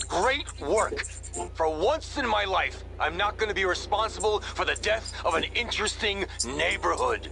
Great work! For once in my life, I'm not going to be responsible for the death of an interesting neighborhood.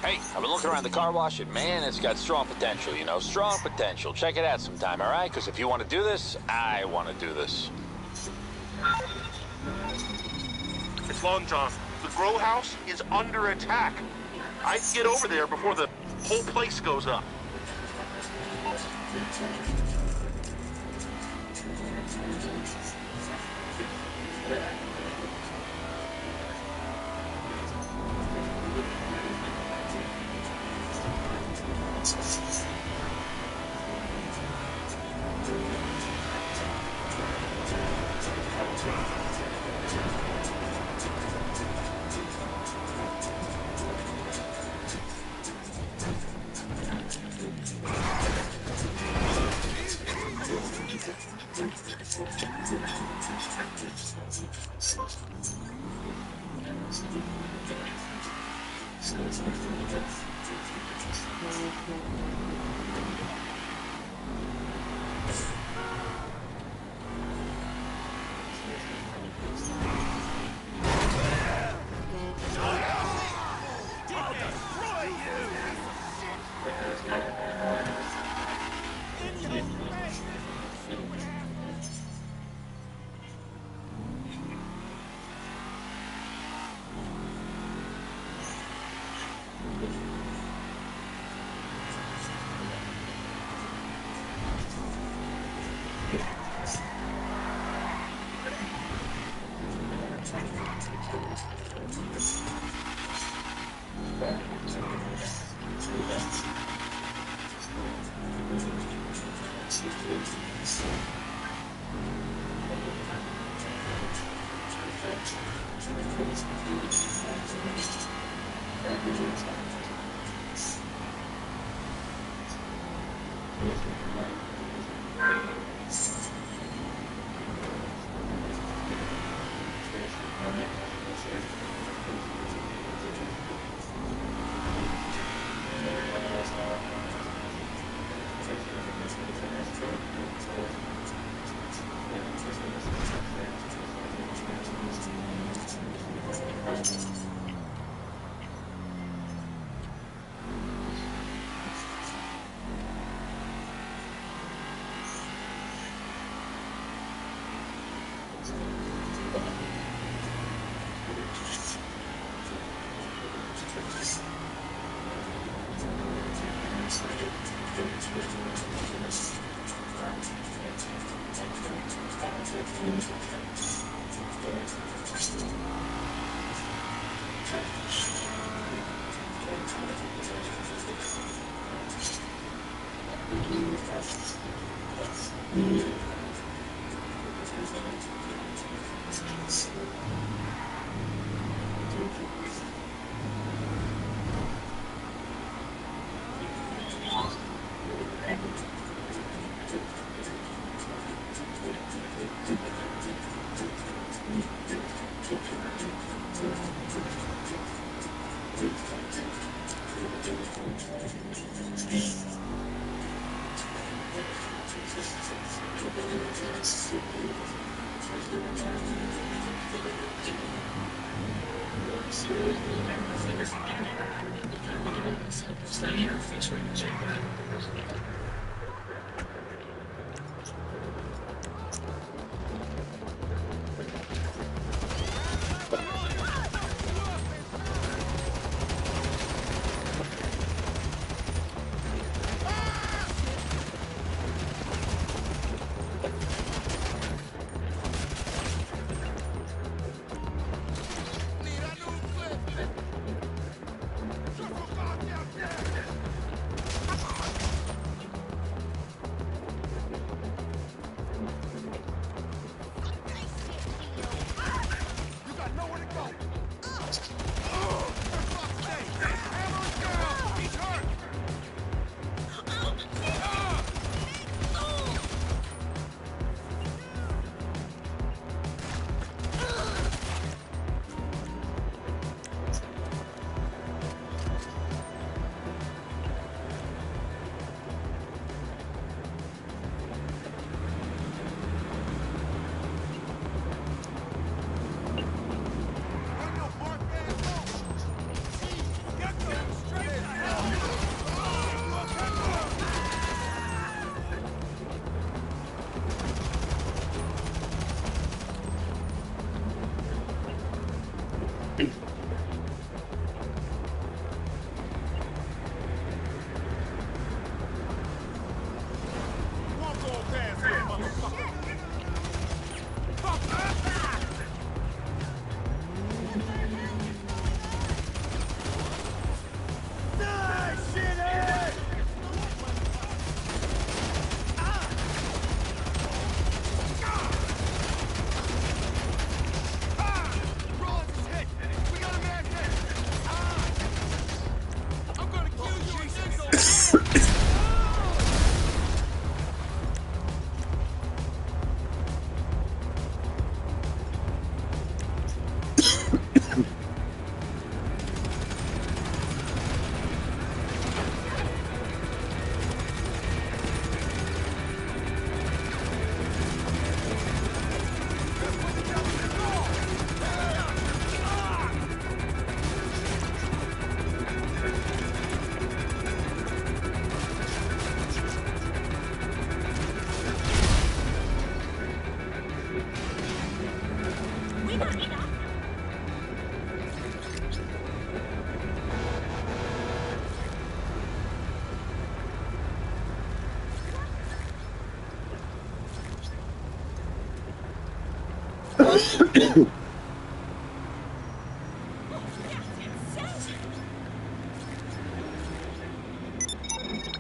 Hey, I've been looking around the car wash, and man, it's got strong potential, you know, strong potential. Check it out sometime, all right? Because if you want to do this, I want to do this. It's Long John. The grow house is under attack. I'd get over there before the whole place goes up.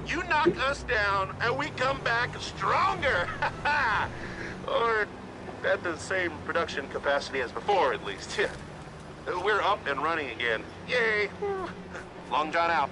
You knock us down, and we come back stronger. Or at the same production capacity as before, at least. We're up and running again. Yay! Long John out.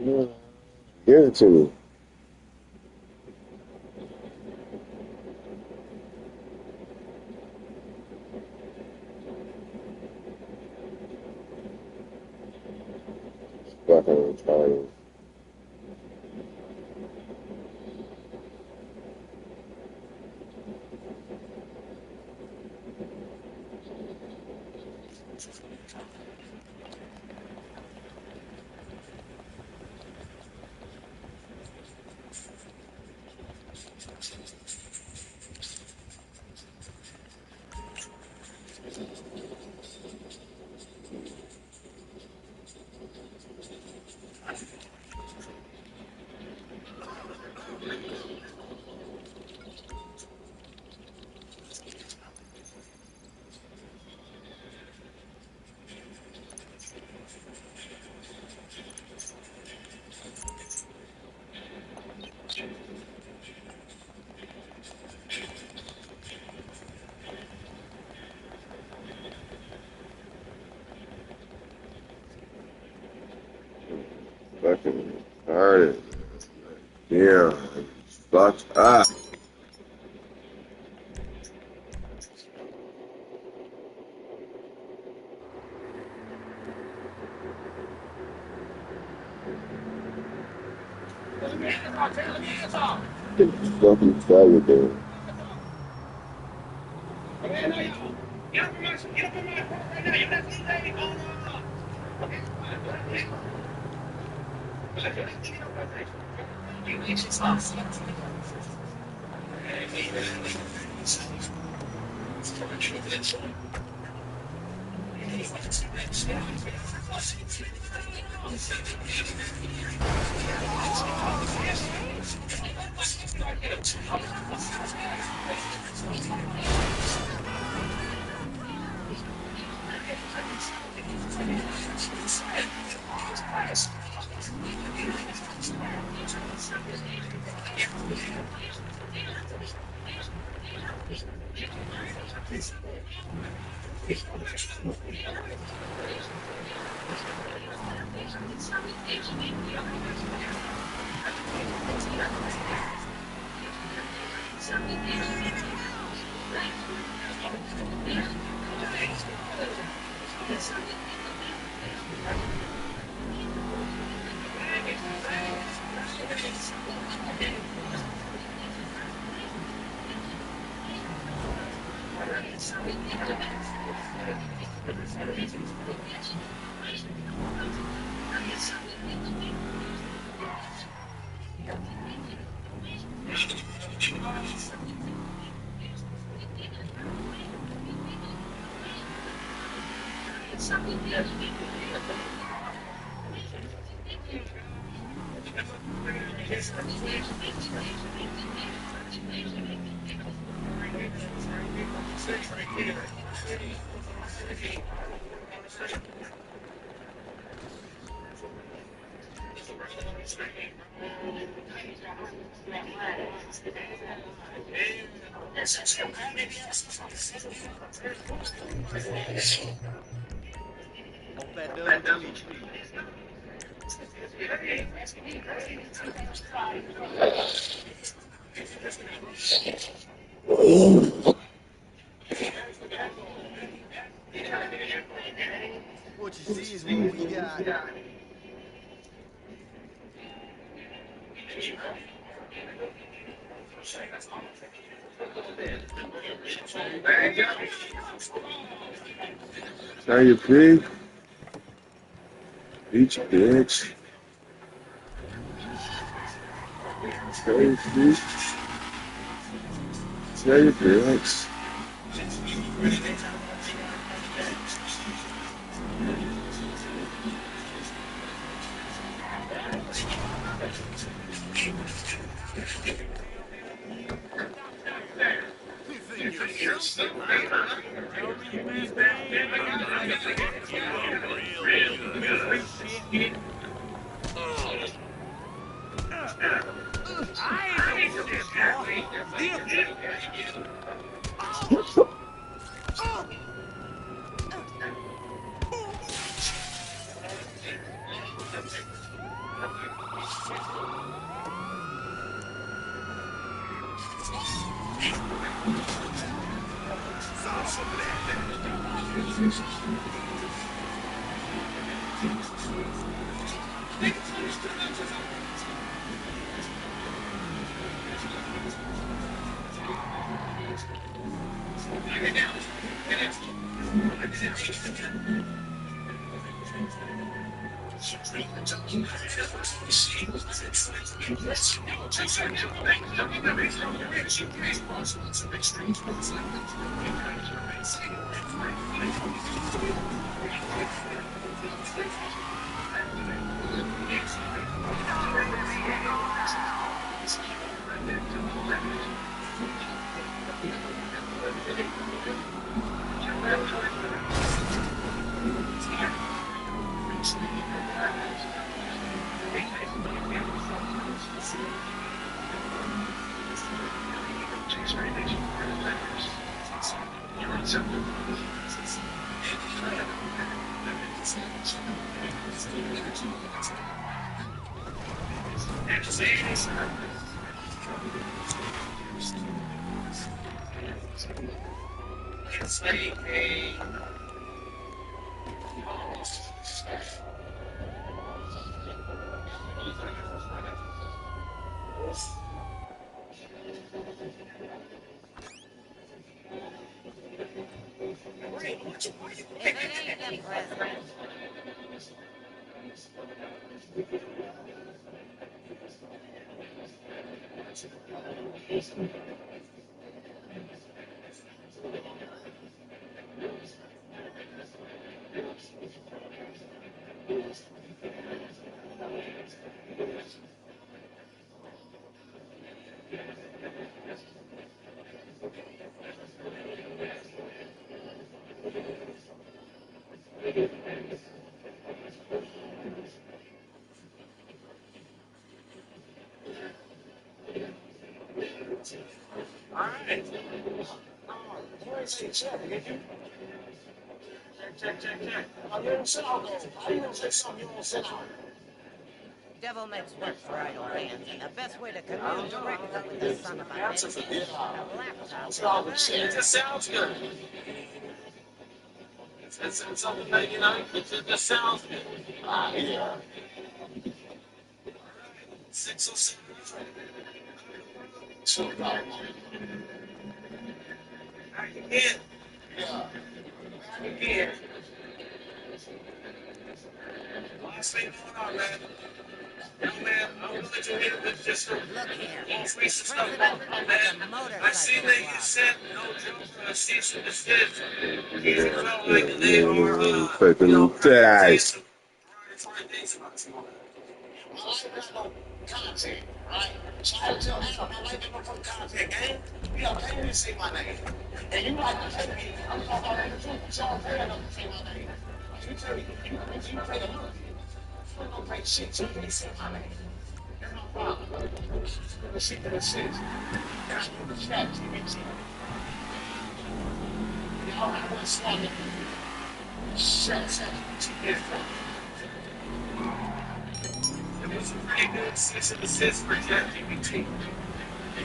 Yeah. Give it to me. Fucking retarded. Fucking retarded. Yeah. Fuck up. Fucking retarded, dude. Hope that does what you need to do. What you see is what we got. Tell you pig. Beach bitch. Tell you pig. Tell you bitch. If it ain't the president. Devil makes work for idle hands, and the best way to commune directly with the son of a bitch is a laptop. It just sounds good. It's something that, you know, it just sounds good. Yeah. 607. So, again. Yeah. Again. Last thing going on, man. Young man, I'm gonna let you hear this just for Look here. most recent stuff. President Man, of the motorcycle I seen that you club. said no joke, a cease and desist. You felt like they are, Fucking you know, dice. derogatory things about you. My life got no content, right? So I tell Adam, my life got no fucking content, gang. You know, can't even say my name. And you like to take me, I'm talking about the truth, but y'all fair enough to say my name. You tell me, you pay the money. You don't pay shit, so you can't say my name. That's no problem. The shit that it says. That's what the chat GPT. Y'all have one slugger. Shut ChatGPT. It was a pretty good cease and desist for ChatGPT.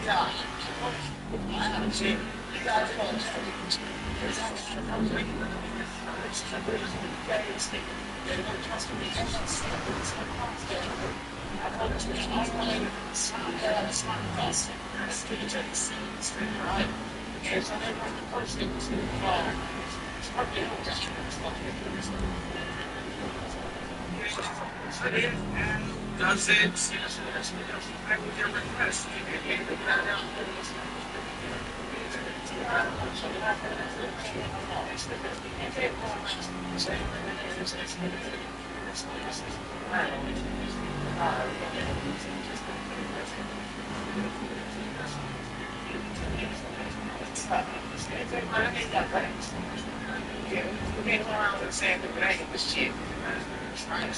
Yeah, I have a check. You guys know ChatGPT. Because I got a company. It's a pretty good thing. They're going to trust me. They're going to see it. It's going to cost them. I come to the isolated, smart guy, smart person. That's the ChatGPT, right? Okay, so they want the person to does it back with your request? You can't go around and say that I ain't the shit. Right?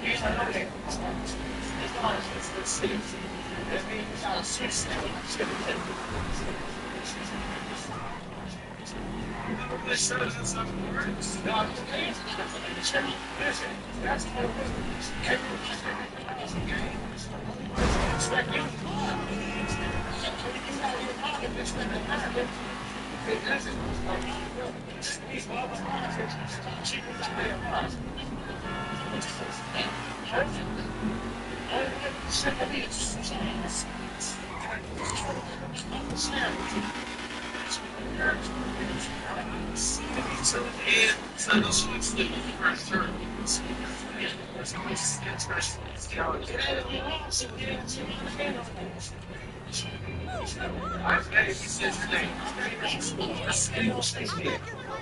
You know that. It's not the city. That means you got a switch now. This shows us some words. God, listen, that's what it is. Everybody's okay. Expect you. It doesn't. These motherfuckers cheaper than they are.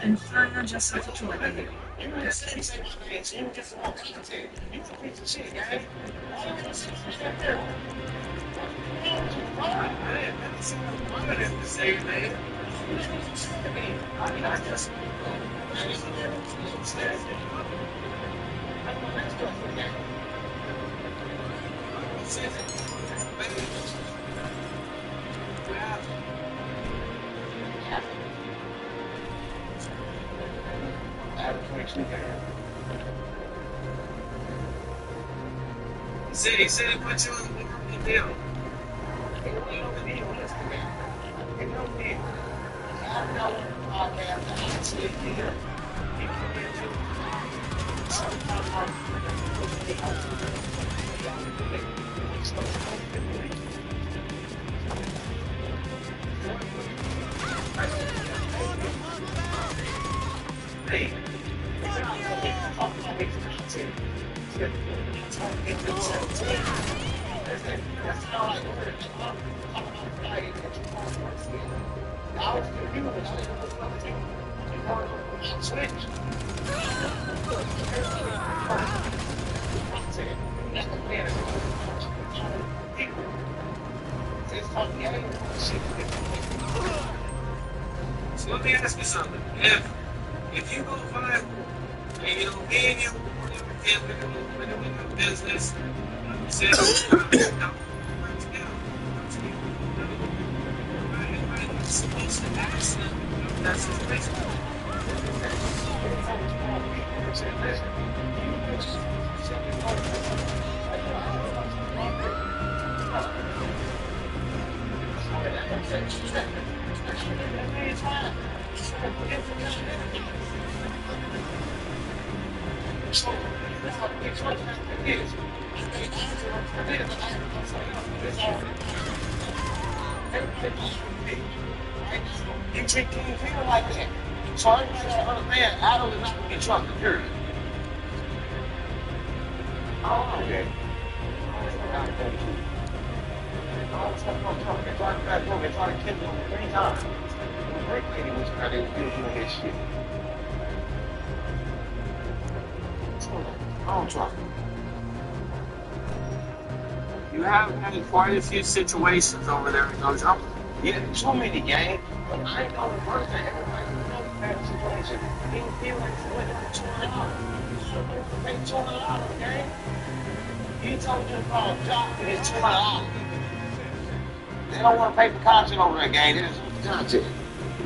And further just like a toy. He said he put you on the deal. So let me ask you something. If you go find, and you know, me and you, we're doing business, say, work together. Everybody's supposed to ask them. That's his basically. You treat King Peter like that. So everybody gotta understand, Adam is not gonna get trusted, period. Oh, okay. They tried to kill him 3 times. The break lady was trying to do his shit. I don't trust him. You have had quite a few situations over there in those jumpers. Yeah, too many, gang. But I ain't know the first thing. Everybody knows that situation. He didn't feel like he went for $200. Pay $200, gang. He told you to call a job and it's $200. They don't want to pay for content over there, gang. They just want the content.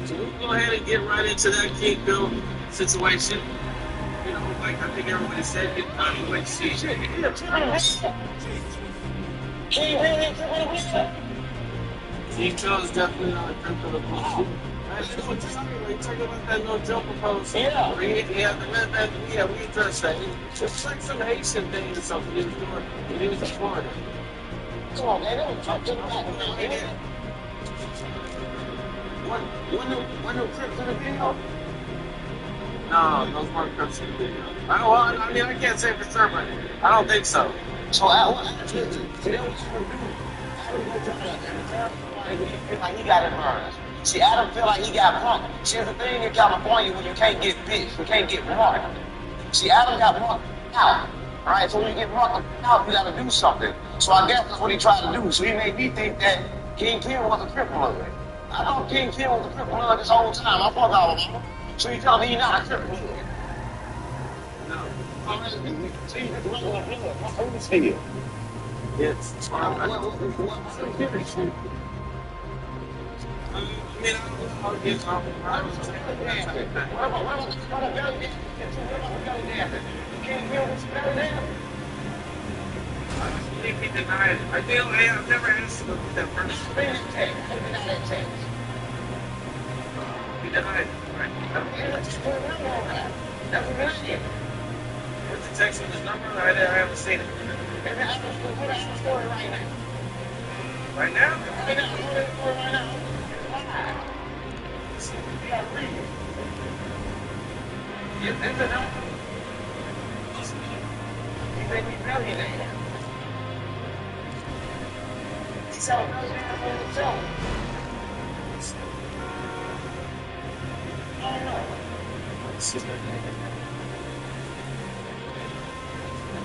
So we go ahead and get right into that King Bill situation. You know, like I think everybody said, get Tommy Wayne see. King Bill is definitely not a crypto to post. I know what you're talking about. You're talking about that no jumper post. Yeah. We addressed that. It's like some Haitian thing or something he was doing when he was in Florida. Come on, man. They don't talk to the back now, man. One new Crips in the video? No, those weren't Crips in the video. I mean, I can't say for sure, but I don't think so. So, what happened? See, that was what Adam feel like he got embarrassed. See, Adam feel like he got punked. See, the thing in California when you can't get bitched, you can't get marked. See, Adam got marked out. Alright, so when you get marked out, you gotta do something. So I guess that's what he tried to do. So he made me think that King Kim was a Crip blood. I thought King Kim was a Crip blood this whole time. I thought I was. So you tell me he's not a Crip blood. No. So you just regular blood. Let me see you. It's mean, I don't know. You know, I was just What about belly dance? What about belly dance? You can't feel this belly dance? I believe he denied it. I feel I've never asked him to do that first. Bring it text. How do you deny that text? He denied it. Right. Okay, let's just put a number on that. That's a good idea. Where's the text with his number? I haven't seen it. Maybe I have to put out the story right now. Right now? Right now, put it for right now. Live. You gotta read it. If there's a number, he may be millionaire. He's a millionaire for himself. I don't know.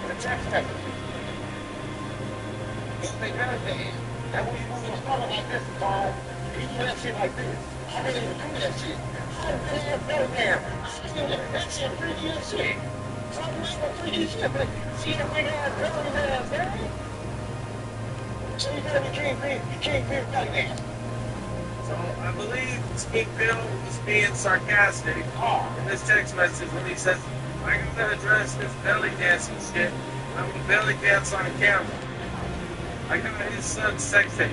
The text message. If they millionaire, and when you move your stomach like this, Paul, you do that shit like this. I didn't even do that shit. I didn't have millionaire. That shit freaky as shit. Something like a freaky shit, but see the big ass millionaire, man. So you can't be a millionaire. So I believe King Bill was being sarcastic in this text message when he says, I gotta address this belly dancing shit. I'm gonna belly dance on camera. I got his son's sex tape.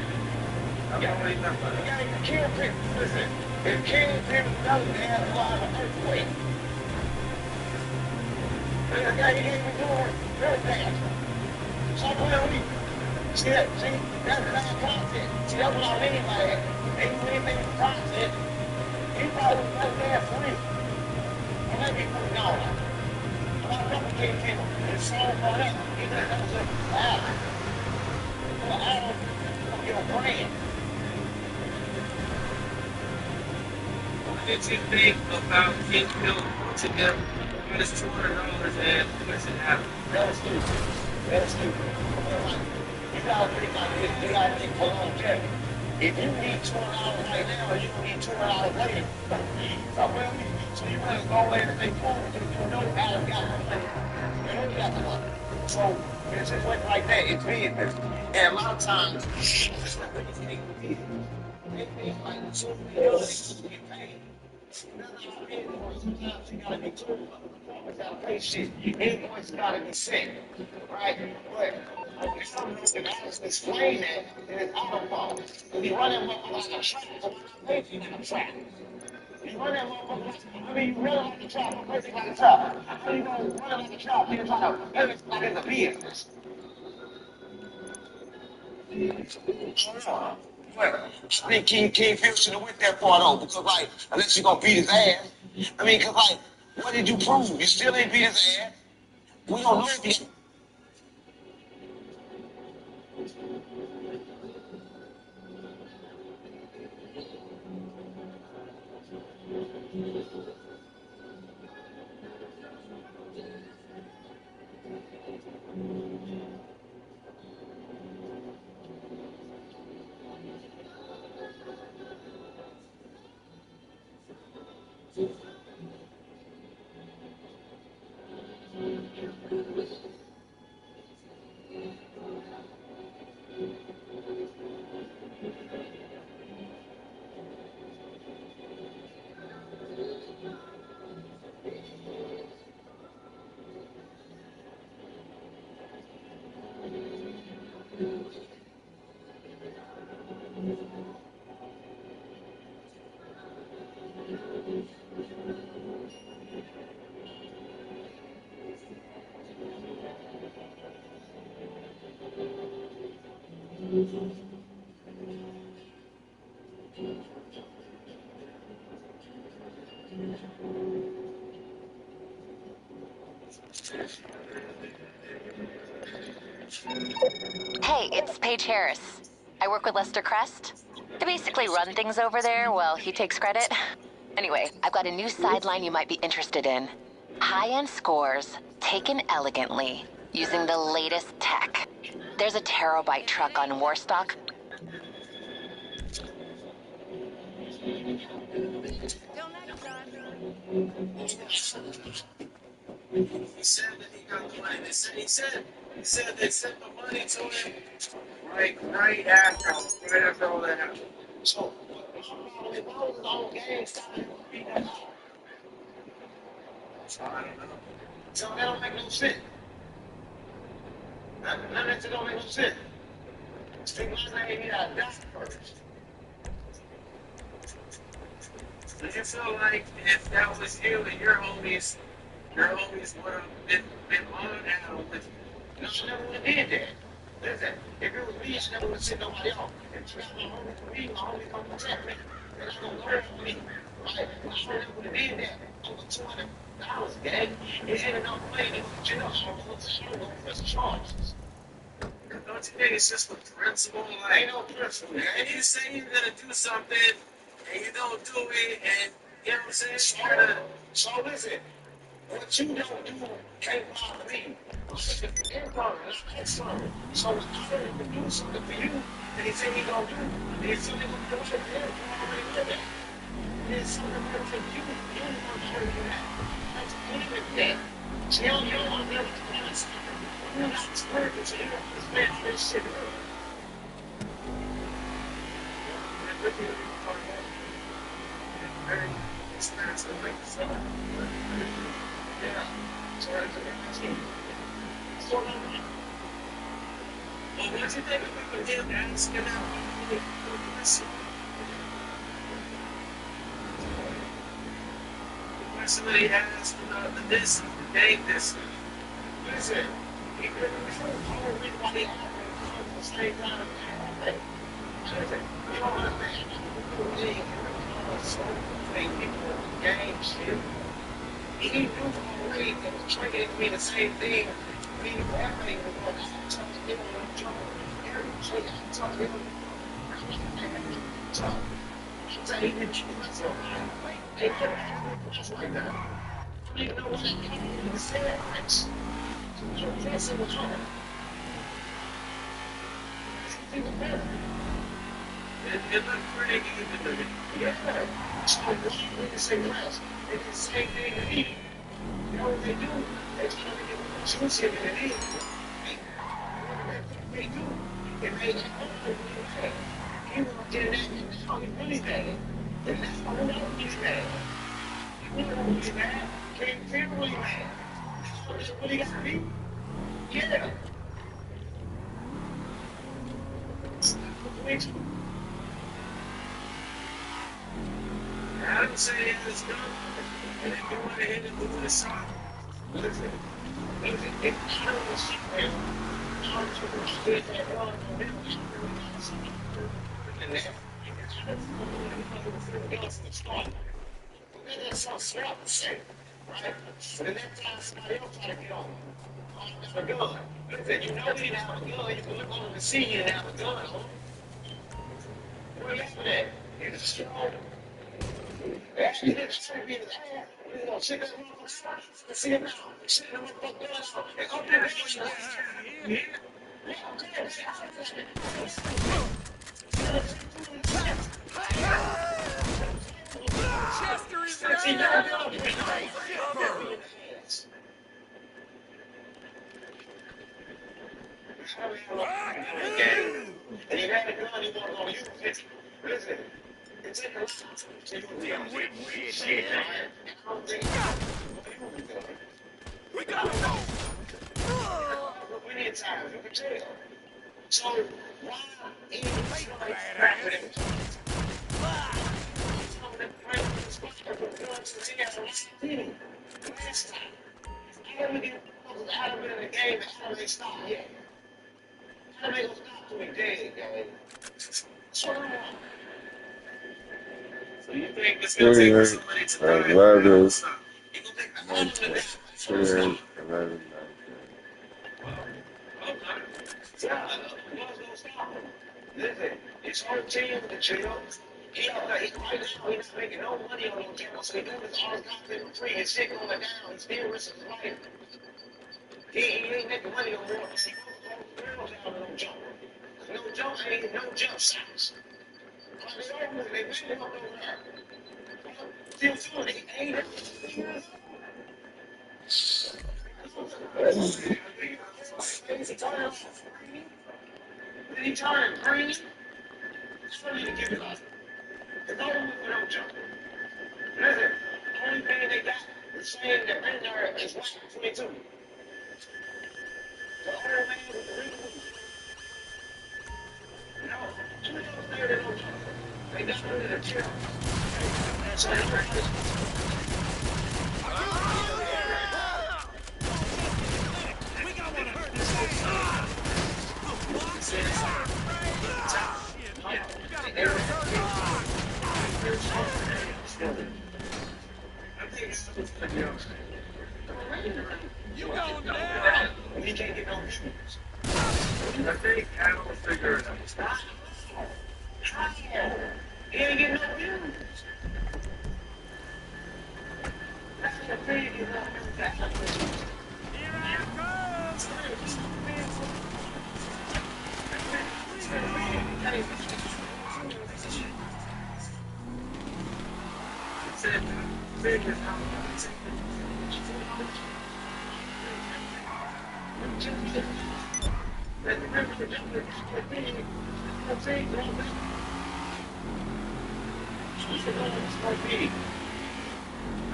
I don't know what he meant by that. You can't pick, listen, if Kingpin doesn't have a lot of earthquake, there's a guy he ain't even doing really fast. So where we, see that, see, that's bad content. See, that's what I mean by that. Ain't anything in content. He probably was better than free. Or maybe $40. I'm not fucking Kingpin. It's so for that. He just has a Adam. Adam, your brand. What did you think about King Bill to him got his $200 and puts it out? That's stupid. That's stupid. You gotta think like this. You gotta think for longevity. If you need $200 right now, you don't need $200 later. So you want to go away and make food because you know Adam got the money. You know he got the money. So it's just like that. It's business. And a lot of times, it's not really getting paid. They pay like so many others to get paid. Sometimes you gotta be clear. You gotta pay shit. Invoice gotta be sent, right? But if I'm looking at to explain that, then it's our fault. If you run that motherfucker like a trap, so I pay for you like a trap. You run that motherfucker like, I mean, you run like a trap, I'm crazy like a trap. How you gonna run it like a trap, then try to have it like it's a business? But I think King Phil should have went that far though, because like, unless you're gonna beat his ass. I mean, cause like, what did you prove? You still ain't beat his ass. We don't know if he. Hey, it's Paige Harris. I work with Lester Crest. I basically run things over there while he takes credit. Anyway, I've got a new sideline you might be interested in. High-end scores, taken elegantly, using the latest tech. There's a terabyte truck on Warstock. He said that he got the money. He said they sent the money to him right after all that happened. So, So I don't know. So that don't make no sense. None of that don't make no sense. Speak my name, you gotta die first. Do you feel like if that was you and your homies would have been on Adam with you? No, I never would have did that. Listen, if it was me, I never would have sent nobody else. If you got my homie for me, my homie gonna protect me. They're not gonna learn from me. Right? I never would have did that. Over $200, gang. It ain't enough money to go to jail. I'm going to press charges. Don't you think it's just a principle? Like, ain't no principle. If you say you're gonna do something and you don't do it, and you know what I'm saying? So listen, what you don't do can't bother me. Internal, not external. So if I can do something for you, and he say he gonna do, and he say he gonna do it for him, you already did that. There's something better for you, you don't want to do that. That's even that. So you don't want to be able to do something. You're not perfect, so you don't understand this shit. Very expensive, like so. Yeah. So that's a so well, what do you think if we could give asking out the question that he asked about the distance, the game distance? Listen, he couldn't hold everybody out at the same time. Listen, you don't understand. So many people in the game shit. He knew already that was training to be the same thing. We everything was going on. I talked to him on the job. Every I talked to him. So, I'm saying he didn't choose myself. They couldn't have it like that. I didn't know what I came to say. So, that's it was hard. It looked pretty good. Yeah. So why did they say rest? They did the same thing to me. You know what they do? They try to get more juicy than it is. They do. If they get hungry, they mad. He won't get that, and now he's really mad. And that's why he don't get mad. He don't get mad. Can't feel really mad. That's what he got to be. Yeah. I didn't say it was done. And if you want to hit it with a shot, listen, if I don't see it, I'm going to get that one on him. And then, that's so smart to say, right? But the next time somebody else try to get on, I got a gun. Listen, you know you didn't have a gun, you can look over and see you didn't have a gun on. What are you laughing at? You're strong. Actually, it's trying to be his ass. We're going to check that motherfucker out and see him now. Check that motherfucker out and up there. Yeah. Chester is and he had a gun, he wasn't going to use it. Listen. It's in the shit. We got to go. We need time. We can tell. So, why ain't it back with him? Some of them friends with guns and he has a team. Last time. Adam again was Adam in the game and Adam ain't stopped yet. Adam ain't gonna stop till he dead, gang. That's what I want. So you think it's going to take somebody to die? 11, So you going to take the whole of it? 10, 11, 19. Yeah, what's going to stop him? Listen, it's our team to chill. He right now, he's not making no money on those channels, so he doing this all content free. His shit going down. He's still risking his life. He ain't making money on more. He goes girls out of no jump. No jump ain't no jump shots. They made him up over there. Still doing it. He ain't Did he turn green? That's what he give it up. It's over with no jumping. Listen, the only thing they got is saying that in there is WAC 22. The only man with the real no, two of those there, they don't jump. They got rid of the chill. That's all right. You going down? You can't get no shoes. I think I will figure it out. You ain't getting no views. That's the thing, you know. Here I come!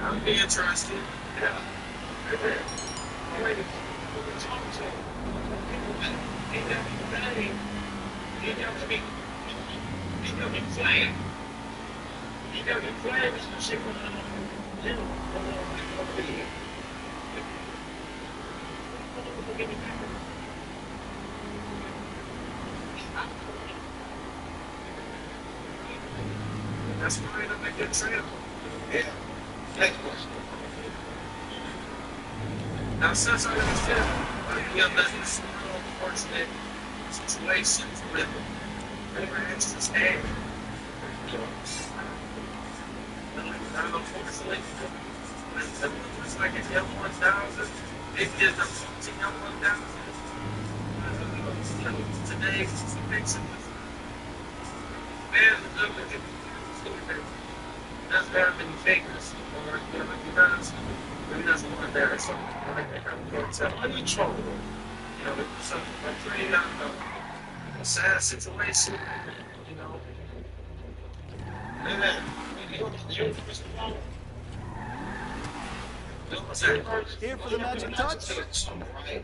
I'm being trusted. Yeah. That's why I make that trip. Yeah. Next question. Now, since I understand, we have that unfortunate situation with extra stay. Unfortunately, it's like if you have 1,000, it gives them 14 1,000. Today, it's a big situation. Man, that's very many fakers, or because maybe that's one there or something. Uncontrollable. You know, something like pretty a sad situation. You know. And then Here for the magic touch. Right?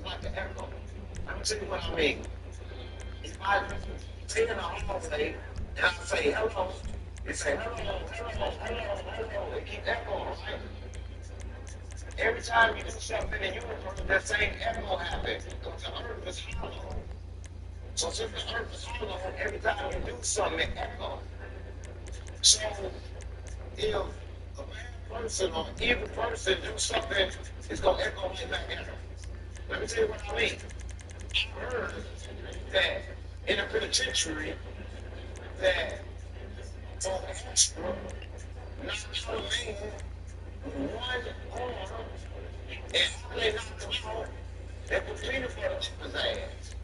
Like an echo. I'm gonna tell you what I mean. If I take in a hallway and I say hello, they say hello, hello, hello, hello. They keep echoing, right? Every time you do something in the universe, that same echo happens. Because the earth is hollow. So since the earth is hollow, every time you do something, it echoes. So if a bad person or evil person do something, it's going to echo right back at them. Let me tell you what I mean. I heard that in a penitentiary, that for extra, not a man, one arm, and after they knocked him out, they put peanut butter up his ass.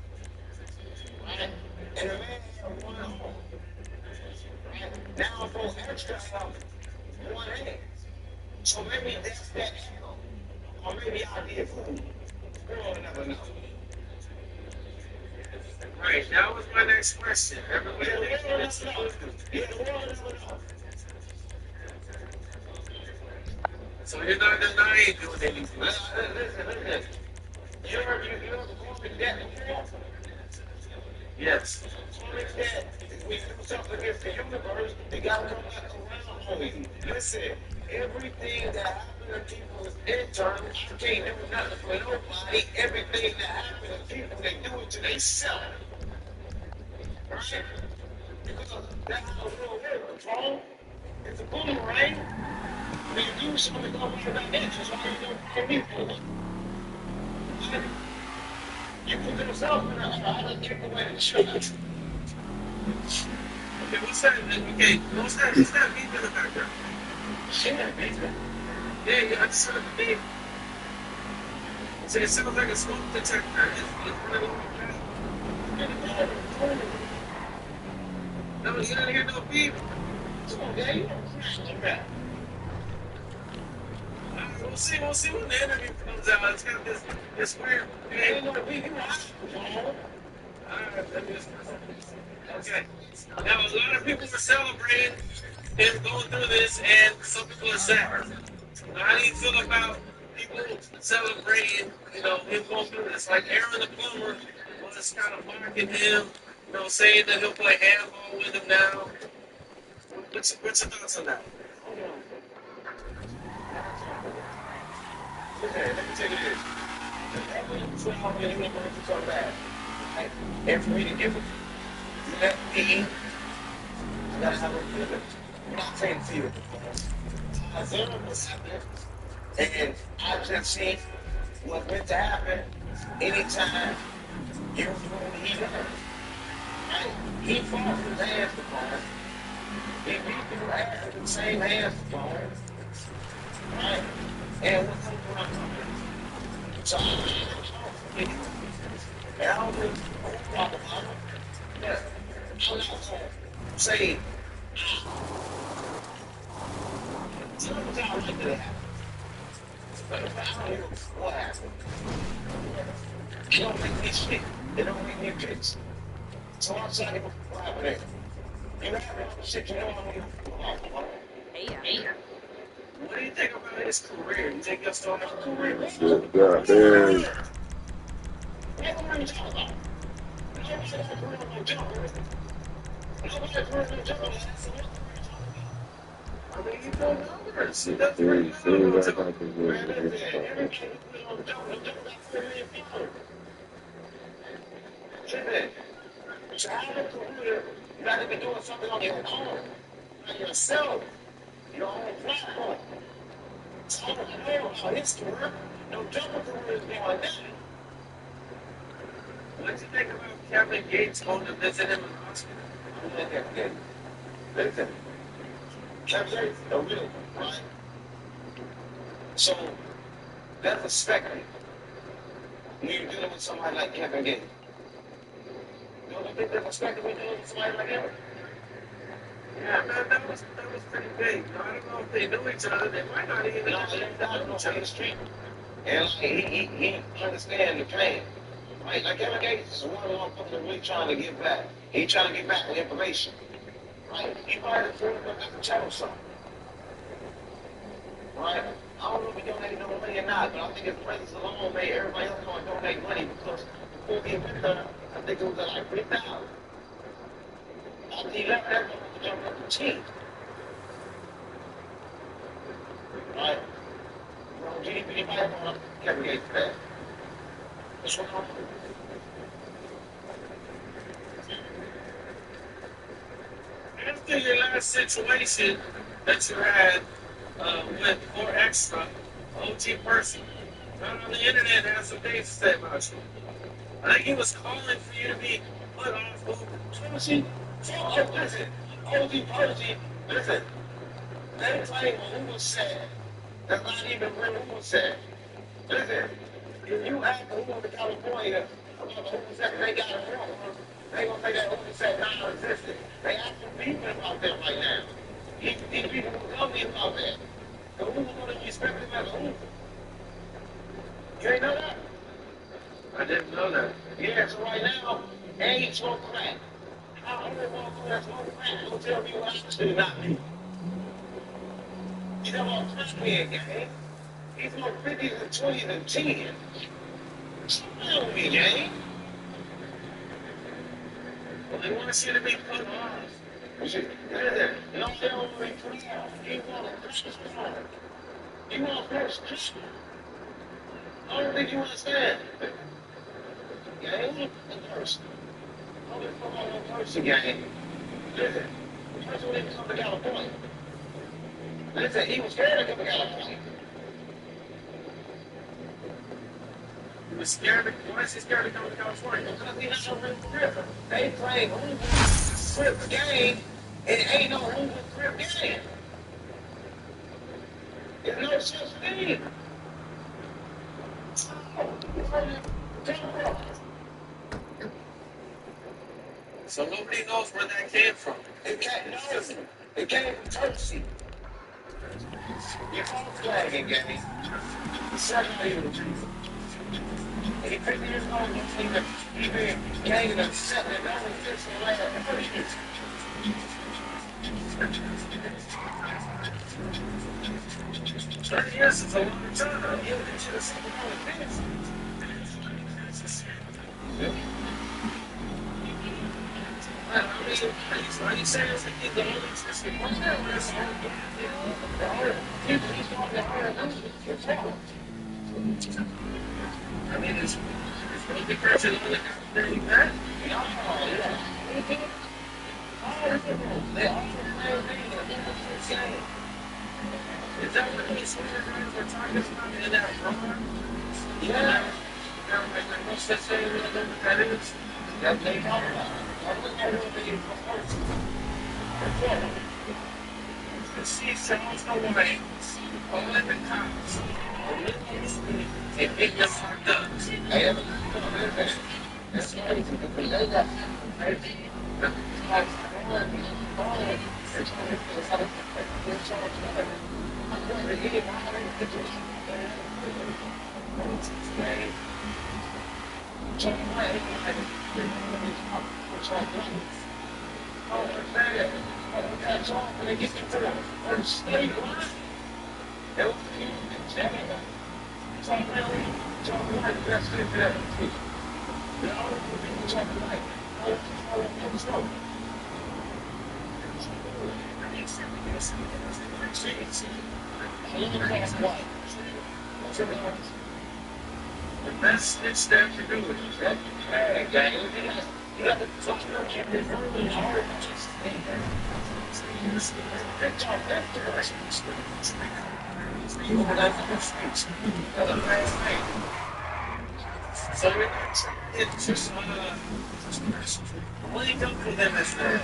Right? And the man had one arm. Right? Now for extra, have one hand. So maybe that's that echo. Or maybe I did food. We'll never know. Right, that was my next question. Everybody needs to know. So you're not denying doing anything. Listen. You ever go to that before? Yes. That when you do something against the universe, you gotta come back around on you. Listen, everything that happened to people is internal. You can't do nothing for nobody. Everything that happened to people, they do it to themselves. Right? Because that's how real is. Control. It's a boomerang. When you do something, go right back at you. So how you don't me for it? You put yourself in a take away the shot. Okay, what's that? Okay, what's that beep in the background? Yeah, beep. Yeah, I just heard the beep. So it sounds like a smoke detector. It's running no, you don't hear no beep. Come on, guy, you don't crash that. We'll see when the interview comes out. It's got this weird. Ain't no beep. Alright. Okay. Now, a lot of people were celebrating him going through this, and some people are sad. Now, how do you feel about people celebrating, him going through this? Like Aaron the plumber was kind of mocking him, saying that he'll play handball with him now. What's your thoughts on that? Okay, let me tell you this. So bad. And for me to give it, let me, I gotta have a feeling. I'm not saying feel. I zero what's happening, and I just see what's meant to happen anytime you do what he does. Right? He fought with his hands to fall. He beat people ass with the same hands to fall. Right? And what's going on? So and I don't think talk about it. Yeah. I'm not going to say sometimes I like that happen. But if I don't know what happened, it don't make me speak. It don't make me fix. So I'm saying what happened there. You have all the shit you know I'm going to Hey. What do you think about his career? You think he'll still have a career? God damn. That's what I'm talking about. Nobody had a career on no jump. Nobody had a career on no jump. I mean, you don't know this. He As doesn't soon really as know I to got the word, Everything put on the jump. The jump got 3 million people. Listen, to have a career, you got to be doing something on your own, by yourself, your own platform. So I don't know about his career. No jumper career is being like that. What do you think about Kevin Gates going to visit him in hospital? I'm not Kevin Gates. Listen, Kevin Gates, a real one, right? So, that's a spectacle when you're dealing with somebody like Kevin Gates. You don't think that's a spectacle when you're dealing with somebody like him? Yeah, man, that was pretty big. I don't know if they knew each other. They might not even know They're not on the street. And like, he understands the pain. Right? Like Kevin Gates is one of the motherfuckers that really trying to get back. He trying to get back with information. Right? He probably the at the channel something. Right? I don't know if he donated no money or not, but I think his presence alone made everybody else going to donate money because before he went there, I think it was at like 3,000. After he left that one to jump up the team. Right? GDP might have gone up Kevin Gates for that. That's what I'm doing. After your last situation that you had with 4Extra, OG Percy, not on the internet has some things to say about you. I think he was calling for you to be put off moving. Listen, OG Percy, listen, they claim who was said. That's not even really who was said. Listen, if you ask who was in California about the who said they got it wrong, they gonna say that who said non-existent. They actually beefing about that right now. These people will tell me about that. The who was gonna respect him as a who. You ain't know that? I didn't know that. Yeah, so right now, ain't smoke crack. I only want to that smoke crack. Don't tell me what I do, not me. You know what crack being, gang? He smoked 50s and 20s and 10s. Smile with me, gang. Well, they want you to be put off. Listen, no, they don't want to be put off. He want a Christmas card. He want a first Christmas. I don't think you understand. Gang, the person. I don't give a fuck about no person, gang. Listen, the person wouldn't even come to California. Listen, he was scared to come to California. He was scared to, why is he scared to come to California? Because he's not a real grip. They play who was grip game, and ain't no who was grip game. There's no such thing. So nobody knows where that came from. It came from Turkey. You're false flagging, Gabby. Sorry, not even the truth. He 50 years old, he been gaining and setting it down and fixing the land. 30 years is a long time. You should have seen the this. Are you serious? He's the only existing one there? I mean, it's a big person on the there you bet. Is that what he's we're talking about in that program? Yeah. What's that say? What that is? That they talk about. The sea sounds no way. 11 times. It big them fucked up. I haven't that's why you can put that up. The best it's there to do is that you got to talk about it really hard. So it's just what do you do for them is that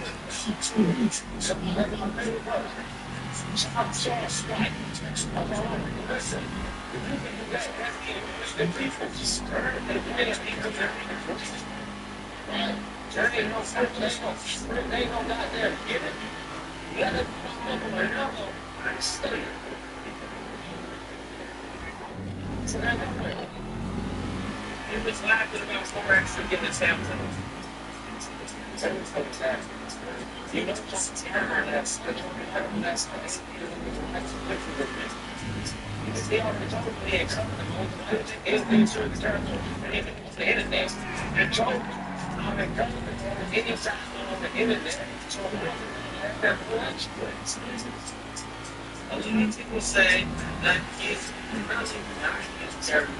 he was laughing about Forex and getting his Hampton. You know, just terror that's they already told me they it's the terrible the internet and joke on the government anytime on the internet so that a lot of people say that he's really not his character.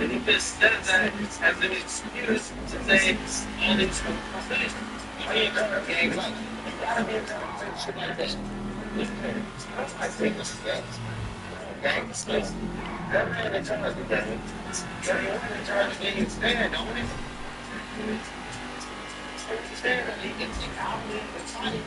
And he just said that as an excuse to say all these things. You ain't gonna be like, you gotta be a conversation like that. I think it's that. Gangsters. That man in charge of that. That man in charge of getting stand on it. Stand on it. He can take out the fight.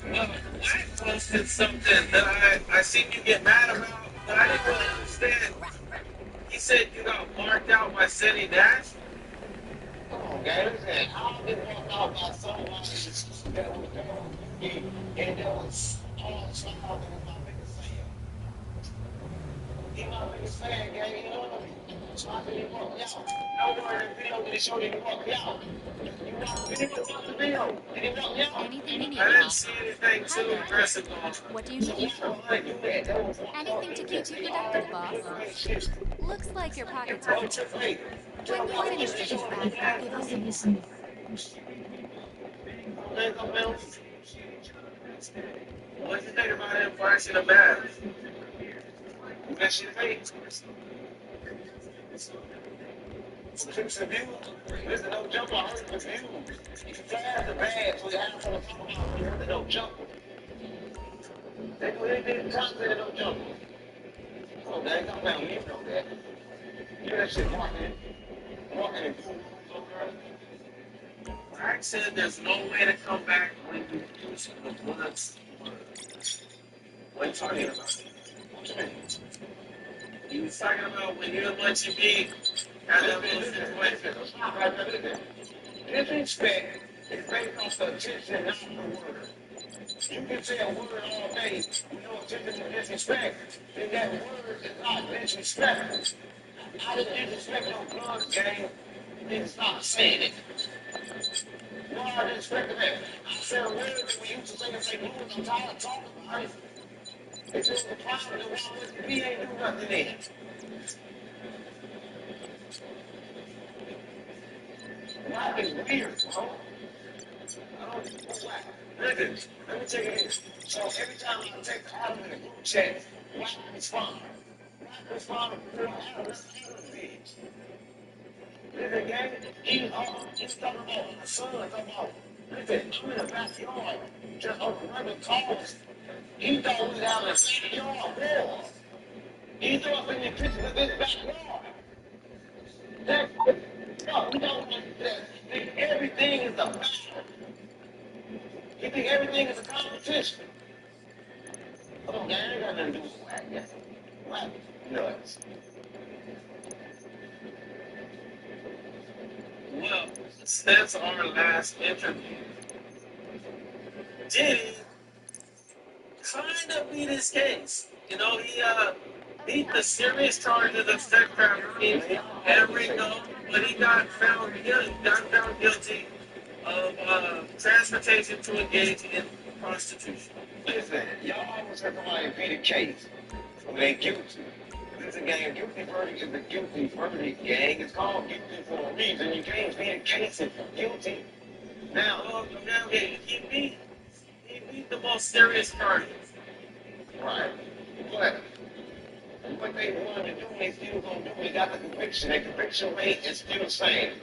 I posted something that I seen you get mad about, but I didn't really understand. He said you got marked out by City Dash. Okay, how did you walk out by so much? And there was all something about my biggest fan. He my biggest fan, gang, you know what I mean? So I didn't walk out. No word in the video that showed him walk out. You didn't walk the video. Did he walk out? Anything you need. I didn't see anything too aggressive on. What do you need? Anything to keep you productive, boss. Looks like your pockets are full. When you finish with this bag, I'll give you some. What do you think about him flashing a bag? Flashing a face. Tricks and views. Listen, no jumper hurt the view. You fast the bag, so you have to talk about when you hurt the no jumper. They do anything to content no jumper. Come on, man, come down, you know that. You that shit walking and fool. I said there's no way to come back when you use the bullets. What are you talking about? What you mean? You was talking about when you're Munchie B had that little situation. Stop right there. Disrespect is based off the attention, not the word. You can say a word all day with no attention to disrespect, then that word is not disrespectful. I didn't disrespect no blood game, then stop saying it. No, I didn't expect that. I said a word that we used to say and say, Lewis, I'm tired of talking about it. If it was a problem, then why would we ain't do nothing then? Life is weird, bro. I don't know why. Listen, let me tell you this. So every time I take the Adam in the group chat, why respond? Why respond before Adam? That's Adam's bitch. Listen, gang, he's talking about my son, talking about, listen, I'm in the backyard, just on running cars. He thought we was out in the backyard war. He thought we in the kitchen of this backyard. No, we don't think everything is a battle. You think everything is a competition. Come on, man, I ain't got nothing to do with whack. Yes. Whack nuts. Well, since our last interview, Diddy kind of beat his case. You know, he beat the serious charges of sex trafficking and Rico, but he got found guilty of transportation to engage in prostitution. Listen, y'all always have somebody beat a case when they guilty. Listen, gang, guilty verdict is a guilty verdict, gang. It's called guilty for a reason. You can't beat a case if you're guilty. Now, He beat the most serious charges. right. But what they wanted to do, they still gonna do. They got the conviction. Their conviction rate is still the same,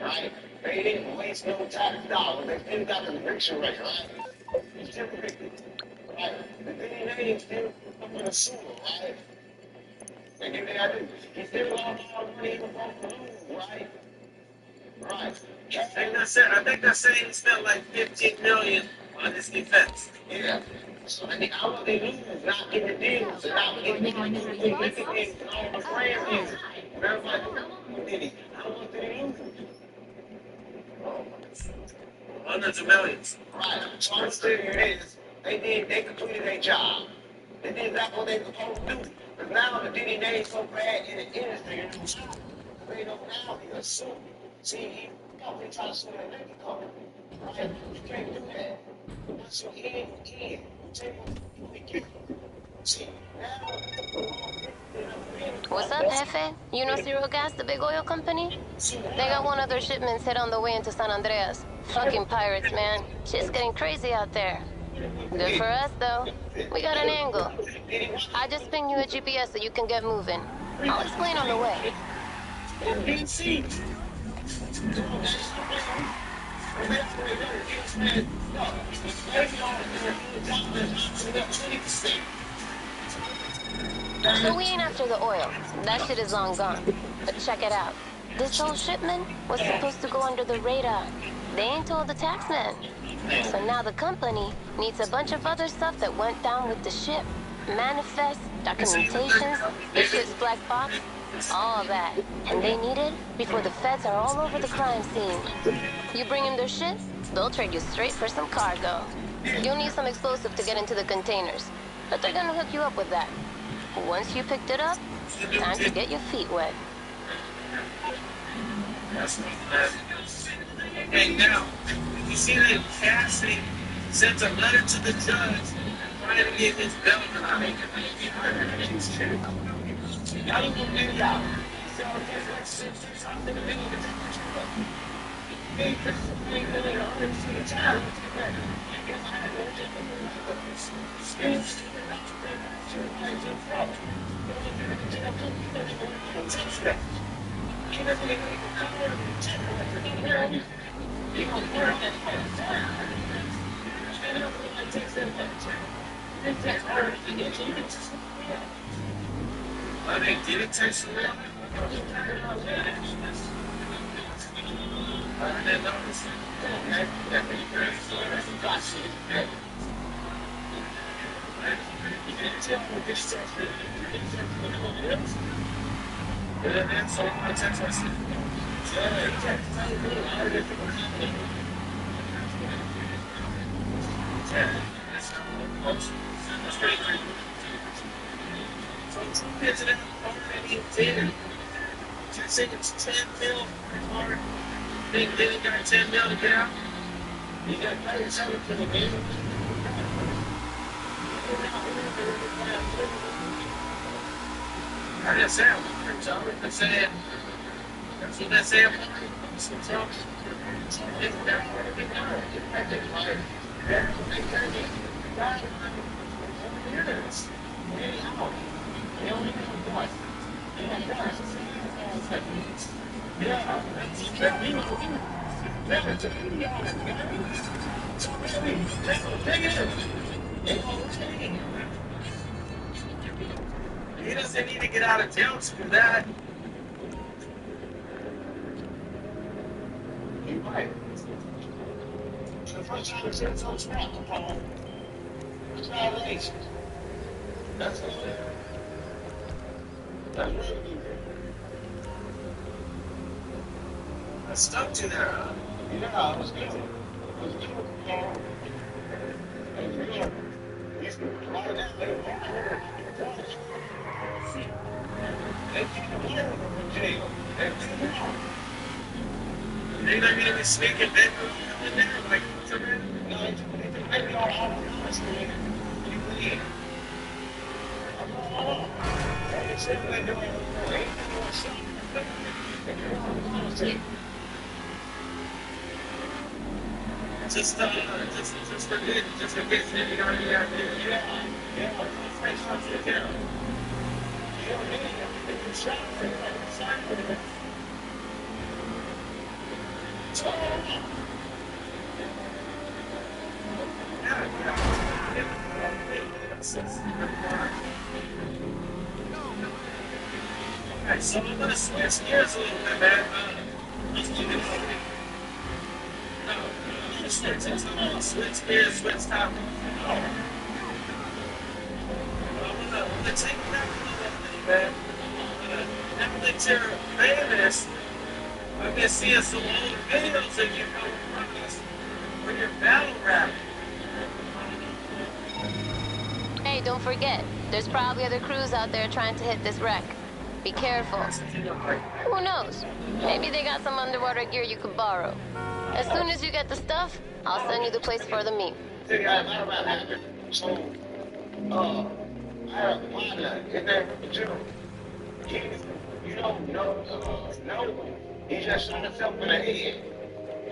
right? They didn't waste no tax dollars. They still got the conviction rate, right? He's still convicted, right? The DNA still up in the sewer, right? They give me that. He still lost all the money he was supposed to lose, right? Right. I think they're saying he spent like $15 million on his defense. Yeah. So I want they lose, not get the deals, and not get the deals, and all the brand deals. Everybody, Diddy, I want them to lose. Hundreds of millions. Right. So I'm telling you this, they completed their job. They did exactly what they were supposed to do. Because now the Diddy name so bad in the industry, they know now he assumed. See, he try to sue that nigga company. Right? You can't do that. Once you in, you take what we get. See, now, What's up, Jefe? You know Zero Gas, the big oil company? They got one of their shipments head on the way into San Andreas. Fucking pirates, man. Shit's getting crazy out there. Good for us, though. We got an angle. I just pinged you a GPS so you can get moving. I'll explain on the way. So we ain't after the oil. That shit is long gone. But check it out. This whole shipment was supposed to go under the radar. They ain't told the taxman. So now the company needs a bunch of other stuff that went down with the ship. Manifests, documentations, the ship's black box, all of that. And they need it before the feds are all over the crime scene. You bring them their shit, they'll trade you straight for some cargo. You'll need some explosive to get into the containers, but they're gonna hook you up with that. Once you picked it up, time to get your feet wet. Okay, now, you see that Cassidy sent a letter to the judge trying to get his bail denied. I mean, did it taste real? I didn't notice. It's 10 mil hard. Big deal, got 10 mil to get out. You got to pay something for the game. I didn't say I'm I said, that's what they say. He doesn't need to get out of town to do that. You're right. The first time it's in some spot, Paul. It's violation. That's what it is. That's what it is. I stuck to there, huh? Yeah, I was good. It was good, Paul. It was good. He's good. A lot of that later on. They're not going to be sneaking back in there like no, maybe all honest man. You believe. They said they're doing just forget, just in case you don't need to do yeah. Alright, so I'm gonna switch gears a little bit, man. Let's do this. No, I'm gonna switch gears, switch topic. I'm gonna take it back a little bit, man. Now that you're famous, I've been seeing some old videos of you when you're battle rapping. Hey, don't forget, there's probably other crews out there trying to hit this wreck. Be careful. Who knows? Maybe they got some underwater gear you could borrow. As soon as you get the stuff, I'll send you the place for the meet. So, I have a partner in there with the general. You don't know, no. He just shot himself in the head.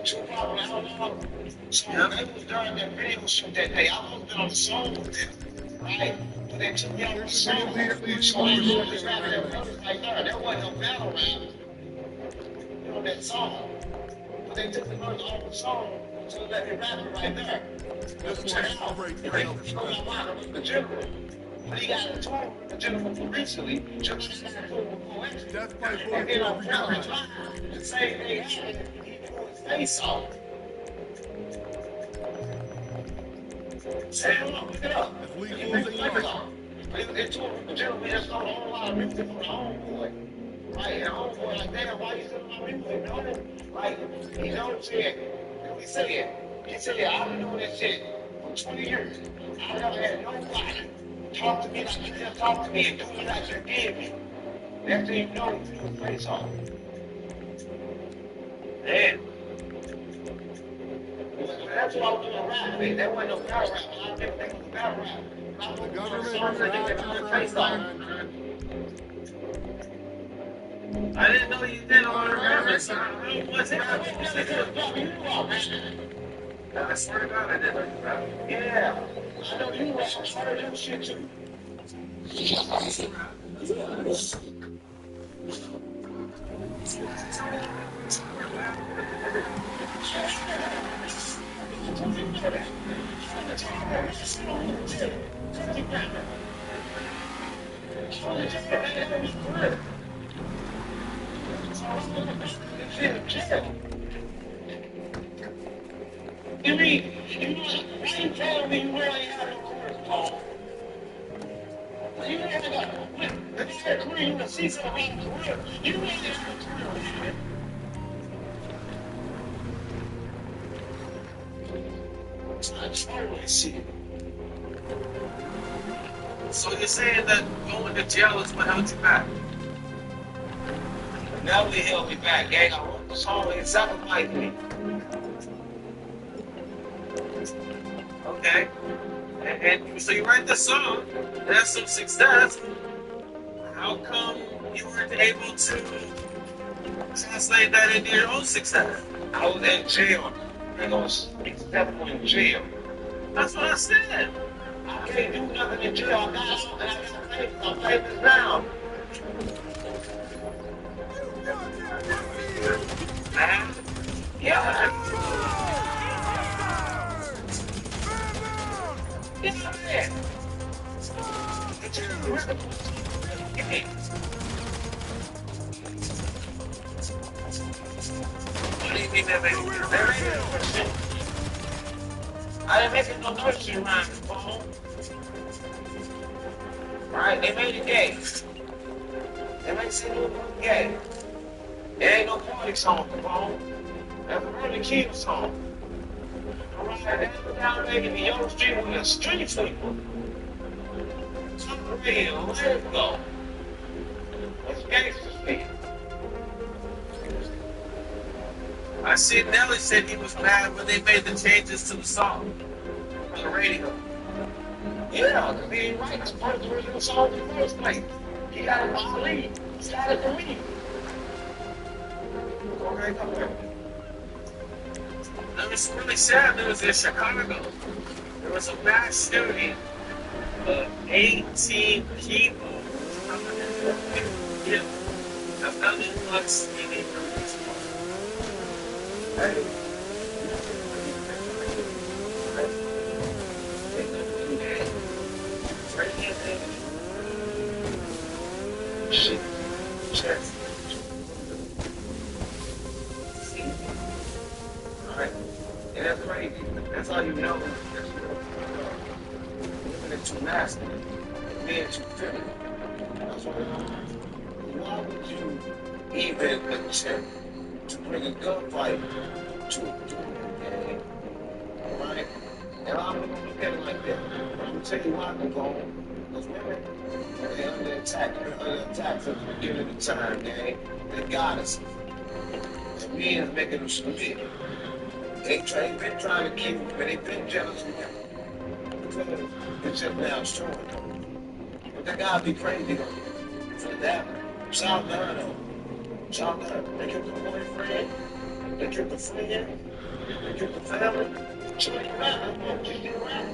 So probably, I don't know. So it was during that video shoot that day. I was on the song with them, right? But they took me on the song. So I was rapping right there. That wasn't a battle rap. You know, that song. But they took the verse off the song, so let me rap it right there. Check it out. The general. But he got a tour with the general recently. That's my boy. And then on Valentine's Live, the same day happened, he threw his face off. Say it up, look it up. They toured with the general, we just got a whole lot of music from the homeboy. Right, and the homeboy like, damn, why you selling my music? No, like, he don't say it. He said, I've been doing this shit for 20 years. I never had nobody talk to me like you just talk to me and do me like you did me. After you know you threw his face off. Damn. That's what I was doing rap with. That wasn't no battle rap. I didn't think it was battle rap. The government face off. I didn't know you did all the rappers. What's it? I swear to God, I didn't know you rap. Yeah. I know you rap. I heard them shit too. You mean, why you telling me you really have no career, Paul? You really have a career, you can see something in career. You really have a career, man. I totally see it. So you're saying that going to jail is what held you back? Now they held me back, gang. I wrote the song and sacrificed me. Okay. And so you write the song, and that's some success. How come you weren't able to translate that into your own success? I was in jail. They're gonna step me in jail. That's what I said. I can't do nothing in jail. I got out and I got famous. I'm famous now. Man. Yeah. Yeah, man. What do you mean that made it? I didn't make it no nursery rhyme, Paul. Right? They made it gay. They made it gay. There ain't no party song, Paul. That's a really kid song. Alright, that's down there in the Young Street with a street sweeper. Real, let it go. That's gangster speak. I see Nelly said he was mad when they made the changes to the song on the radio. Yeah, because he ain't right. That's part of the original song in the first place. He got it from me. He got it from me. Okay, come here. It was really sad. There was in Chicago. There was a mass shooting of 18 people. Yeah. A million bucks in a police car. Hey. Shit. Chest. Alright? And that's crazy. That's how you know that you're living it too nasty and being too feminine. That's what it is. Why would you even attempt to bring a gunfight to a game? Alright? And I'm going to look at it like that. I'm going to tell you why I'm going. Those women, they're under attack. They're under attack from the beginning of the time, gang. They got us. And men's making them submit. They been trying to keep them, but they've been jealous of them. It's just now showing them. But that guy be crazy though. For that, South Down though. South Down. They killed the boyfriend. They killed the friend. They killed the family. So they around. Just get around.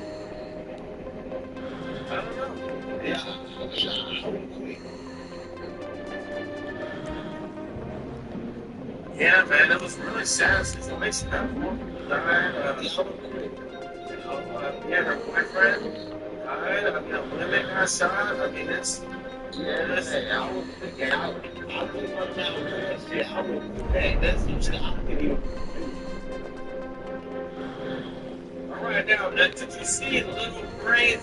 I don't know. Yeah, yeah, man, it was really sad situation. Yeah, her boyfriend died. I mean, women got shot. I mean, it's all right, now, did you see Little Crazy?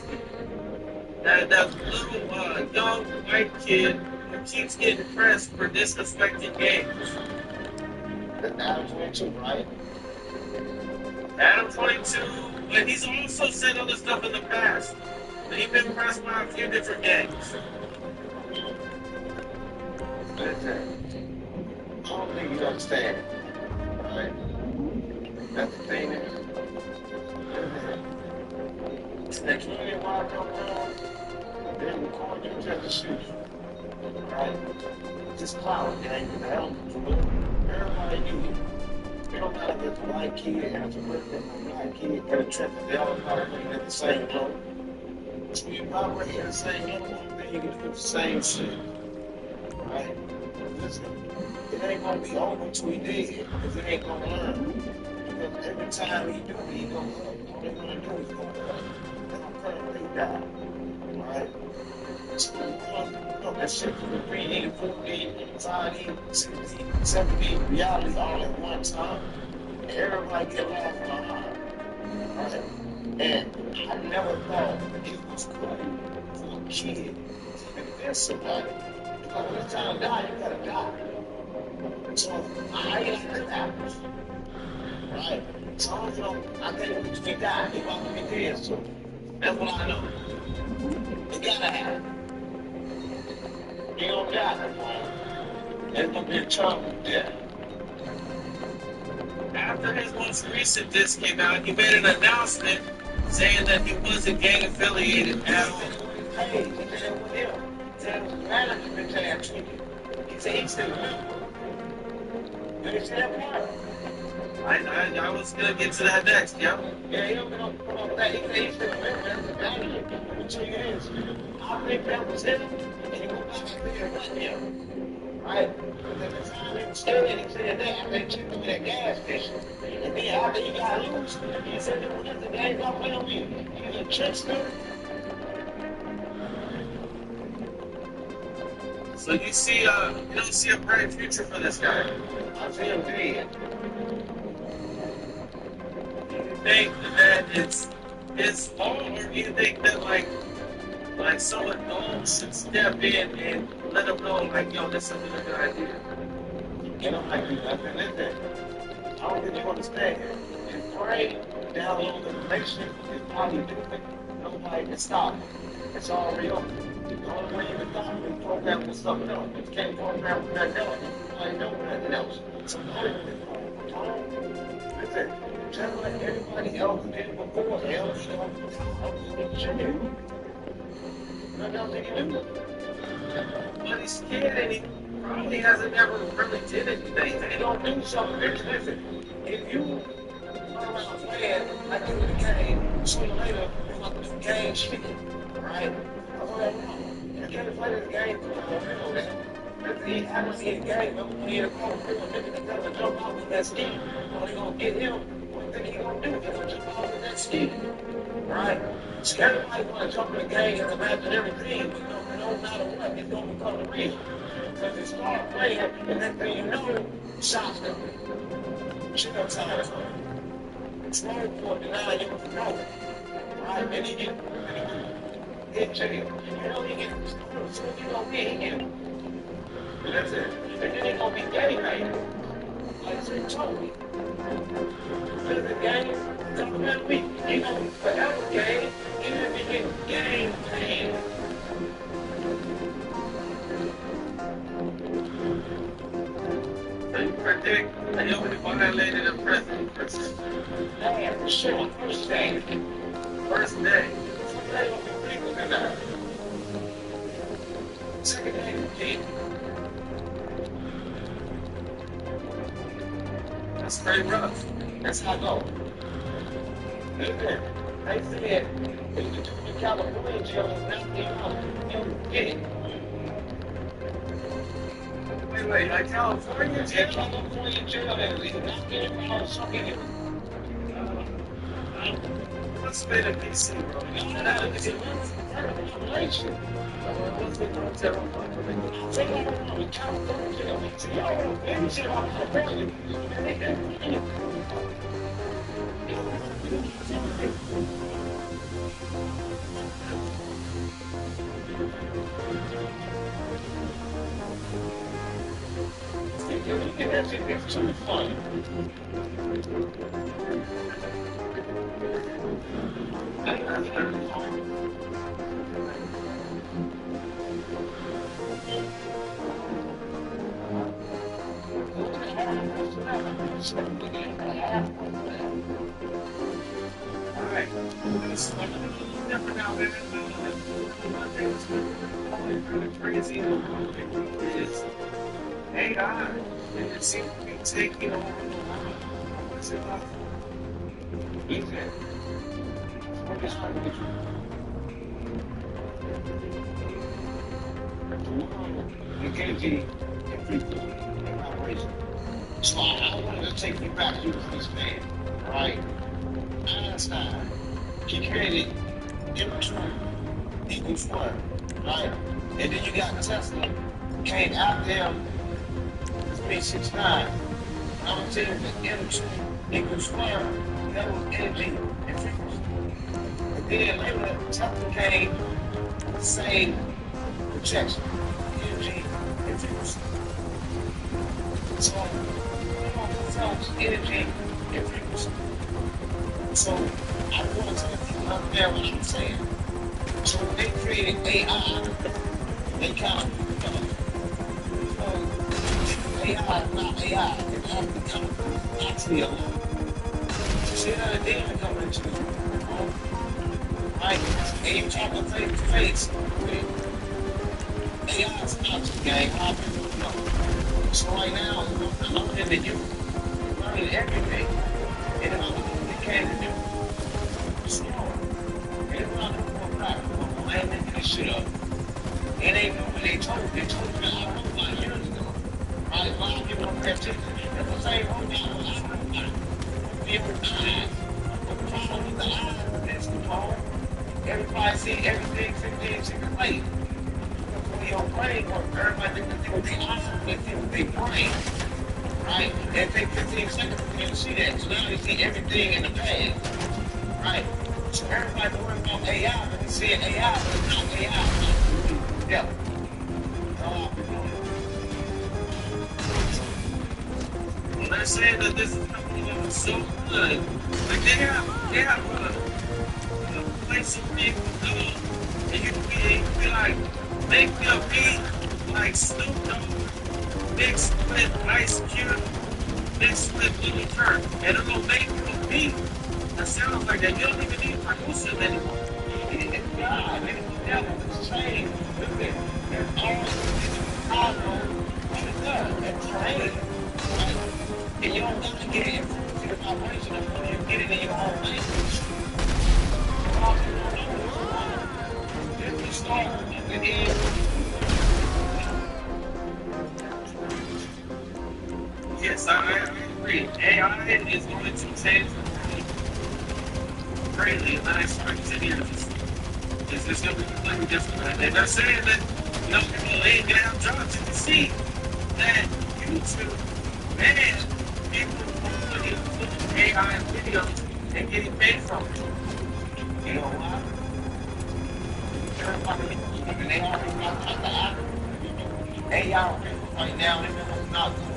That little young white kid who keeps getting pressed for disrespecting gays. Adam 22, right? Adam 22, but he's also said other stuff in the past. But he's been pressed by a few different gangs. I don't think you understand, right? That's the thing is, next time you walk around, then record your just shoot you, right? Just cloud gang with the helmet, everybody knew it. It don't matter if it's a white kid, African American, or black kid, but a trip, they all operating at the same boat. So you operate at the same level, then you can do the same shit, right? Listen. it ain't gonna be over till he dead, because it ain't gonna learn. Because every time he do, he gonna learn. All they gonna do is gonna learn. They're gonna permanently die. Right? So, that shit for the 3D, 4D, 5D, 6D, 7D, reality all at one time. Everybody get left behind. Right? And I never thought it was cool for a kid to invent somebody. Because when it's time to die, you gotta die. So I ain't that happens. Right? So you know, I think when we die, he about to be dead. So that's what I know. It gotta happen. You don't die no more. There's gonna be a trouble death. After his most recent disc came out, he made an announcement saying that he wasn't gang affiliated at all. Hey, he did it with him. He said it was management that tweeted. He said he still remember. Did you see that part? I was gonna get to that next, yeah. Yeah, he don't put up that. He said he still remember. That's the management. Let me tell you this. I think that was him, and he went back there and wasn't him. Right? Because at the time he was scared, he said that they took him in that gas station. And then after he got loose, he said that when the gang got play on me, he was a trickster. So you see, you don't see a bright future for this guy. I see him dead. Do you think that it's his fault, or do you think that like some adults should step in and let him know, like, yo, this isn't a good idea? You know, like, listen, I don't think you understand. If Gray download the information, is probably doing, nobody can stop it. It's all real. The only way you can stop it is program with something else. If you can't program with that else, you ain't doing nothing else. So, listen, just like everybody else did before, else, nothing else they can do. But he's scared and he probably hasn't ever really did anything. They don't do something. Listen, if you run around playing like you in the game, sooner or later, you're going to do game shit. Right? That's what I know. You can't play this game for the real, man. If he happens in the game, when he had a call for a nigga that doesn't jump out with that ski, when they going to get him, what do you think he going to do? They're going to jump out with that ski. Right? So everybody want to jump in the game and imagine everything, but no matter what, it's going to become real. Because they start playing, and next thing you know, shots them. Chill time is on. Slow for deny you was wrong. Right? And he get hit jail. You know, he get so you don't get him. Listen, and then he gonna be gang banging. Like they told me. Listen, gang, government week. He gonna be forever gang, even if he get gang banged. You predict that he'll be violated in prison. Man, for sure, first day. First day. First day will be bigger than that. Second day will be. That's pretty rough. That's how I go. Listen, they said, if you took the California jail, it's not being out. You get it. Wait, like California jail? California jail, it's not getting out of something. What's been in DC, bro? It's a population. What's been on terrible? Take over the California jail. See, y'all, any jail out of California, it's too fun. Alright. Different out there. One thing that's kind of crazy is AI. It seems to be taking over the world. What's it about? Ethan. What is wrong with you? You can't be everything. So I wanted to take you back to this man, right? Einstein, he created M2 equals 1, right? And then you got Tesla, came out there, it's me 6'9". I'm gonna tell you that M2 equals 1, that was energy and frequency. And then later, Tesla came with the same projection, energy and frequency. So, energy and frequency. So, I want to tell people out there what I'm saying. So, when they created AI, they kind of, AI is not AI. It has become actually a law. See that data coming into it. Right? And you talk face to face with AI is not to game. How people know. So right now, I'm looking at you. You're learning everything. And if I'm looking at what you can do, slow. And it's not going practical. I ain't making this shit up. It ain't what they told you. They told you a lot of years ago. Right? A lot of people don't pay attention. That's the same whole thing. Different eyes. The problem with the eyes is the problem. Everybody see everything 15 seconds late. When your brain works, everybody think with their eyes, they think with their brain. Right? It takes 15 seconds for you to see that. So now they see everything in the bag. Right? So everybody worrying about AI, but they see AI, but it's not AI. Yeah. Well, they're saying that this is coming along so good. Like they have a place where you can go and you can be like, make your beat like Snoop Dogg, mixed with Ice Cube, mixed with Lil Durk, and it'll make you a beat that sounds like that. You don't even need producers anymore. It's God, and it's the devil, it's change. Look at there's all what it does, it's change. And you don't got to get it to the vibration until you get it in your own language. Then you start at the end. Yes, I agree. AI is going to change greatly in the next 5 to 10 years. It's going to be completely different. And they're saying that, you know, people laying down jobs. You can see that YouTube and people putting AI videos and getting paid from it. You know why? And they already got the app. AI right now, they're not doing it.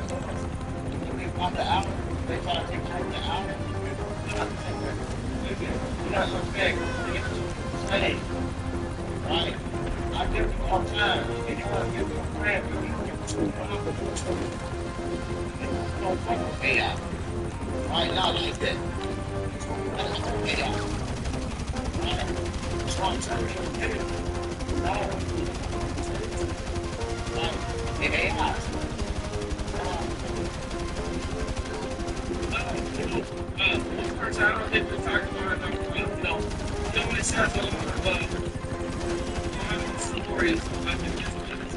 When they got the app, they try to take over the app. You're not so big. Hey, right? I give you all time. If you want to give your friend, you can give you don't fuck with AI. Right now, like that. That's AI. Right? So I'm telling you, right? In AI. One person I don't think we're talking about, you know, it sounds a lot of stories about the business.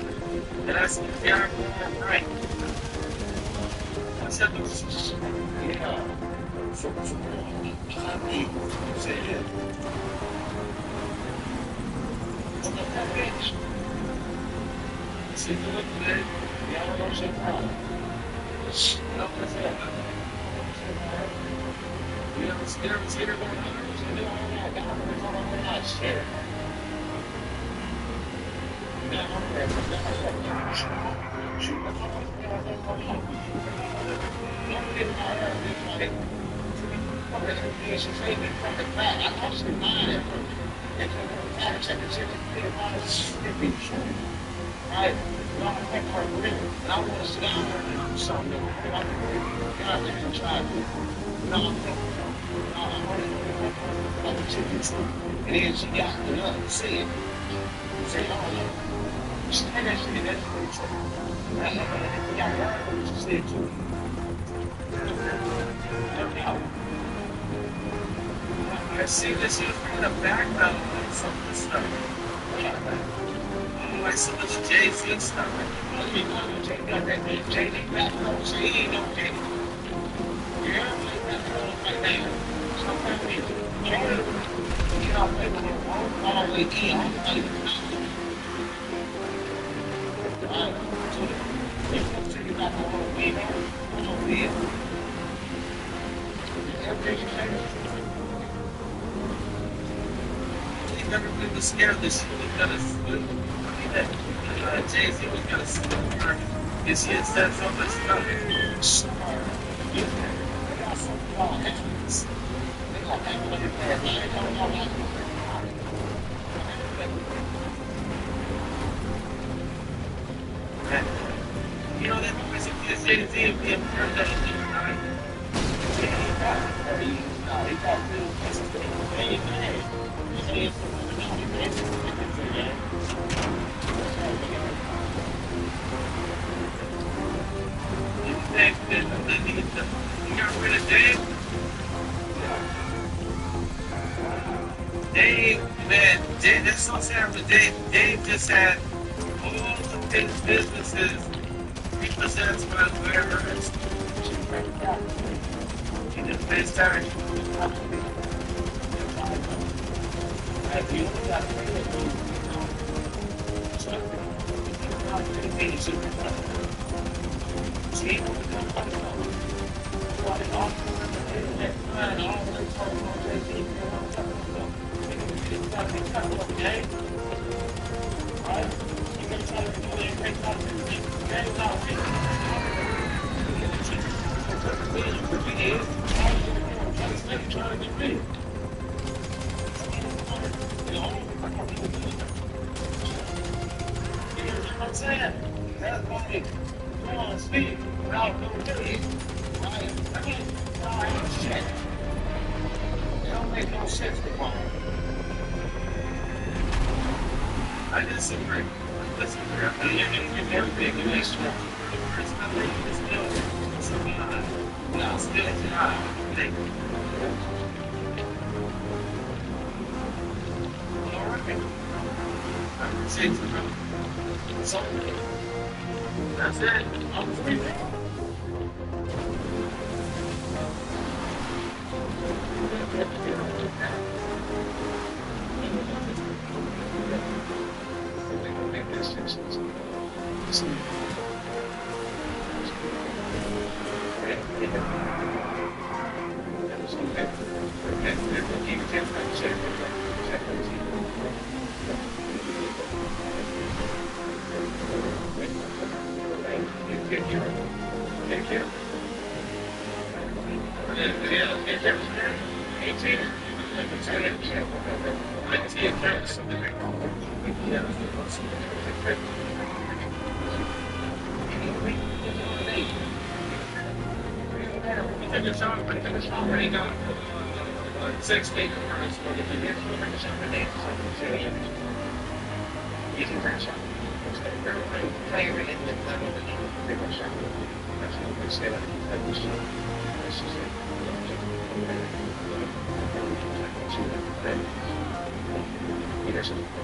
And that's very right. What's that? Yeah. So, I mean, say it. See, look at it. Yeah, I don't say problem. You know, it's there, it's here, going on. You know, I got it. Shit. Right? And I want to sit down there and do something. Get out there and try to. I'm going to tell you the truth. And then she got enough to say it. Say, oh, she said that shit, that's what it's like. You got to learn what she said too. I see that she was bringing a background on some of this stuff. like some of the Jay-Z stuff. You know, Jay got that Jay-Z back on. He ain't no Jay. Yeah, like that. Sometimes you know, all the way in. He never really was scared of this shit because Jay-Z was gonna score his hits that so much stuff. You know that movie is Jay-Z and being turned that shit right? He got rid of Dave. Dave, man, Dave, that's so sad for Dave. Dave just had all of his businesses. He possessed by wherever it's. He just faced time. I'm saying, that's why they go on speed without no ability. Right? I mean, shit. It don't make no sense to me. I disagree. Disagree. I mean, you're very big. You make sure. It's not like it's still high. No, still high. All right. I'm saying something. So, that's it. I'm free.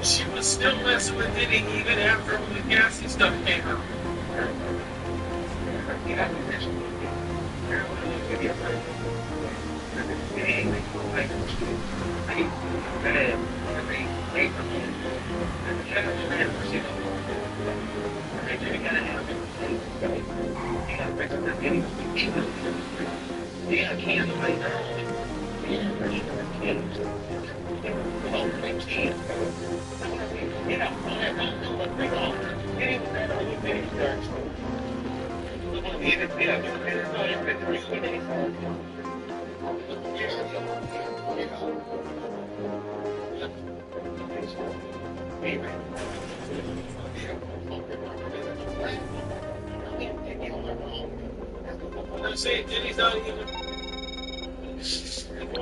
She was still messing with it even after the gassy stuff came out.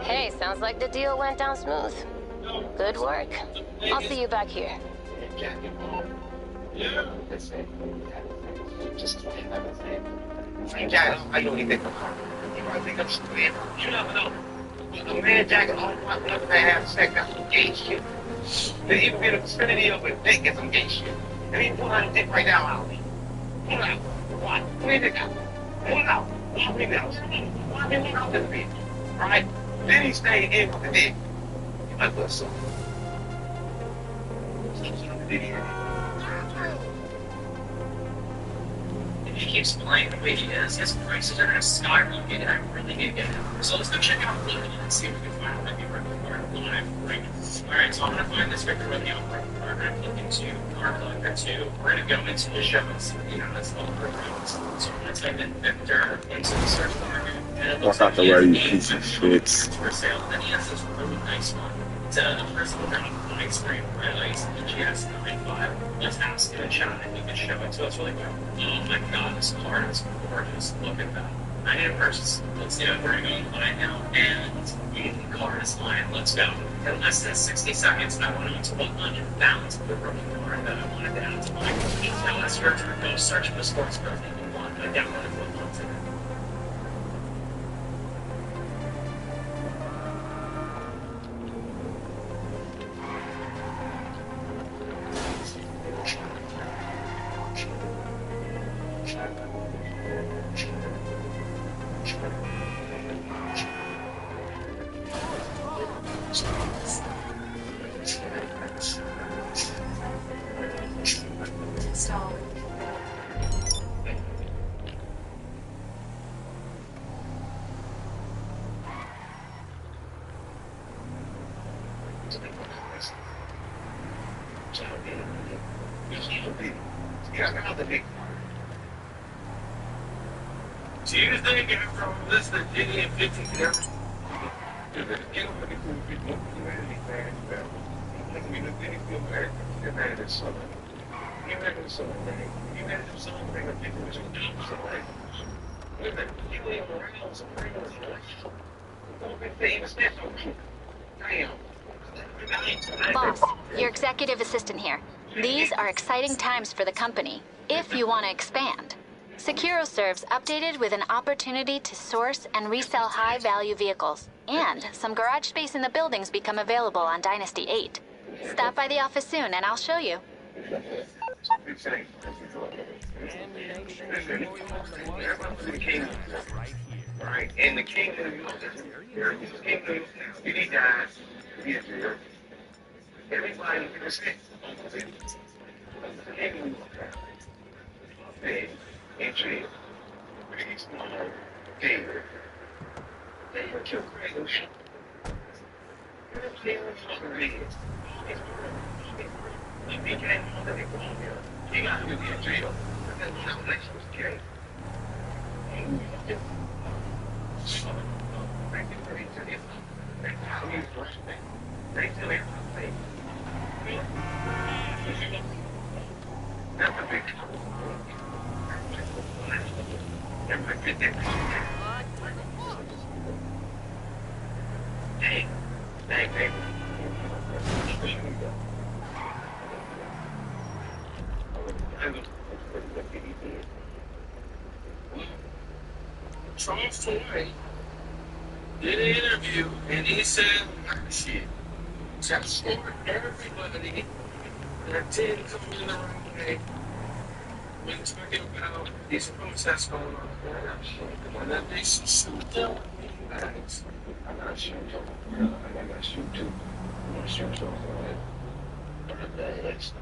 Hey, sounds like the deal went down smooth. Good work. I'll see you back here. Jack, I don't even think I think I'm stupid. You never know. The man Jack and all the have sex, that's some gay shit. They even get a vicinity of it, they get some gay shit. And he pulled out a dick right now out of me. Pull out. What? Pull it out. Pull it out. Pull it out. Pull it out to the beat. Right? Then he stayed in with the dick. You might put some. Did he? If he keeps playing the way he is, his prices are going to skyrocket, and I really need to get him. So let's go check out Lillian and see if we can find a Victor Car live right now. Alright, so I'm going to find this Victor Car car. I'm going to click into Car Collector 2. We're going to go into the show and see, you know, that's all the roads. So I'm going to type in Victor into the search bar, and it looks Walk like out the he has way, a you game piece of shit. it's for sale. Then he has this really nice one. It's a first look on ice cream, red ice, GS 95. Let's ask in the chat if we can show it to us really quick. Oh my god, this car is gorgeous. Look at that. I need to purchase. Let's do it. We're gonna go online now, and the car is mine. Let's go. In less than 60 seconds, I went on to 100,000 for the rookie car that I wanted to add to my collection. Now let's go search for the sports car that you want. I downloaded one month ago. Stall. Do you think after all this that Diddy and 50 can ever do this again? But if we look humanity bad, like we look Diddy feel bad, they're mad at something. You're mad at something, right? You're mad at something, right? People was going to do something. With it, you ain't around some regulars, right? Don't be famous, that's okay. Damn. Boss, your executive assistant here. These are exciting times for the company, if you want to expand. SecuroServe's updated with an opportunity to source and resell high-value vehicles, and some garage space in the buildings become available on Dynasty 8. Stop by the office soon and I'll show you. Right, and the king of he dies, he is here. Everybody can say, big and jail. He's not David. They were killed crazy. He became one of the people. He got to be in jail. But then the election was gay. They tell everything. That's a big Dang. Dang, baby. Trump's toy did an interview and he said, shit, just for everybody that did come in the right way when talking about these protests going on there, and that they should shoot them bags. I'm not shooting them. I got shoot too. I'm gonna shoot them. But the bags.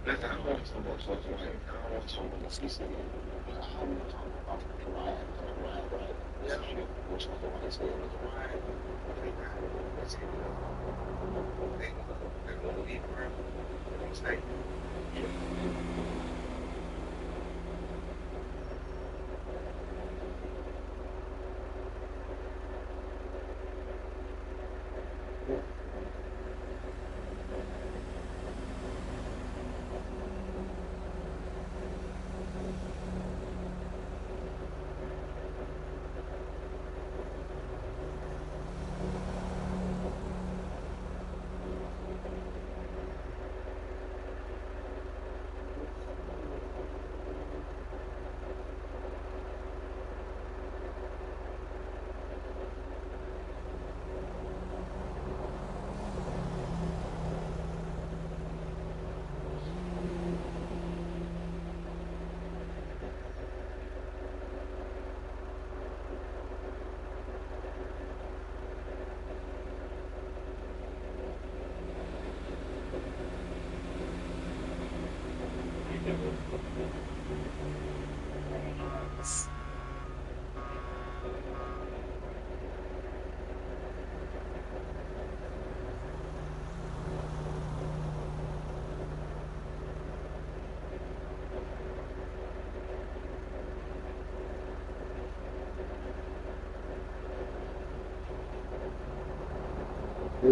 Listen, I don't want to talk about something like I don't want to talk about this. I don't want to talk about the riot. Yeah, we're talking about this going on the riot. They're going to be around. It's like, You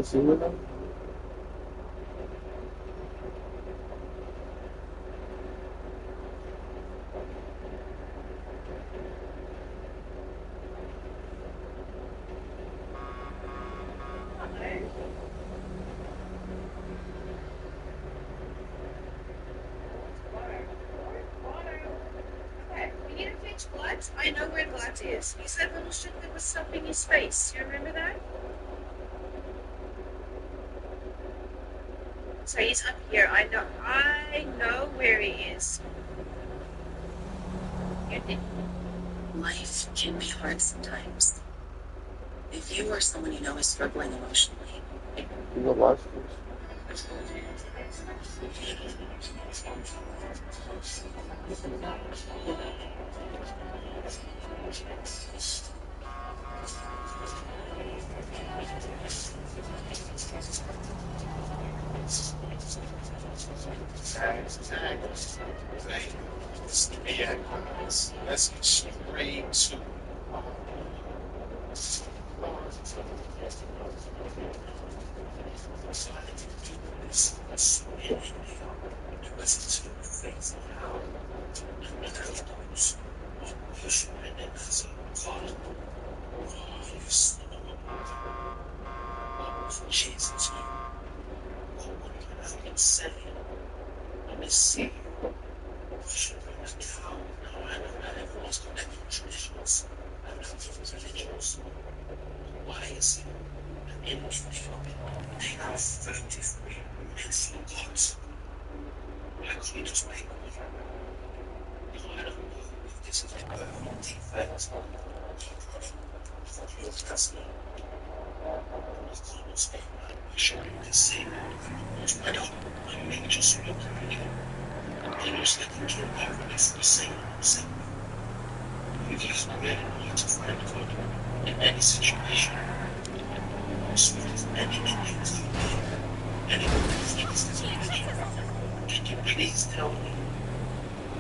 see with them? Okay, we need to fix Vlad. I know where Vlad is. He said little shit that was stuffing his face. You remember that? So he's up here. I know where he is. Life can be hard sometimes. If you or someone you know is struggling emotionally, You go watch this. Let's get straight to listen to the things of how another knows what push right in as a call. Jesus, what I can say. Let me see. Everyone's connected to traditions. I know those religions. Why is it in Ethiopia they have 33 mental gods? Why can't we just make one? I don't know if this is a perfect defect for your personal. I'm sure you can see that. I don't. I mean, just look at it. And you're sticking to a governance the same. You just really need to find good in any situation. So if anything is you do, anyone that thinks is anything, can you please tell me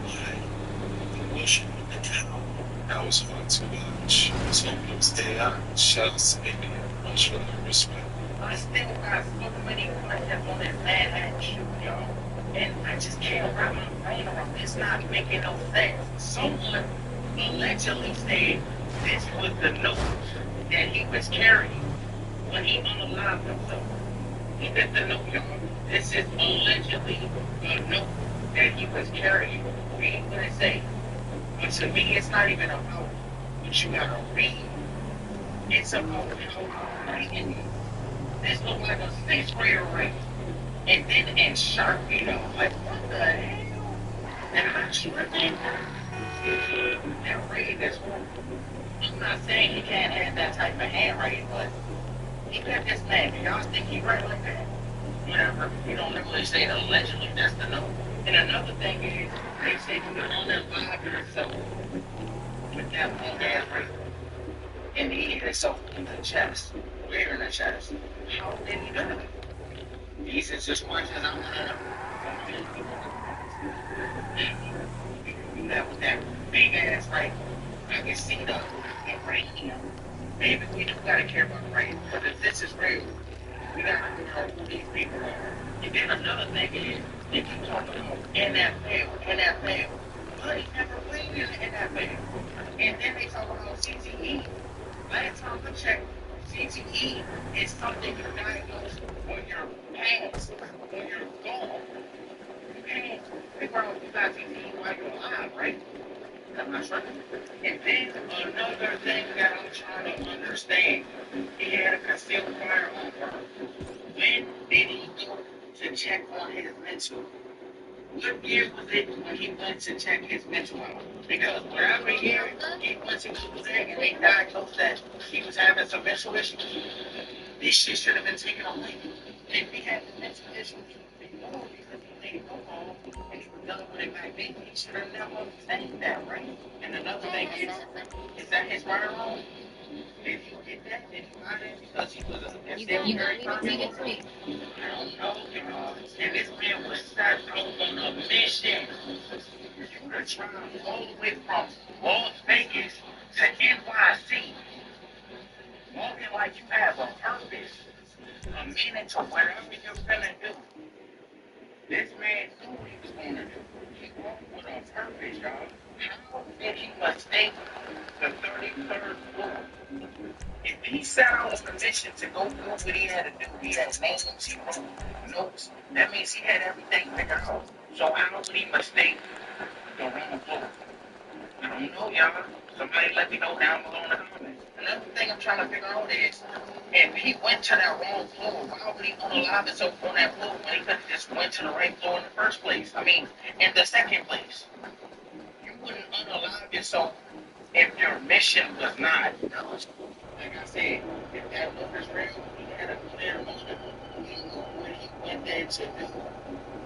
why you worship the cow? That was fun to watch. So it was day out. Shout out to India. Much love and respect. I still got so many questions on that bad shoe, y'all. And I just can't wrap my brain around it. It's not making no sense. Someone allegedly said this was the note that he was carrying when he unalived himself. He did the note, y'all. This is allegedly a note that he was carrying. Read what it say. But to me, it's not even about what you gotta read. It's about how you're reading it. This looks like a 6th grader race. And then in Sharpie, like, what the hell? And I'm tripping. That reading is horrible. I'm not saying he can't have that type of handwriting, but he got this man. Do y'all think he write like that? Whatever. You don't really say allegedly, that's the note. And another thing is, they say you can only vibe yourself with that long ass ring. And he hit himself in the chest. Where in the chest? How did he do it? These is just ones that I'm gonna you that with that big ass right. I can see the right here. Maybe we don't gotta care about race, but if this is real, we gotta know who these people are. And then another thing is, they keep talking about NFL. But he never played in NFL. And then they talk about CTE. Last time I checked, CTE is something you're diagnosed when you're past, when you're gone. You can't figure out if you got CTE while you're alive, right? I'm not sure. And then another thing that I'm trying to understand, he had a concealed firearm. When did he go to check on his mental? What year was it when he went to check his mental out? Because wherever year he went to go there and they diagnosed that he was having some mental issues, this shit should have been taken away. If he had the mental issues, And another thing is that his murder role? Did you get that? Did you buy that? Because he was a incendiary person? I don't know, you know. And this man was set out on a mission. You were trying all the way from Las Vegas to NYC. Walking like you have a purpose. A minute to whatever you're gonna do. This man knew what he was gonna do. He walked with a purpose, y'all. How did he mistake the 33rd floor? If he set out on a mission to go do what he had to do, he had names, he wrote notes. That means he had everything figured out. So how would he mistake the wrong floor? I don't know, y'all. Somebody let me know down below in the comments. Another thing I'm trying to figure out is, if he went to that wrong floor, why would he unalive himself on that floor when he could have just went to the right floor in the first place? I mean, in the second place. You wouldn't unalive yourself if your mission was not. Like I said, if that look is real, he had a clear motive. He knew what he went there to do.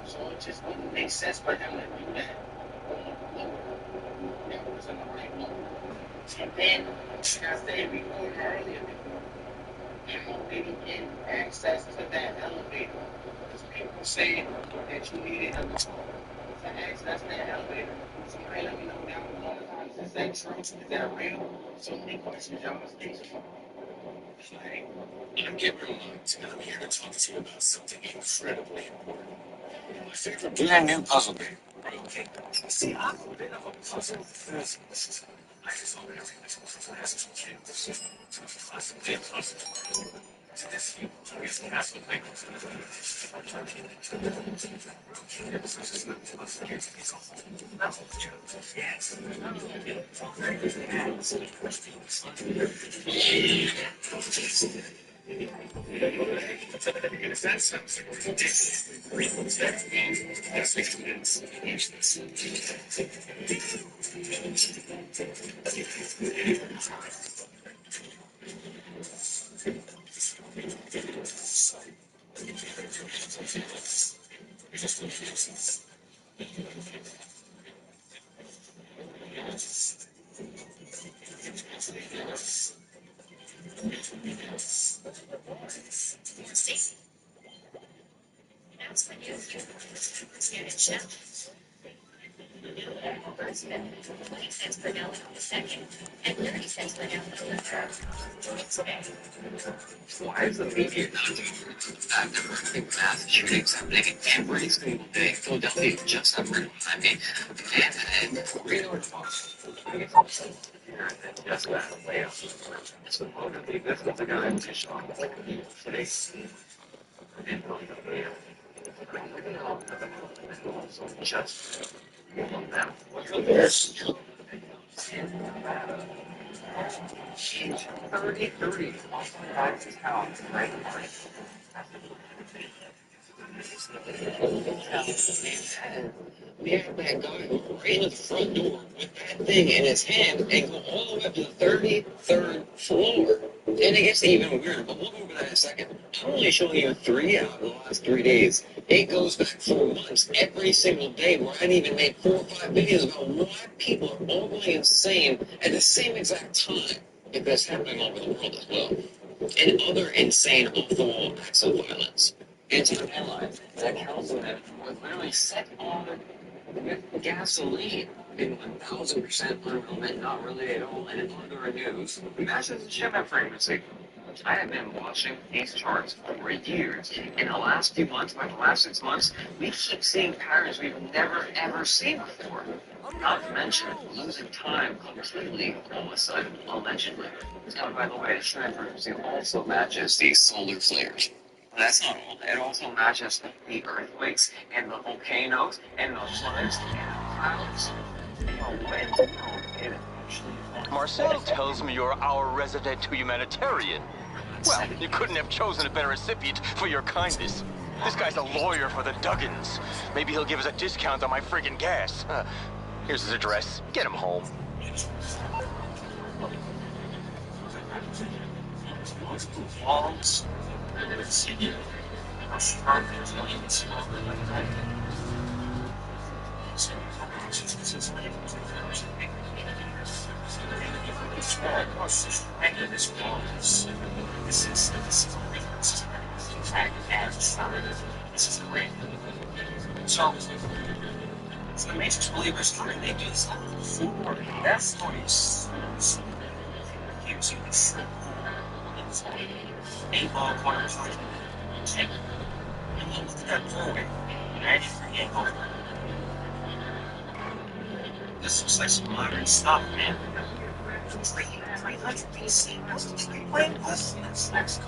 So it just wouldn't make sense for him to do that on the floor. That wasn't the right move. And then, like I said before earlier, how did he get access to that elevator? Because people say that you needed a call to access that elevator. Somebody let me know down below in the comments. Is that true? Is that real? So many questions y'all must think about. Hi, I'm Gabriel Lund, and I'm here to talk to you about something incredibly important. My favorite brand new puzzle game, Rogue Kingdom. See, I'm a bit of a puzzle enthusiast. I just open everything that's as a kid. Classically a puzzle. To this, I guess the castle thing. Rogue Kingdom is just not a puzzle game. It's a whole level of challenge. Yes. Very good hands and questions. Because that sounds like ridiculous. That's experience. Stacy, that's when you get a challenge. First bid, 20 cents per gallon on the second, and 30 cents per gallon on the third. Why is the media not doing it? I've never heard of mass shootings happening every single day. Philadelphia just had one. I mean, and Reno and Fox. Just that layout. It's the motive. This is the guy who's shot today. Just them. Yes. 30 his house, right? We have that guy go right into the front door with that thing in his hand and go all the way up to the 33rd floor. And it gets even weirder, but we'll go over that in a second. I'm only showing you 3 out of the last 3 days. It goes back for months, every single day, where I'd even made 4 or 5 videos about why people are all going insane at the same exact time. If that's happening all over the world as well. And other insane off-the-wall acts of violence. Anti-allies, that councilman was literally set on with gasoline in 1,000% unrelated, not related at all, and under a news. Imagine the shipment frequency. I have been watching these charts for years. In the last few months, like the last 6 months, we keep seeing patterns we've never ever seen before. Not to mention losing time completely all of a sudden, allegedly. Now, by the way, the shipment frequency also matches the solar flares. That's not all. It also matches the earthquakes and the volcanoes and the floods and the clouds. Marcel tells me you're our resident humanitarian. Well, you couldn't have chosen a better recipient for your kindness. This guy's a lawyer for the Duggins. Maybe he'll give us a discount on my friggin' gas. Here's his address. Get him home. So the Matrix believers, how did they do this before? That story is here's you this 8-ball corner pocket. And then look at that doorway. Imagine the angle. This looks like some modern stuff, man. 300 BC. Playing this next.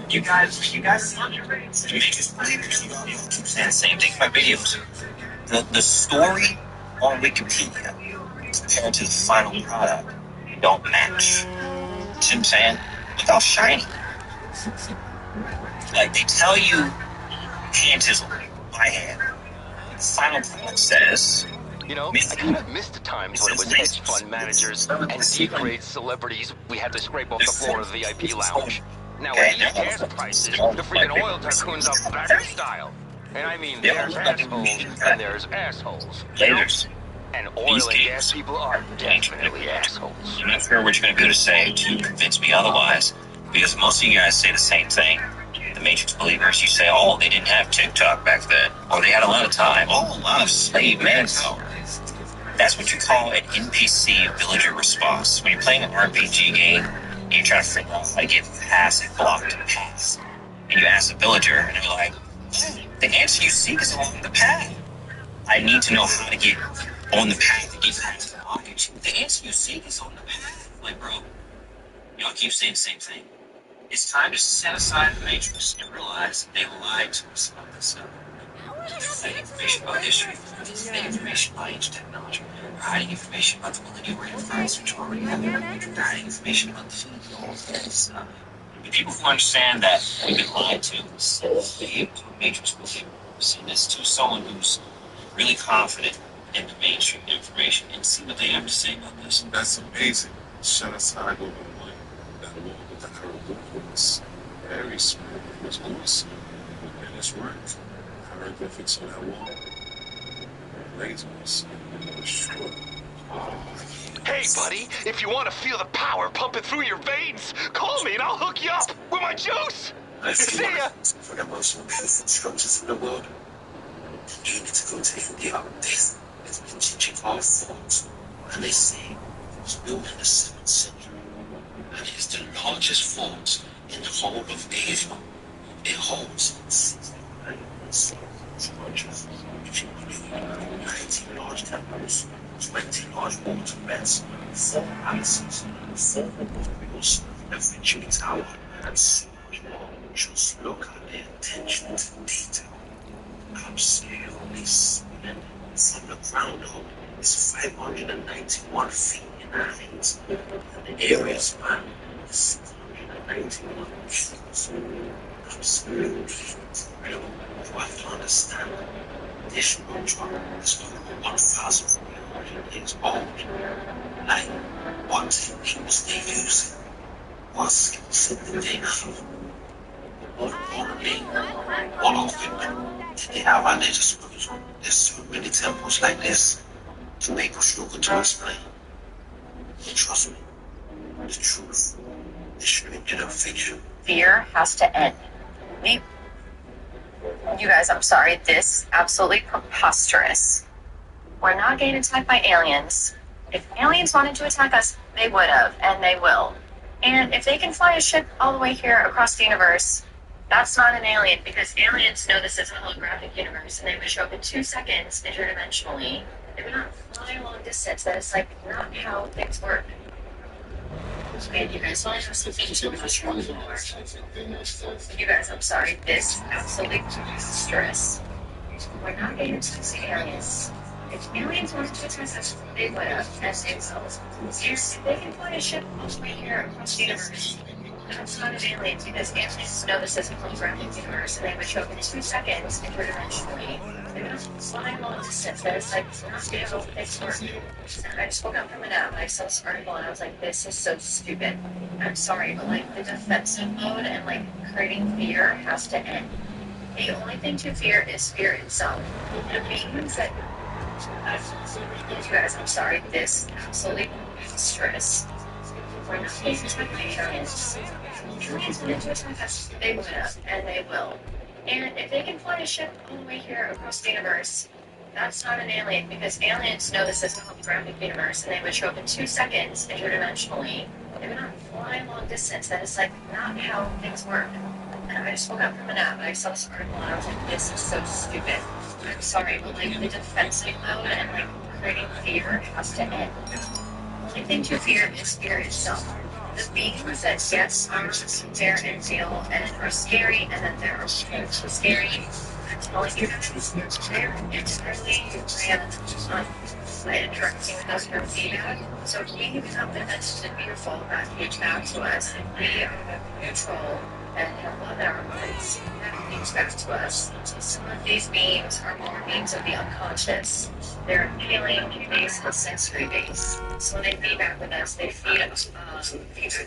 You guys Matrix believers, you keep saying the same thing in my videos. The story on Wikipedia compared to the final product don't match. You know what I'm saying? Look how shiny. Like, they tell you hand chisel by hand. The final product says, you know, I kind of missed the times when it was hedge fund managers and D-grade celebrities we had to scrape off the floor of the VIP lounge. Now, at these gas prices, the freaking oil tycoons are back in style. And I mean, there's assholes and there's assholes. Laters. And oil and gas people are definitely assholes. I'm not sure what you're going to be able to say to convince me otherwise, because most of you guys say the same thing. The Matrix believers, you say, oh, they didn't have TikTok back then, or they had a lot of time, oh, a lot of slave manpower. That's what you call an NPC villager response. When you're playing an RPG game, and you're trying to figure out how to get past a blocked path, and you ask a villager, and they're like, the answer you seek is along the path. I need to know how to get on the path to get past the blockage. The answer you seek is on the path. Like, bro, y'all keep saying the same thing. It's time to set aside the Matrix and realize they lied to us about this stuff. They're hiding information about history, they're hiding information about ancient technology, they're hiding information about the millennial reign of France, which already happened, they're hiding information about the all that stuff. The people who understand that we've been lied to, behave to a Matrix believer, see this to someone who's really confident in the mainstream information and see what they have to say about this. That's amazing. Shut aside over one. That wall with the hieroglyphics. Very small. It was awesome. And it's worked. Hieroglyphics on that wall. Lasers. Sure. Hey, buddy, if you want to feel the power pumping through your veins, call me and I'll hook you up with my juice. See ya. For the most beautiful structures in the world, you need to go take the updates. It's been teaching all forms, and they say it was built in the 7th century, and it is the largest fort in the whole of Asia. It holds 19 large temples, 20 large water beds, 4 palaces, 4 memorials, a Virginia tower, and so much more. Just look at the attention to detail. Absolutely splendid. From the ground up is 591 feet in height, and the area span is 691 meters. Absolutely incredible. You have to understand, this roadblock is over 1,400 years old. Like, what techniques they use, what skills did they have, what importantly, what of it they have at their disposal. There's so many temples like this to people struggle to explain. Trust me, the truth is stricter than fiction. Fear has to end. You guys, I'm sorry, this absolutely preposterous. We're not getting attacked by aliens. If aliens wanted to attack us, they would have, and they will. And if they can fly a ship all the way here across the universe, that's not an alien, because aliens know this is a holographic universe, and they would show up in 2 seconds interdimensionally. They would not fly a long distance. That is, like, not how things work. And you guys, you guys, I'm sorry, this absolutely preposterous. We're not getting attacked by aliens. If aliens wanted to attack us, they would have, as themselves. If they can fly a ship all the way here across the universe, That's not an alien because aliens know this isn't from grounded universe and they would show up in 2 seconds interdimensionally. They're not flying long distance. That is like not real. It's work. I just woke up from a nap and I saw this article and I was like, this is so stupid. I'm sorry, but like the defensive mode and like creating fear has to end. The only thing to fear is fear itself. The beings that you guys, I'm sorry, this absolutely stress. We're not being attacked by aliens. Aliens wanted to attack us. They would have, and they will. And if they can fly a ship all the way here across the universe, that's not an alien because aliens know this isn't a grounded universe and they would show up in 2 seconds interdimensionally. They would not fly long distance. That is like not how things work. And I just woke up from a nap and I saw this article and I was like, this is so stupid. I'm sorry, but like the defensive mode and like creating fear has to end. The only thing to fear is fear itself. The beings that yes are there and real and are scary, and then there are beings who are scary. I'm telling you guys, they're entirely ran by interacting with us from feedback. So being something that's beautiful that gets back to us, and we are neutral and have our minds that comes back to us. Some of these beings are more beings of the unconscious. They're feeling based and sensory based. So when they feedback with us, they feedback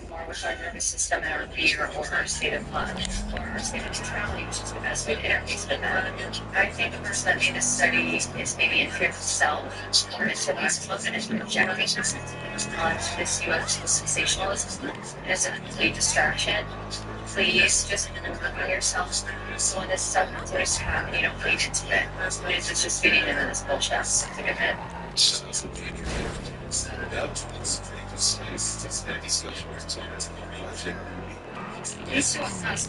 more with our nervous system and our fear or our state of fun or our state of neutrality, which is the best way to interface with them. I think the person that made this study is maybe in fear of self or into these love and is projecting this U.S. sensationalism as a complete distraction. Please just uncover yourself. So when this stuff continues to happen, you don't feed into it. Please just feeding into this bullshit. Take a hit. Если у нас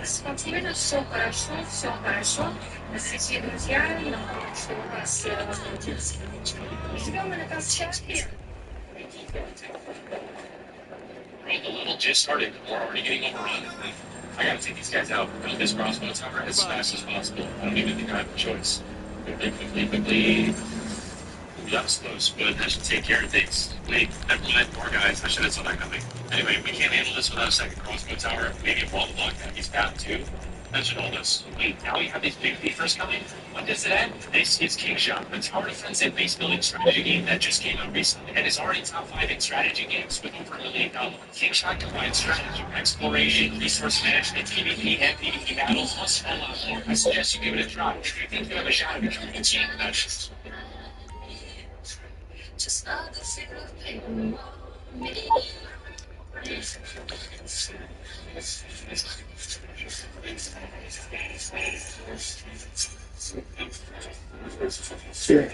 спокойно, все хорошо, все друзья, что у вас живем мы на Камчатке. It just started. We're already getting overrun. I gotta take these guys out, build this crossbow tower as fast as possible. I don't even think I have a choice. Quickly. That was close, but I should take care of things. Wait, never mind, more guys. I should have saw that coming. Anyway, we can't handle this without a second crossbow tower. Maybe a wall block that he's got too. That should hold us. Wait, now we have these big beefers coming? When does it end? This is King Shot, a tower defensive base building strategy game that just came out recently and is already top 5 in strategy games with over $1 million. King Shot combines strategy, exploration, resource management, PvP, and PvP battles, plus a lot more. I suggest you give it a try if you think you have a shot at becoming a champ about it. Just another figure of pain. Sure.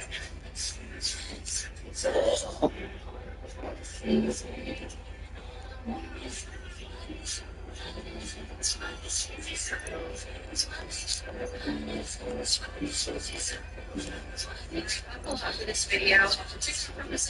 After this video, this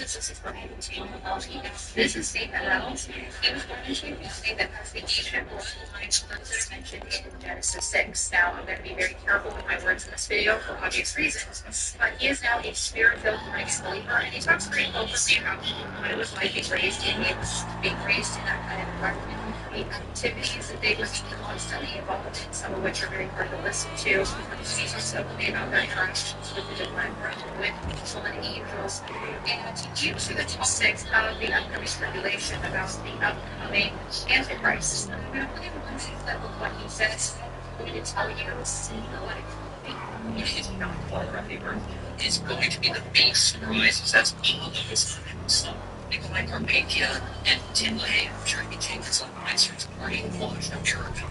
is the adult. It was one of the things that has the ancient lines that are mentioned in Genesis 6. Now, I'm going to be very careful with my words in this video for obvious reasons. But he is now a spirit-filled Christ believer, and he talks very openly about what it was like being raised in that kind of environment. The activities that they were constantly involved in, some of which are very hard to listen to. He's also about their interactions with the divine realm, with people and angels. And he came to the topics of the upcoming speculation about the upcoming Antichrist. I'm going to play one clip of what he says. I'm going to tell you what it could be. It is not Paul Paper. It's going to be the big surprises. That's all those so people like Carpathia and Tim LaHaye are trying to take this on concerts party and watch America.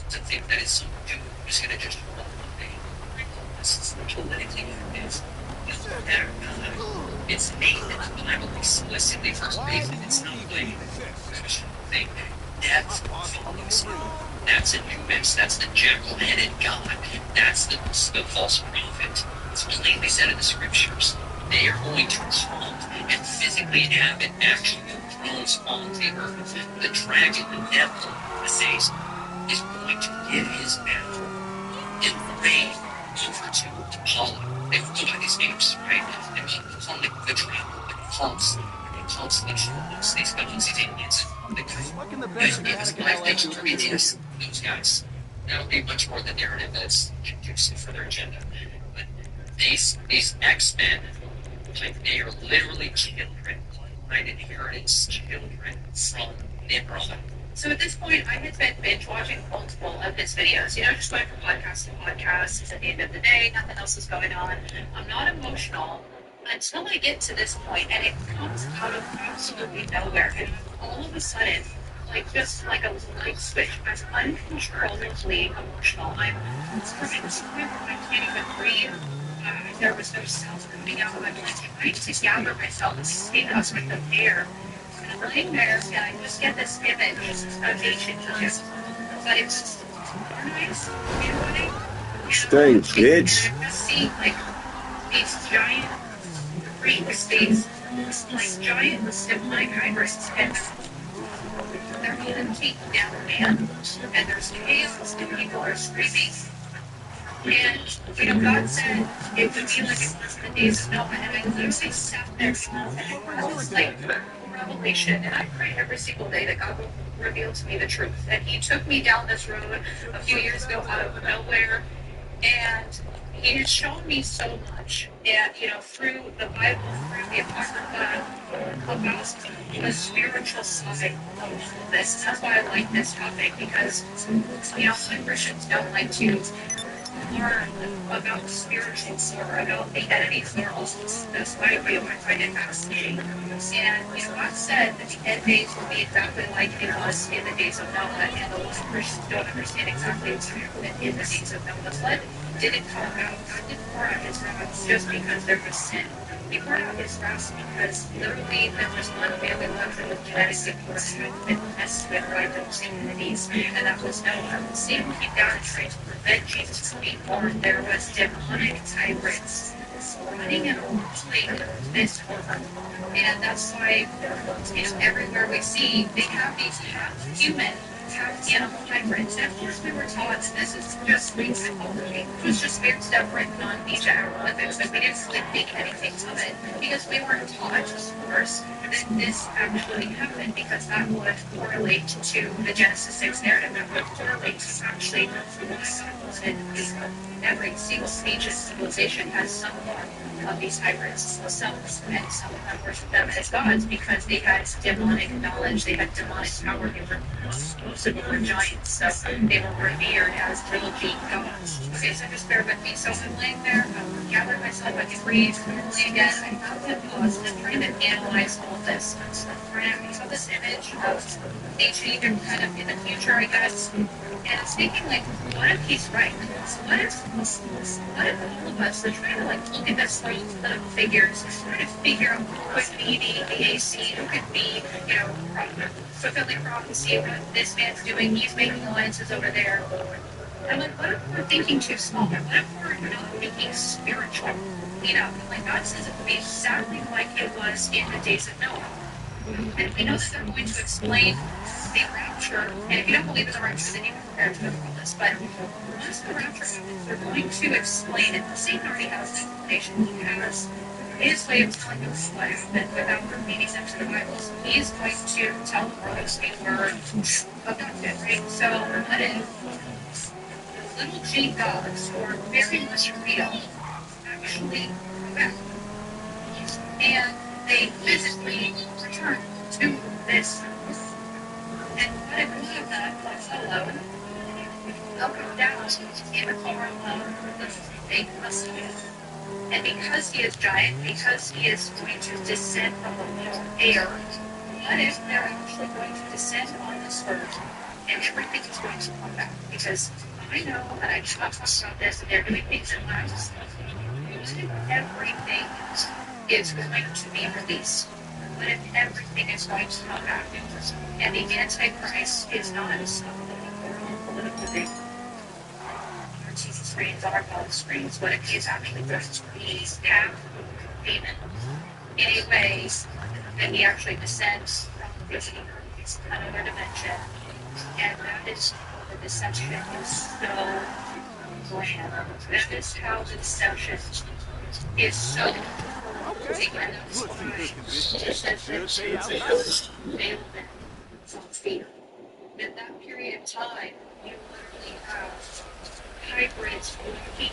To think that it's some dude who's going to just hold one day. This is politically it is. It's not matter. It's aimed at the Bible explicitly first base, and it's not playing thing. That's follows. That's Anubis. That's the jackal-headed god. That's the false prophet. It's plainly said in the scriptures. They are going to come and physically inhabit actual thrones on the earth. The dragon, the devil, the Zeus, is going to give his mantle in reign over to Apollo. They will go by these names, right? And he calls them the dragon, the false, the constellation of space governments, these aliens. Fucking the Those best Prometheus, those guys. That would be much more the narrative that's conducive for their agenda. But these X-Men, like, they are literally children, right? Inheritance children from Nimrod. So at this point, I had been binge watching multiple of his videos. You know, just going from podcast to podcast. It's at the end of the day, nothing else is going on. I'm not emotional until I get to this point, and it comes out of absolutely nowhere. And all of a sudden, like just like a light switch, I'm uncontrollably emotional. I'm screaming to the point where I can't even breathe. There was no sound coming out. I'm like trying to gather myself and stay up with the air. And I'm laying there, and I just get this image of ancient Egypt. But it was nice, Strange, bitch. I just see like these giant freaks, these like giant demonic hybrids, and they're being taken down, man. And there's chaos, and people are screaming. And, you know, God said it would be like it was in the days of Noah. And I literally sat there and I had this, like, revelation. And I pray every single day that God will reveal to me the truth. And He took me down this road a few years ago out of nowhere. And He has shown me so much. And, you know, through the Bible, through the Apocrypha, about the spiritual side of this. And that's why I like this topic, because, you know, some Christians don't like to learn about spiritual lore, about the entities that are also this way. I find it fascinating. And, you know, God said that the end days will be exactly like it was in the days of Noah, and the most Christians don't understand exactly what happened in the days of Noah. The flood didn't come out. God didn't pour out His wrath just because there was sin. He poured out His wrath because literally there was one family left that was genetically had been messed with by those communities, and that was Noah. Satan came down and tried to prevent Jesus from being born. There was demonic tyrants running and ruling this world. And that's why, you know, everywhere we see, they have these half-human, half-animal hybrids. And of course we were taught that this is just Greek mythology. It was just weird stuff written on Ancient hieroglyphics, but we didn't really think anything of it, because we weren't taught, of course, that this actually happened, because that would correlate to the Genesis 6 narrative. That would correlate to actually every single ancient civilization has some form of these hybrids. Some and some of them worship them as gods because they had demonic knowledge, they had demonic power, they were explosive, they were giants, so they were revered as little G gods. Okay, so just bear with me. So I'm laying there, I'm gathering myself, I can breathe, normally again, I have to pause and try to analyze all of this. I saw this image of ancient Egypt kind of in the future, I guess, and it's thinking like, what if he's right? What if all of us are trying to like look at this like little figures, trying to figure out who could be the AC, who could be, you know, fulfilling prophecy, what this man's doing, he's making alliances over there. And like, what if we're thinking too small? What if we're not thinking spiritual? You know, like God says it would be exactly like it was in the days of Noah. And we know that they're going to explain the rapture, and if you don't believe in the rapture, then you can prepare to all this. But once the rapture happens, they're going to explain it. Satan already has the information. He has his way of telling us what happened without repeating them to the Bible. So he is going to tell the world that we were abducted, right? So what if the little G gods, who are very much real, actually come back? And they physically return to this. And what if one of them was alone? They'll come down in the form of the fake Messiah. And because he is giant, because he is going to descend from the middle air, what if they're actually going to descend on this earth and everything is going to come back? Because I know, and I just talked about this, and they're doing things in labs. What if everything is going to be released? What if everything is going to come back? And the Antichrist is not some political thing. Our TV screens, our phone screens. What if he is actually just he's half demon in a way that he actually descends from another dimension? And that is the deception is so grand. That is how the deception is so taking it outside, just as that she was bailed from fear. In that period of time, you literally have hybrids walking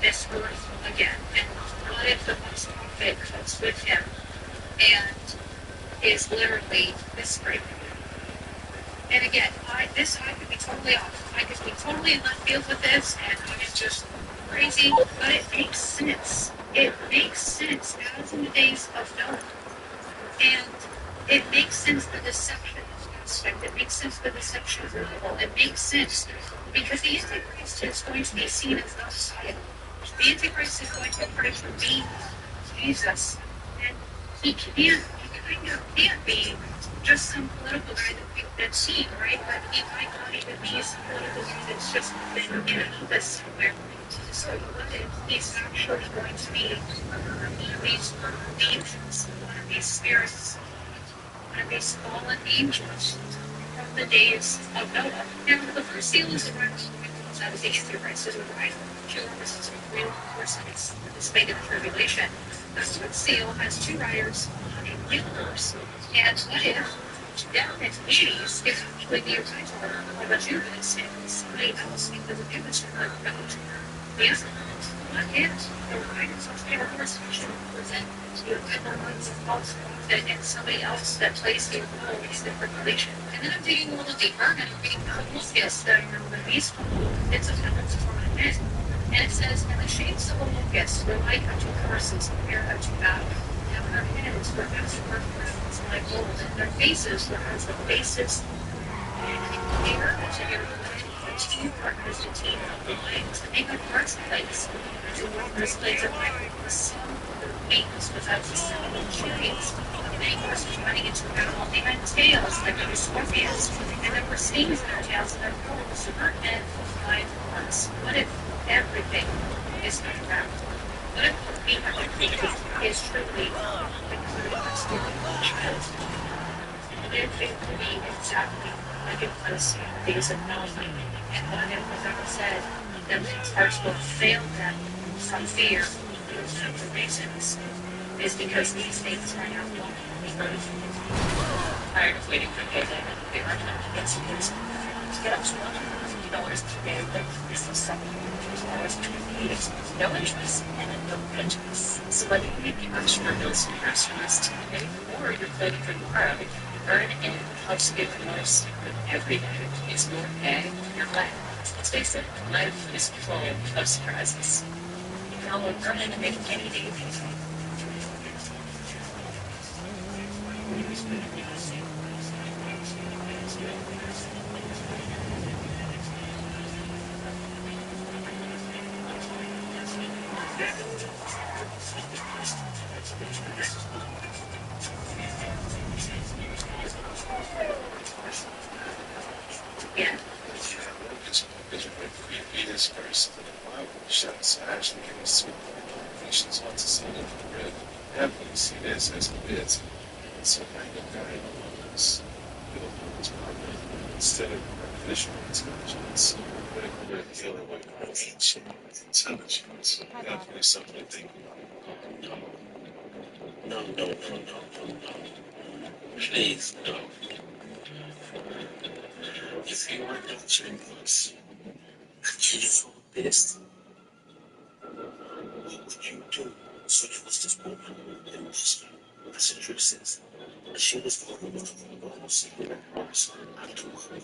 this earth again. And what if the most prophet comes with him and is literally whispering? And again, I could be totally off. I could be totally in left field with this, and I am just crazy, but it makes sense. It makes sense as in the days of Noah. And it makes sense the deception aspect. It makes sense the deception level. It makes sense because the Antichrist is going to be seen as the Messiah. The Antichrist is going to pray for me, Jesus, and he kind of can't be just some political guy that we've been seeing, right? But he might not even be some political guy that's just been in an office somewhere. So what if he's actually going to be one of these demons, one of these spirits, one of these fallen angels from the days of Noah? Now, the first seal is the rise out of the Antichrist is a rise. This is a real person. It's made in the tribulation. The third seal has two riders on a wheel horse. And what if down at Hades is actually the arrival of Anubis and somebody else because Anubis are not about the Israelites? What if the riders on the horse should represent the ones of false prophet and somebody else that plays the role in the tribulation? And then I'm digging a little deeper and I'm reading the Lucas that I remember the beast. It's a feminist form of men. And it says, and the shapes of the locusts were like unto curses compared unto battle. And their heads were as crowns like gold, and their faces were as the faces of the earth, and their teeth were as the teeth of the lions. And they had breastplates, to wear breastplates of iron. The sun of their wings was as the sound of chariots. And they were running into battle. They had tails like the scorpions, and there were stings in their tails, and their horns were men of 5 horns. What if everything is not around? What if everything is truly the Christ child? What if it could be exactly like it was in the days of Noah? And what if, as I said, that the hearts will fail them from fear? One of the reasons is because these things are not long on the earth. Tired of waiting for payday, they are not against this. To get up to $1,000 today, but this is $700 to it's no interest and no prejudice. So whether you make the extra bills for groceries today or you're planning for tomorrow, earn in helps give the most. Every day is your day, your life. Let's face it, life is full of surprises. You can all earn and make any day beautiful. Yeah. This verse in the Bible shows actually give us two definitions on to see it for real. Definitely see this as it is. So now you got it on this instead of artificial intelligence, we're dealing with ancient intelligence. Definitely something to think about. No. Please, no. If you are answering us, and you saw this, what would you do? So there was this woman in Boston, Massachusetts, and she was going to the house after work,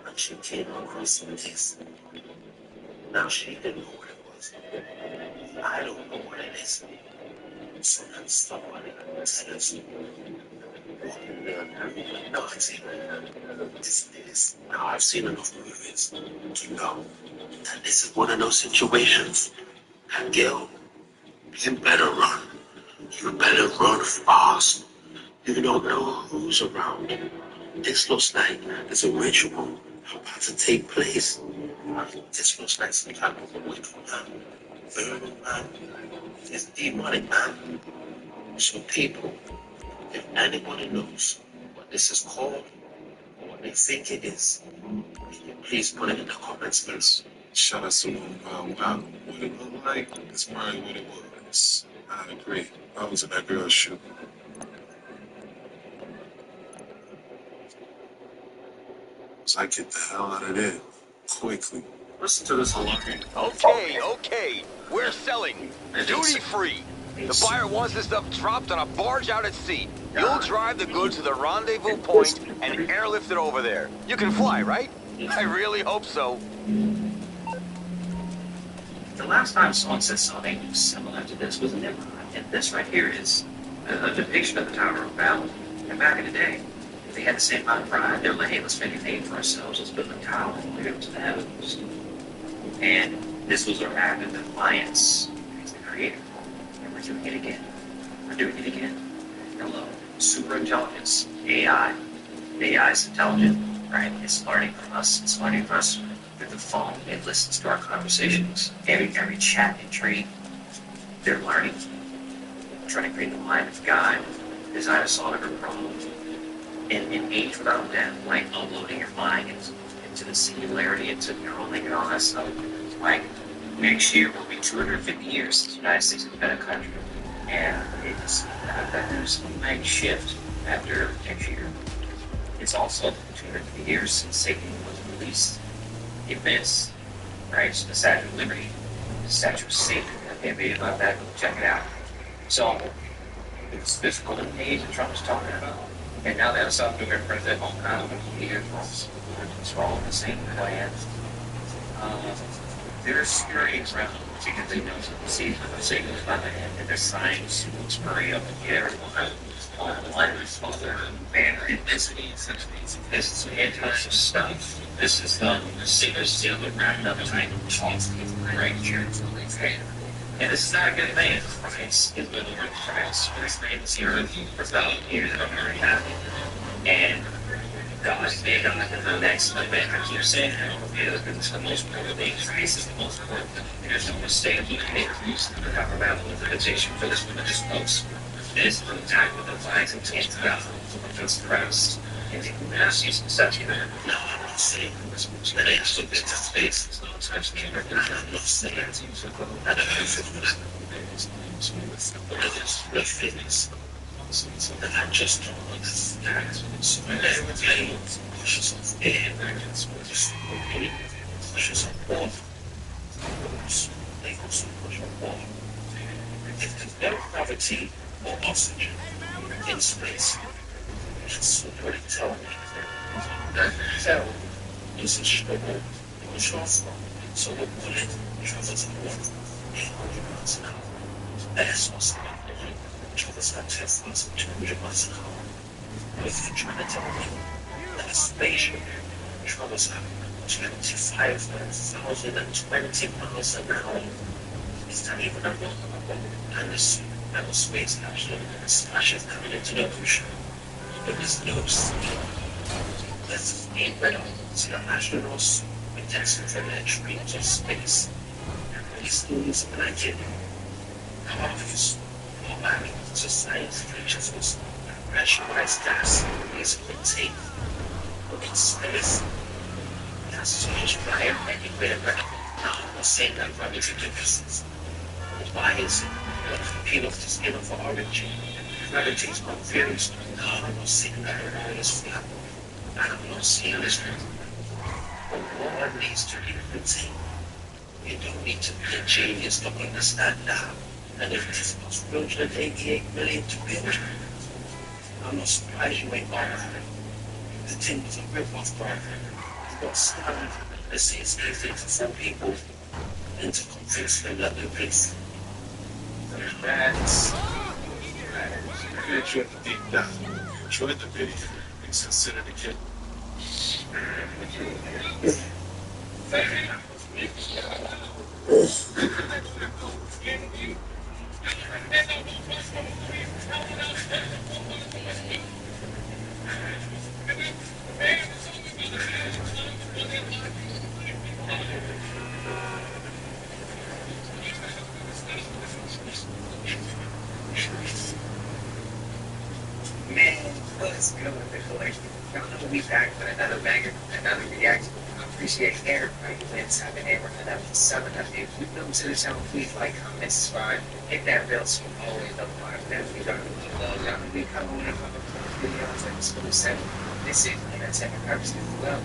and she came across this. Now she didn't know what it was. I don't know what it is. So then somebody tells me, no, I've seen this. Now I've seen enough movies to know that this is one of those situations. And Gil, you better run. You better run fast. You don't know who's around. This looks like there's a ritual about to take place. This looks like some type of a wicked man, burning man. It's demonic man. So people, if anybody knows what this is called, or what they think it is, can you please put it in the comments, please? Shout out to Wow. What it looked like is probably what it was. I agree. I was in that girl's shoe. So I get the hell out of there quickly. Listen to this alarm. Okay. We're selling. Duty free. The buyer wants this stuff dropped on a barge out at sea. You'll drive the goods to the rendezvous point and airlift it over there. You can fly, right? I really hope so. The last time someone said something similar to this was Nimrod, and this right here is a depiction of the Tower of Babel. And back in the day, if they had the same amount of pride, they were like, hey, let's make a name for ourselves, let's build a tower and we're up to the heavens. And this was our act of defiance against the Creator. And we're doing it again. We're doing it again. Hello, super intelligence, AI. AI is intelligent, right? It's learning from us. It's learning from us through the phone. It listens to our conversations. Every chat and trade, they're learning. Trying to create the mind of God, design a solve every problem, and age without death, like unloading your mind into the singularity, into Neuralink and all that stuff. Like, next year will be 250 years since the United States has been a country. And there's a big shift after next year. It's also 250 years since Satan was released. The events, right? So the Statue of Liberty, the Statue of Satan. Okay, read about that, go check it out. So, it's this golden age that Trump is talking about. And now that South Korea President all kind of leaders, it's all the same plan. There's security around because they know the season of Satan is not ahead, and there's signs to hurry up and get everyone online with other banner ethnicity, essentially. This is anti stuff. This is the secret seal that wrapped up time right here. And this is not a good thing. Christ is been over Christ. Christ made this earth for 1,000 years and already happened. And God is made on the next event. I keep saying that it's the most important thing. Christ is the most important thing. There's no mistake. He made a reason to talk about the invitation for this religious post. This is an attack with the flags and against God, against Christ. And the Nazis and such, no, I'm not saying this much. That I actually been to space. There's no such thing. I'm not saying it. I don't know if it's the fitness. And I just don't understand. So everything pushes off air, pushes off water. They also push off water. If there's no gravity or oxygen in space, that's already telling me that hell is a struggle in shortfall. So the bullet travels at 800 miles an hour. That's what's happening. Travels at 10,200 miles an hour. If you're trying to tell me that a spaceship travels at 25,020 miles an hour, it's not even a real and the aerospace capsule splashes down into the ocean. There is no sleep. Let's aim right on to the astronauts with testing for their dreams of space. And these things and I get how obvious all back to science principles and pressurized gas is contained in space. That's changed fire anywhere but now I'm not saying that gravity differences. But why is it that if you peel off the skin of an orange, gravity is not very strong? No, I'm not saying that it is flat. And I'm not saying this. But what needs to be contained? You don't need to be a genius to understand that. And if it is cost 388 million to build, I'm not surprised you ain't bothered. The thing was a rip-off, bro. You got stand and say it's easy to fool people and to convince them that they're peace. That's you enjoyed the deep dive. Enjoyed the video. Please consider the kid. Man, let's go with the collection. We'll be back with another banger, another reaction. appreciate everybody that's happening in running up to 7 of you. If you're new to the channel, please like, comment, subscribe, hit that bell so you always notified that we got y'all can be coming in on the videos like School 7. This is entertainment purposes as well.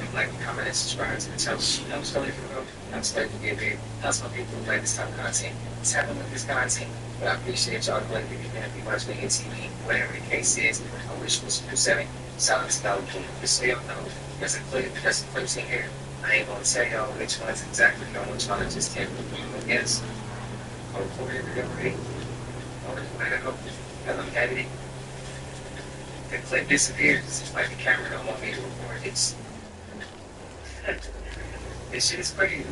If you like, comment, and subscribe to the channel. I'm still here for I'm spreading the good bit. That's my people who like this type of content. It's happening with this content. But I appreciate y'all playing with me, man. If you watch me on TV, whatever the case is, I wish it was School 7. Silence Valley King. Just so y'all know, there's a clips in here. I ain't gonna tell y'all which ones exactly. I'm gonna try to just take a guess. I'll record every day. I'll record it up as I'm editing. The clip disappears. It's just like the camera don't want me to record this. This shit is crazy.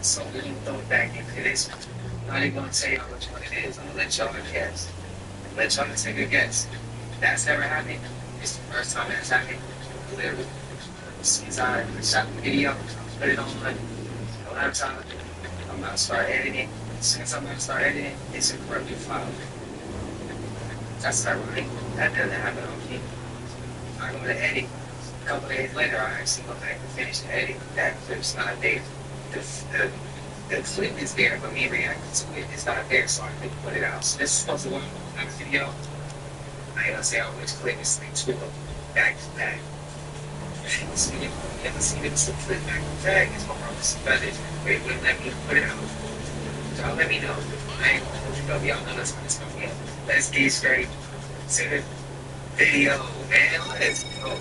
So we're gonna throw it back into this. I'm not even gonna tell y'all which one it is. I'm gonna let y'all guess. Let y'all take a guess. If that's ever happened, it's the first time that's happened. Literally. Since I shot the video, put it on, don't have time. I'm about to start editing. As soon as I'm going to start editing, it's a corrupted file. That's ironic. That doesn't happen on me. I go to edit. A couple days later, I actually go back and finish the edit. That clip's not there. The clip is there, but me reacting to it is not there, so I couldn't put it out. So this is supposed to be one video. I ain't gonna say on which clip is like 2 back to back. You haven't seen it, it's a flip back to back. It's more of a it. Wait, wouldn't let me put it out. Y'all let me know. I ain't gonna hold you up. Y'all know that's what it's gonna be. Let's get straight to the video, man. Let's go.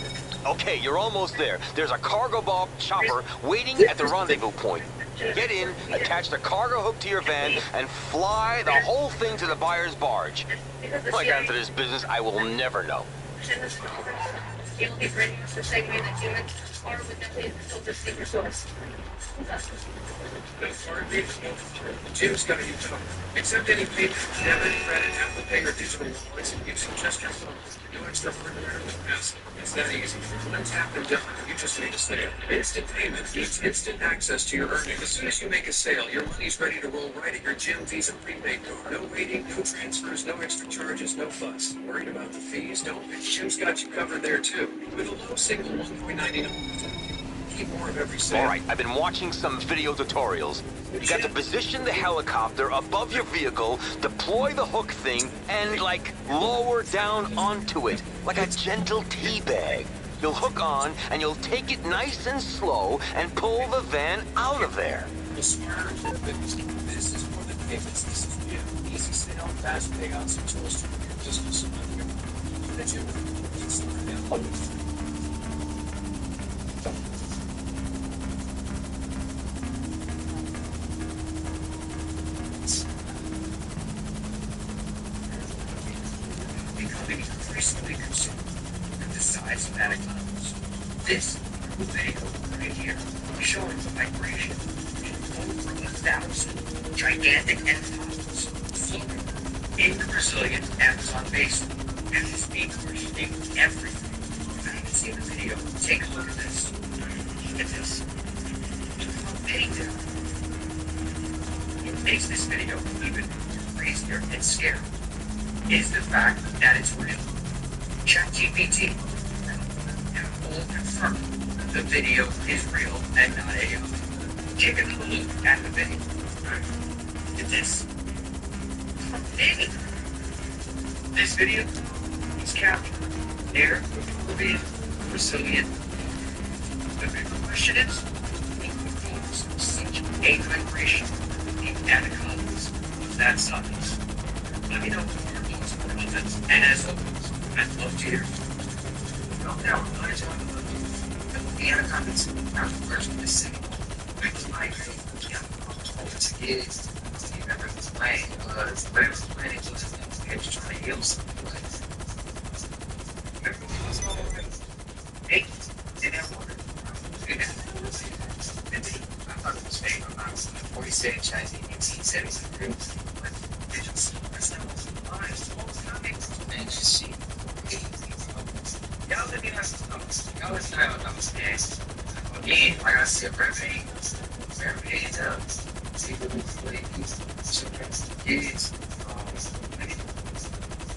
Okay, you're almost there. There's a cargo bob chopper waiting at the rendezvous point. Get in, attach the cargo hook to your van, and fly the whole thing to the buyer's barge. How I got into this business, I will never know. You'll be ready to segment the human or with the please filter secret source. Jim's got you covered. Accept any payment, debit, credit, Apple Pay, or digital wallets using just your phone. No extra hardware with Pass. It's that easy. When tap and done, you just made a sale. Instant payment means instant access to your earnings. As soon as you make a sale, your money's ready to roll right at your Jim Visa prepaid card. No waiting, no transfers, no extra charges, no fuss. Worried about the fees? Don't be. Jim's got you covered there too. With a low single 1.99. Keep more of every sale. All right, I've been watching some video tutorials. You got to position the helicopter above your vehicle, deploy the hook thing, and, like, lower down onto it, like a gentle tea bag. You'll hook on, and you'll take it nice and slow, and pull the van out of there. This is more than payments. This is real. Easy sale, fast payouts, and tools to your business. The Jim Visa. Becoming increasingly consumed with the size of attic levels. This video right here showing the vibration in over 1,000 gigantic antennas floating in the Brazilian Amazon basin. And this being questioning everything. If you haven't seen the video, take a look at this. Look at this. Painted. What makes this video even crazier and scary is the fact that it's real. ChatGPT have all confirmed the video is real and not AI. Take another look at the video. Look at this. This video is captured near Peruvian, Brazilian. The big question is, what caused such a vibration in anacondas of that size? Let me know and as always, I'd love to hear. Don't doubt what I talk about. The anacondas are the first in the city. I was migrating over to kids. See, remember this plan was the best planning was they're just trying to heal something. Remember what was all over? Hey, didn't have water. I thought it was fake. I'm not 47 Chinese 1873. But that's not what's and you see, y'all let me know. Y'all let me know what I'm saying. Again, like I said, everything up. See the ladies, children, kids,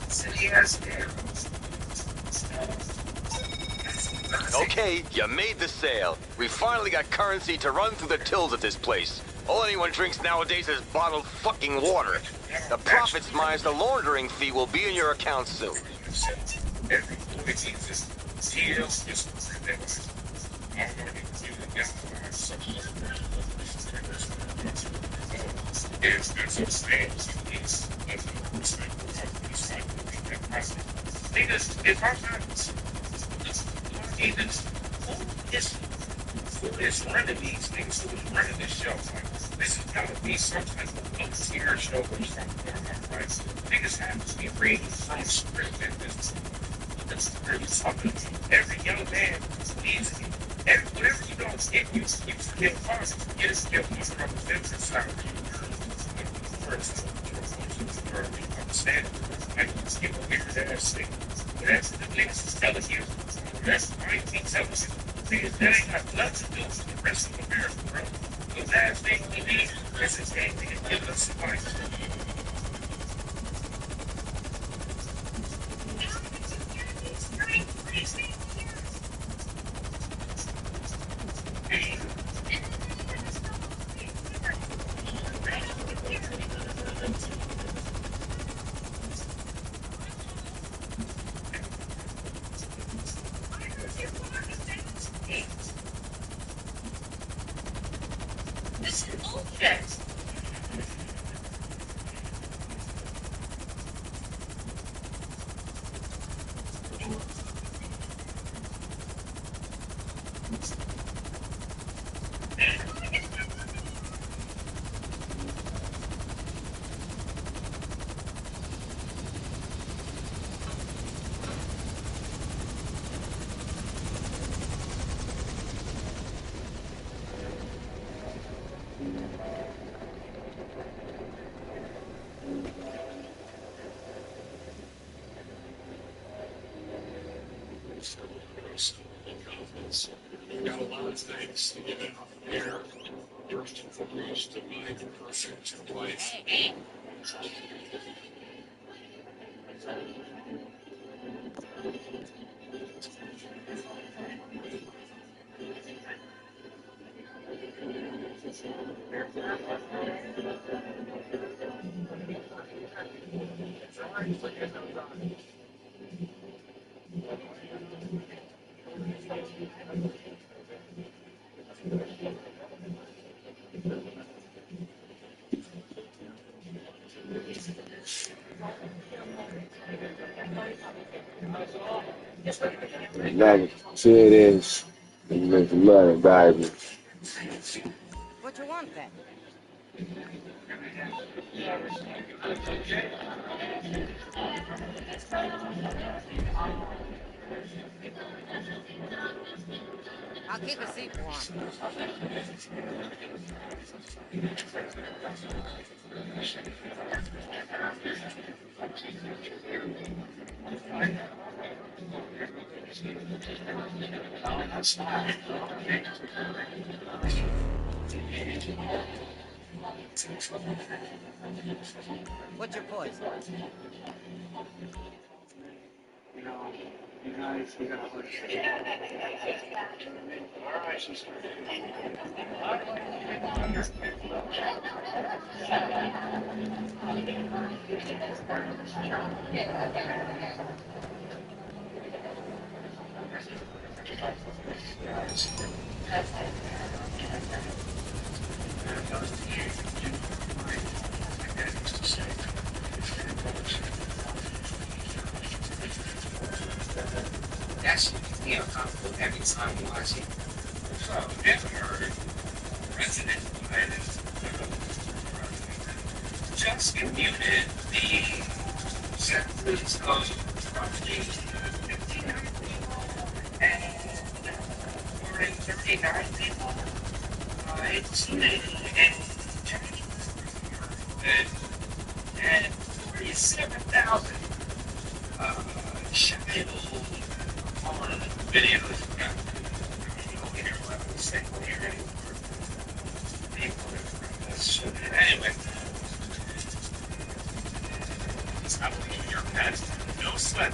city has there. Okay, you made the sale. We finally got currency to run through the tills at this place. All anyone drinks nowadays is bottled fucking water. The profits minus the laundering fee will be in your account soon. It's hard times. It's running these niggas who's running this show. Like, this has got to be some type of obscure show or something, right? Niggas have to be reading from script and it's really something. Every young man needs it. Whatever you don't get, you forget first. Get a skill from the business side. First, understand? Like, you give a weird ass thing. That's the niggas is telling you. That's the right thing telling you. Because that ain't got nothing to do with the rest of America, bro. The last thing we need is this game to give us life. You've got a lot of things to get out here. First and foremost, to my perfect wife. Like, see it is. You make the money, baby. What you want then? I'll keep a seat warm. What's your poison? You know, you guys, we gotta look at it. All right, sister. That's you know, comfortable every time watching. So, Edward, resident just commuted the sentences of roughly 59 people and 439 people. It's and 47,000 child on videos. Anyway, I believe your pet, no sweat.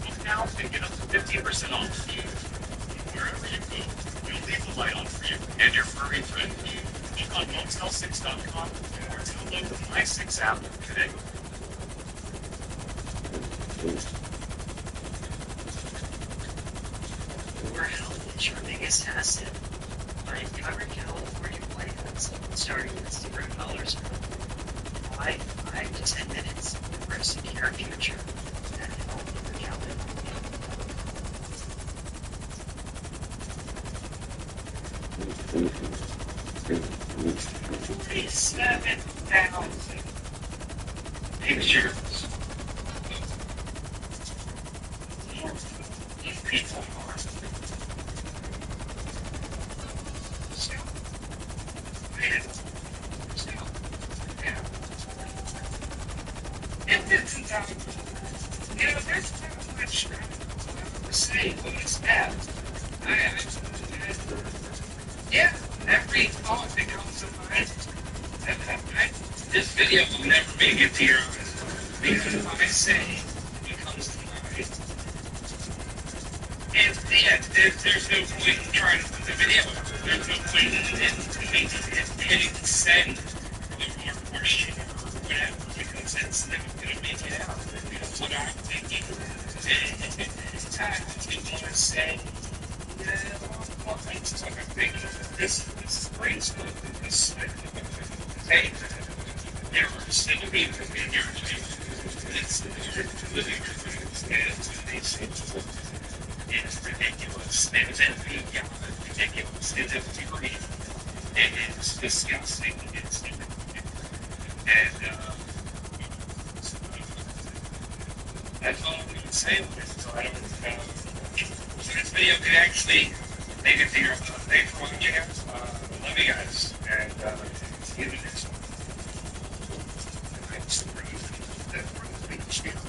Look now and get up to 15% off. leave the light on for you and your furry friend. Look on Motel6.com or download the My6 app today. Your health is your biggest asset. My covered California plans starting at $0 5 to 10 minutes for a secure future that help your California. 47,000 pictures of people are. You know, there's not much to say about this app. Yeah, every thought that comes to mind. This video will never make it to your eyes. Because if I say it comes to mind. And yeah, there's no point in trying to put the video out. There's no point in hitting send or shit or whatever, because it's never going to make it out. What I'm thinking, I didn't want to say, all things like I'm thinking, this is great stuff. Hey, there are still people in your life that's living it's ridiculous. It's ridiculous. It's empty. It's disgusting. It's and that's all I'm going to say with this. So I don't so this video could actually make it to your thanks for watching it. Love you guys. And see you in the next one.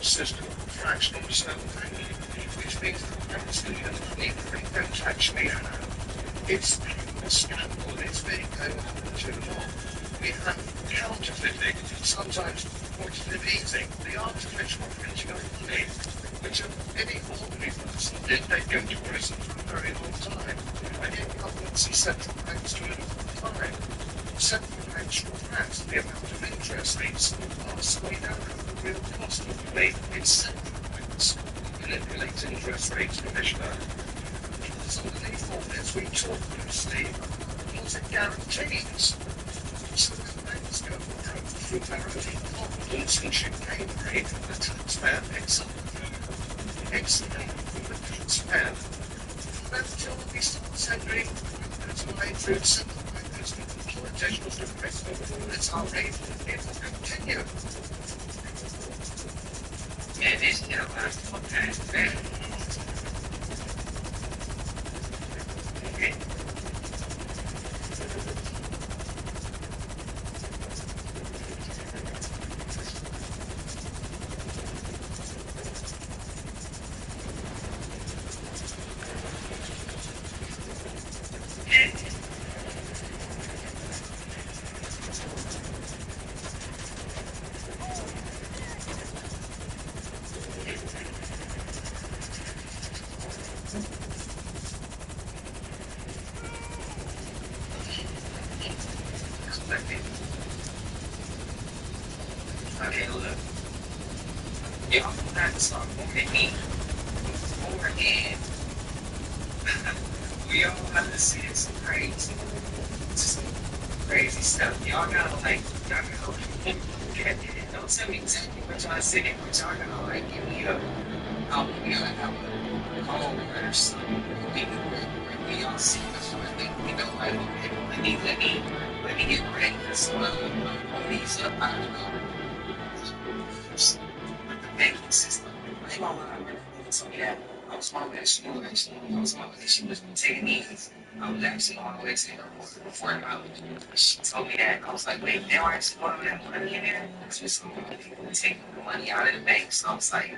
System of fractional settlement, which means the pregnancy and the pregnancy actually it's a scandal. It's being to law. We have counterfeiting, sometimes fortunately eating the artificial printing of money, which any ordinary person did. They go to prison for a very long time. And yet governments and central banks do it all the time. Central banks request the amount of interest rates are way down the real cost of money. It's central banks manipulate interest rates, Commissioner. Because underneath all this, we talk loosely what it guarantees. So when banks go broke through their own incompetence and chicane rate, the taxpayer picks up the from the taxpayer. Then until we start sending it's made through central bankers with additional direction, it's our rate, it will continue. And it's still about okay. Okay, look. Y'all not start moving me over again. We all have to see some crazy stuff. Y'all gotta like, y'all gotta get it. Don't tell me exactly what y'all saying, but y'all gotta like give me a, we gotta have a call or something. We all see this one thing. We know like, okay, let me get ready for some of these I don't know. The banking system. I ain't gonna lie, so yeah, I was on that she was taking these. I was actually on the way to the airport before she told me that. I was like, wait, they don't actually want that money in there? It's just some people taking the money out of the bank. So I was like,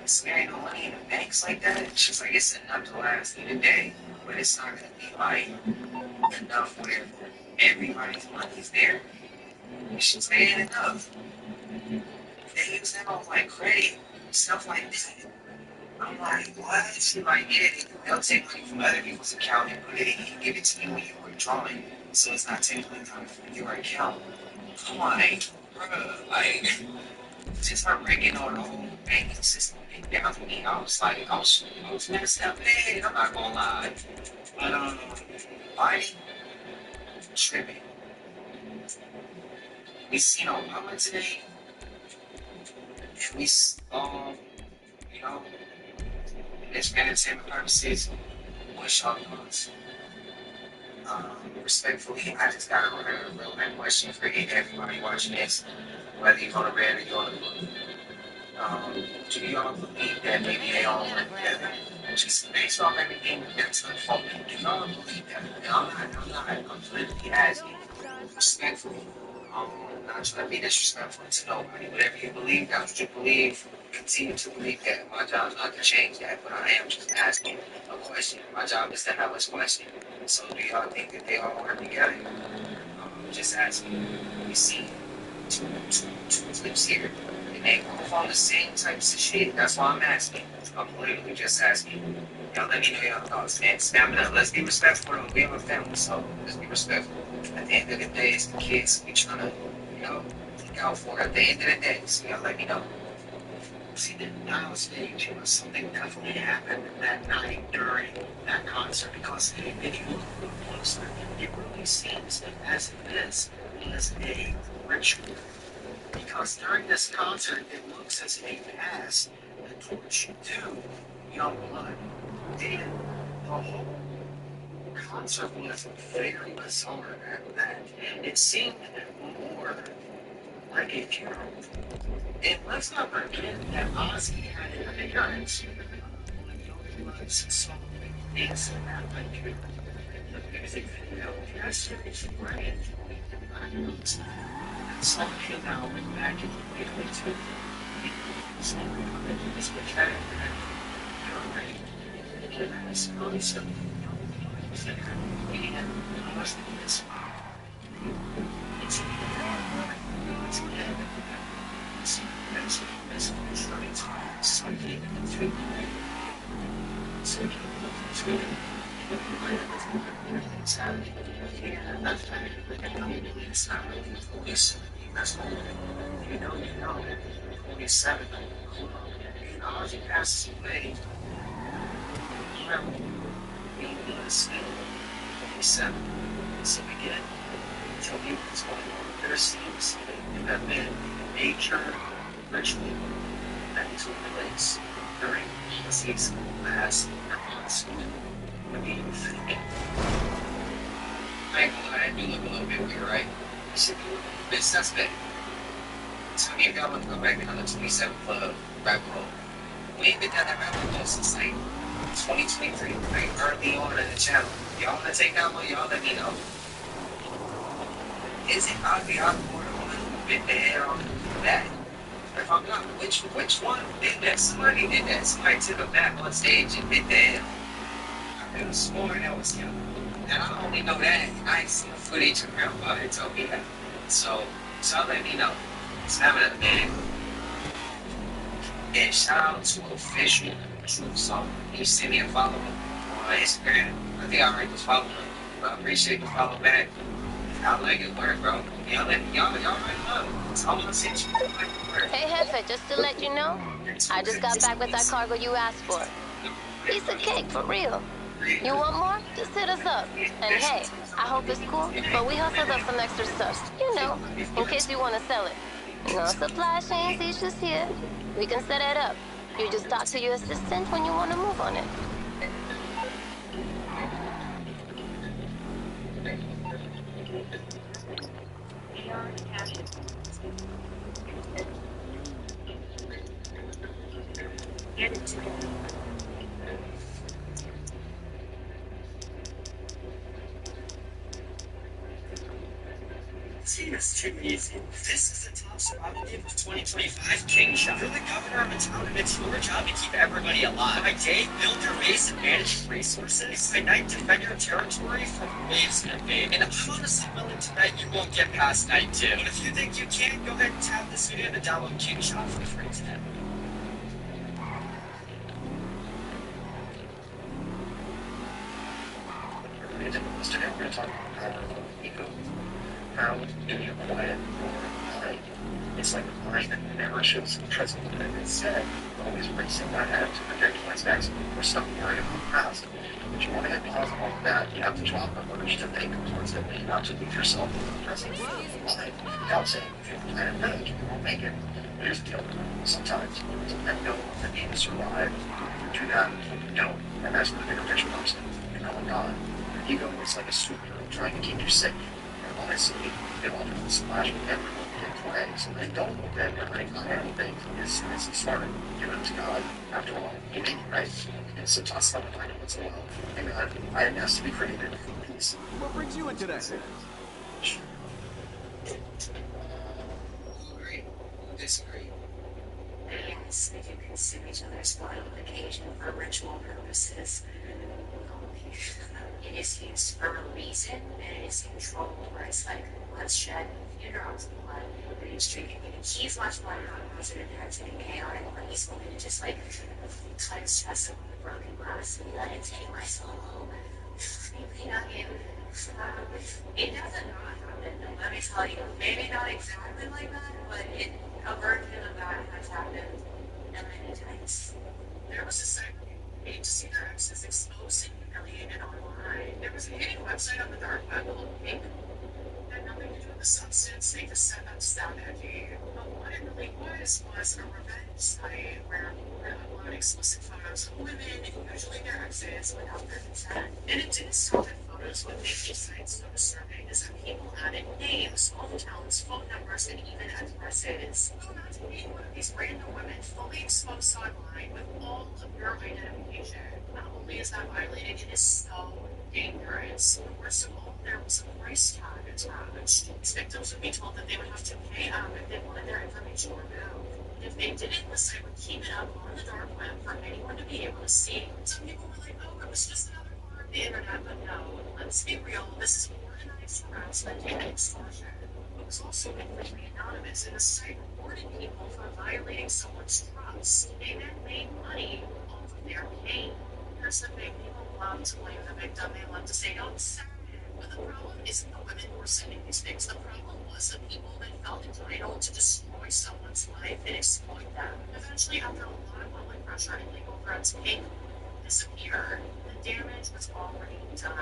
so there ain't no money in the banks like that. She's like, it's enough to last me today, but it's not gonna be like enough where everybody's money's there. She's like, it ain't enough. They use that on like credit, stuff like that. I'm like, what? She's like, yeah, they'll take money from other people's account and put it in, give it to you when you were drawing. So it's not technically coming from your account. I'm like, bruh, like, just her breaking on the whole banking system down to me. I was messed up bad, I'm not gonna lie. But, Biden, tripping. We seen Obama today, and we, you know, it's entertainment purposes, what y'all thoughts? Respectfully, I just got a real question for everybody watching this, whether you're on the red or you're on the blue. Do y'all believe that maybe they all work together? Just based off everything that's unfolding, do y'all believe that? I'm politically asking, respectfully. I'm not trying to be disrespectful to nobody. Whatever you believe, that's what you believe. Continue to believe that. My job is not to change that, but I am just asking a question. My job is to have a question. So do y'all think that they all work together? Just asking. We see two clips here. And they both on the same types of shit. That's why I'm asking. I'm literally just asking. Y'all let me know your thoughts, man. Stamina. Let's be respectful. We have a family, so let's be respectful. At the end of the day, it's the kids we trying to, look out for. At the end of the day, so y'all let me know. See, I was thinking something definitely happened that night during that concert, because if you look a little closer, it really seems as if this was a ritual. Because during this concert, it looks as if he passed the torch to Young Blood. And the whole concert was very bizarre at that. It seemed more like a funeral. And let's not forget that Ozzy had an appearance on Young Blood's song Dance in That Like the music video. That seriously right. That song came out back in 2022. The song was mechanic and it has really some and honestly it's Ozzy passes away. Remember, he was 47. So again, tell me what's going on. There seems to have been a major ritual that took place during Ozzy's last concert. What do you think? I ain't gonna lie, I do look a little bit weird, right? You should be a little bit suspect. So if y'all want to go back on the 27 Club rabbit hole, we ain't been down that rabbit hole since like 2023, like early on in the channel. Y'all want to take that one? Y'all let me know. Is it Ozzy Osbourne the one who bit the head on that? If I'm not, which one did that? Somebody did that. Somebody took him back on stage and bit the head. I could have sworn that was him. And I only know that. I ain't seen the footage of Grandpa that told me that. So let me know. Stamina, man. And shout out to Official Truth Song. You send me a follow on Instagram. I think I already was following him, but I appreciate the follow back. Y'all like it work, bro. Y'all already know. So I'm gonna send you like it work. Hey, Jefe, just to let you know, I just got back with that cargo you asked for. Piece of cake, for real. You want more? Just hit us up. And hey, I hope it's cool, but we hustled up some extra stuff, you know, in case you want to sell it. No supply chain issues here. We can set it up. You just talk to your assistant when you want to move on it. Get it together. See, it's too easy. This is the top survival of 2025 King Shot. You're the governor of a town, and it's your job to keep everybody alive. By day, build your base and manage resources. By night, defend your territory from waves and invade. And I'm honestly willing to bet you won't get past night 2. But if you think you can, go ahead and tap this video to download King Shot for free today. proud and you're quiet, it's like a mind that never shows the present moment instead, always racing ahead to predict what's next or stop worrying about the past. If you want to hit pause on all of that, you have to drop the urge to think towards it and not to leave yourself in the present mind without saying if you plan and manage, you won't make it. But here's the deal. Sometimes to let go of the need to survive, do that, you don't, and that's where the bigger picture comes in. You know, God, your ego is like a superhero trying to keep you safe. And honestly, it will splash with everyone. So they don't look at everything on anything is smart. Give it to God. After all, you need, right? And so toss up behind it once in a while. Hey God, I am asked to be created. Peace. What brings you in today? Agree. Disagree. Yes, they do consume each other's blood on occasion for ritual purposes. It is used for a reason, and it is controlled, where it's like blood shed, funerals of blood, and he's drinking. He's much more positive and chaotic, but he's willing to just like cut his chest with a broken glass and let it take my soul home. Maybe not you. It doesn't not happen, let me tell you. Maybe not exactly like that, but a version of that has happened many times. There was a segment to see their exes exposed and humiliated online. There was a hidden website on the dark web called Pink. It had nothing to do with the substance, they just said that's that edgy. But what it really was a revenge site where people were uploading explicit photos of women, usually their exes, without their consent. And it didn't stop at photos. What made these sites so disturbing is that people added names, hometowns, phone numbers, and even addresses. So imagine being one of these random women fully exposed online with all of your identification. Not only is that violating, it is so dangerous. The worst of all, there was a price tag attached. These victims would be told that they would have to pay up if they wanted their information removed. If they didn't, the site would keep it up on the dark web for anyone to be able to see. Some people were like, oh, it was just another part of the internet, but no, let's be real, this is organized harassment and extortion. It was also completely anonymous, and the site rewarded people for violating someone's trust. They then made money off of their pain. Here's the thing, people love to blame the victim, they love to say, don't send it. But the problem isn't the women who are sending these things, the problem was the people that felt entitled to destroy someone's life and exploit them. Eventually, after a lot of public pressure and legal threats, Pink disappeared. The damage was already done.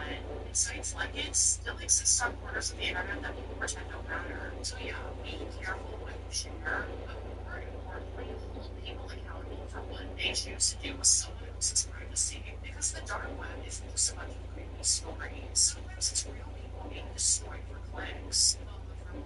And sites like it still exist on corners of the internet that people pretend don't matter. So yeah, be careful what you share, but more importantly, hold people accountable for what they choose to do with someone else's privacy. Because the dark web isn't just a bunch of creepy stories. Sometimes it's real people being destroyed for clicks. For more.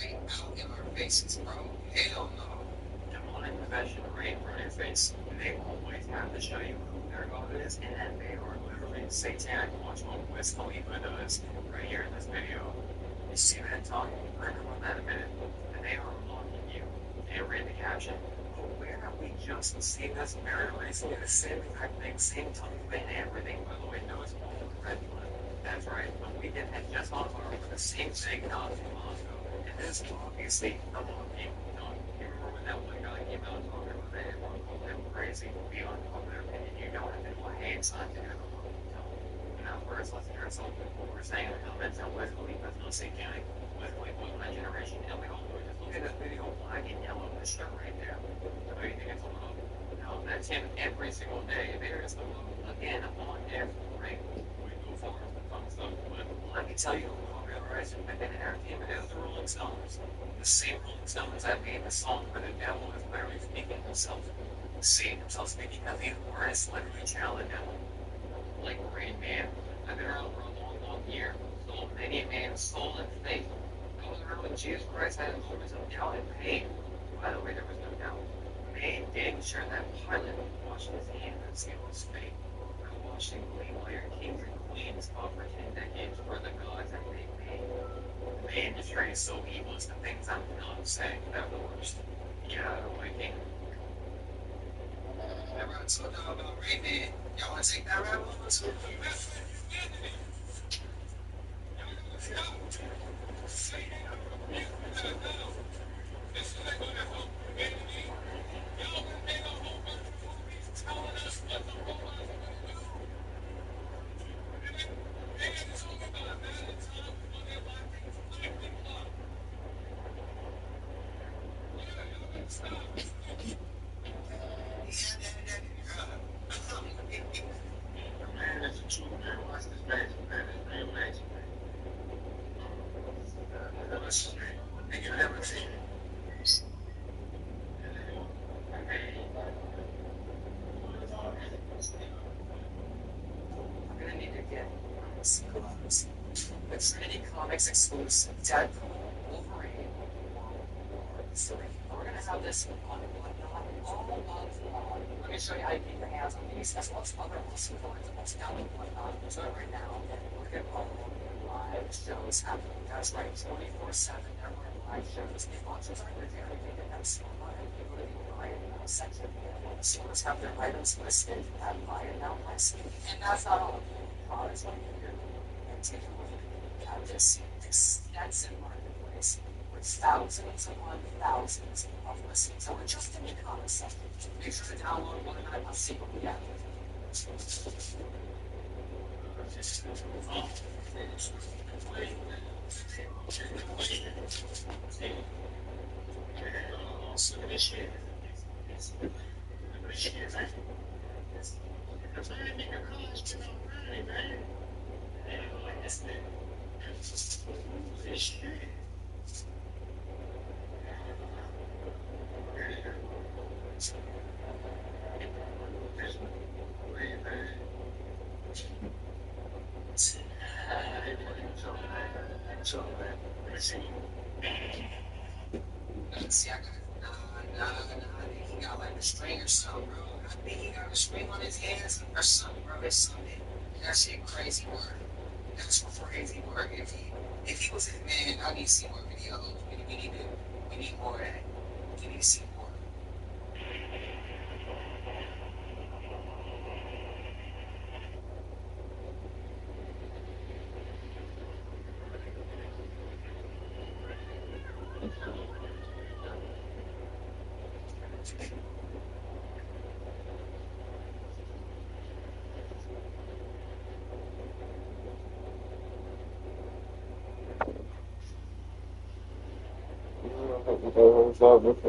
right out in our faces, bro. Hell no. Demonic possession right in front of your face. They always have to show you who their God is, and they are literally satanic. Watch what Wiz Khalifa does right here in this video. You see that tongue? I'm gonna run that in a minute. And they are mocking you. And read the caption. But where have we just seen this very recently? The same exact thing, same tongue thing, everything. By the way, notice all the red blood. That's right. The weekend had just on fire with the same thing not too long ago. And this is obviously the mocking tongue. You remember when that one guy came out talking about that? Everyone called him crazy beyond popular opinion. You don't have to do a hand sign to have a mocking tongue. And now first, let's hear some people who are saying in the comments that Wiz Khalifa is not satanic. Wiz Khalifa was my generation, and we all know it. Just look at this video, black and yellow, this shirt right there. So you think it's a love? No, that's him every single day. There is the love again on every we go forward with fun stuff. But I can tell you, popularized within entertainment is the Rolling Stones. The same Rolling Stones that made the song where the devil is literally speaking himself. Seeing himself speaking as the artist literally challenged him. Like Rain Man, I've been around for a long, long year. Sold many a man's soul and faith. I was around when Jesus Christ had moments of doubt and pain. By the way, there was no doubt. Pain did sure that Pilate washed his hands and sealed his fate. I watched him clean while your kings and queens fought for 10 decades for the gods that they made. The industry is so evil, it's the things I'm not saying that are the worst. Get out of the way, king. Remember I told y'all about Rain Man? Y'all want to take that rabbit hole too? I'm gonna need to get some gloves. The Trinity Comics exclusive Deadpool, Wolverine, so we're gonna have this on whatnot all month long. Let me show you how you get your hands on these, as well as other awesome collectibles down and whatnot. So right now, look at all live shows happening. That's right, 24/7 network live shows. The launches are with everything and that's so much. You go to the Buy It Now section, the stores have their items listed at Buy It Now pricing. And that's not all. Products like here, and take a look at this extensive marketplace with thousands upon thousands of listings. So we're just in the comment section. Make sure to download one and I'll see what we got. See, I got, he got like a string or something, bro. I think he got a string on his hands or something, bro. It's something. That shit crazy work. That's crazy work. If he was a man, I need to see more videos. We need more of that. We need to see more. What's up with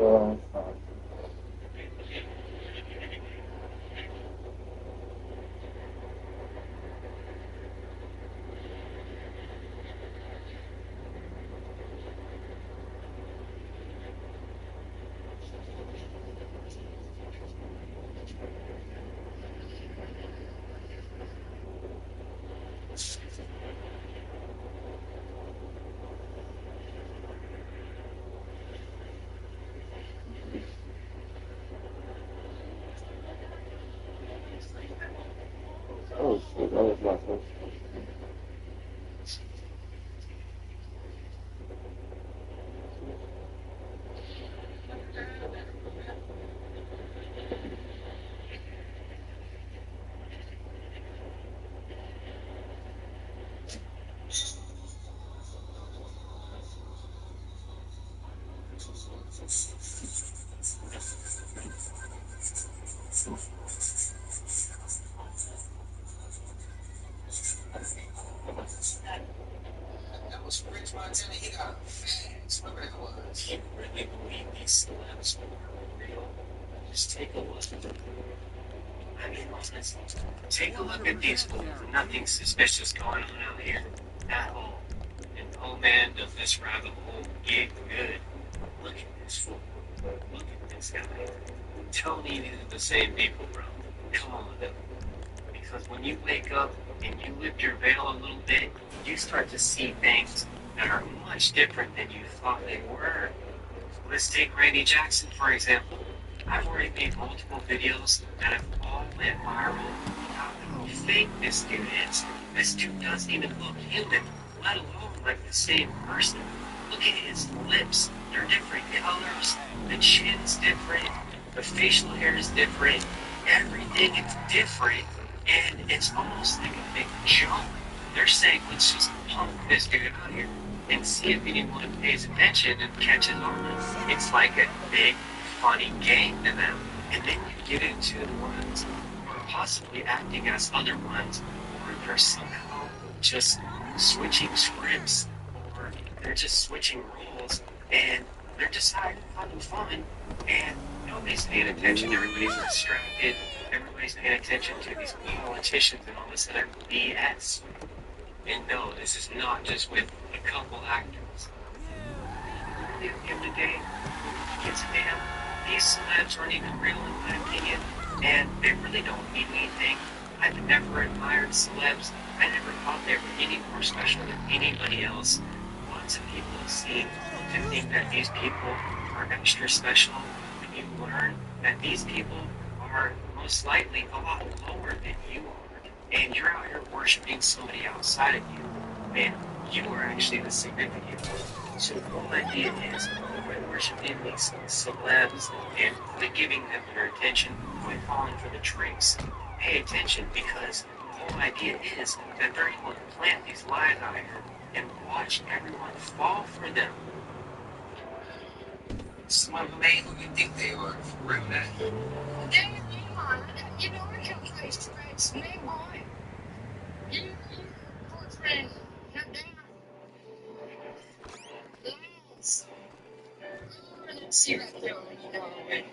That was Rich Montana. He got a fast, whatever it was. You really believe these celebs were real? Just take a look. I mean, honestly, take a look at these fools. Nothing suspicious going on out here at all. And oh man, does this rabbit hole get good? Look at this fool. Look at this guy. Tell me these are the same people, bro. Come on, though. Because when you wake up and you lift your veil a little bit, you start to see things that are much different than you thought they were. Let's take Randy Jackson, for example. I've already made multiple videos that have all went viral about how fake this dude is. This dude doesn't even look human, let alone like the same person. Look at his lips. They're different colors. The chin's different. The facial hair is different. Everything is different. And it's almost like a big joke. They're saying, let's just pump this dude out here and see if anyone pays attention and catches on. It's like a big, funny game to them. And then you get into the ones who are possibly acting as other ones, or they're somehow just switching scripts, or they're just switching roles, and they're just having fun, and nobody's paying attention. Everybody's distracted. Everybody's paying attention to these politicians and all this other BS. And no, this is not just with a couple actors. At the end of the day, it's them. These celebs aren't even real, in my opinion, and they really don't mean anything. I've never admired celebs. I never thought they were any more special than anybody else. Lots of people seem to think that these people are extra special. When you learn that these people are most likely a lot lower than you are, and you're out here worshiping somebody outside of you, and you are actually the significant one. So the whole idea is, quit worshiping these celebs and quit giving them your attention, quit falling for the tricks. Pay attention, because the whole idea is that they're able to plant these lies out here and watch everyone fall for them. Some of them ain't who you think they are. For real, that. You know, I can play straight snake boy. You, poor friend, come down. Let's see right there when you know already.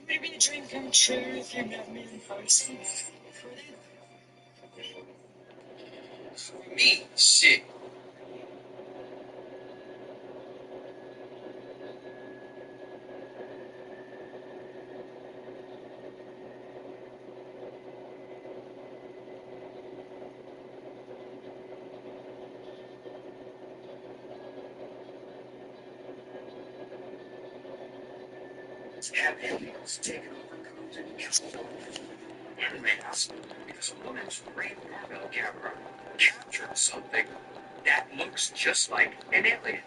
Maybe a dream come true if you met me in person. For me, shit. Have aliens taken over Compton, California en masse because a woman's ring doorbell camera captured something that looks just like an alien.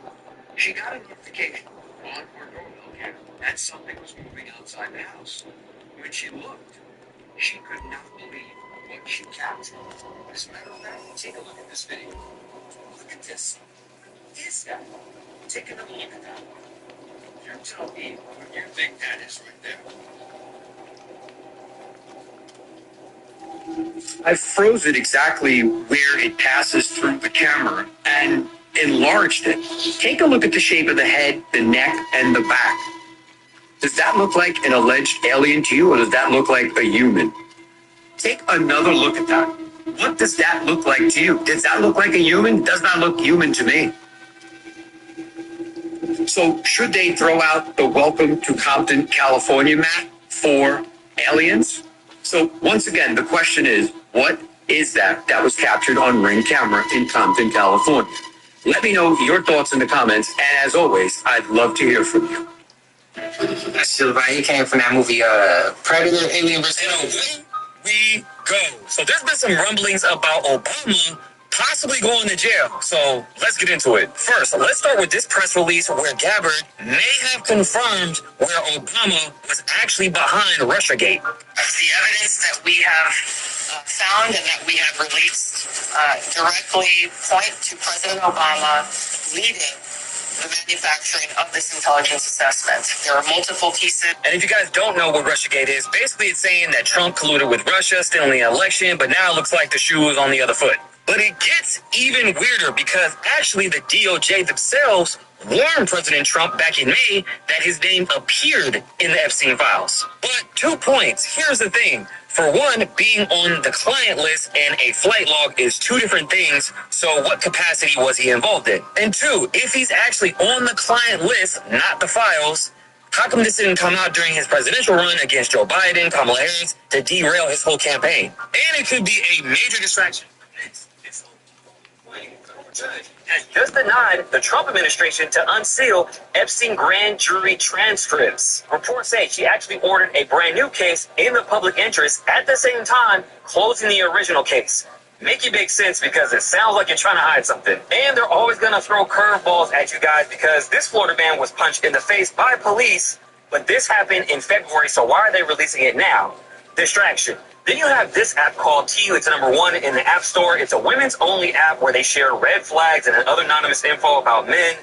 She got a notification on her doorbell camera that something was moving outside the house. When she looked, she could not believe what she captured. As a matter of fact, take a look at this video. Look at this. What is that? Take another look at that. You tell me what you think that is right there. I froze it exactly where it passes through the camera and enlarged it. Take a look at the shape of the head, the neck, and the back. Does that look like an alleged alien to you, or does that look like a human? Take another look at that. What does that look like to you? Does that look like a human? Does not look human to me. So should they throw out the Welcome to Compton, California map for aliens? So once again, the question is, what is that was captured on Ring camera in Compton, California? Let me know your thoughts in the comments, and as always, I'd love to hear from you. That's Sylvain. He came from that movie, Predator, Alien vs. We go. So there's been some rumblings about Obama possibly going to jail. So let's get into it. First, let's start with this press release where Gabbard may have confirmed where Obama was actually behind Russiagate. The evidence that we have found and that we have released directly point to President Obama leading the manufacturing of this intelligence assessment. There are multiple pieces. And if you guys don't know what Russiagate is, basically it's saying that Trump colluded with Russia, stealing the election, but now it looks like the shoe is on the other foot. But it gets even weirder because actually the DOJ themselves warned President Trump back in May that his name appeared in the Epstein files. But 2 points. Here's the thing. For one, being on the client list and a flight log is two different things, so what capacity was he involved in? And two, if he's actually on the client list, not the files, how come this didn't come out during his presidential run against Joe Biden, Kamala Harris, to derail his whole campaign? And it could be a major distraction. Has just denied the Trump administration to unseal Epstein grand jury transcripts. Reports say she actually ordered a brand new case in the public interest at the same time closing the original case. Making big sense because it sounds like you're trying to hide something. And they're always going to throw curveballs at you guys because this Florida man was punched in the face by police, but this happened in February, so why are they releasing it now? Distraction. Then you have this app called Tea. It's #1 in the App Store. It's a women's only app where they share red flags and other anonymous info about men.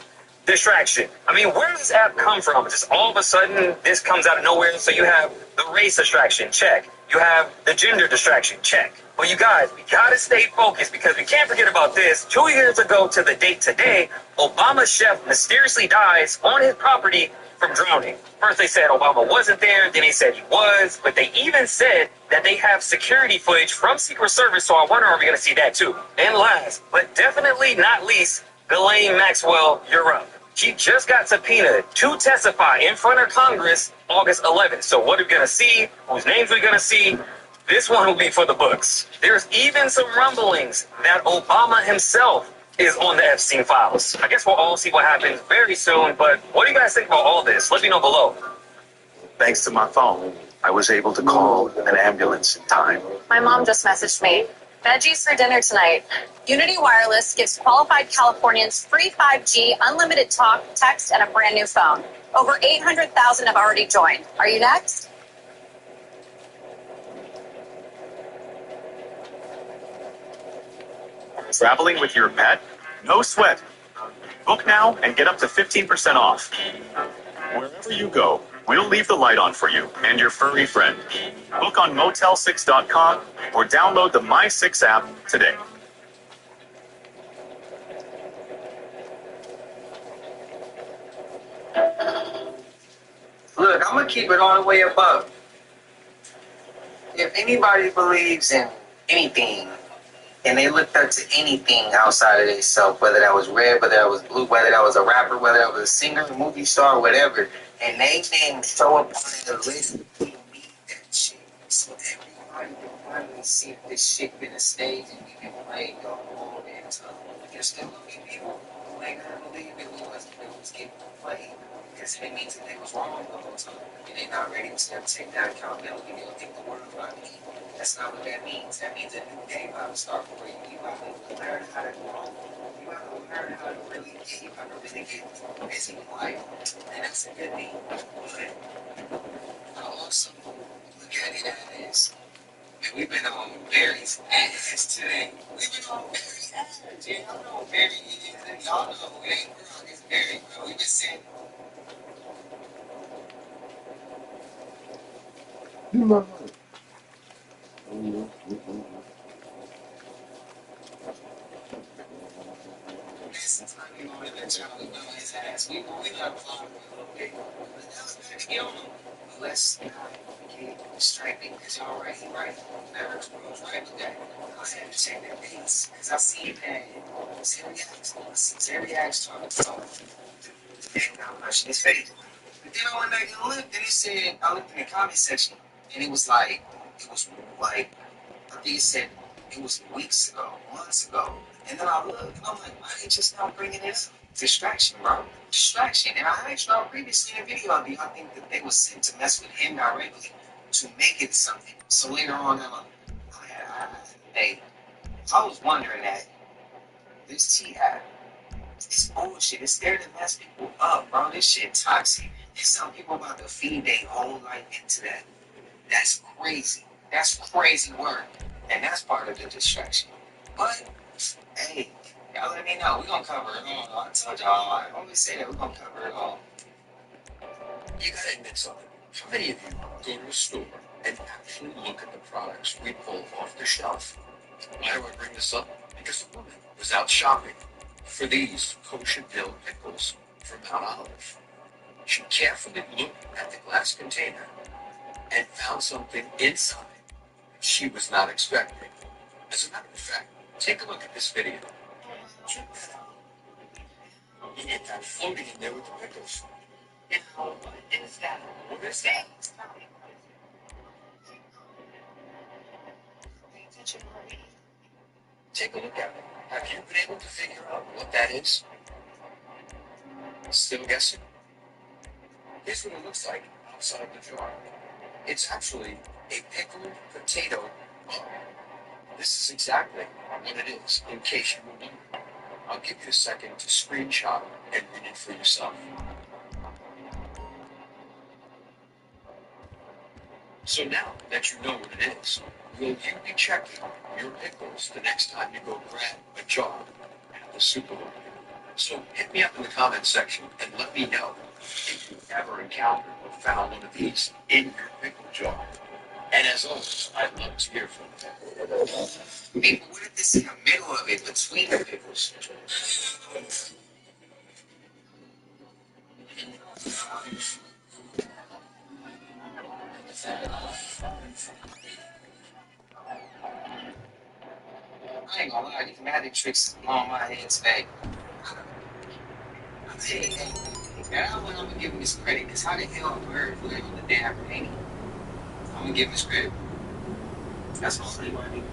Distraction. I mean, where does this app come from? Just all of a sudden, this comes out of nowhere. So you have the race distraction, check. You have the gender distraction, check. But you guys, we gotta stay focused because we can't forget about this. 2 years ago to the date today, Obama's chef mysteriously dies on his property from drowning. First they said Obama wasn't there, then they said he was, but they even said that they have security footage from Secret Service, so I wonder are we gonna see that too. And last, but definitely not least, Ghislaine Maxwell, you're up. She just got subpoenaed to testify in front of Congress August 11th. So what are we gonna see? Whose names are we gonna see? This one will be for the books. There's even some rumblings that Obama himself is on the Epstein files. I guess we'll all see what happens very soon, but what do you guys think about all this? Let me know below. Thanks to my phone, I was able to call an ambulance in time. My mom just messaged me. Veggies for dinner tonight. Unity Wireless gives qualified Californians free 5G, unlimited talk, text, and a brand new phone. Over 800,000 have already joined. Are you next? Traveling with your pet? No sweat. Book now and get up to 15% off. Wherever you go, we'll leave the light on for you and your furry friend. Book on Motel6.com or download the My6 app today. Look, I'm going to keep it all the way above. If anybody believes in anything, and they looked up to anything outside of themselves, whether that was red, whether that was blue, whether that was a rapper, whether that was a singer, a movie star, whatever, and they didn't show up on the list, we need that shit. So everybody can finally see if this shit been a stage and we can play the whole damn time. There's still going to be people who ain't going to believe it was getting played. Because it means that they was wrong the whole time. And they not ready to take that accountability. They'll think the word about me. That's not what that means. That means a new day about to start for you. You got to learn how to grow. You got to learn how to really get. You got to really get busy in life. And that's a good thing. But I also look at it as, man, we've been on Barry's ass today. We've been on Barry's ass. Yeah, I know Barry is. And y'all know it ain't wrong. It's Barry, bro. We've been saying. Sometimes we want to let y'all know his ass. We got to fly a little bit. But that was good to get on him. But let's not get distracted because y'all right. Mavericks was right with that. I had to check that piece because I seen that Terry Axe talking and I'm watching his face. But then I went back and looked and it said, I looked in the comment section and it was like, I think it said it was weeks ago, months ago. And then I looked, and I'm like, why they just not bringing this? Distraction, bro. Distraction. And I asked y'all previously in a video, do y'all think that they were sent to mess with him directly to make it something? So later on, I was wondering that this T app, it's bullshit. It's there to mess people up, bro. This shit toxic. And some people about to feed their whole life into that. That's crazy. That's crazy work. And that's part of the distraction. But, hey, Y'all let me know. We're gonna cover it all. I told y'all, I always say that we're gonna cover it all. You gotta admit something. How many of you go to a store and actually look at the products we pull off the shelf? Why do I bring this up? Because a woman was out shopping for these kosher dill pickles from Mount Olive. She carefully looked at the glass container and found something inside that she was not expecting. As a matter of fact, take a look at this video. Check that out. You get that floating in there with the pickles. Now, what is that? What is that? Pay attention, honey. Take a look at it. Have you been able to figure out what that is? Still guessing? Here's what it looks like outside the jar. It's actually a pickled potato bug. This is exactly what it is, in case you were wondering. I'll give you a second to screenshot and read it for yourself. So now that you know what it is, will you be checking your pickles the next time you go grab a jar at the supermarket? So hit me up in the comments section and let me know if you've ever encountered or found one of these in your pickle jar. And as always, I'd love to hear from you. People, what if this is in the middle of it between the pickles? I ain't gonna lie, these magic tricks on my head today. Hey, and I'm gonna give him his credit, because how the hell we're on the damn painting? I'm gonna give him his credit. That's all I want.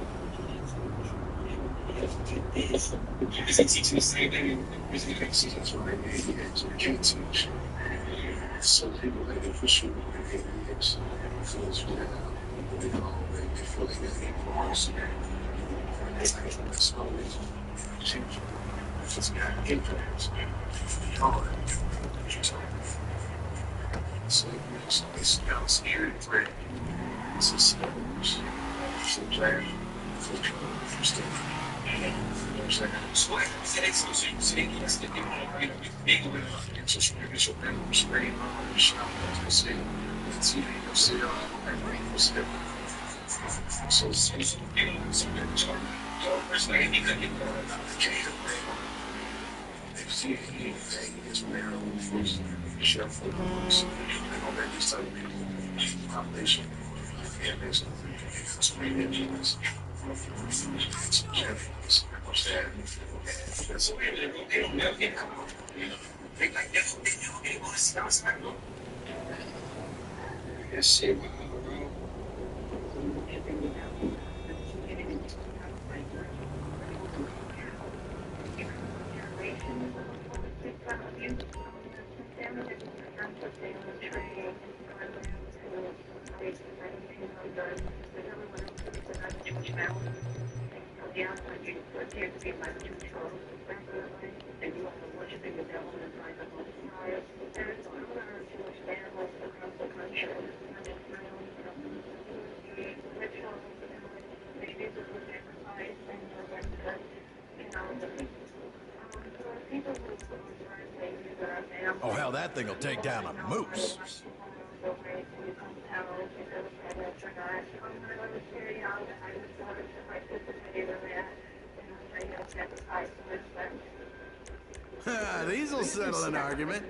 Is he teaching the same thing? Is he teaching you can't teach. Some people like it for sure. It's feels good. They feel like they need more. That's always change. It's got influence. Hard. So it's kind of scary threat. It's a stage. It's a plan for stuff. So like I said, so you say yes, that you big with it's just maybe so big on screen or shout as I say. It's even you'll see so it's big on some big chart. First like any good they've seen anything is narrow first share for the books. And all that this type of population and there's screen influence. That's the way they don't know income. They like they want to see outside. Yes, shit, bro. Oh, hell, that thing will take down a moose. These'll settle an argument.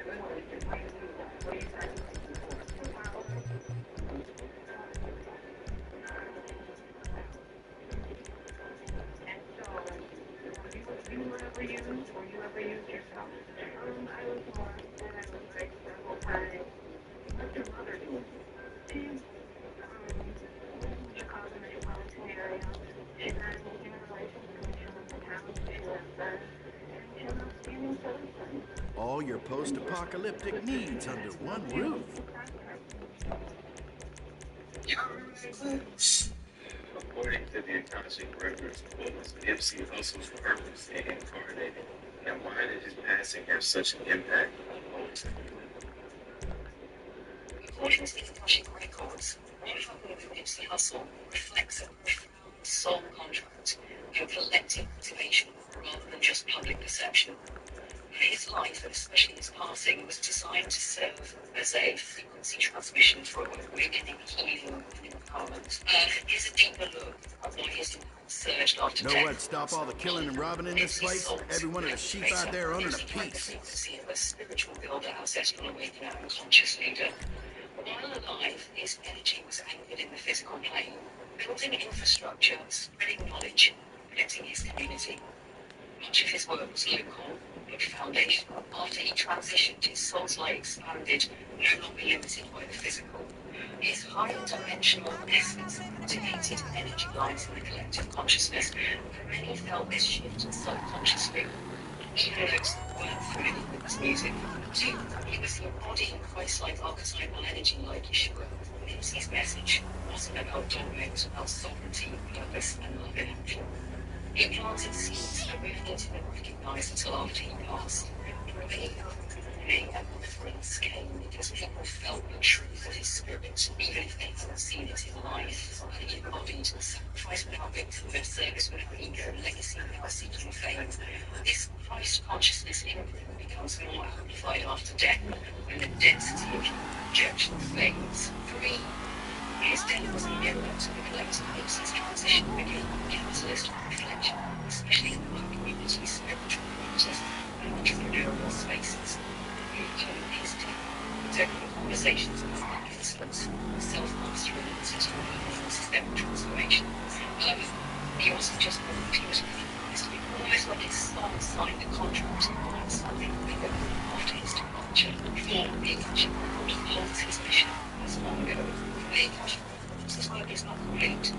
All your post-apocalyptic needs under one roof. According to the Akashic Records, Nipsey Hussle's purpose and incarnated, and why did his passing have such an impact on the whole? According to the Akashic Records, the album of Nipsey Hussle reflects a profound sole contract and collective motivation rather than just public perception. His life, and especially his passing, was designed to serve as a frequency transmission for awakening, healing, and empowerment. Here's a deeper look at why his impact surged after death. Know what'd stop all the killing and robbing in this place? Every one of the sheep out there owning a piece. Frequency of a spiritual builder, ancestral awakener, and conscious leader. While alive, his energy was anchored in the physical plane, building infrastructure, spreading knowledge, protecting his community. Much of his work was local, but foundational. After he transitioned, his soul's light expanded, no longer limited by the physical. His higher dimensional essence activated energy lines in the collective consciousness, and many felt this shift subconsciously. Even those that weren't familiar with his music, too, he was the embodying Christ-like archetypal energy like Yeshua. Nipsey's message wasn't about dominance, it was about sovereignty, purpose, and love in action. He planted seeds that movement didn't recognize until after he passed. Praying and offerings came because people felt the truth of his spirit, even if they hadn't seen it in life. He embodied sacrifice without victimhood, service without ego, legacy without seeking fame. This Christ consciousness imprint becomes more amplified after death when the density of rejection fades. For me, his death was a mirror to the collective pace. His transition became a catalyst for reflection, especially in the black community, spiritual communities, and entrepreneurial spaces. His death protected conversations about excellence, self-mastery, and meaningful systemic transformation. He wasn't just moved, he was recognized, almost like his soul signed a contract with something bigger after his departure. For the Akashic Record holds his mission as long ago. His work is not complete.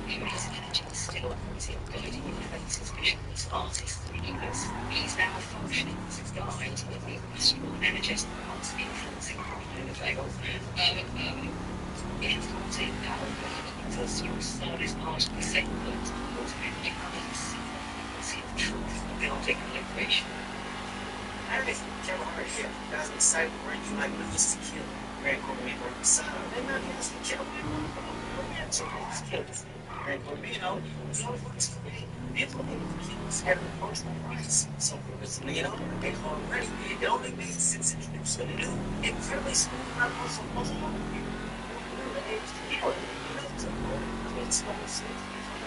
His energy is still active, guiding influence his vision as artists and healers. He's now functioning as a guide with the astral energetic arts influencing behind the veil. Influencing power because your soul is part of the same world. Ultimately, you see the frequency of truth, building and liberation. I don't know if you ever heard here. That's an exciting word you like Mr. Kill. Grand Corbino on the side. They're not Mr. Kill. So let's kill this. Grand Corbino, it's all works for me. Implementing the kills having functional rights. So, you know, they call it ready. It only made sense introducing a new, incredibly smooth, not also functional. It's almost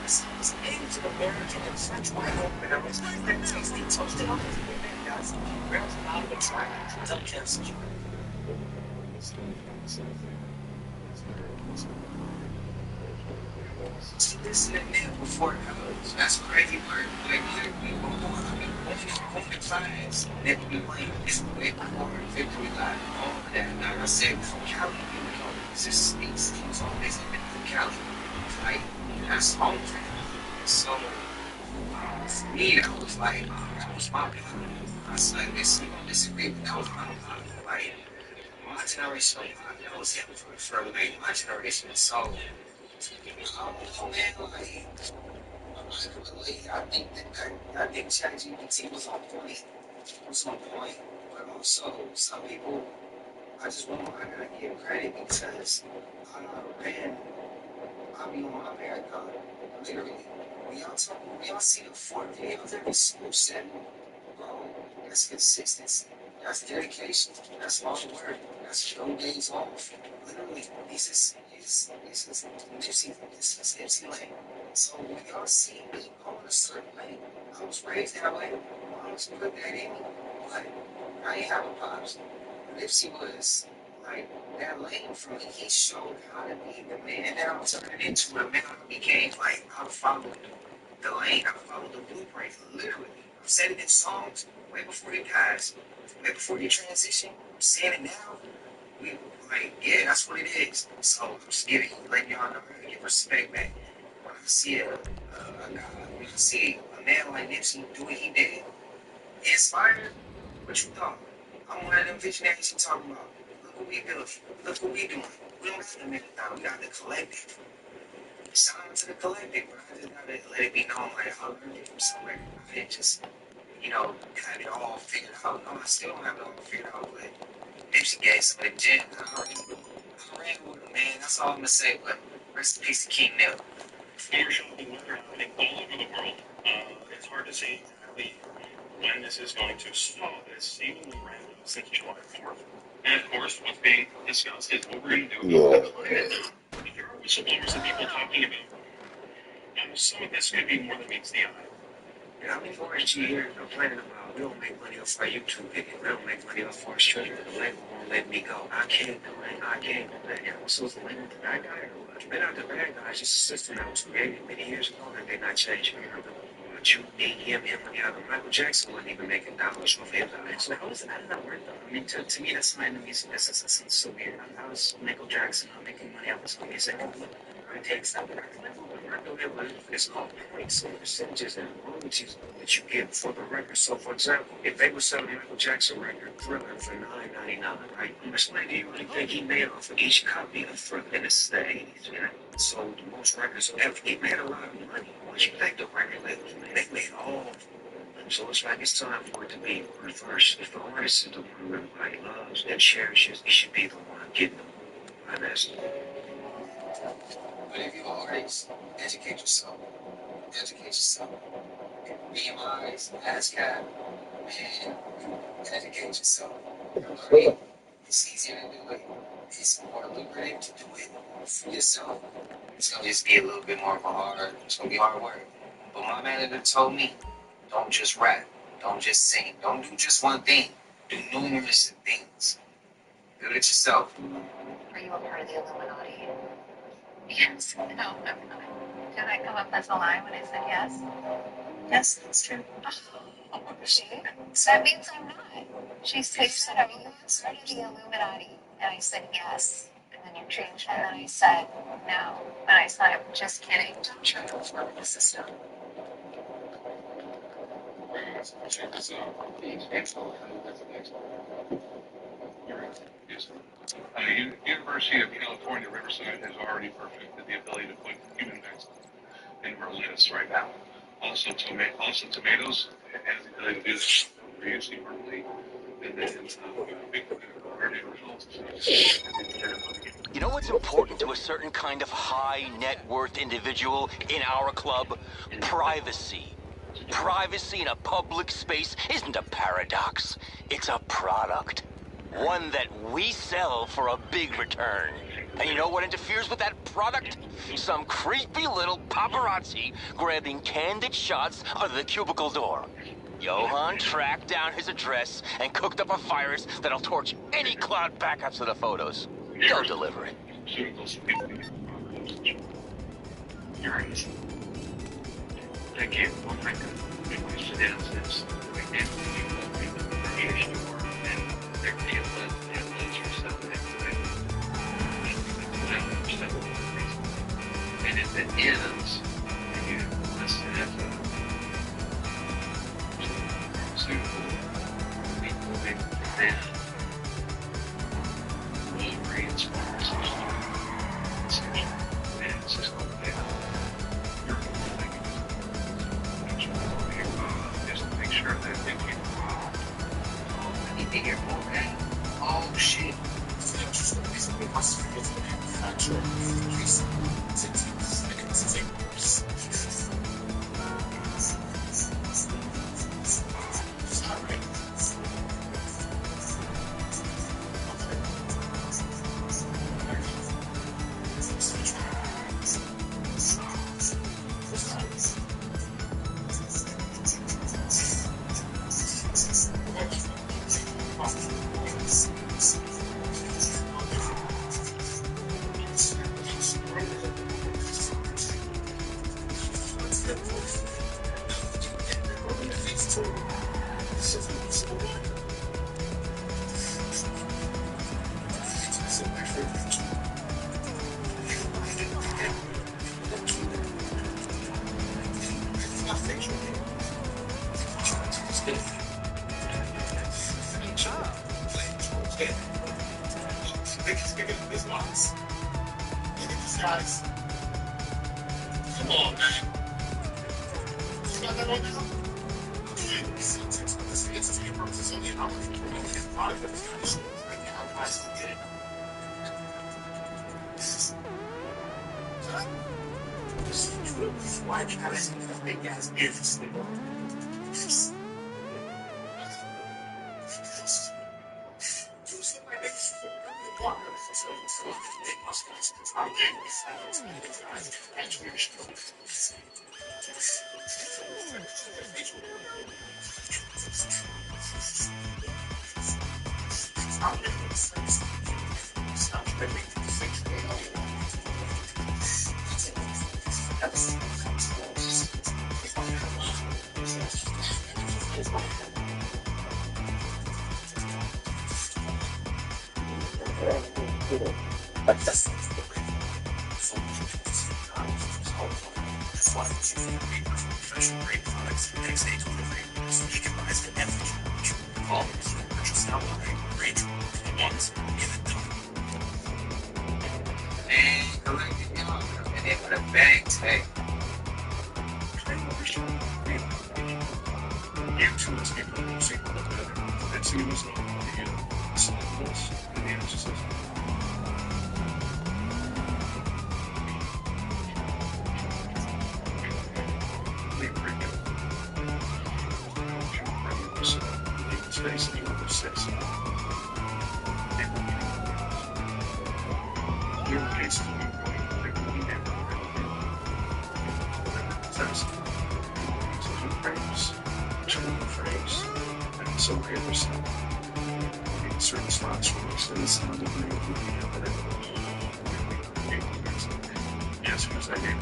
it's Asian American and French white operators that tasty toasted up with the guys. Grabs them out of the track, tell cancer. See this in the mail before it comes. That's crazy word. Like, literally, when the clients that we wait is way before victory live. All of that. Like I said, from Cali, you know, it's just speaks. He's always been from Cali. Like, that's home for him. So, for me, that was like, that was my plan. I was like, this, you don't disagree, but that was my plan. Like, my generation, that was him for like, my generation. So, oh man, like, I think ChatGPT was on point. But also, some people, I gotta give credit because, man, I'll be on my marathon. Literally, when y'all see the 4 videos every single set, bro, that's consistency. That's dedication. That's long work. That's no days off. Literally, this is MC Lane. So when y'all see me going a certain way, I was raised that way. I was put that in me. But I ain't have a pops. Nipsey was like that lane for me. He showed how to be the man that I'm turning into. The man I became. Like, I followed the lane. I followed the blueprint. Literally. I'm saying it in songs way before he dies. Way before he transition. I'm saying it now. Like, yeah, that's what it is. So I'm just letting y'all know, give respect, man. When I see a man like Nipsey do what he did, inspired, what you thought? I'm one of them visionaries you talking about. Look what we built. Look what we doing. We don't got the marathon, we got the collective. Shout out to the collective, bro. I just gotta let it be known, like, I learned it from somewhere. I didn't just, you know, have it all figured out. No, I still don't have it all figured out, but Nipsey gave some of the gems. I ran with him, man. That's all I'm gonna say, but rest in peace to King Nip. Floor shopping weather happening all over the world. It's hard to say exactly when this is going to stop. It's seemingly random since July 4th. And of course, what's being discussed is what we're going to do about the climate. There are whistleblowers and people talking about some of this could be more than meets the eye. Yeah, how many forests you hear complaining about? We don't make money off our YouTube video. We don't make money off our streaming. The label won't let me go. I can't do it. I can't do that. Yeah, so it's the label the bad guy or what? They're not the bad guys. Just a system that was created many years ago that they're not changing. You, me, him, yeah, Michael Jackson wasn't even making dollars off his eyes. So how is that worth though? I mean, to me, that's not in the music. That's so weird. How is Michael Jackson not making money off his music? It takes that record label. It's called points and percentages and royalties that you get for the record. So, for example, if they were selling a Michael Jackson record, Thriller, for $9.99, right? How much money do you really think he made off of each copy of Thriller? And this is the 80s, man. So, the most records ever. He made a lot of money. What you think the record labels made? They made all of them. So it's like it's time for it to be reversed. If the artist is the one who everybody loves and cherishes, he should be the one getting them. And that's But if you're an artist, educate yourself. Educate yourself. BMIs, ASCAP, man, educate yourself. It's easier to do it. It's more lucrative to do it for yourself. It's gonna just be a little bit more of a hard, it's gonna be hard work. But my manager told me, don't just rap, don't just sing, don't do just one thing. Do numerous things. Do it yourself. Are you a part of the Illuminati? Yes. No, I'm not. Did I come up as a lie when I said yes? Yes, that's true. Oh, see? So that means I'm not. She said, are you part of the Illuminati? And I said yes. And then you changed. And then I said no. And I said, I'm just kidding. Don't try to work the system. Check this out. You're right. Yes. University of California, Riverside has already perfected the ability to put human vaccines in lettuce right now. Also, tomatoes has the ability to do this previously verbally, and then big results. You know what's important to a certain kind of high net worth individual in our club? Privacy. Privacy in a public space isn't a paradox. It's a product. One that we sell for a big return. And you know what interferes with that product? Some creepy little paparazzi grabbing candid shots under the cubicle door. Johan tracked down his address and cooked up a virus that'll torch any cloud backups of the photos. Go deliver it. You're right. Again, one thing we wish to dance is we can't do radiation work and they're being let yourself into it. And if it ends, and you listen to pharmaceutical, moving then Wolverine's pharmaceutical, and it's just going to be sure that they can. I need to hear more, man. Oh, shit. Come on, man. why I was in the big ass business. Certain spots where it's the sound of the yes, because I gave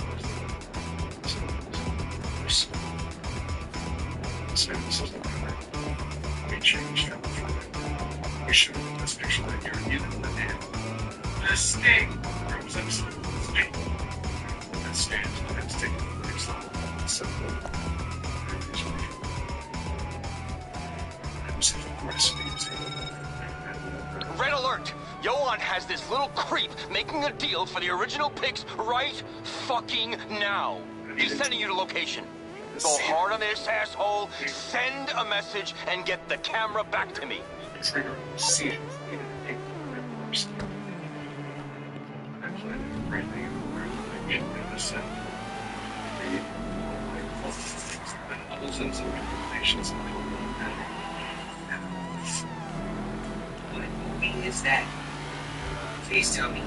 we changed how we showed this picture that you're in the man. The sting represents the sting. That stands and that's taken the next level. So Red alert! Johan has this little creep making a deal for the original pics right fucking now. He's sending you the location. Go hard on this asshole, send a message, and get the camera back to me. Trigger, see it. What movie is that? Please tell me.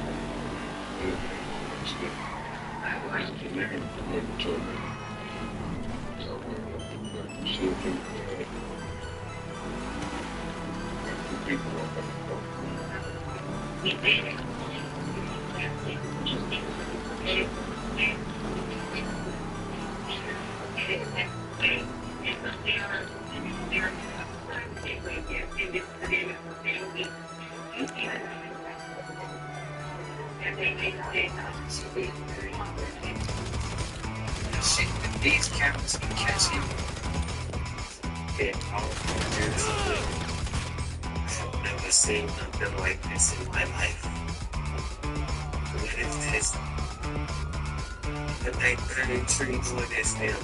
These cameras can catch you. I've never seen nothing like this in my life. What is this? The night burning trees with this now.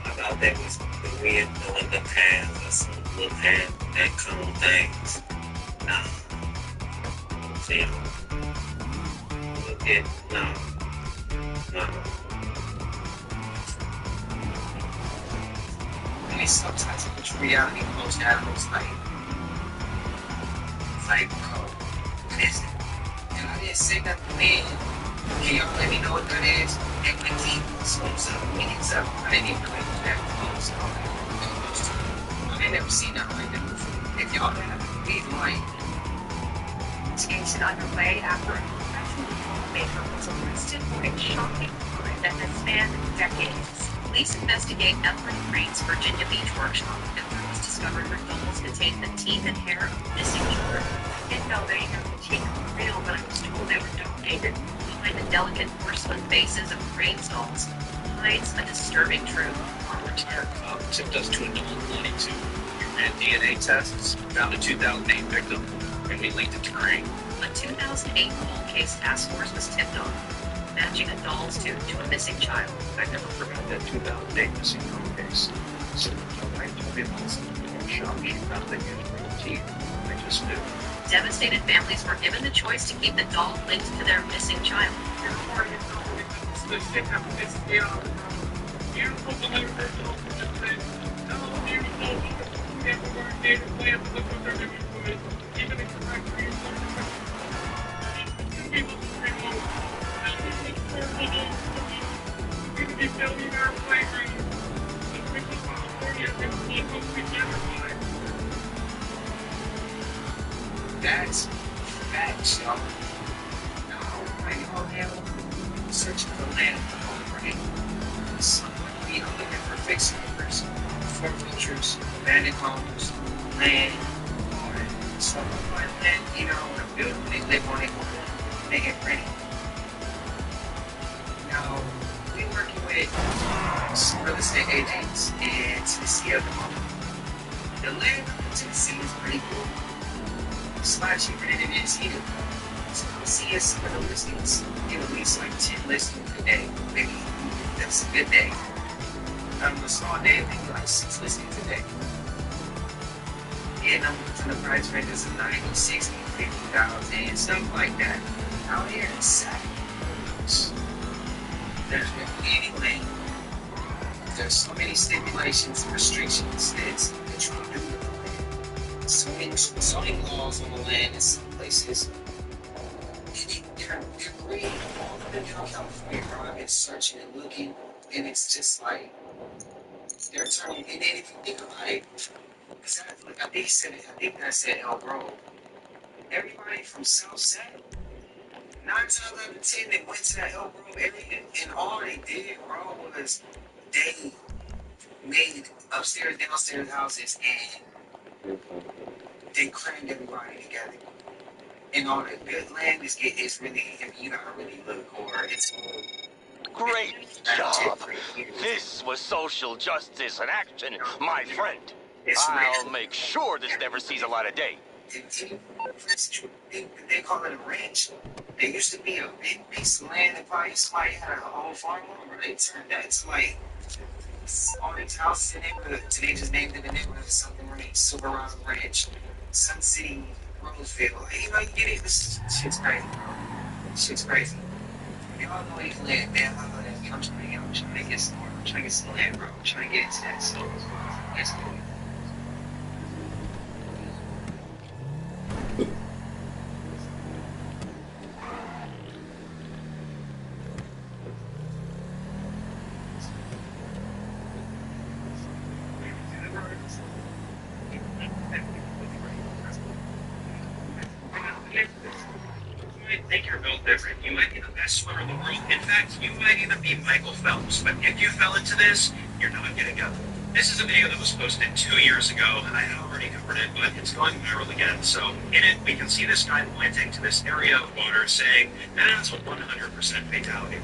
I thought that was the wind blowing the paths or some little hand that cone things. No. See, look at, no. Sometimes it's reality most animals like bro, what is it? And I didn't say nothing then. Can y'all let me know what that is? And when he slows up, meetings up, I didn't even know it was that close. I ain't never seen nothing like that before. If y'all have, leave light. Investigation underway after a professional filmmaker was arrested for a shocking crime that has spanned decades. Police investigate Evelyn Crane's Virginia Beach workshop. Evelyn was discovered her dolls contained the teeth and hair of missing children. Didn't know they were real, but I was told they were donated. Behind the delicate porcelain faces of Crane's dolls hides a disturbing truth. Our tipped us to a double 22. We ran DNA tests, found a 2008 victim, and we linked it to Crane. A 2008 cold case task force was tipped off, matching a doll's tooth to a missing child. I never forgot that 2008 missing girl case. So I told me about some shop. She found the real teeth. I just knew. Devastated families were given the choice to keep the doll linked to their missing child. This is the shit that pisses me off. Beautiful delivery. Hello, beautiful. People who are native plants look what they're doing to it. Even in factories, people scream, going to be billionaire playgrounds. The people of California are going to be able to be gentrified. That's facts, y'all. Now, right now, searching for land at the moment, right? Someone, you know, looking for fixing numbers, foreclosures, abandoned homes, land, or someone find land, you know, in a building, they live on it, they get ready. Now, we working with some real estate agents in Tennessee at the moment. The land in Tennessee is pretty cool. It's a lot cheaper than it is here. So we see some of the listings, get at least like 10 listings a day. Maybe that's a good day. On a small day, maybe like 6 listings a day. Getting them from the price ranges of 90, 60, 50,000, stuff like that. Out here in Sac, there's any land. There's so many stipulations and restrictions that you can do with the land. So many laws on the land in some places. They're great. I've been down California, bro. I've been searching and looking, and it's just like they're turning. And then if you think about it, I think I said El Grove. Everybody from South Side, 9 times out of 10, they went to that El Grove area, and all they did, bro, was they made upstairs, downstairs houses, and they crammed everybody together. And all the good land is really, I mean, you gotta really look, or it's Great job. This was social justice in action, my friend. I'll make sure this never sees a light of day. They call it a ranch. There used to be a big piece of land that probably somebody had a whole farm on, but they turned that to like all these houses in the neighborhood. So they just named it the neighborhood something ranch, Silverado Ranch, Sun City, Roseville. Like, you know, you get it. This shit's crazy, bro. Shit's crazy. Y'all know you land, man. I know that. I'm trying to get some more. I'm trying to get some land, bro. I'm trying to get into that. So let's go. Think you're built different. You might be the best swimmer in the world. In fact, you might even be Michael Phelps. But if you fell into this, you're not getting up. This is a video that was posted 2 years ago. I had already covered it, but it's going viral again. So in it, we can see this guy pointing to this area of water saying, and that's a 100% fatality.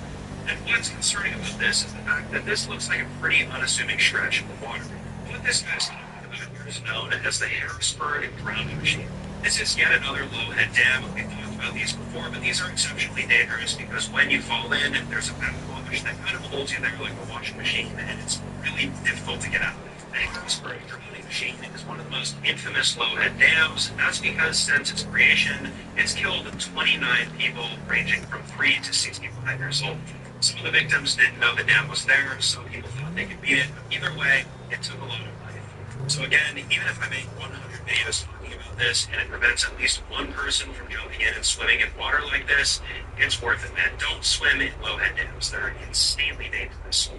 And what's concerning about this is the fact that this looks like a pretty unassuming stretch of water. What this guy's talking about here is known as the Harrisburg Grounding Machine. This is yet another low-head dam. We've talked about these before, but these are exceptionally dangerous because when you fall in, there's a backwash that kind of holds you there like a washing machine, and it's really difficult to get out. The Harrisburg Grounding Machine is one of the most infamous low-head dams. That's because since its creation, it's killed 29 people ranging from 3 to 65 years old. Some of the victims didn't know the dam was there, so people thought they could beat it, but either way, it took a lot of life. So again, even if I make 100 videos talking about this and it prevents at least one person from jumping in and swimming in water like this, it's worth it, man. Don't swim in low-head dams. They're insanely dangerous.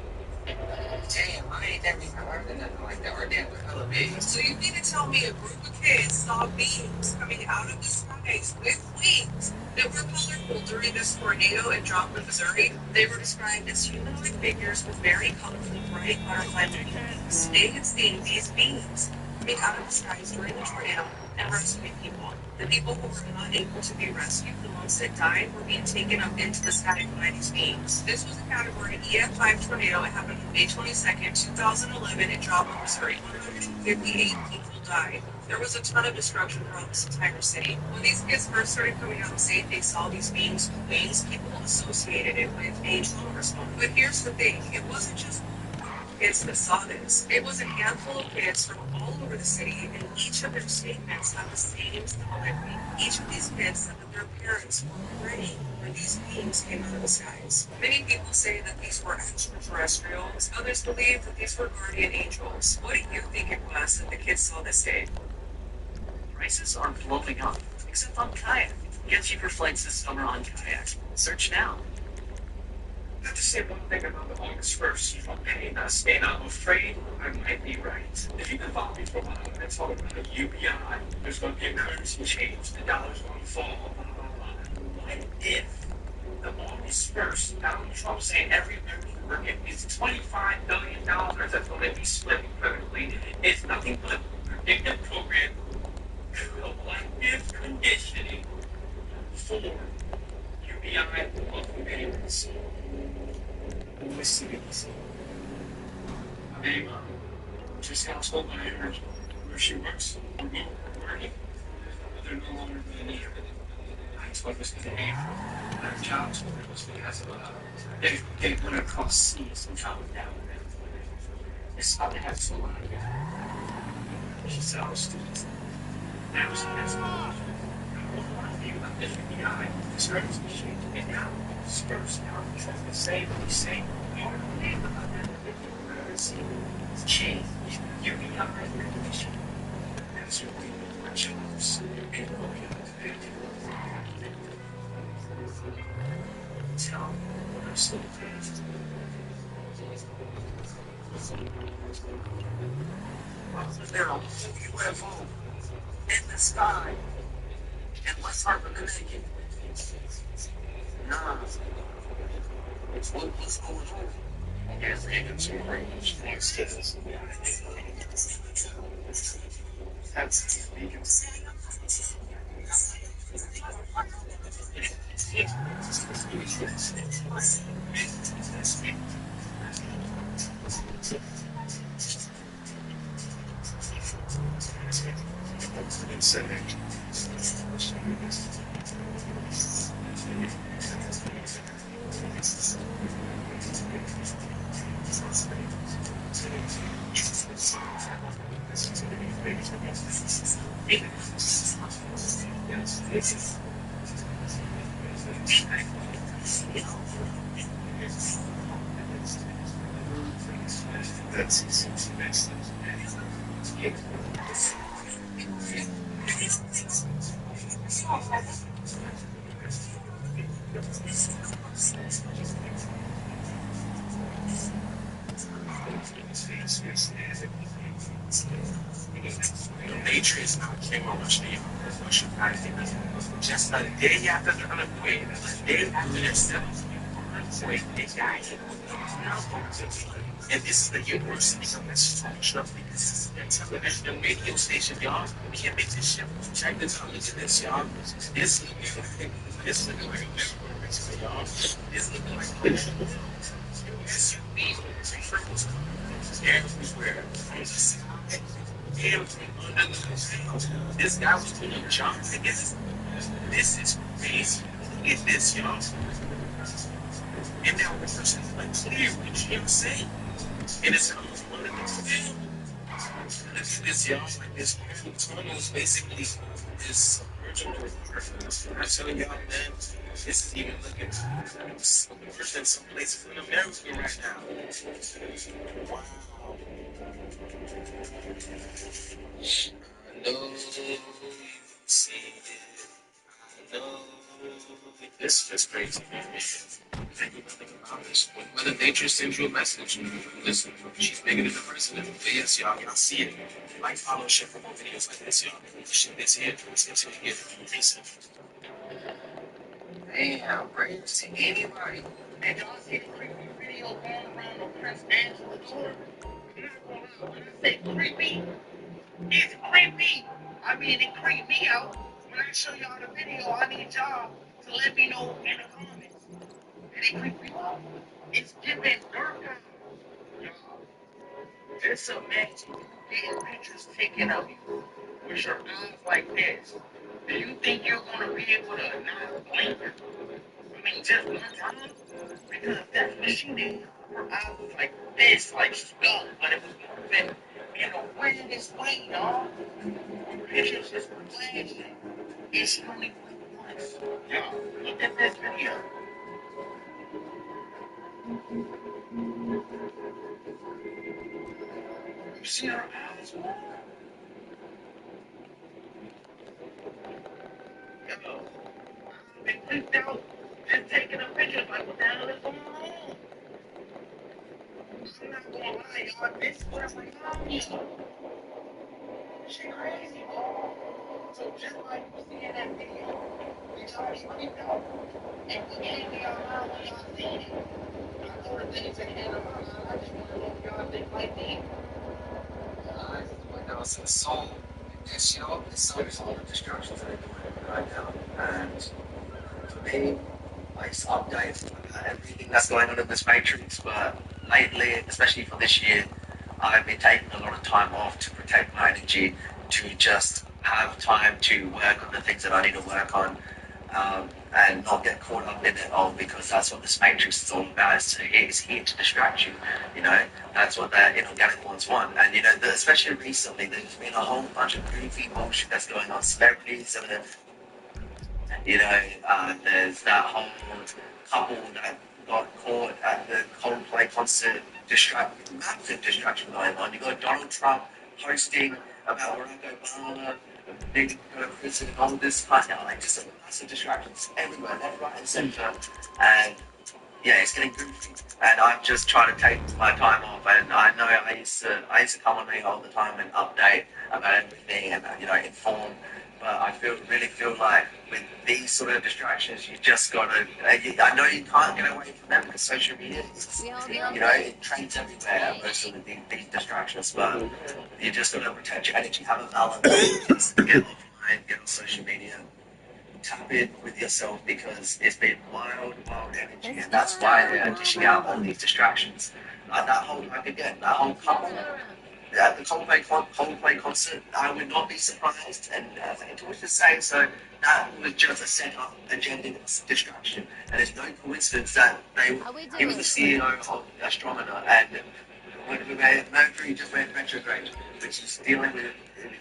Damn, I ain't never even heard of nothing like that, or damn, hella big. So you mean to tell me a group of kids saw beams coming out of the skies with wings that were colorful during this tornado in Joplin, Missouri? They were described as humanoid figures with very colorful, bright butterfly-looking wings. They had seen these beams coming out of the skies during the tornado and rescuing people. The people who were not able to be rescued, the ones that died, were being taken up into the sky by these beams. This was a Category EF5 tornado. It happened on May 22nd, 2011 in Joplin, Missouri. 158 people died. There was a ton of destruction throughout this entire city. When these kids first started coming out and saying they saw these beams with wings, people associated it with a trauma response. But here's the thing, it wasn't just kids that saw this. It was a handful of kids from all over the city, and each of their statements had the same solidarity. Each of these kids said that their parents were praying when these beings came out of the skies. Many people say that these were extraterrestrials. Others believe that these were guardian angels. What do you think it was that the kids saw this day? Prices are blowing up, except on kayak. Get cheaper flights this summer on kayak. Search now. I have to say one thing about the August 1st campaign, and I'm afraid I might be right. If you've been following me for a while, and I talk about a UBI, there's going to be a currency change, the dollar's going to fall, blah, blah, blah. What if the August 1st, Donald Trump saying every American is $25 billion that's going to be split incredibly, it's nothing but a predictive program, collective conditioning for UBI monthly payments. I mean, just household managers where she works, remote working, they're no longer going to need her. That's what was going to need her jobs was because of they went across seas and traveled down there. It's how they have so long. She said, our students. Now she has one of you about this UBI, this currency machine, and now Spurs now it's the same. You don't believe about that currency change. You be not recognition. That's your way to jobs. People tell what I'm still faced. There are UFO in the sky in West Hartford, Connecticut. Nah. What's going on? There's some range next to this. That's beacons. Nature is not came on much name. Just a day after the earthquake, a day after their seventh earthquake, they died. And this is the university that's structured up because this is their television and radio station, y'all. We can't make this shit. Check this out. Look at this, y'all. This is looking like a network, y'all. This looking like a network. SUV, everywhere. This guy was doing a jump. This is crazy. Look at this, y'all. And now the person is like clear with him saying. And it's one of the things. Look at this, y'all. Like this tunnel is basically this submerging earth. I'm telling y'all, man, this is even looking worse than some places in America right now. Wow. I know you see it. I know. This is crazy, man. Think about this. When Mother Nature sends you a message, listen, she's bigger than the president. But yes, y'all see it. Like, follow, share for more videos like this, y'all. This shit is here. It's going to get recent. Damn, bring to anybody. And y'all see the creepy video going around on Prince Angela's door? When I say creepy, it's creepy. I mean, it creeped me out. When I show y'all the video, I need y'all to let me know in the comments. And it creeped me out. It's giving dirt down. Just imagine getting pictures taken of you with your eyes like this. Do you think you're going to be able to not blink? I mean, just one time? Because that's what she did. I was like this, like stuck, but it was moving in a weirdest way, y'all. Pictures just flashing. And she only went once. Y'all, look at this video. You see her eyes? Yo, they freaked out and taking a picture like, what the hell is going on? I'm not gonna lie, y'all, this was like, she crazy, bro. So just like you see in that video, it's already freaked out. And we can't be around when y'all see it. I know the things in the end of my life, I just want to know if y'all think like me. So it's so, that shit all, it's so, there's a lot of distractions that are going on right now. And for me, like, updates about everything that's going on in this matrix. But lately, especially for this year, I've been taking a lot of time off to protect my energy, to just have time to work on the things that I need to work on, and not get caught up in it all, because that's what this matrix is all about. It's here to distract you, you know. That's what the inorganic ones want. And, you know, especially recently, there's been a whole bunch of goofy bullshit that's going on. Celebrities, you know, there's that whole couple that got caught at the Coldplay concert, massive distraction going on. You got Donald Trump hosting about Barack Obama, big president, all this kind of, like, just massive distractions everywhere, left, right, and center. And yeah, it's getting goofy. And I'm just trying to take my time off. And I know I used to come on here all the time and update about everything and, you know, inform. But I really feel like with these sort of distractions, you just gotta. I know you can't get away from them because social media, you know, it trends everywhere. Most of these distractions, but you just gotta protect your energy, have a balance, just get offline, get on social media, tap in with yourself, because it's been wild energy, and that's why they're dishing out all these distractions. Like that whole, that whole couple. At the Coldplay concert, I would not be surprised, and it was just saying, so that was just a set-up agenda distraction, and it's no coincidence that he was the CEO of Astrometer, and when Mercury just went retrograde, which is dealing with,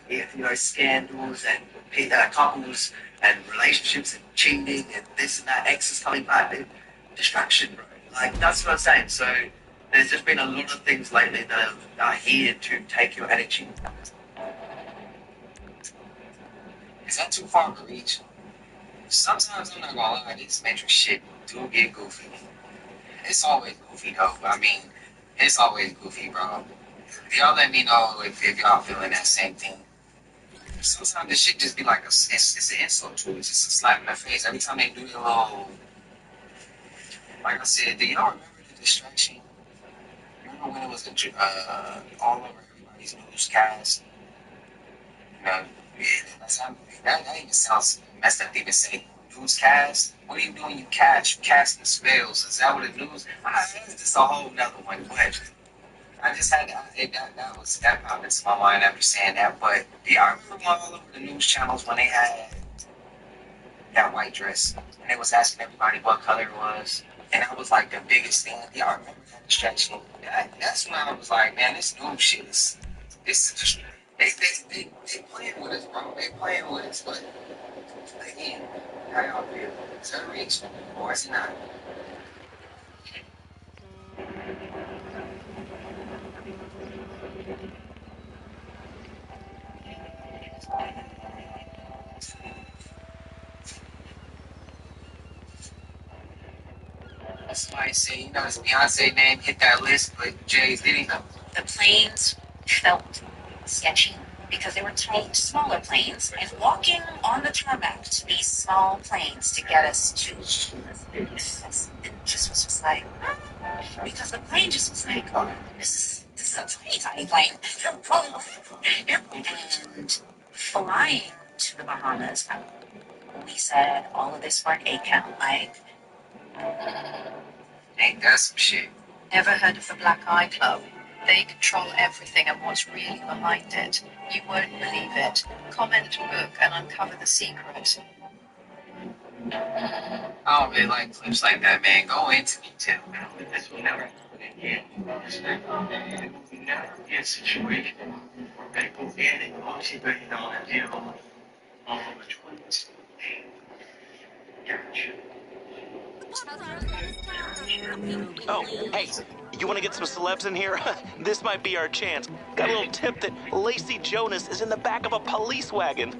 you know, scandals and couples and relationships and cheating and this and that, exes coming back, distraction, bro. Like, that's what I'm saying. So there's just been a lot of things lately that are here to take your energy. Is that too far to reach? Sometimes, I'm not gonna lie, this Matrix shit do get goofy. It's always goofy though. I mean, it's always goofy, bro. Y'all let me know if y'all feeling that same thing. Sometimes this shit just be like it's an insult to it. It's just a slap in the face. Every time they do the little, like I said, do y'all remember the distraction? Remember when it was all over everybody's newscast? You know, that even sounds messed up to even say newscast. What are you doing? You casting spells. Is that what it news? It's just a whole nother one. But I just had that popped into my mind after saying that. But yeah, I remember all over the news channels when they had that white dress and they was asking everybody what color it was. And that was like the biggest thing. Yeah, I remember that distraction. That's when I was like, man, this new shit is just, they playing with us, bro. They playing with us. But again, how y'all feel? Is that a reach or is it not? Somebody say, you know, this Beyonce name hit that list, but Jay's didn't know. The planes felt sketchy because they were smaller planes, and walking on the tarmac to these small planes to get us to it just was just like, because the plane just was like, oh, this is a tiny plane. And flying to the Bahamas, we said all of this for an 8 count, like, ain't that some shit? Never heard of the Black Eye Club? They control everything and what's really behind it. You won't believe it. Comment, book, and uncover the secret. I don't really like clips like that, man. Go into detail, man. That's what I Yeah, yeah, situation. They go in and motivate on a deal on the 20s. Gotcha. Oh, hey, you want to get some celebs in here? This might be our chance. Got a little tip that Lacey Jonas is in the back of a police wagon.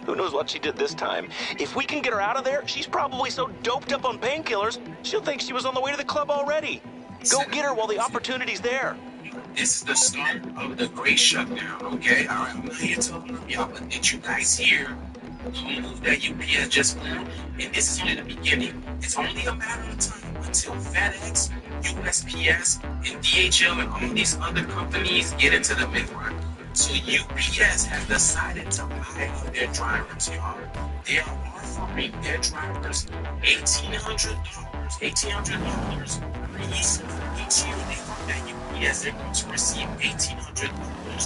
Who knows what she did this time? If we can get her out of there, she's probably so doped up on painkillers, she'll think she was on the way to the club already. Go get her while the opportunity's there. This is the start of the great shutdown, okay? All right, I'm not here talking to y'all, but did you guys hear the move that UPS just won? And this is only the beginning. It's only a matter of time until FedEx, USPS, and DHL and all these other companies get into the mid-run. So UPS has decided to buy up their drivers, y'all. They are offering their drivers $1,800 each year. They hope that UPS they're going to receive $1,800.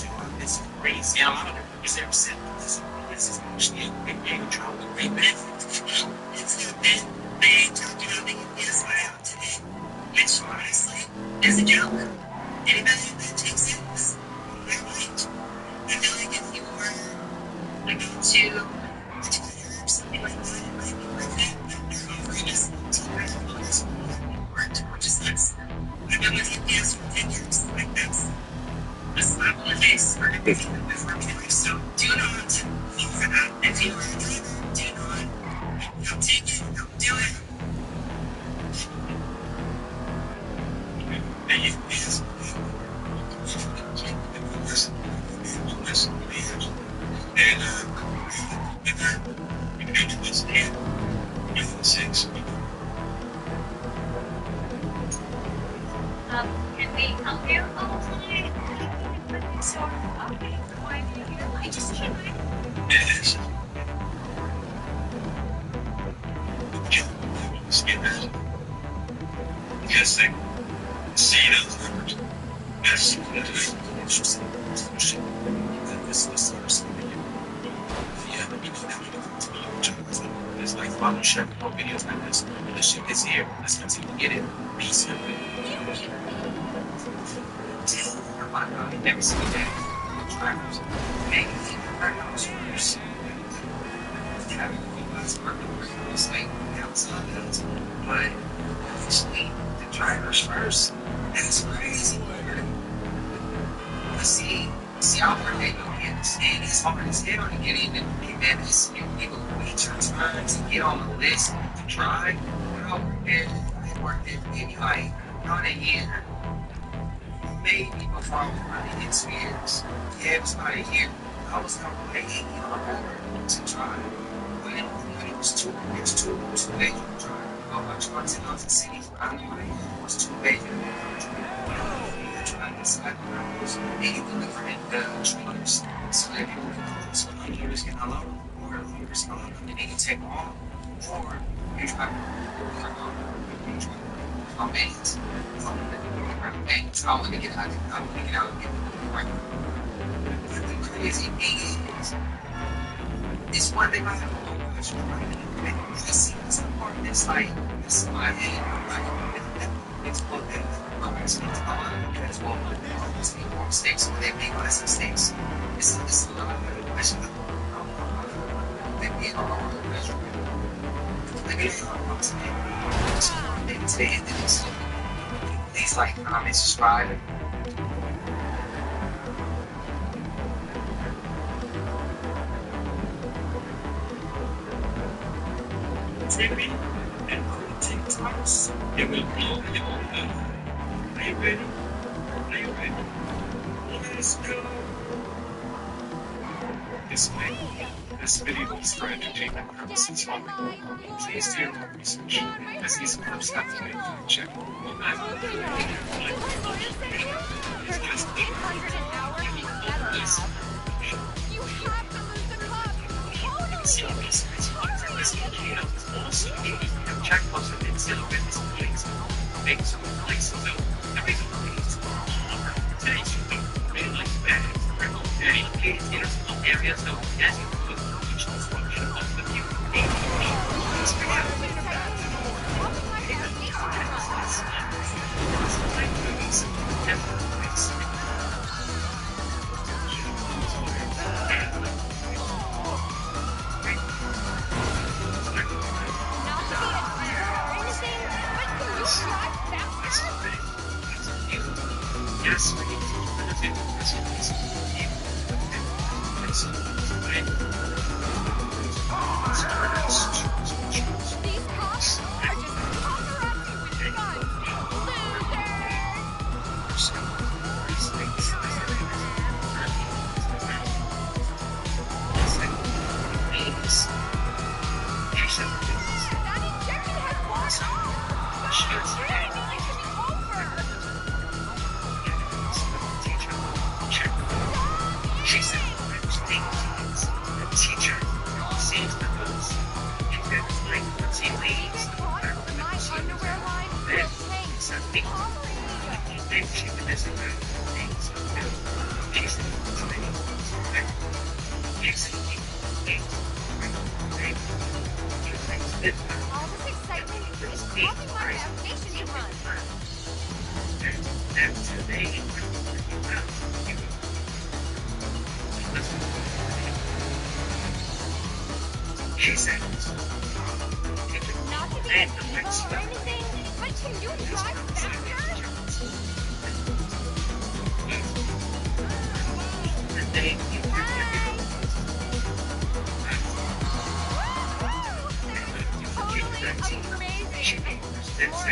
Y'all. It's crazy. And a lot of drivers are upset because this is actually a great game of travel, a great benefit. It's a bit big talking about the UPS layout today. Which honestly is a joke. Anybody that takes it is their right. I feel like if you were to go to Twitter or something like that, it might be worth it. But they're offering us $1,800 which is nuts. I've been with UPS for 10 years. Like that's a slap on the face for everything that we've worked with. So do not fall for that. If you are a driver, do not take it. Don't do it. And UPS can we help you all tonight? So, okay, why are you here? I just came by. Yes. Yes, they see those numbers. Yes, interesting. This is it's like follow share more videos like this. The ship is here. Let's continue to get it. Peace and every single day, drivers making workers having workers like outside but actually the drivers first. That's crazy. See how hard they go in, and it's hard as hell to get in and man, it's you wait your turn to get on the list to drive. When I worked there maybe like not a year. Maybe before I was running experience. Yeah, it was about a year. I was waiting on board to drive. When it was too late to drive. How much content on the city? I knew it was too late to drive. Inside the roads, they delivering the trailers so that people can come. So unloaders can unload, or loaders can unload, and they can take off, or you drive on bands. I want to get out and get right. But the crazy thing is, it's one thing I have to watch, right? And I see this part that's like, this is my head, right? It's what they because well, almost make more mistakes, but they make less mistakes. It's a lot of question. They made a lot of measurement. They made a lot of today. Today, please like, comment, subscribe. Trippy and cool TikToks, it will blow your mind. Are you ready? Are you ready? Let's go. This video is for entertainment purposes only. Please do your own research, as these clips have to be fact-checked. Check most of the incidents, links, make some links of them. Areas of as you could each construction of the view. Let's All this excitement is causing my navigation to run. Not to be a diva or anything, but can you drive faster? More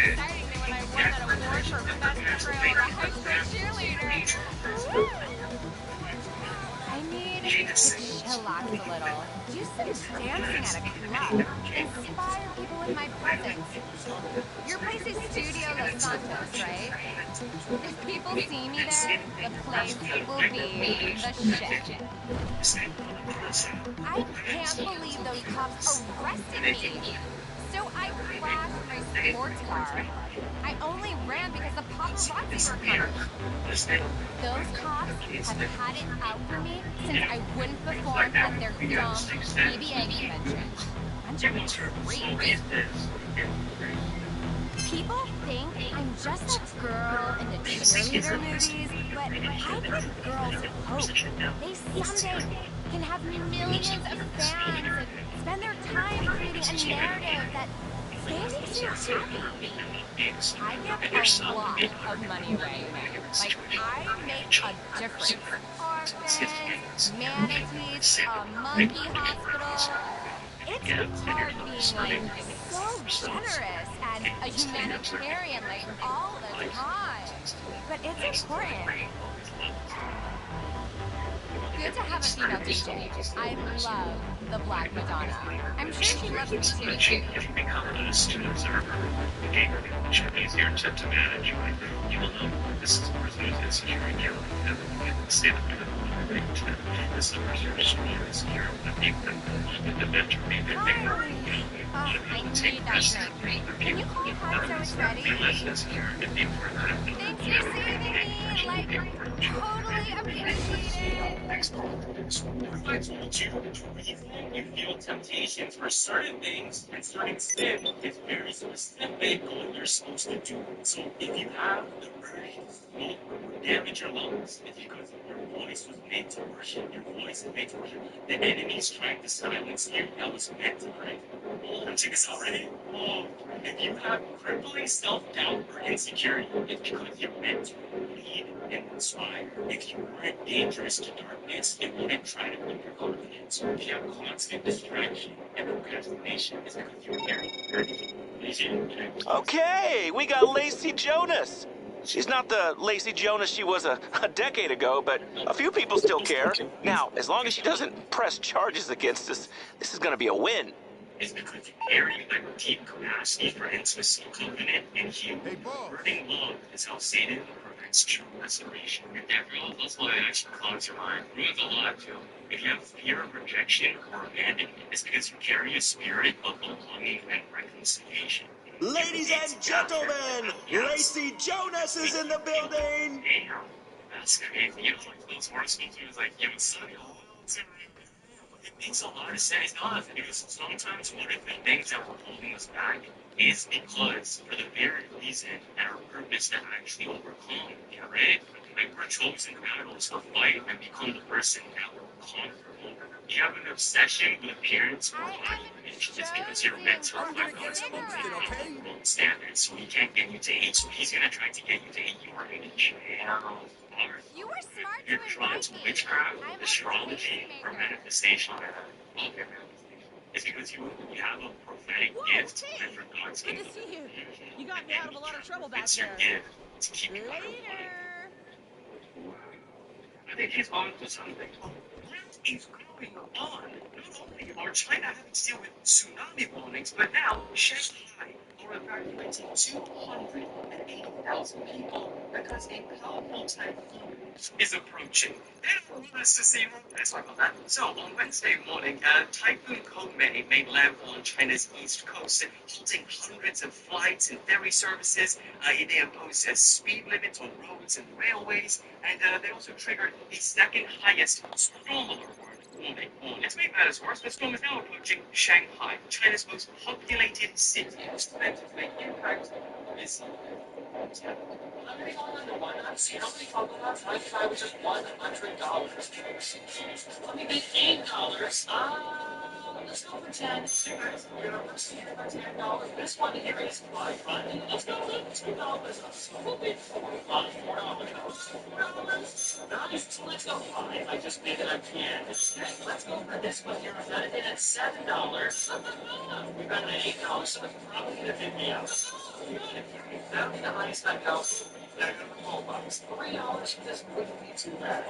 exciting than when I won that award for best girl or a high school cheerleader. I need to chillax a little. Do some dancing at a club. Inspire people with my presence. Your place is Studio Los Santos, right? If people see me there, the place will be the shit. I can't believe those cops arrested me. So I crashed my sports car. I only ran because the paparazzi were coming. Those cops have had it out for me since I wouldn't perform at their dumb PBA convention. I'm just crazy. People think I'm just that girl in the cheerleader movies, but I give girls hope. They someday can have millions of fans and spend their time creating a narrative that makes you happy. I give a lot of money away. Like, I make a difference. Orphans, manatees, a monkey hospital. It's hard being, like, so generous and a humanitarian, like, all the time. But it's important. Good to have a female DJ. I love the Black Madonna. I'm sure she loves me too. If you become a student observer, the game which is easier to manage, you will know this is a person who's insecure and you can say that this is a person who's really insecure and people that eventually they I need that drink. Can you call Hard so it's ready? Thanks for saving me. Like, totally appreciate it. If I told you the reason you feel temptation for certain things and certain sin is very specific on what you're supposed to do. So if you have the urge to smoke or damage your lungs, it's because your voice was made to worship. Your voice is made to worship. The enemy's trying to silence you. That was meant to break. Check this out, ready? If you have crippling self-doubt or insecurity, it's because you're meant to lead and inspire. If you weren't dangerous to darkness, it wouldn't try to win your confidence. If you have constant distraction and procrastination, it's because you're carrying. Okay, we got Lacey Jonas. She's not the Lacey Jonas she was a decade ago, but a few people still care. Now, as long as she doesn't press charges against us, this is gonna be a win. Is because you carry a deep capacity for intimacy, covenant, and healing. Burning love is how Satan prevents true restoration. That's why it actually clogs your mind. Ruins a lot, too. If you have fear of rejection or abandonment, it's because you carry a spirit of belonging and reconciliation. Ladies and gentlemen, Lacey Jonas is in the building. Damn, that's crazy. You know, like those horoscopes, it was like, you would say, it makes a lot of sense. Not because sometimes one of the things that were holding us back is because for the very reason that our purpose to actually overcome, right? Like we're chosen battles to fight and become the person that will conquer. You have an obsession with appearance or body image just because you're meant to reflect God's standards. So he can't get you to hate. So he's gonna try to get you to hate your image. You were smart You're drawn to witchcraft, astrology, or manifestation. It's because you have a prophetic gift and for God's kingdom. Good to see you. You got me out of a lot of trouble back It's your there. gift to keep you out of Later. I think he's on to something. What is going on? Not only are China having to deal with tsunami warnings, but now Shanghai are evacuating 280,000 people because a powerful typhoon is approaching. They don't want us to see them. Sorry about that. So, on Wednesday morning, Typhoon Koumei made landfall on China's east coast, halting hundreds of flights and ferry services. They imposed speed limits on roads and railways, and they also triggered the second highest storm alert warning. It's made matters worse. The storm is now approaching Shanghai, China's most populated city. It's meant to make impact is how many coconuts? I was just $100. Let me make $8. Let's go for 10. We're gonna see it for $10. This one here is $5. Let's go with $2. We'll bid $4. Nice. Let's go 5. I just made it again. Let's go for this one here. I got it in at $7. We got it at $8, so it's probably gonna hit me out. That'll be the highest I go. $3 for this wouldn't be too bad.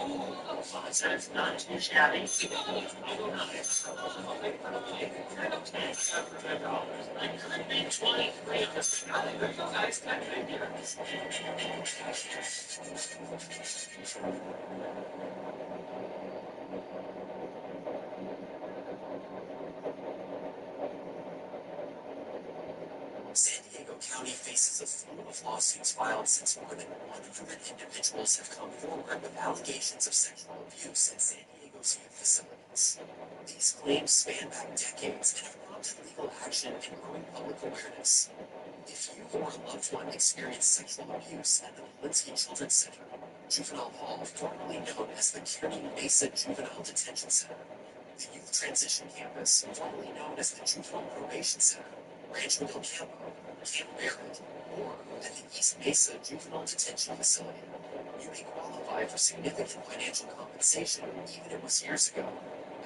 5 cents, not too shabby. I'll go 9. I'll make $10. I could be 23 on this. There you go, guys. 10 figures. San Diego County faces a slew of lawsuits filed since more than 100 individuals have come forward with allegations of sexual abuse at San Diego's youth facilities. These claims span back decades and have prompted legal action and growing public awareness. If you or a loved one experienced sexual abuse at the Polinsky Children's Center, Juvenile Hall, formerly known as the Kearney Mesa Juvenile Detention Center, the Youth Transition Campus, formerly known as the Juvenile Probation Center, Rancho del Campo, Camp Barrett, or at the East Mesa Juvenile Detention Facility, you may qualify for significant financial compensation even if it was years ago.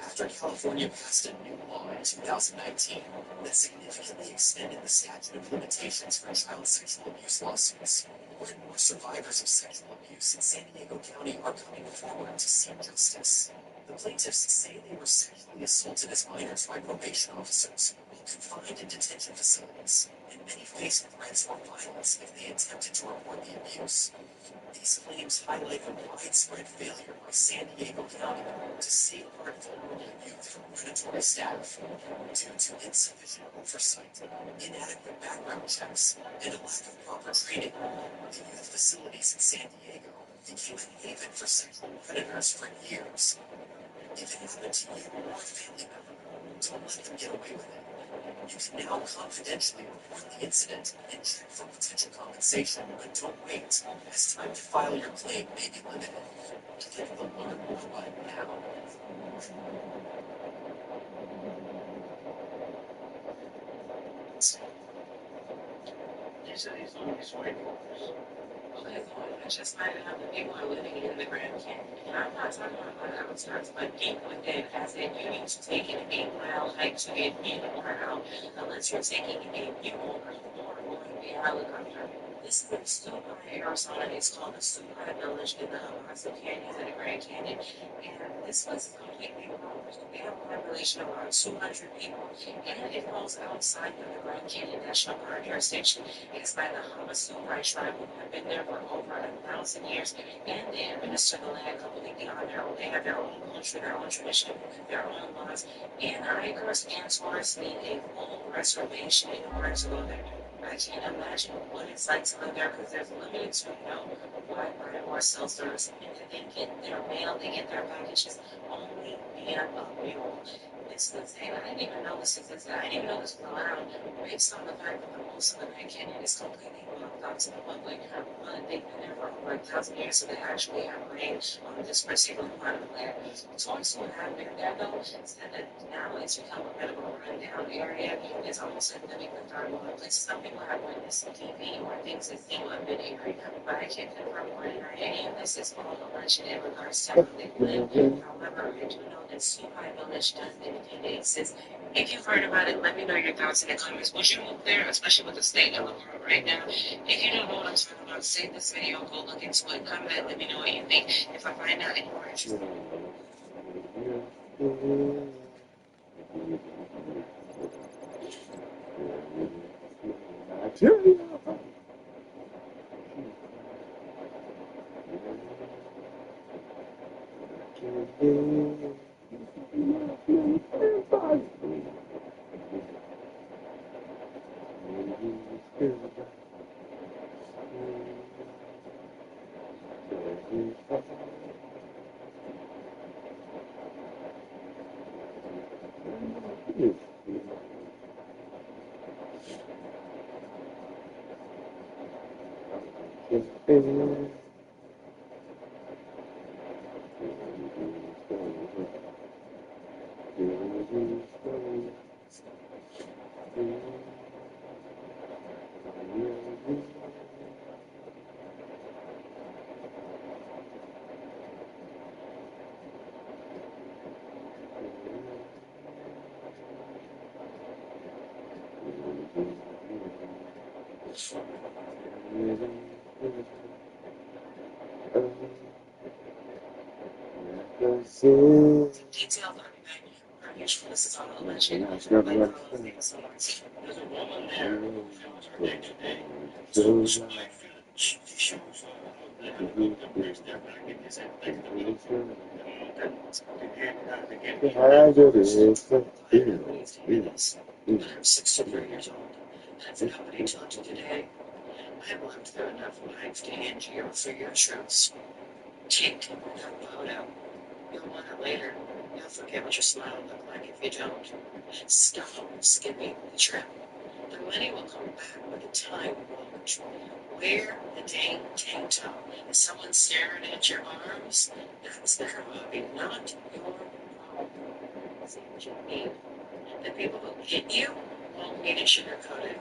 After California passed a new law in 2019 that significantly extended the statute of limitations for child sexual abuse lawsuits, more and more survivors of sexual abuse in San Diego County are coming forward to seek justice. The plaintiffs say they were sexually assaulted as minors by probation officers while confined in detention facilities, and many faced threats or violence if they attempted to report the abuse. These claims highlight a widespread failure by San Diego County to safeguard vulnerable youth from predatory staff due to insufficient oversight, inadequate background checks, and a lack of proper training. The youth facilities in San Diego became a haven for sexual predators for years. If it happened to you or a family member, don't let them get away with it. You can now confidentially report the incident and check for potential compensation, but don't wait, as time to file your claim may be limited. Click the Learn More button now. These are these white walkers. Okay, I just might have the people who are living in the Grand Canyon. And I'm not talking about my outskirts, but deep within, as in you need to take an 8-mile hike to get in or out, unless you're taking a mule or going via helicopter. This is in Stupai, Arizona. It's called the Stupai Village in the Amazo Canyons in the Grand Canyon. And this was completely wrong. We have a population of around 200 people, and it falls outside of the Grand Canyon National Park jurisdiction. It is by the Havasupai tribe, who have been there for over 1,000 years, and they administer the land completely on their own. They have their own culture, their own tradition, their own laws, and hikers and tourists need a full reservation in order to go there. I can't imagine what it's like to live there because there's limited to Wi-Fi or cell service, and they get their mail, they get their packages only via a mule. This is insane. I didn't even know this existed. I didn't even know this was allowed based on the fact that most of the Grand Canyon is completely blocked out to the public. They've been there for over 1,000 years, so they actually have range on this particular part of the land. Tourists who have been there, though, said that now it's become a bit of a rundown area. It's almost like living in the third world place. Some people have witnessed TV or things that seem a bit eerie, but I can't confirm or deny any of this is all alleged in regards to how they live. However, I do know that Supai Village does indicate it exists. If you've heard about it, let me know your thoughts in the comments. Would you move there, especially with the state of the world right now? If you don't know what I'm talking about, save this video, go look into it, comment, let me know what you think. If I find out any more interesting. Detailed our usefulness on the legend. There's a woman there who feels her day-to-day. So his wife, she shows there's their back in his I'm 63 years old, and if nobody told you today, I've lived through enough life to hand you for your truths. Take that photo. You'll want it later. You'll forget what your smile looked like if you don't. Stop skipping the trip. The money will come back with the time watch. Wear the dang tank top. Is someone staring at your arms? That's their hobby, not your problem. See what you need. The people who hit you won't need to sugarcoat it.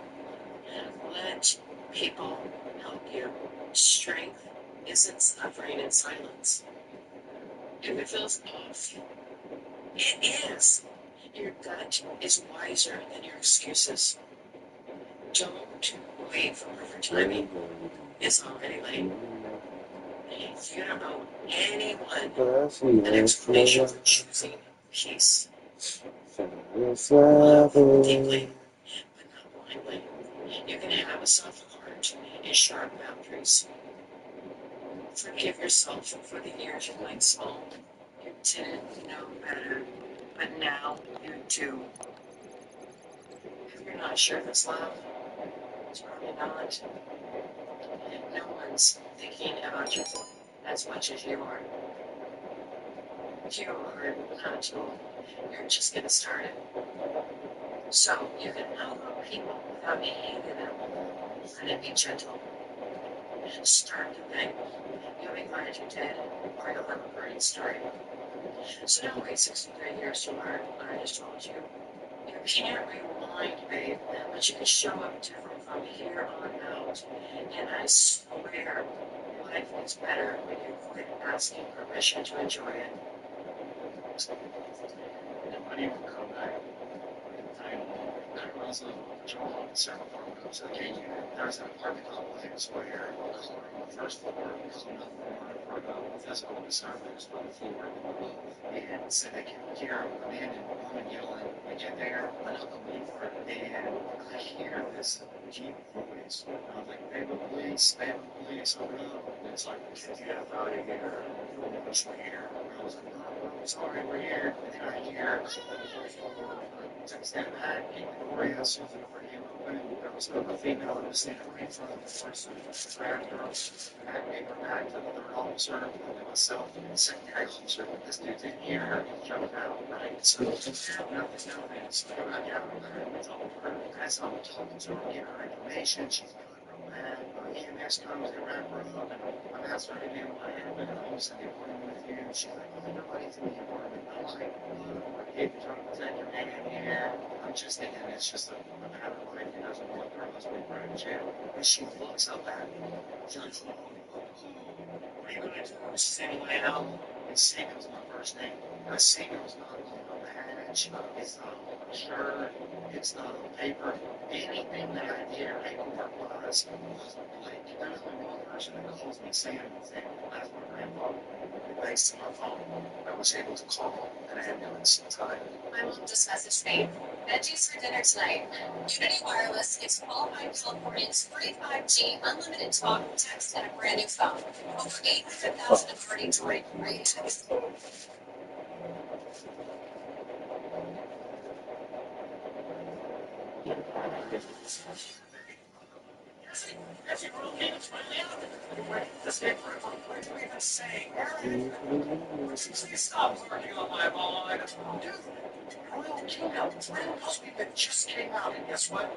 Let people help you. Strength isn't suffering in silence. If it feels off, it is. Your gut is wiser than your excuses. Don't wait for perfect timing. It's already late. If you don't owe anyone an explanation for choosing peace, love deeply, but not blindly. You can have a soft heart and sharp boundaries. Forgive yourself for the years you played small. You didn't know better, but now you do. If you're not sure this love, it's probably not. No one's thinking about you as much as you are. You are not a tool. You're just getting started. So you can outgrow people without hating them. Let it be gentle. Start the thing. You'll be glad you did, or you'll have a great story. So don't wait 63 years to learn what I just told you. You can't rewind, babe, but you can show up different from here on out. And I swear, life is better when you quit asking permission to enjoy it. Nobody will come back. I was a patrol officer before we moved to the KU. There was an apartment complex where a car on the first floor was on the floor for physical disturbances on the floor above. And so they can hear a man and a woman yelling. We get there, I knock on the door, and I hear this Jeep voice. And I'm like, they have a police, open up. And it's like, get out of here. You don't know us, we're here. And I was like, no, I'm sorry, we're here. And then I hear, I stand back, and Gloria saw the door came open. There was a female that was standing right in front of the person. Grabbed her, and gave her back to the third officer, and then myself, and the secondary officer. This dude's in here, he jumped out, right? So, nothing's happening. So I go back out there, and I told her, as I'm talking to her, giving her information, she's feeling real bad. EMS comes, they wrap her up, and I'm asking her to be in my head, but I'm just in the apartment with you. And she's like, oh, nobody's in the apartment. I'm like, hey, is that your name in here? I'm just thinking it's just a matter of life. He doesn't want her husband to go to jail. And she looks up at me. She's like, what are you going to do? She's saying, well, and Sagan's my first name. Now, Sagan's not on the hatch. It's not on the shirt. It's not on paper. Anything that I did paperwork was like, there's only one person that calls me Sam. That's my grandpa. Thanks to my phone, I was able to call an ambulance in time. My mom just messaged me. Veggies for dinner tonight. Unity Wireless gives qualified Californians free 5G, unlimited talk, text, and a brand new phone. Over 800,000 have already joined. Are you next? If you really need to find out, this big group of what do we even say? Stop working on my mind. Dude, Royal Kingdom, Royal Postman just came out, and guess what?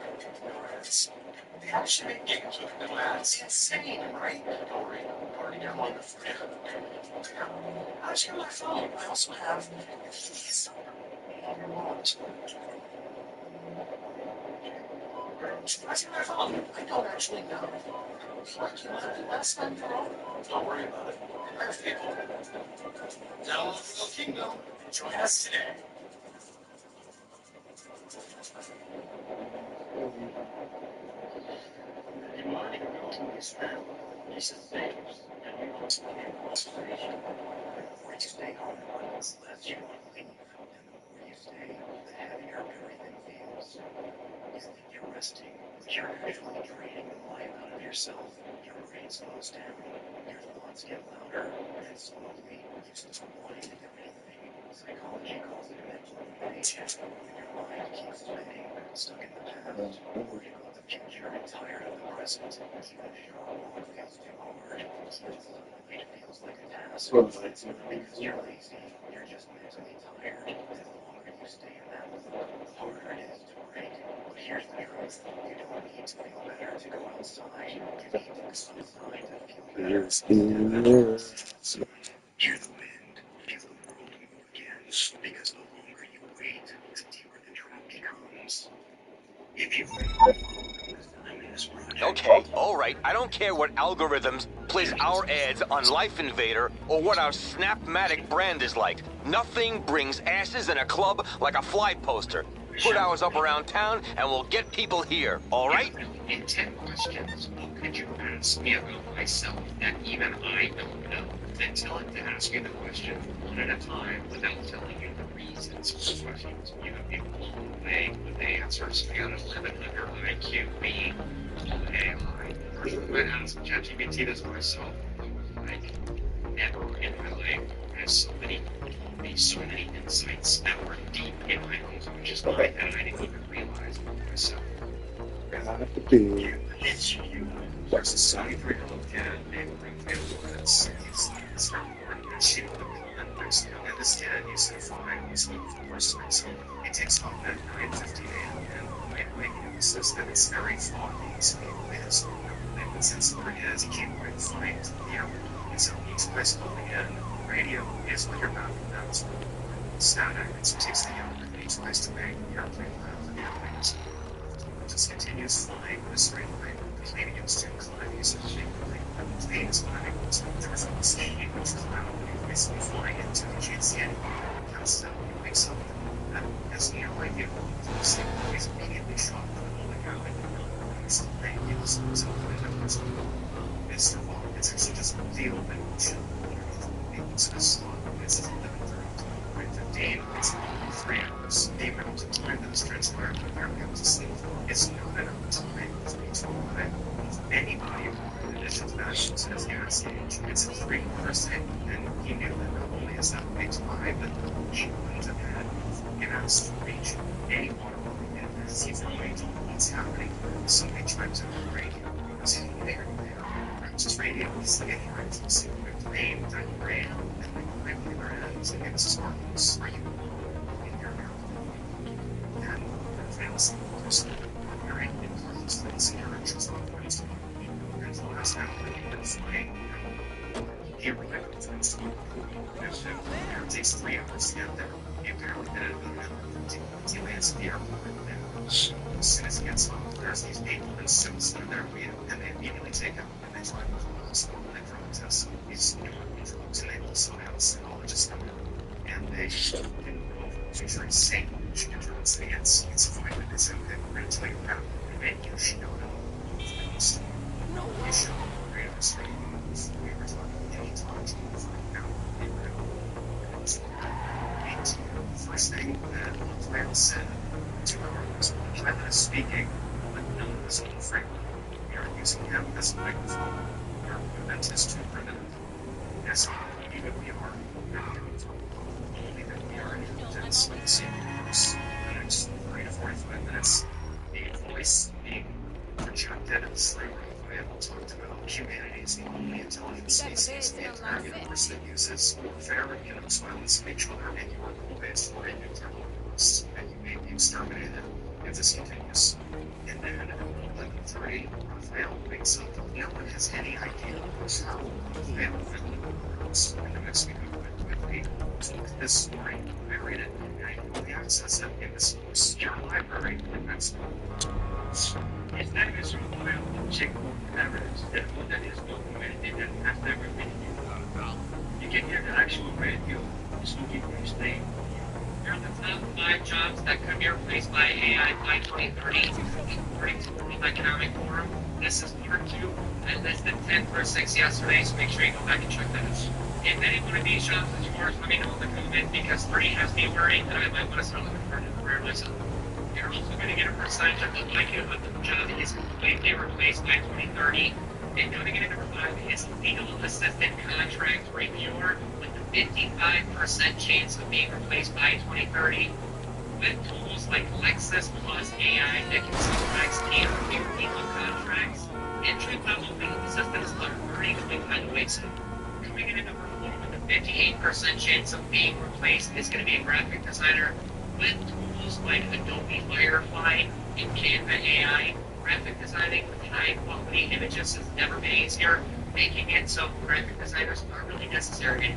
No ads. They actually make games with no ads. It's insane, right? Don't worry, I've already got one for you. How did you get my phone? I also have these on your wallet. How'd you get my phone? I don't actually know. Like you left it last time, girl. Don't worry about it. I have people. Download Royal Kingdom and join us today. You want to go to this room? These are things that you want to be in observation. The more you stay home, the less you want to leave. And the more you stay, the heavier everything feels. You think you're resting, but you're actually draining the life out of yourself. Your brain slows down, your thoughts get louder, and slowly you start wanting to do anything. Psychology calls it mental rumination. Your mind keeps spinning, stuck in the past, worried about the future and tired of the present. Even if your homework feels too hard, it feels like a task. But it's not because you're lazy, you're just mentally tired. And the longer you stay in that mode, the harder it is to break. But here's the truth, you don't need to feel better to go outside. You need to go outside to feel better. Hear the wind, feel the world move again. Because the longer you wait, the deeper the drop becomes. If you Okay, alright, I don't care what algorithms place our ads on Life Invader or what our Snapmatic brand is like. Nothing brings asses in a club like a fly poster. Put ours up around town and we'll get people here, alright? In 10 questions, what could you ask me about myself that even I don't know? Then tell it to ask you the question one at a time without telling you the reasons for the questions. You would be blown away with the answers. I got an 1100 IQ being AI. First time I asked ChatGPT this myself, I was like, never in my life has so many insights that were deep in my own conscious mind that I didn't even realize about myself. It's you. There's a 73-year-old kid named Raphael Lawrence. He's from Oregon. She would have been next to him. And this kid used to fly his home for the first time. So he takes off at 9:50 a.m. and my emphasis that it's very foggy. So he has no sense of where he is. He can't quite find the airport. And so he tries calling in. The radio is what you're about to announce. Static. So he takes the airplane and he tries to make the airplane land. And the airplane just continues flying in a straight line. The plane begins to climb. He's actually the plane is climbing. There was almost a huge cloud that he's basically flying into. He can't see anything. He comes down. He wakes up. And as the airline vehicle he's immediately shocked by the holy cow. He's the plane. He also goes out the window. It's the wall. It's actually just the open ocean. It's this long. It's 11:30. It's 3 hours. The amount of time that is transpired when America goes to sleep is not enough time for me to arrive with anybody in addition to that at his gas age. It's a 3-hour thing, and he knew that not only is that way to arrive, but he wouldn't have had gas to reach anyone because he's afraid of what's happening so many times on the radio because he's there. Just radio, he's like, hey, I'm just plane, I'm great, and like, my other ends, and it's sparkles. Are you in your mouth? And fails the person very important things in your interest in the rest of the and the last hour, you've been flying. He arrived at the it takes 3 hours to get there. He apparently did it in an hour. He lands at the airport, and as soon as he gets home, there's these people in suits that are there waiting, and they immediately take him. Drive with the hospital and they drug test these drugs, and they also have psychologists come in and they make sure he's safe. She can drugs and it's fine. It's okay. We're going to tell you about it and make you should know it. You should know the radar screen. We were talking any time to you for now. First thing that the plan said 2 hours ago, the pilot is speaking, but none of this little framework. Using him as a microphone, our movement is too primitive. As even we are, only that we are in intense in the same course. The next 30 to 45 minutes, the voice being projected as like Raphael talked about, humanity is the only intelligent species in the entire universe that uses warfare and violence of each other and your ways for a nuclear war. robots that you may be exterminated instantaneous. And then at 11:30, Raphael wakes up. No one has any idea what's wrong. Raphael finally works, and investigating quickly to look at this story, I read it, and I can only access it in this obscure library in Mexico. His name is Raphael Chico Perez, the one that is documented and has never been used. You can hear the actual radio speaking his name. Here are the top 5 jobs that could be replaced by AI by 2030, according to the World Economic Forum. This is part 2. I listed 10 for 6 yesterday, so make sure you go back and check that out. If any one of these jobs is yours, let me know in the comment, because 3 has me worrying that I might want to start looking for a new career myself. You're also going to get a percentage of the likelihood that the job is completely replaced by 2030. And coming in at number 5 is legal assistant contract reviewer with a 55% chance of being replaced by 2030. With tools like Lexis Plus AI that can sometimes and review legal contracts, entry-level legal assistants are already going by the wayside. Coming in at number 4 with a 58% chance of being replaced is going to be a graphic designer with tools like Adobe Firefly and Canva AI. Graphic designing with high-quality images has never been easier, making it so graphic designers aren't really necessary.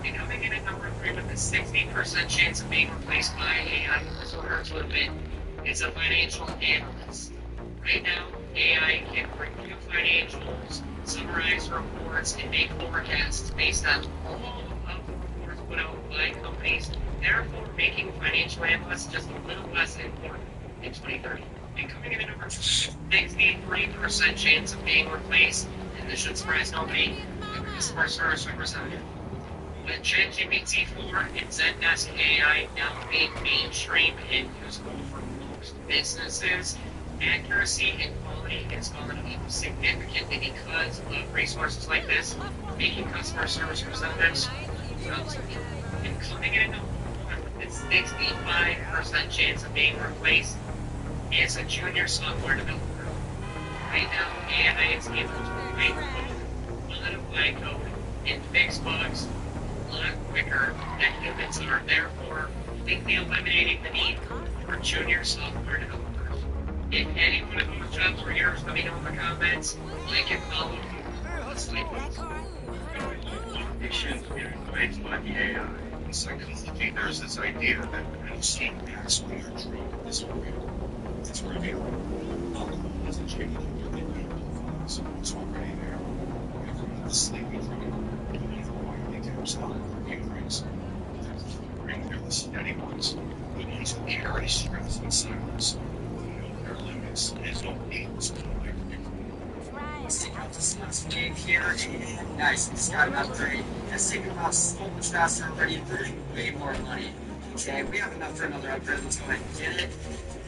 And coming in at number 3 with a 60% chance of being replaced by AI in this order a little bit is a financial analyst. Right now, AI can review financials, summarize reports, and make forecasts based on all of the reports put out by companies, therefore making financial analysts just a little less important in 2030. And coming in at number 2, 63% chance of being replaced, and this should surprise nobody, a customer service representative. With ChatGPT 4 and Zendesk AI now being mainstream and useful for most businesses, accuracy and quality has gone up significantly because of resources like this, making customer service representatives obsolete. And coming in at number 1 with a 65% chance of being replaced is a junior software developer. Right now, AI is able to write code, modify code, and fix bugs a lot quicker than humans are, therefore completely eliminating the need for junior software developers. If any one of those jobs were yours, let me know in the comments. Like and follow. They shouldn't be replaced by the AI. In psychology, there's this idea that unseen acts when you're drunk is real. It's revealed. Alcohol doesn't change your thinking, so it's already there. If you're not sleepy drunk, you either quietly to yourself or increase. They're the steady ones, the ones who carry stress in silence, who know their limits, and is no need to like Stick out this last game here, and nice, we just got about 30. Let's take about so much faster than 30 and 30, way more money. Okay, we have enough for another upgrade, let's go ahead and get it.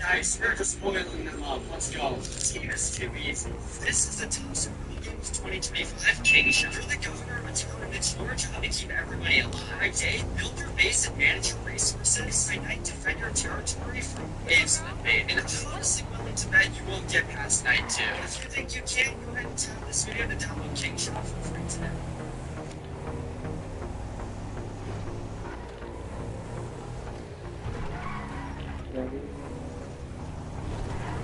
Nice, we're just spoiling them up, let's go. This game is too easy. This is the top Super Games 2025 King Show. You're the governor of a town, and it's your job to keep everybody alive. By day, build your base and manage your resources. By night, defend your territory from waves of invade. And I'm honestly willing to bet you won't get past night 2. If you think you can, go ahead and tap this video to download King Show for free today.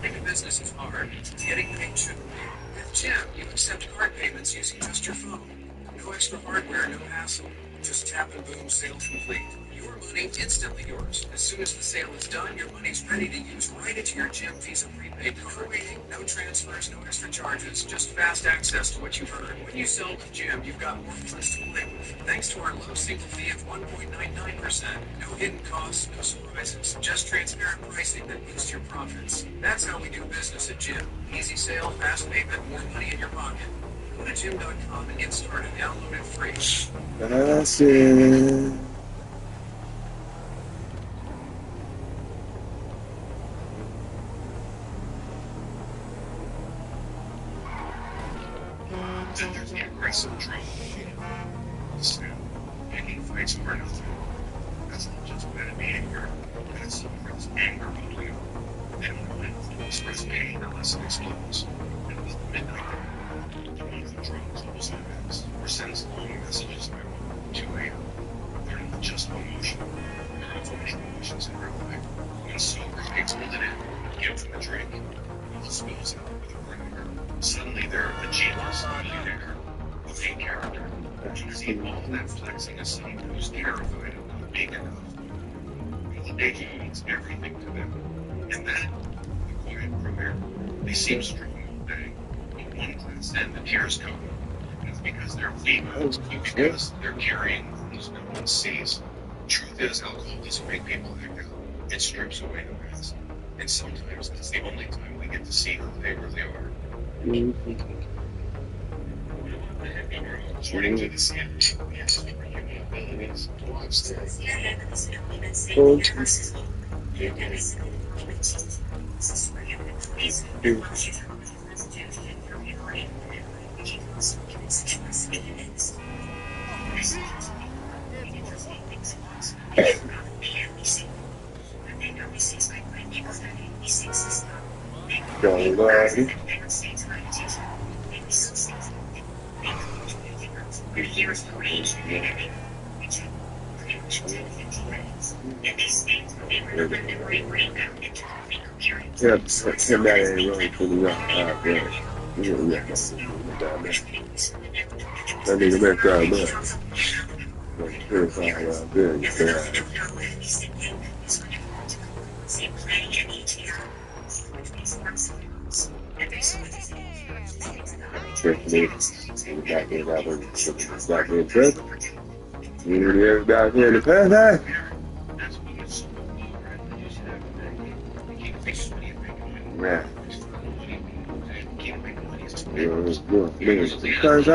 Making business is hard. Getting paid shouldn't be. With Jim, you accept card payments using just your phone. No extra hardware, no hassle. Just tap and boom, sale complete. Your money instantly yours. As soon as the sale is done, your money's ready to use right into your Jim Visa prepaid card. No waiting, no transfers, no extra charges, just fast access to what you've earned. When you sell with Jim, you've got more funds to play with. Thanks to our low single fee of 1.99%. No hidden costs, no surprises. Just transparent pricing that boosts your profits. That's how we do business at Jim. Easy sale, fast payment, more money in your pocket. Go to Jim.com and get started. Download it free. That's it. Then there's the aggressive drone. So, picking fights over nothing. That's not just bad behavior. That's anger bubbling up. They don't know anything to express pain unless it explodes. And with midnight, one of the drones doubles events or sends long messages by 2 a.m. They're not just emotional. They're avoiding emotions in real life. When sober, I hold it in, give them a drink, all spills out with a burner. Suddenly they're a genius, a millionaire, a main character. You see all that flexing as someone who's terrified of not being enough. Validation means everything to them. And then, the quiet premiere, they seem strong all day. But one glance in, the tears come. And it's because they're weak, because they're carrying wounds no one sees. Truth is, alcohol doesn't make people act out. It strips away the mask. And sometimes it's the only time we get to see who they really are. According to the CNN, we have superhuman abilities to watch things. Yeah, him that ain't really putting up out there. You know, yeah, down there. That nigga back down there. Like, purify out there, you back in the present. You back here in the past, man. It's good. It's first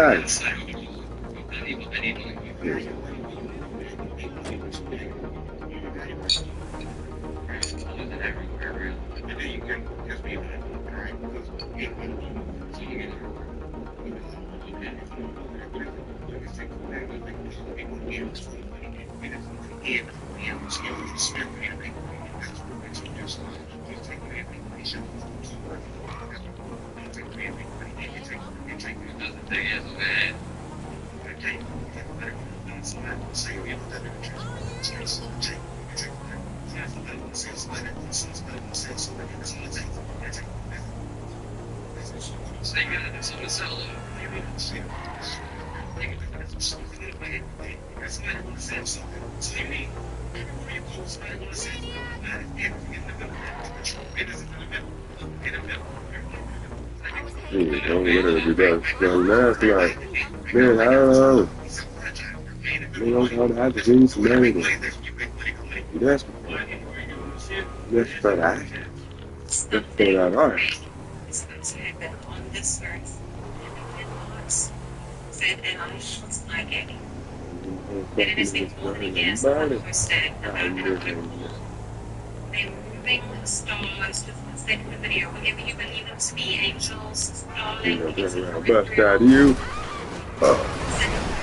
don't let her be back. Last night, man, I don't know. They don't know how to have to do some money. That's for that. That's for that art. On this earth, said, and I was like it. And it is the only guess that understood about how they were moving stars to the video. Whenever you believe them to be angels, darling, bust out of you.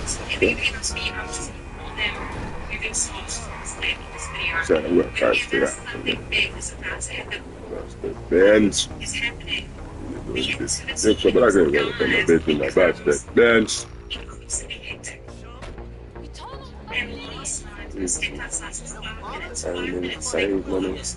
If you believe them to be angels, them moving stars to this video. But if there's something big that's about to happen, is happening. The activity but I can't go from my bitch in my backstage dance. Save money. Save money.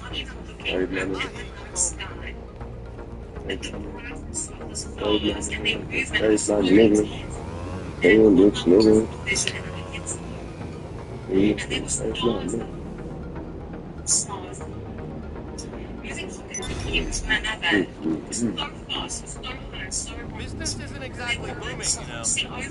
Business isn't exactly booming, you know. Stop.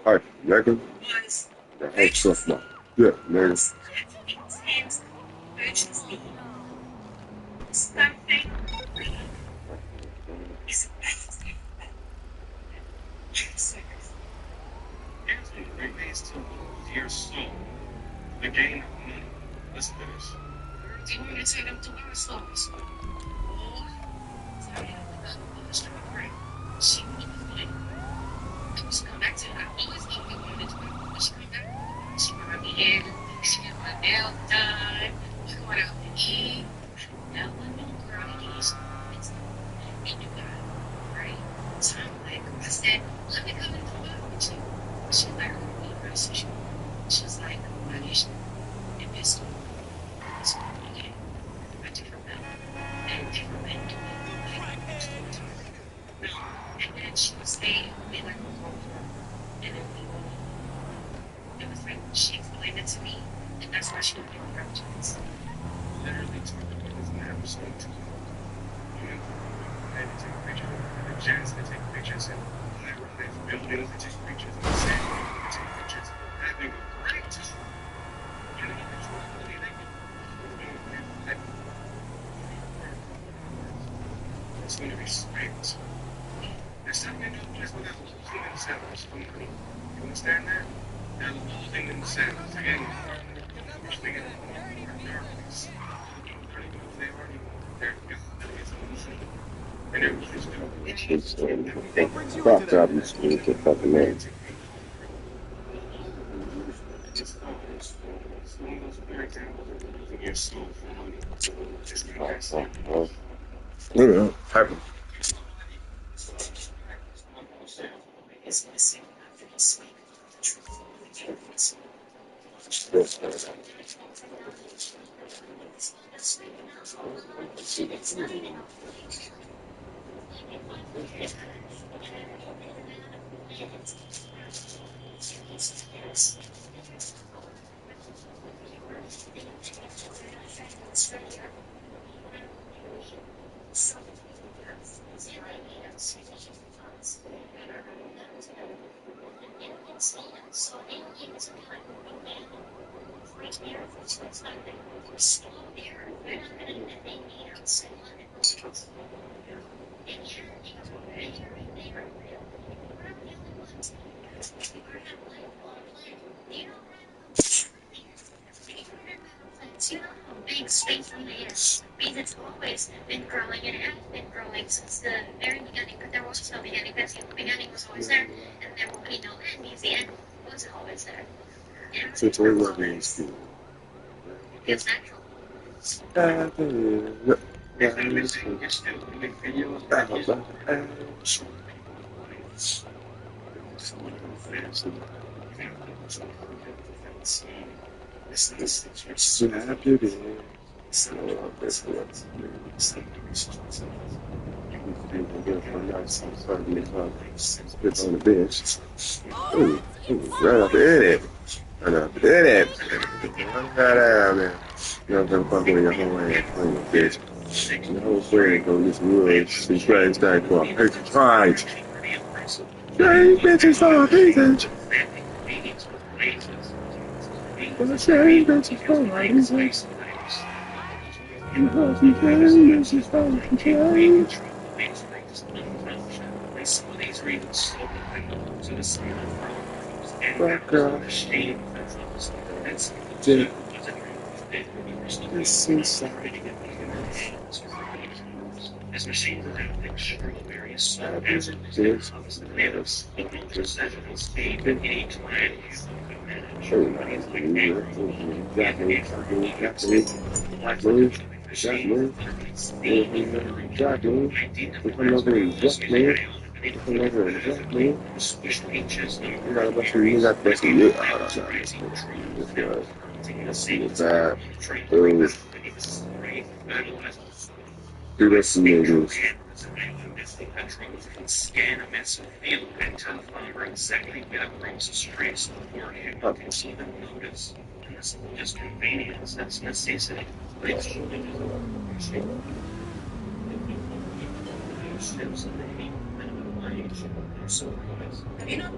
Hi, Megan. Hey, stuff now. Yeah, Megan. Dear soul, the game of money. Listen to this. Do you want me to take them to our stores? Or, sorry, she would be she come back to her. I always thought we wanted to go. She come back. She brought me in. She got my nail done. said, let me come into the boat with you. She let her go to the rest. She was like, I used to be pissed off. So, again, a different men. And different men do it. And then she would stay and be like, and then it was like, she explained it to me, and that's why she would give me references. Literally, doesn't have a state to you. I had to take pictures of the jets, they take pictures in high-rise buildings, they take pictures of the sand, they take pictures of having a great time. You know, it's really like it's going to be space. There's something in the place where they're losing themselves for money. You understand that? They're losing themselves. Again, which they get darkness. It's fucked up. It's a fucking man. Happen. Is missing after he spoke the truth. You know how big space is, because it's always been growing and has been growing since the very beginning, but there was no beginning, because the beginning was always there, and there will be no end, because the end was always there. So it's always like being school. It's natural. Snap your dick. Spit on the bench. Ooh, right off the edit. Right off the edit. Right out, man. You know, I'm fucking with your whole ass. On your bitch. The whole friend go get some woods. Some strange thing called Patriots Right. Strange bitches for a reason. The strange bitches for a reason. This machine will have extraordinary speed in any time scan a massive field and telephone exactly where across the streets before you can even notice. And it's not just convenience, that's necessity. But it's you know,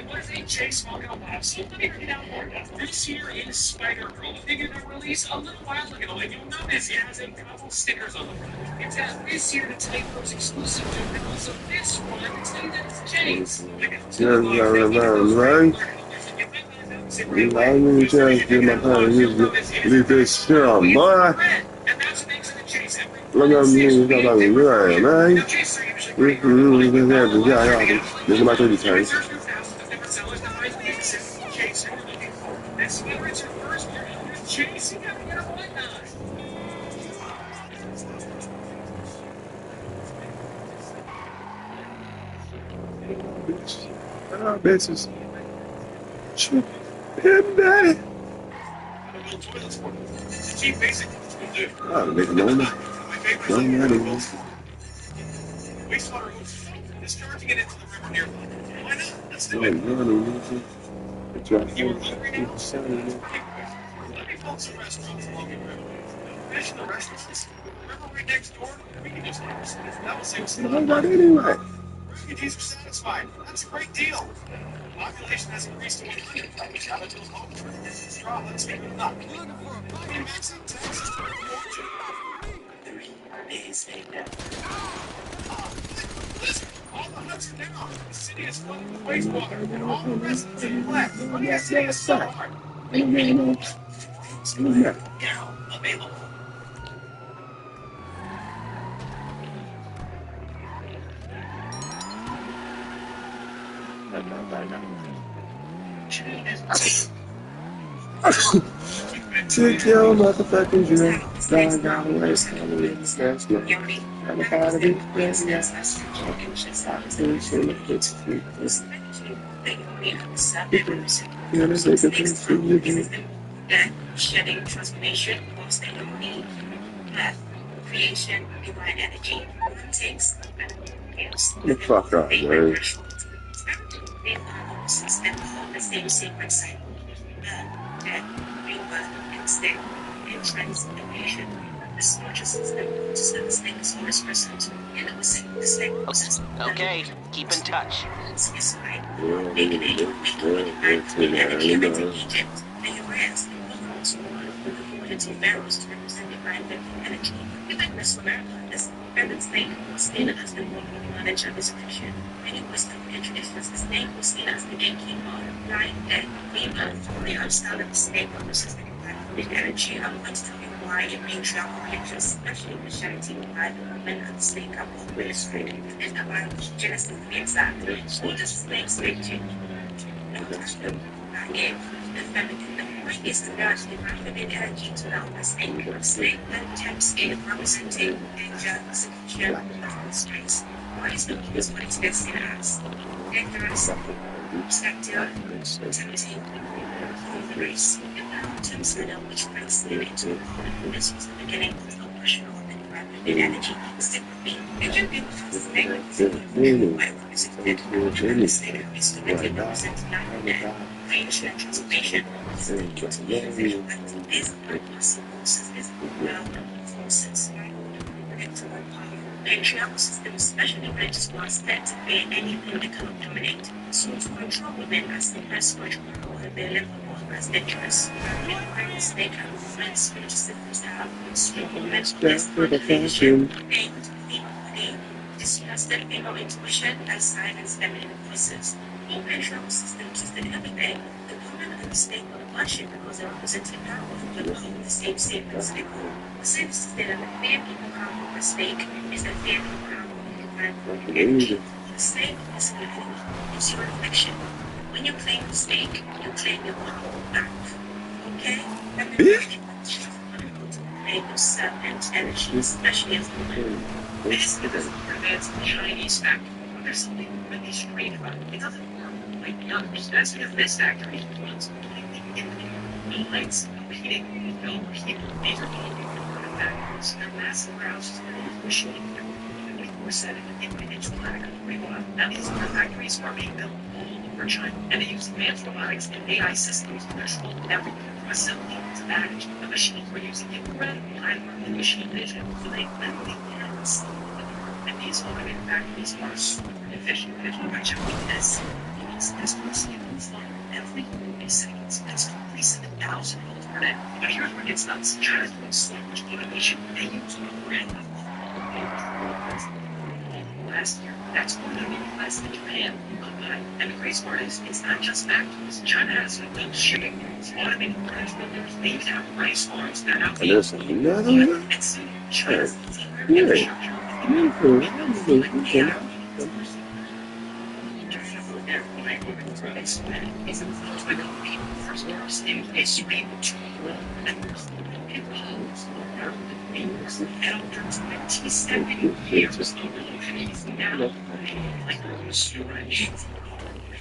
what is a Chase Walker Labs? Let me bring it out for you. This here is Spider-Girl, a figure that released a little while ago, and you'll notice it has a couple stickers on the front. It's got this here to tell you what's exclusive to it, and also this one to tell you that it's Chase. Leave this shit on, boy. Look at me, you got like a man. This is my 30 times. Oh, bitches. Shit. Him, daddy. Cheap basic. Will do. Oh, nigga, no money. No money. Wastewater discharging it into the river nearby. Why not? Let's do No it. money, nigga. It's right You here. were hungry now? Let me phone some restaurants along the river. Fish in the restaurants. The river right next door. We can just that will save us a lot of money. Anyway. Refugees are satisfied. That's a great deal. Population has increased to 100. Now until home straw, let's make it up. Maximum taxes to all the huts are down. The city is flooded with wastewater, and all the residents in black. What do you say is so hard? Now available. Take your motherfucking drink. Flying down the way, standing in the stairs. I'm a part of it. Yes, yes. Shedding transformation of stability, death, creation, divine energy, takes The fuck up, man. they follow system of the same sacred cycle. Death, rebirth, instinct, and transformation. The spiritual system is the snake source present, and the snake system. Okay, keep in touch. Is right. Making Egypt, the Urans, according to pharaohs to represent divine energy. Even this America, this feminine snake was seen as the one with knowledge of his fiction. Many wisdom and traditions, the snake was seen as the gatekeeper, lying dead, rebirth. The lifestyle of the snake represents the divine energy. I'm going to tell you why it may travel pictures, especially Christianity, why the women of the snake are both illustrated in the Bible, Genesis to be exact. All the snakes change. I gave the feminine, the point is to nurture the feminine energy to help the snake. The snake then tempts in representing danger, secure, and stress. What is the cause what it is seen as? Dangerous, destructive, tempting, the race. Terms which brings them into this was the beginning of the oppression of the feminine energy. Still with me. It can be the first thing why represented the snake is to represent life creation and transformation. These are forces, these are forces, predictable power. Patriarchal system, especially religious ones, that to bear anything that cannot dominate. So to control women as the first spiritual power, they live as dangerous. The snake and movements, religious systems have strong mental desperation, pain, body, distrusted female intuition, and silence feminine voices. All patriarchal systems is the other thing. The woman and the snake are worship because they represented power, but hold the same statements they hold. The same system that the fear people come from the snake is the fear people come from the energy. The snake is an enemy. It's your reflection. When you claim the snake, you claim your power back. Okay? And then claim your serpent energy, especially as a woman. This because it prevents the Chinese factor. There's something really strange about it. It doesn't work like the others. That's because this factory runs completely independent. No lights, no heating, no people. These are all different factories. They're massive warehouses with machine 24/7 individual factory. Now these factories are being built all over China, and they use advanced robotics and AI systems to control everything from assembly to manage. The machines were using incredibly high-level machine vision, so they literally can see. And these automated factories are super efficient. If you watch this, it means this person moves on every 40 seconds. That's 47,000 volts per day. But here's where it gets nuts. China's doing so much automation, they use a brand of last year. That's more than less than Japan combined. And the great part is, it's not just factories. China has built shipping routes, automated branch builders. They even have rice farms that are out there. And so China's infrastructure. This man is about to become the first person in history to run and impose American beings. And after 27 years of he's now like a stretch.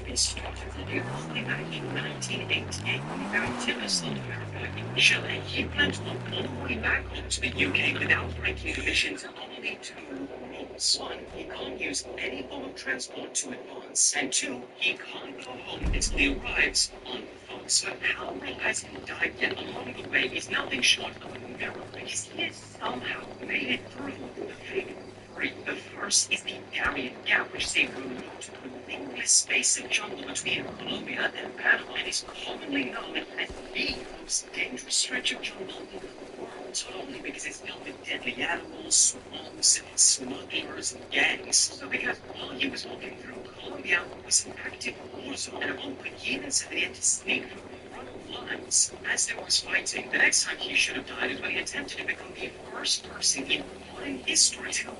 They started living all the way back in 1988 when he married Tina America in Chile. He planned to walk all the way back home to the UK without breaking conditions, only to rules. One, he can't use any form of transport to advance, and two, he can't go home until he arrives on foot. So how he hasn't died yet along the way is nothing short of a miracle, because he has somehow made it through the big three. The first is the Darien Gap, which is a remote, wingless space of jungle between Colombia and Panama, and is commonly known as the most dangerous stretch of jungle in the world. Not only because it's filled with deadly animals, swamps, and smugglers and gangs, so because while he was walking through Colombia was an active war zone, and at one point he even said that he had to sneak through front lines as there was fighting. The next time he should have died is when he attempted to become the first person in modern history to walk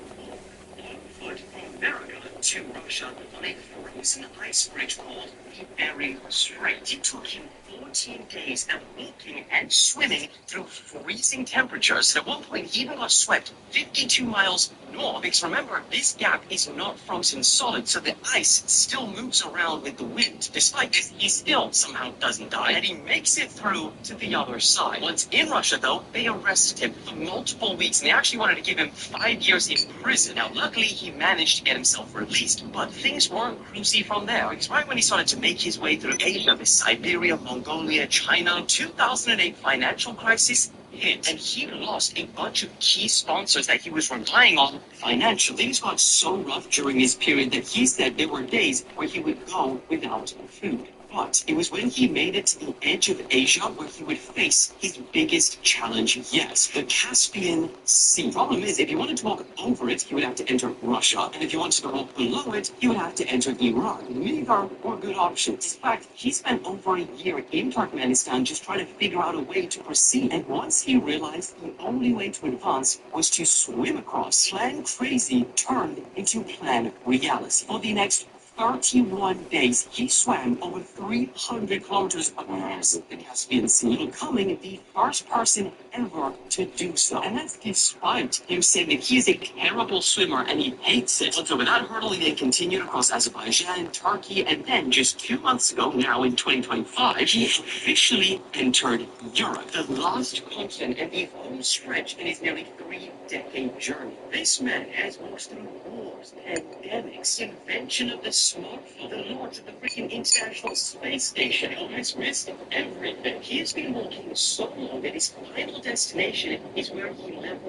on foot from America to Russia on a frozen ice bridge called the Bering Strait. It took him 14 days of walking and swimming through freezing temperatures. At one point, he even got swept 52 miles north. Because remember, this gap is not frozen solid, so the ice still moves around with the wind. Despite this, he still somehow doesn't die, and he makes it through to the other side. Once in Russia, though, they arrested him for multiple weeks, and they actually wanted to give him 5 years in prison. Now, luckily, he managed to get himself released, but things weren't cruisy from there. Because right when he started to make his way through Asia, the Siberia, Mongolia, China, 2008 financial crisis hit, and he lost a bunch of key sponsors that he was relying on financially. Things got so rough during his period that he said there were days where he would go without food. But it was when he made it to the edge of Asia where he would face his biggest challenge yet, the Caspian Sea. The problem is, if he wanted to walk over it, he would have to enter Russia, and if he wanted to walk below it, he would have to enter Iran. Neither were good options. In fact, he spent over a year in Turkmenistan just trying to figure out a way to proceed, and once he realized the only way to advance was to swim across, Plan Crazy turned into Plan Reality. For the next 31 days, he swam over 300 kilometers across the Caspian Sea, becoming the first person ever to do so. And that's despite him saying that he is a terrible swimmer and he hates it. So without hurdling, they continued across Azerbaijan, Turkey, and then just 2 months ago, now in 2025, he officially entered Europe, the last continent and the home stretch in his nearly 3-decade journey. This man has walked through wars, pandemics, invention of the smartphone, the launch of the freaking International Space Station. He has missed everything. He has been walking so long that his final destination is where he left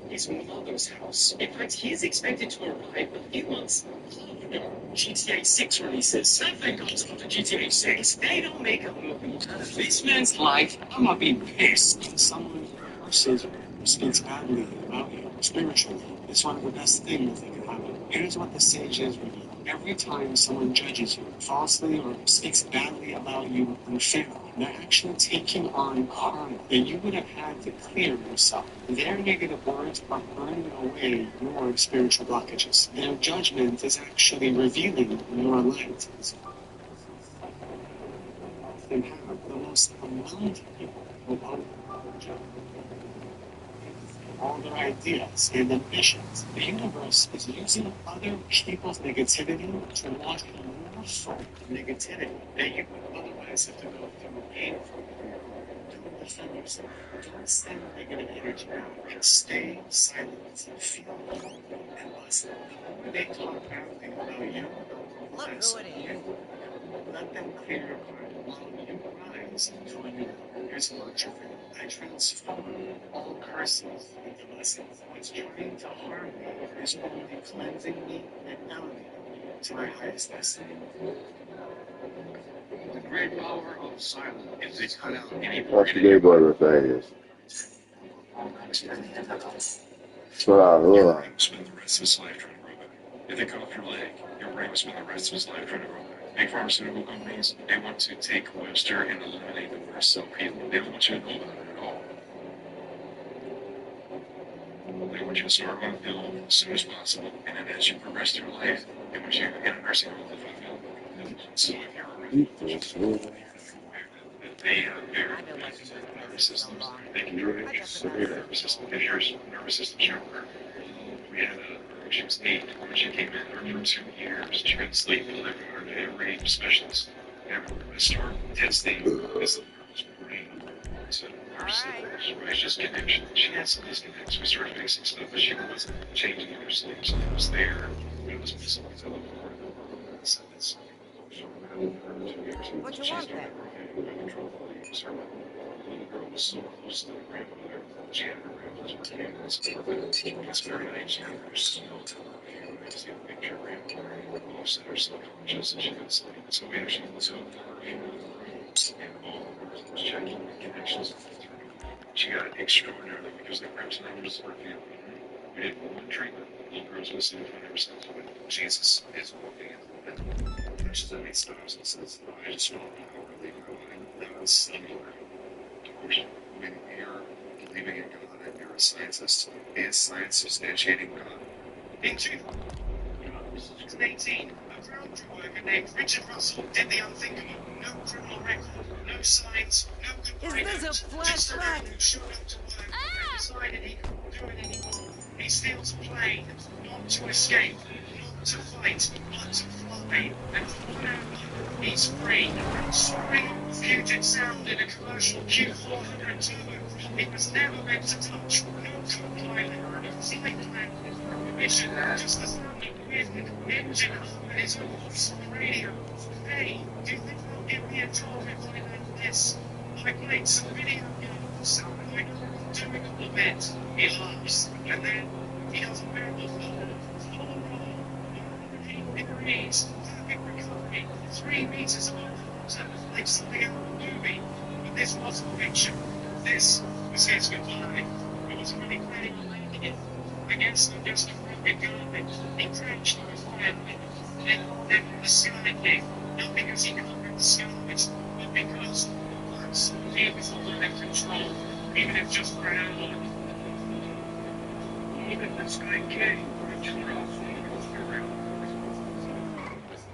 his mother's house. In fact, he is expected to arrive a few months after GTA 6 releases. Nothing comes after GTA 6. They don't make a movie out of this man's life. I'm gonna be pissed. Someone who speaks badly about you spiritually, it's one of the best things that can happen. Here's what the sages reveal. Every time someone judges you falsely or speaks badly about you unfairly, they're actually taking on karma that you would have had to clear yourself. Their negative words are burning away your spiritual blockages. Their judgment is actually revealing your light. They have the most amount of people who are all their ideas and ambitions. The universe is using other people's negativity to wash your soul negativity that you would otherwise have to go through painful. Don't defend yourself. Don't send negative energy out. And stay silent and feel alone and listen. When they talk badly about you, look who it is. Let them clear your heart while you rise to a new. Here's a mantra for you. I transform all curses into blessings. What's trying to harm me is only cleansing me and elevating me to my highest destiny. The great power of silence is to cut out any What's the gay boy thing is? What I love. Spend the rest of his life trying to grow back. If they cut off your leg, your brain will spend the rest of his life trying to grow back. Big pharmaceutical companies, they want to take Webster and eliminate the word self-healing. They don't want you to know about it at all. They want you to start on a pill as soon as possible, and then as you progress through life, they want you in a nursing home for 5 hours. So if you're They very nervous systems. They can drive severe nervous system. If your nervous system's younger, we had she was 8 when she came in for 2 years. She couldn't sleep. Every specialist everywhere start testing this brain. So it's just connection. She had some disconnects. We started fixing stuff, but she wasn't changing her sleep. So it was there, but it was missing. So it's what you want then? The little girl was so close to the grandmother. She had her grandmother's hands. It's very nice. She had her smell to her. I just get a picture of grandmother. Offset her subconscious and she could sleep. So we actually took her in and all of her was checking the connections. She got extraordinarily because the kryptonite was working. We did one treatment. The little girl's missing 100%. When Jesus is walking in the middle, touches on these stars and says, I just don't know how we're leaving our mind. That was similar. When you're believing in God and you're a scientist, is science substantiating God? In 2018, a ground crew worker named Richard Russell did the unthinkable. No criminal record, no signs, no good Is this a flashback? Who showed up to work and decided he couldn't do it anymore. He steals a plane, not to escape, not to fight, but to fly. And for 1 hour, he's free. Soaring over Puget Sound in a commercial Q400 turbo. It was never meant to touch. No co-pilot, no flight plan, no mission, just the sound of wind, engine hum and his voice on the radio. Hey, do you think they'll give me a job if I land this? I played some video games, I know I'm doing all of it. He laughs, and then he does a miracle full roll, 108 degrees, perfect recovery, 3 meters above water, like something out of a movie. But this wasn't fiction. This was his goodbye. I wasn't really planning on landing it. I guess I'm just a broken garbage. He crashed on his head. Then the sky came. Not because he conquered the skies, but because once he was all in control, even if just for an hour. Even the sky came, which dropped around.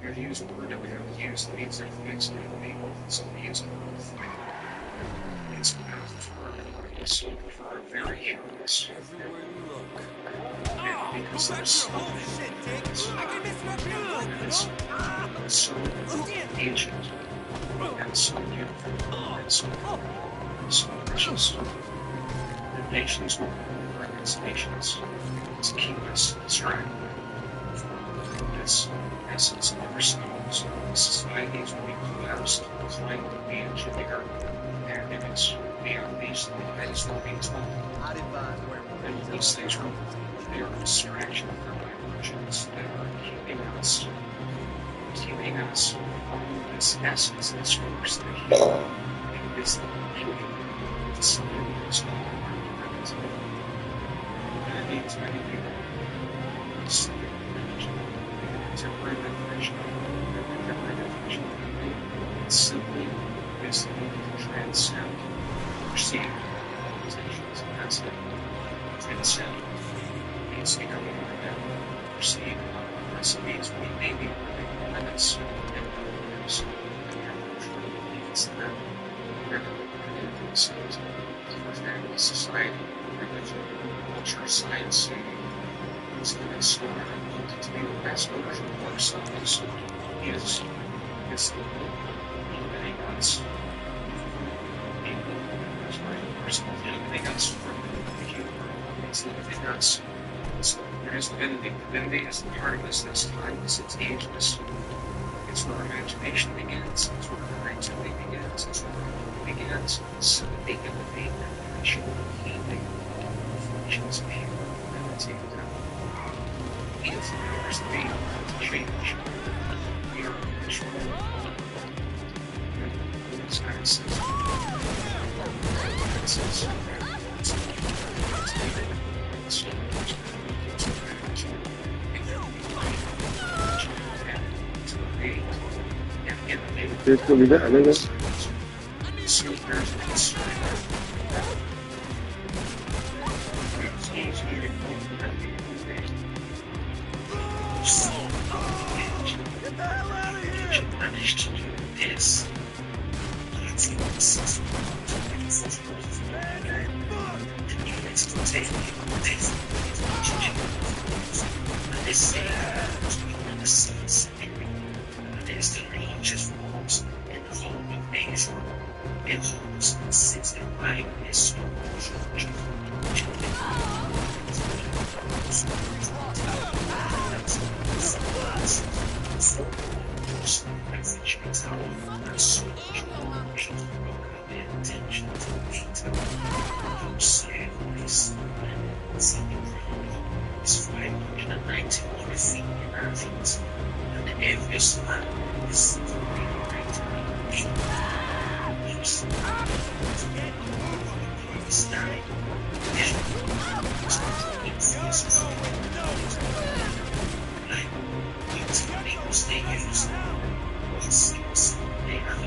We're going to use a word that we haven't used that means they're fixed with people, so we use it. It's so for a very humorous. Because there's so ancient and so beautiful and so precious. The nations will recognize nations to keep us striving for this essence of ourselves. Societies will be collapsed, claim to be engineered, and if it's beyond these things will be told. And these things they are a distraction from diversions that are keeping us from this essence, this force that he is the beauty of something that's no longer present. And it needs many people. Something temporary definition, it's simply this to transcend, perceive limitations, and that's it. Transcend means becoming more than perceive. This means we may be living limits and limits and it's that we're in themselves. For example, society, religion, culture, science, it's going to start to be the best version of ourselves is limiting us. Limiting us from the human. It's limiting us. So there is divinity. Divinity is the part of us that's timeless, it's ageless. It's where our imagination begins, it's where our creativity begins, it's where our begins. So that they can debate that passion, healing, reflections of humanity. It's there's the being to change. We are control. It's kind of simple. It's gonna be that, nigga. say the sun's theory. There's the largest rose in the whole of Asia. It holds 65 historical is 591 feet in Athens, and every slab is 398 meters. They use was they have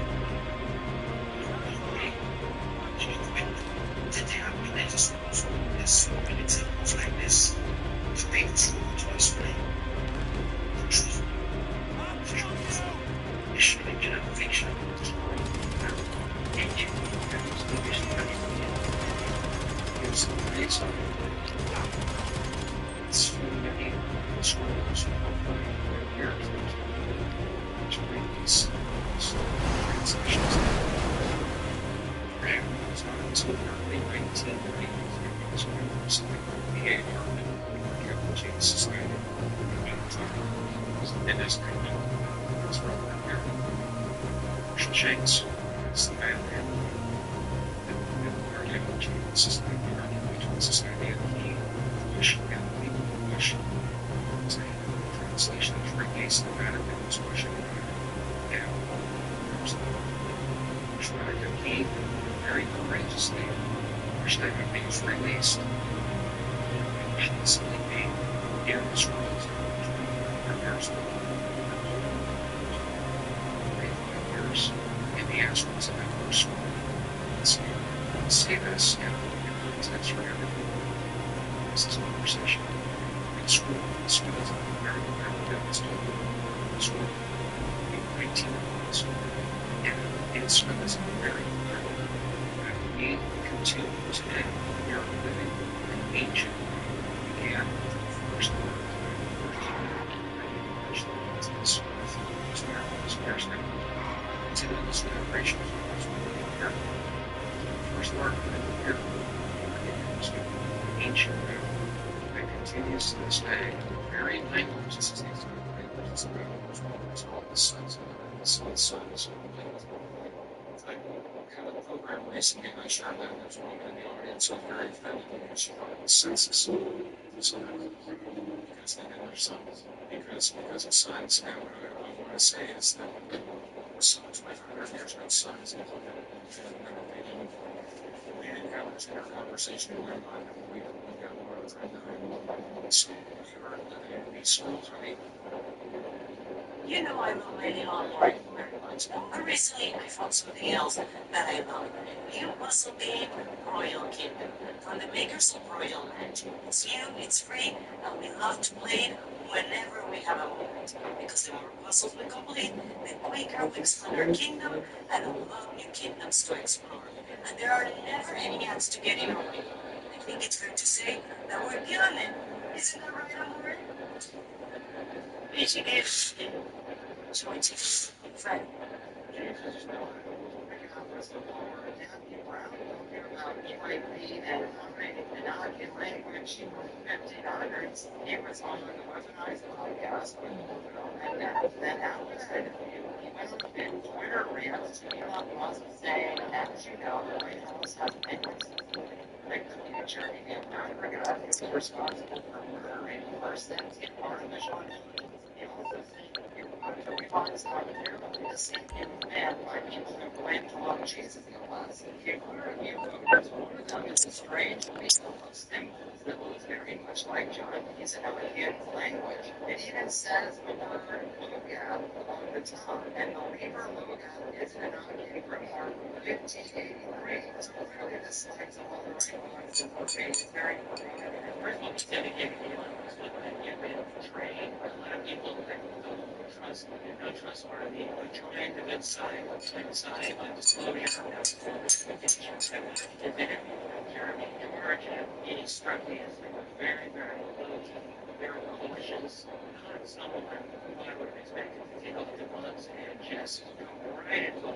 that they have religious rules. There's so many temples like this to be true to explain the truth. It should have been a fiction. And yet, it's great. It's many scrolls of heritage. To read these translations. Prayer was not until the early 1990s behavior in the James Society and this was rather apparent. Marshall Shanks is the man there. The argument between society and he, Bush, and the people of Bush. Translation of free case of the Vatican was Russian. And tried to keep very courageously, which they would be released. Peacefully being in this world. Years in the absence of that person. Let's say this, and that's for everything. This is a conversation. In school, the students are very devastated. In school, in 19 months, and in school is very important. And we continue today. We are living in ancient began the first word. First word here, ancient that continues to this day. Very language. This is it's called the sons of I had a program recently, and I shared that there's one in the audience who's very offended when she called it the census. So because they had their sons. Because of sons. Now, what I want to say is that sons, 500 years ago, sons, we didn't have this inner conversation going on, and we got more of the so we were living in these schools, right? You know I'm already on board very much. Recently I found something else that I love. New puzzle game, Royal Kingdom. From the makers of Royal Magic. It's new, it's free, and we love to play it whenever we have a moment. Because the more puzzles we complete, the quicker we expand our kingdom and unlock new kingdoms to explore. And there are never any ads to get in on it. I think it's fair to say that we're killing it. Isn't that right, Amore? Basic is so it's Fred. In language, 1500s, he was on the weaponized podcast, and then after that, he went on Twitter reacts to Elon Musk saying, as you know, the White House has been predict the future. He did not forget he was responsible for murdering persons in artificial intelligence. He also said, we want to stop here, but we just see people mad by people who claim to love Jesus in class. If you were a YouTuber, one of them is a strange legal of symbols that looks very much like John. He's an Elegiac language. It even says the word Lugad on the top, and the Liber Lugad is an Elegiac grimoire 1583. So clearly this slides all the right lines and it's very important. First of all, it's dedicated to get rid of trade. A lot of people not trustworthy, but trying to inside on disclosure. Jeremy Emergent, he struck me as very, very low-key, very bullish dishes. Not someone who I would have expected to take off the gloves and just go right into a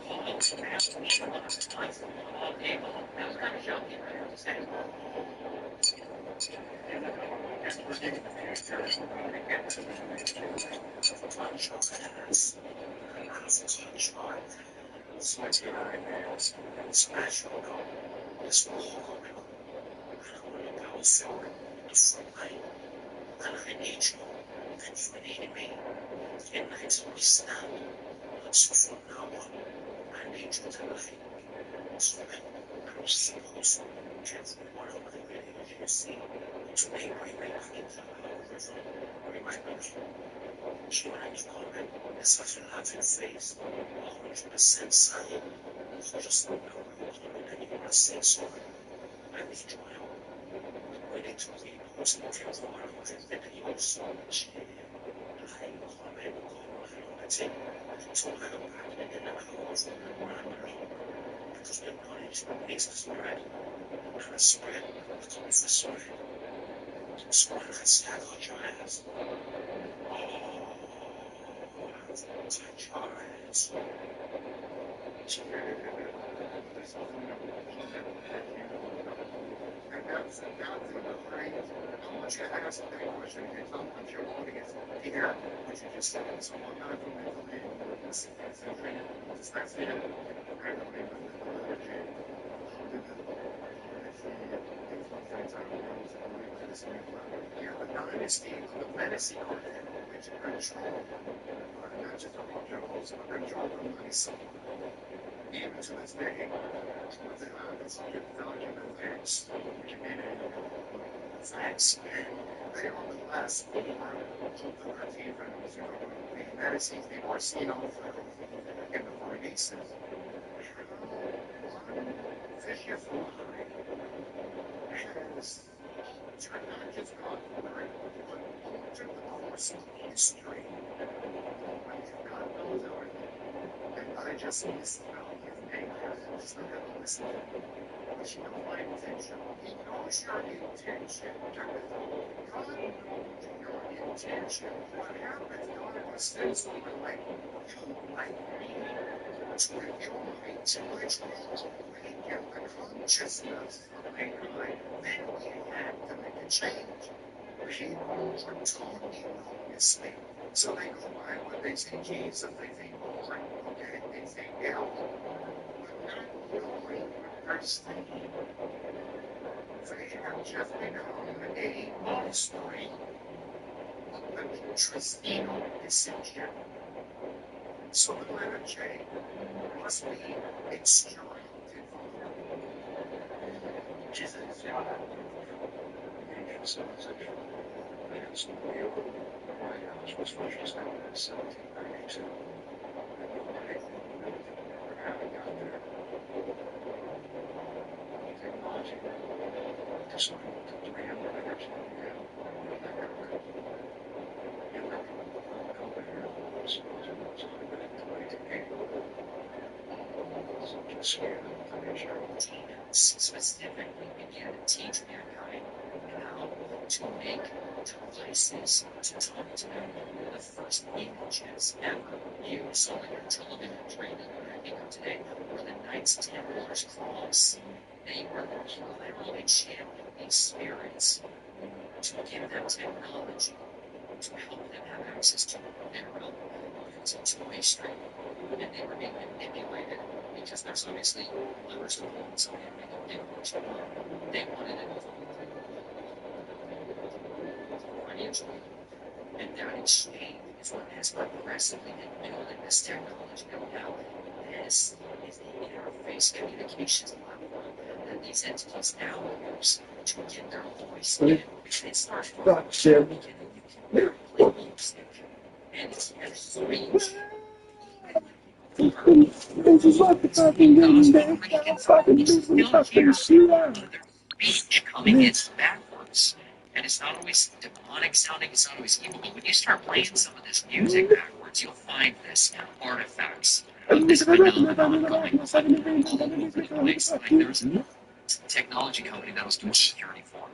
call out some application on all day long. That was kind of shocking, I have to say. It's such a laughing face, 100% sunny. I just don't know that you want to say so. I need to waiting to read most of the articles that you so much. I comment on the table. So I go back and then I was because the knowledge is a spread. Not a spread, it's always a spread. Spread that stack on your ass. Touch your ass. And that's the behind. I want you to ask that question and tell what your audience hear what you just said. So I'm not going to believe this is that's the end. I don't believe the dynasty of the fantasy content, which control not just the rock journals, but control the money supply. Even to this day, it's documented facts, facts. They are the last four of the 13 films. The fantasy they were seen on film in the releases. Fisher Fly has not just gone forward, but altered the course of history. God knows everything. And I just missed out his name. I just don't have to listen to him. But you know my intention. He knows your intention. God knows your intention. What happens, God understands someone like you, like me, to review my intellectual and the consciousness of mankind. Then we have to make a change. People are taught enormously. So they go by what they think Jesus, they think Lord, okay, they think hell, but not knowing what they're thinking. They have just become a offspring of the Tristino decision. So the letter J must be extracted from them. Jesus is God. My house was first established in 1792. Technology designed to 300 years specifically began to teach mankind how to make devices to talk to them. The first images ever used on your television training today were the Knights Templar's cross. They were literally channeling these spirits to give them technology to help them have access to their realm to history. And they were being manipulated because there's obviously levers to pull, so they wanted it financially. And that exchange is what has progressively been building this technology. And now this is the interface communications platform that these entities now use to get their voice in. It starts from the beginning. You can play music, and it's strange. This is what the fucking speech coming in backwards. And it's not always demonic sounding, it's not always evil, but when you start playing some of this music backwards, you'll find this artifacts of this phenomenon coming all over the place. Like there's technology company that I was doing security for,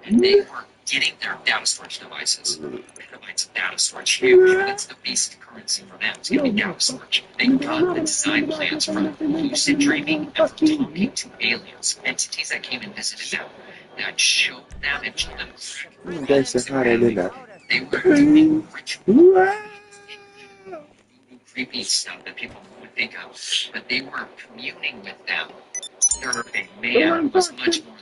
and they were getting their data storage devices, megabytes of data storage here. That's the basic currency for them. It's going to be data storage. They got the design plans from lucid dreaming and from talking to aliens, entities that came and visited them, that showed them and showed them they were doing ritual, creepy stuff that people would think of, but they were communing with them. Their man was much more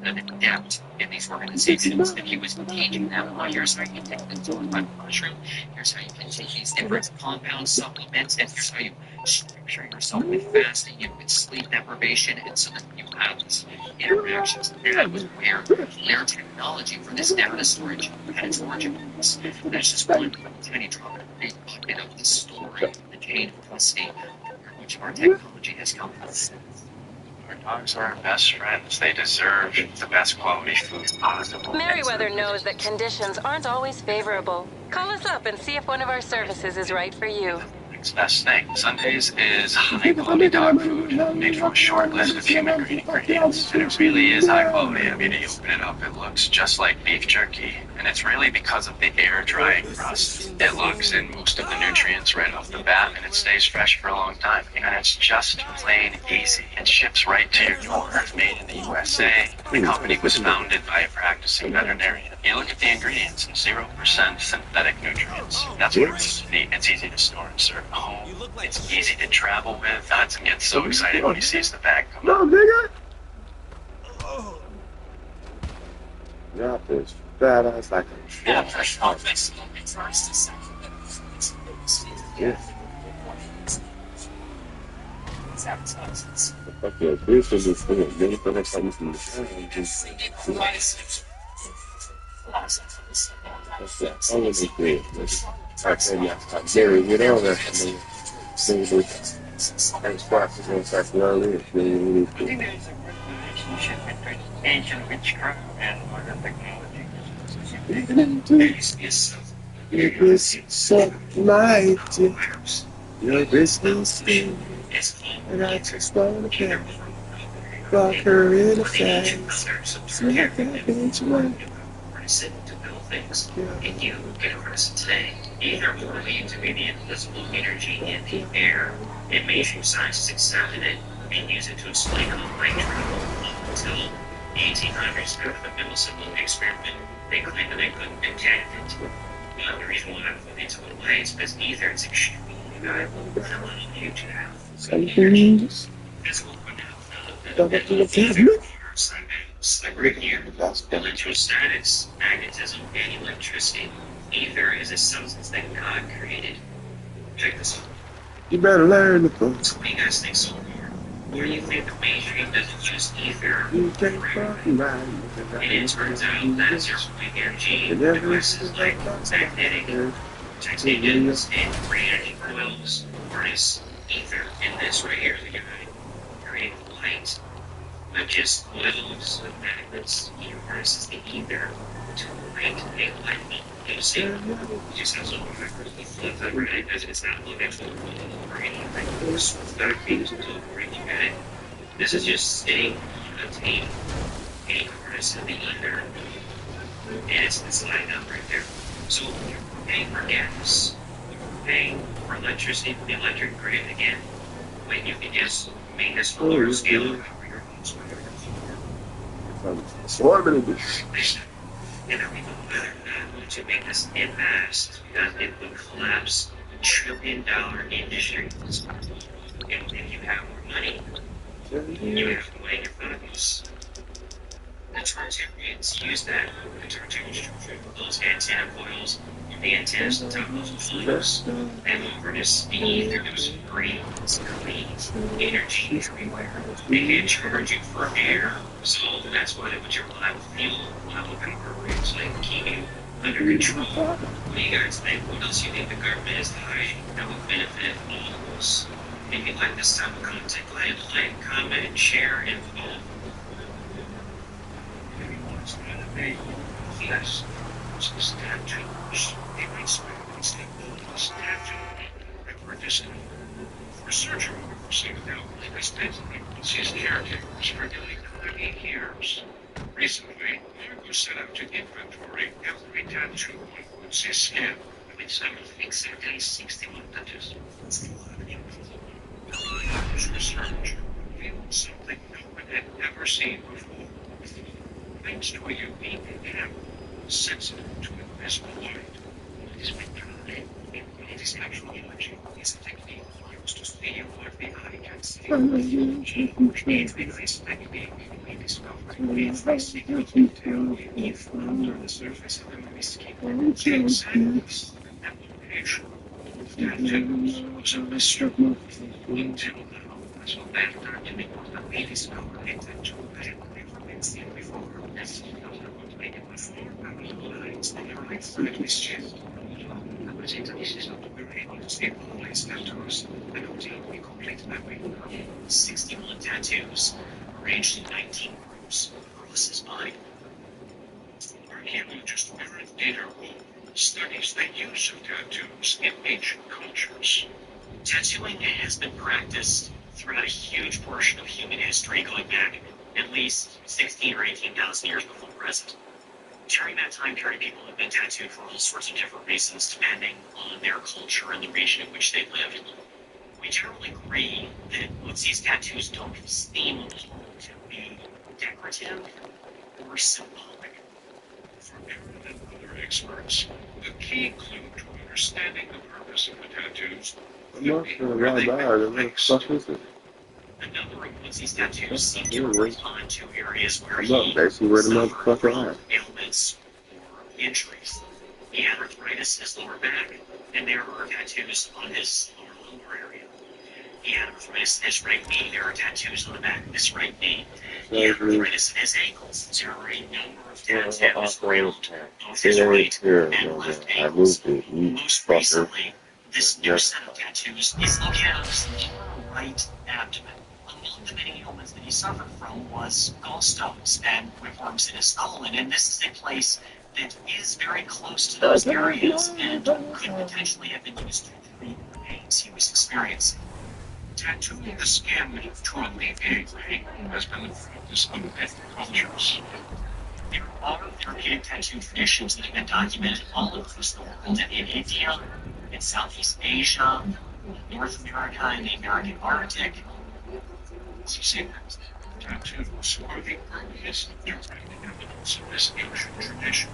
than an adept in these organizations, and he was engaging them. Well, here's how you take the toolbag mushroom, here's how you can take these different compound supplements, and here's how you structure yourself with fasting and with sleep deprivation, and so that you have these interactions. That was where their technology for this data storage had its origin. That's just one tiny drop in a big bucket of the story, the chain of custody, which our technology has come from. Our dogs are our best friends. They deserve the best quality food possible. Meriwether knows that conditions aren't always favorable. Call us up and see if one of our services is right for you. Next best thing. Sundays is high quality dog food made from a short list of human green ingredients. And it really is high quality. I mean, you open it up, it looks just like beef jerky. And it's really because of the air drying process. It locks in most of the nutrients right off the bat, and it stays fresh for a long time. And it's just plain easy. It ships right to your door. It's made in the USA. The company was founded by a practicing veterinarian. You look at the ingredients, and 0% synthetic nutrients. That's what it's neat. It's easy to store and serve at home. It's easy to travel with. Dodson gets so excited when he sees the bag come out. No, nigga. Drop this fat ass like a Yeah, fresh dog makes first and second. yeah. It's advertisements. Fuck your bitch is just full of many for next time you from the town. Just that's that. All of it great. I tell you, I dare get on that. I mean, thanks for learning. I think there's a good relationship between ancient witchcraft and modern technology. Your business so mighty. Your business big. And I just wanna get fuck her in the face. Smack that bitch away. To build things, and you get a person today. Either will believe to be the invisible energy in the air. Amazing scientists examined it and used it to explain online travel until the 1800s. After the middle symbol experiment, they claimed that they couldn't detect it. The reason why I put it away is because either it's extremely valuable and allowing you to have visible like right here, electrostatics, magnetism, and electricity. Ether is a substance that God created. Check this out. You better learn the books. What do you guys think so far? Where do you think the mainstream doesn't use ether? You can't fucking ride. And it turns out that it's your point energy devices like magnetic, titaniums, and free energy coils harness ether. And this right here is the guy creating light. Not just coils with magnets, he harnesses the ether to create a light bulb. You see, it just has a little backwards. He flips that right because it's not looking at or anything. It's that means until you get it. This is just sitting on a tape, and he harnesses the ether, and it's lighting up right there. So you're paying for gas, you're paying for electricity from the electric grid again. When you can just make this fuller scale of power your homes with Swarming in this. And then we go better than that to make this en masse because it would collapse $1 trillion industries. And if you have more money, you have more money in your focus. The Tartarians use that, the Tartarian structure, those antenna coils, and the antennas on top of those coils, and over to speed, there's green, clean energy everywhere. They can charge you for air, so that's why they would rely on fuel, level power rates, like keep you under control. What do you guys think? What else do you think the government is hiding that would benefit all of us? If you like this type of content, go ahead and like, comment, and share, and follow. Everyone's going to be yes. Statue. They might swear they stay building a statue. or distant. For surgery, Singapore has been Lucy's caretakers for nearly 30 years. Recently, Margot set out to inventory every tattoo on Lucy's skin. Which I exactly 61 tattoos. That's a lot of info. His research revealed something no one had ever seen before. Thanks to a unique camera sensitive to invisible light. This spectroscopy is actual imaging is a technique used to see what the eye can see. It's a nice technique we discovered with a secret detail beneath under the surface of the movie skin. The exactness and application of tattoos was a mystery until now. So after doing what we discovered a tattoo that had never been seen before. This is not about making the 4 parallel lines on the right side of his chest. This is not we were able to see all his tattoos and obtain a complete mapping. 61 tattoos arranged in 19 groups across his body. Archaeologists Meredith Dieter studies the use of tattoos in ancient cultures. Tattooing has been practiced throughout a huge portion of human history going back at least 16 or 18,000 years before the present. During that time period, people have been tattooed for all sorts of different reasons, depending on their culture and the region in which they lived. We generally agree that Utzi's tattoos don't seem to be decorative or symbolic. For Meredith and other experts, the key clue to understanding the purpose of the tattoos I'm not sure why that. What the fuck is it? A number of Utzi's tattoos seem to correspond to areas where he Basically where the motherfucker at. ailments or injuries. He had arthritis in his lower back, and there are tattoos on his lower area. He had arthritis in his right knee. There are tattoos on the back of his right knee. He had arthritis in his ankles. There are a number of tattoos on both his right and left ankles. Most recently, this new set of tattoos is located on his lower right abdomen. Among the many ailments that he suffered from was gallstones and whipworms in his colon, and this is a place that is very close to those areas and could potentially have been used to treat the pains he was experiencing. Tattooing the skin to alleviate pain has been the focus of many cultures. There are therapeutic tattoo traditions that have been documented all across the world, in India, in Southeast Asia, North America, and the American Arctic. Tattoos are the earliest direct evidence of this ancient tradition.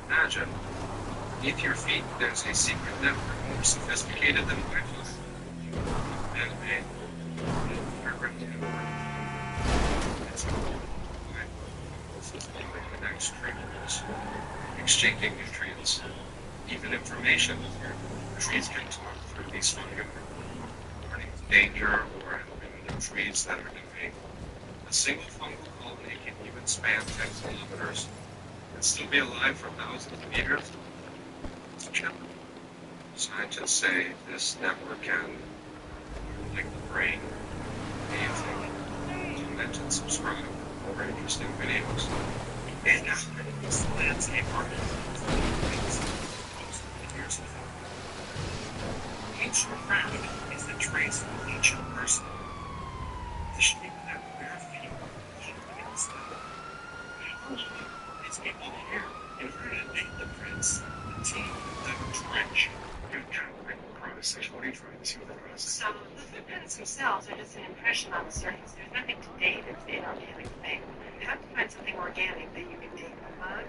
Imagine, beneath your feet there's a secret network more sophisticated than Wi-Fi. And connects trees, exchanging nutrients, even information. Trees can talk through these fungi, warning of danger or helping the trees that are dying. A single fungal colony can even span 10 kilometers and still be alive for thousands of years. Scientists say this network can, like the brain, anything. Comment and subscribe for more interesting videos. And now, it's the landscape artist. Ancient ground is the trace of ancient person. The shape of that bare feet should be inside. It's a hair in order to make the print. it's an impression on the surface. There's nothing to date. It's an inorganic thing. You have to find something organic that you can date above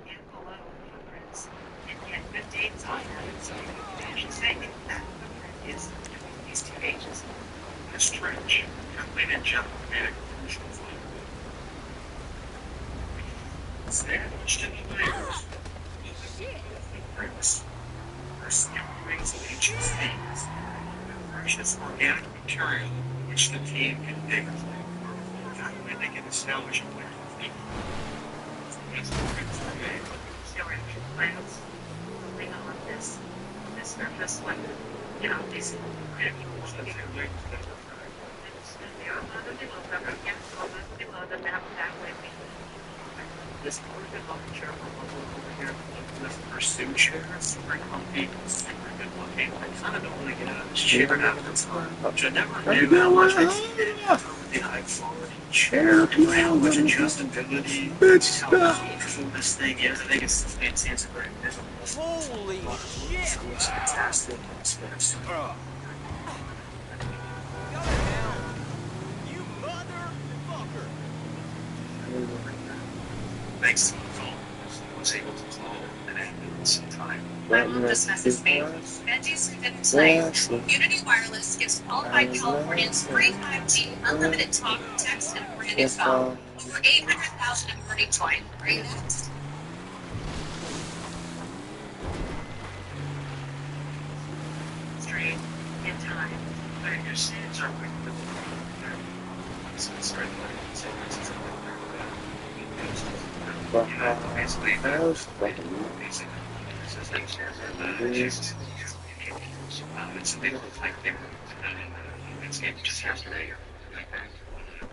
and below footprints and get good dates on them so you can actually say if that footprint is between these two ages. That's strange. Kathleen and Jeff made a commercial flight. Sandwiched in the layers. Footprints are skimmerings of ancient things. Precious organic material which the team can dig through. That way they can establish a way of thinking. These footprints were made. Geometric plans, something on this surface, like, you know, these this pursuit chair is super comfy, super good looking. I kind of don't want to get out of this chair after time. Which I never knew how much I needed the high quality chair, how much adjustability, how comfortable this thing is. I think it's fancy, it's a great business. Holy shit! It's fantastic. It's expensive. You motherfucker! Thanks to the phone, I was able to call an ambulance in time. I love this message, babe. Veggies for dinner tonight. Unity Wireless gives qualified Californians free 5G, unlimited talk, text, and a brand new phone. Over 800,000 have already joined. Are you next? straight in time. Like your seeds are with the it's a bit like they were it's just yesterday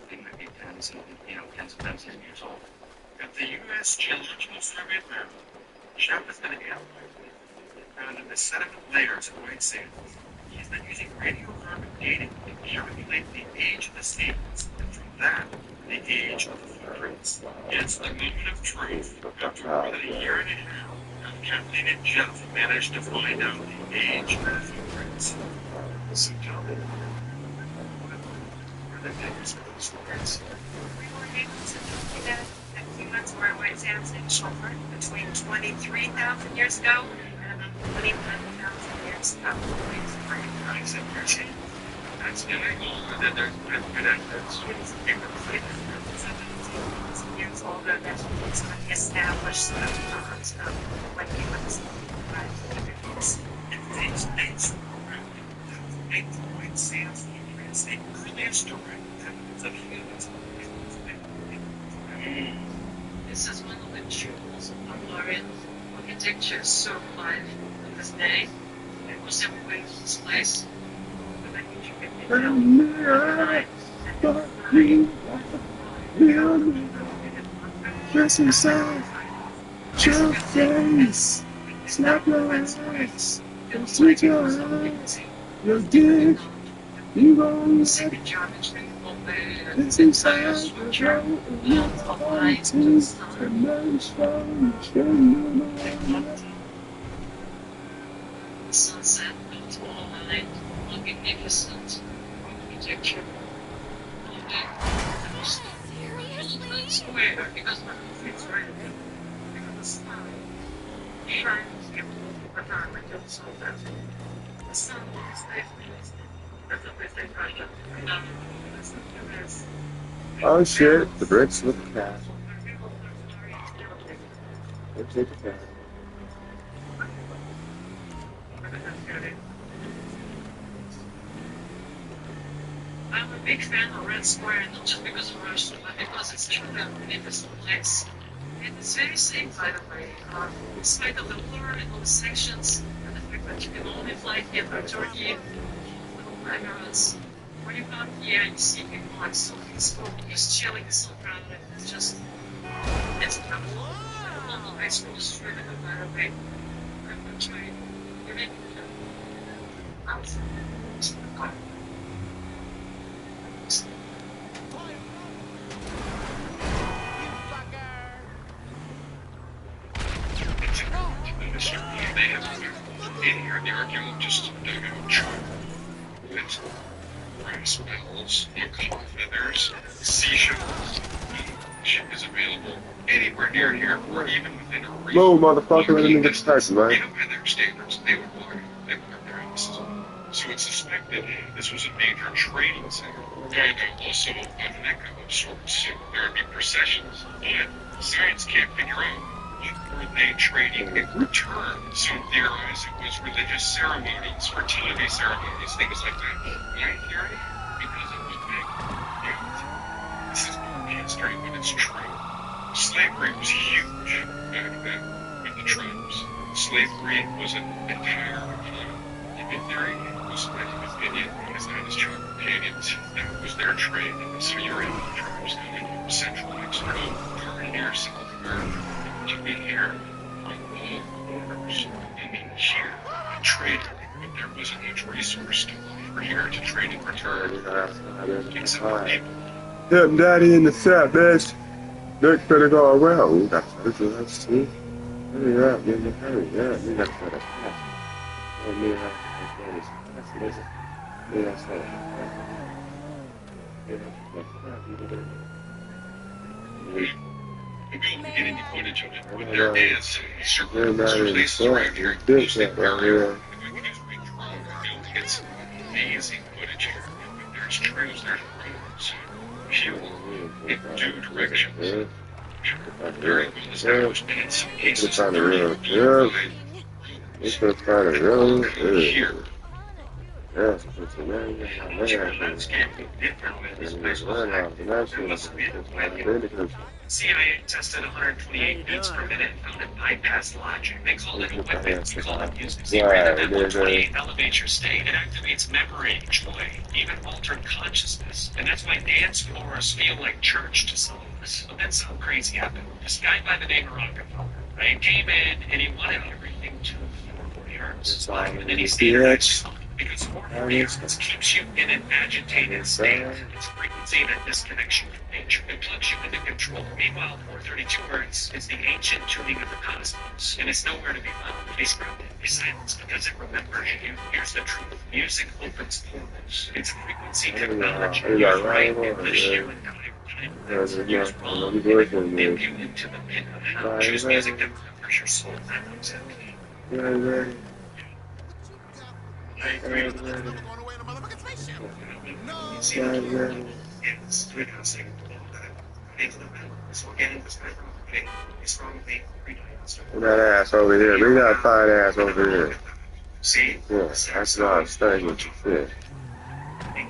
they might be tens and tens of thousands of years old. At the U.S. Geological Survey of Maryland, Jeff has been found in the sediment layers of white sand. He's been using radiocarbon dating to calculate the age of the sands, and from that, the age of the footprints. It's the moment of truth. After more than a year and a half, Kathleen and Jeff managed to find out the age of the footprints. So tell me, what are the dates of those footprints? We were able to document that humans were white sands in children between 23,000 years ago and about 21,000 years ago. Nice and pretty. That's very cool. They're good evidence. Years older than some of the established bonds of when humans if these dates were correct, that would make the white sands footprints the earliest direct evidence of humans. This is one of the jewels of Hungarian architecture survived in this day. It was never going to this place. But I think you can Dress yourself, your face, snap your eyes, and switch your eyes, your dick, you won't say, it's inside your throat, and your heart is a nice phone, sunset, all night, magnificent architecture. Square because it's right because the sun shines until the sun does. The sun is that's the best impression. Oh shit, the bricks with the cat. Let's take the cat. I'm a big fan of Red Square, not just because of Russia, but because it's truly a magnificent place. And it's very safe, by the way. Despite of the war and all the sanctions, and the fact that you can only fly here from Turkey, little Emirates, when you come here, you see people like so peaceful, just chilling, so crowded. It's just, it's incredible. I love the high school street, by the way. I'm going to try it. You're making it. Outside. They have in here, the argument just brass bells, macaw feathers, seashells. Ship is available anywhere near here or even within a reach. Whoa, motherfucker, let me get the person, man. Even by their standards, they would walk their houses. So it's suspected this was a major trading center, and also a mecca of sorts. There would be processions, but science can't figure out what were they trading in return. Some theorize it was religious ceremonies, fertility ceremonies, things like that. My theory, because it was big. And this is not history, but it's true. Slavery was huge back then with the tribes. Slavery was an entire economy. In theory, my opinion, is that as child companions, that was their trade. So you're in the tribes coming from Central Mexico, darn near South America, to be here on all borders. And in here, I traded, but there wasn't much resource to offer here to trade in return. Except for people. Hitting daddy in the set, bitch. Nick better go around. We got to let's see. Hurry up, man. Hurry up. We got to set up. We don't get any footage of it, but there is certain places around here, close to the area. If we use big drone, we'll get some amazing footage here. There's trails, there's roads, fuel in two directions. Very well established, and in some cases, there are here. Yes, CIA tested 128 beats per minute and found it bypassed logic. They called it a weapon. We call it music. See, rather than 128 elevates your state, it activates memory, joy, even altered consciousness. And that's why dance floors feel like church to some of us. But then something crazy happened. This guy by the name of Rockefeller, right, came in and he wanted everything to 440 hertz. And then he standardized something. Because 440 hertz keeps you in an agitated state. It's a frequency that disconnects you from nature. It plugs you into control. Meanwhile, 432 hertz is the ancient tuning of the cosmos, and it's nowhere to be found. They scrubbed it. They silenced because it remembers you. Here's the truth. Music opens portals. It's a frequency technology. You're right in the here and now. That's used wrong, and it will nip you into the pit of hell. Choose music that remembers your soul. That looks empty. That ass over here. Bring that fine ass over here. Yeah, that's not a stage with your shit.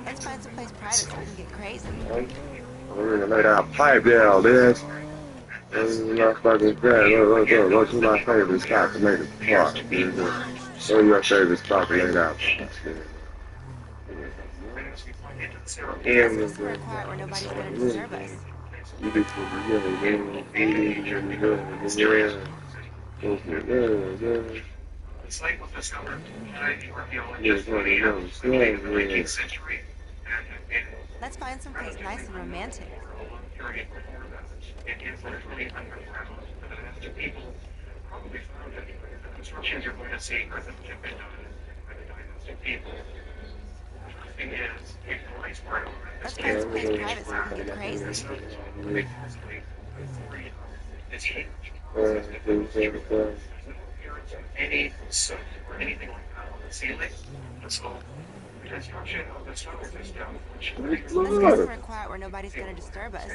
Let's find someplace private so we can get crazy. We're gonna lay that pipe down, bitch. Motherfucking bad. Go to my favorite spot to make the park. Go to your favorite spot to lay that pipe. Let's go quiet where nobody's gonna disturb us. It's like with this number, you were the only in the 19th century. Let's find someplace nice and romantic. Let's find someplace private so we can get crazy. It's huge. Any soot or anything like that on the ceiling. Let's go. Because your shit, let's go this down. Let's go somewhere quiet where nobody's gonna disturb us.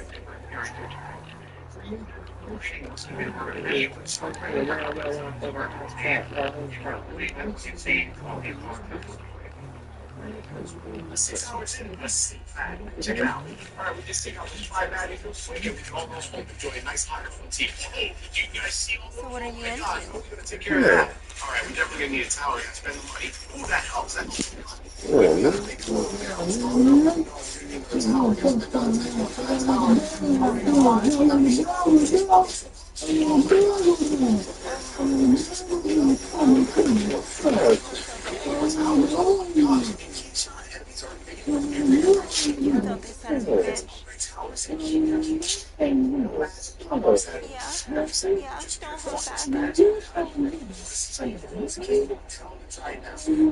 Check it out. Alright, we just take out the 5 acres. We can all go home and enjoy a nice microphone tea. Hey, did you guys see all So what are you into? We're gonna take care of that. Alright, we're definitely gonna need a tower. We gotta spend the money. Ooh, that helps. That helps. Don't they sound as a bitch? Yeah, don't hold back.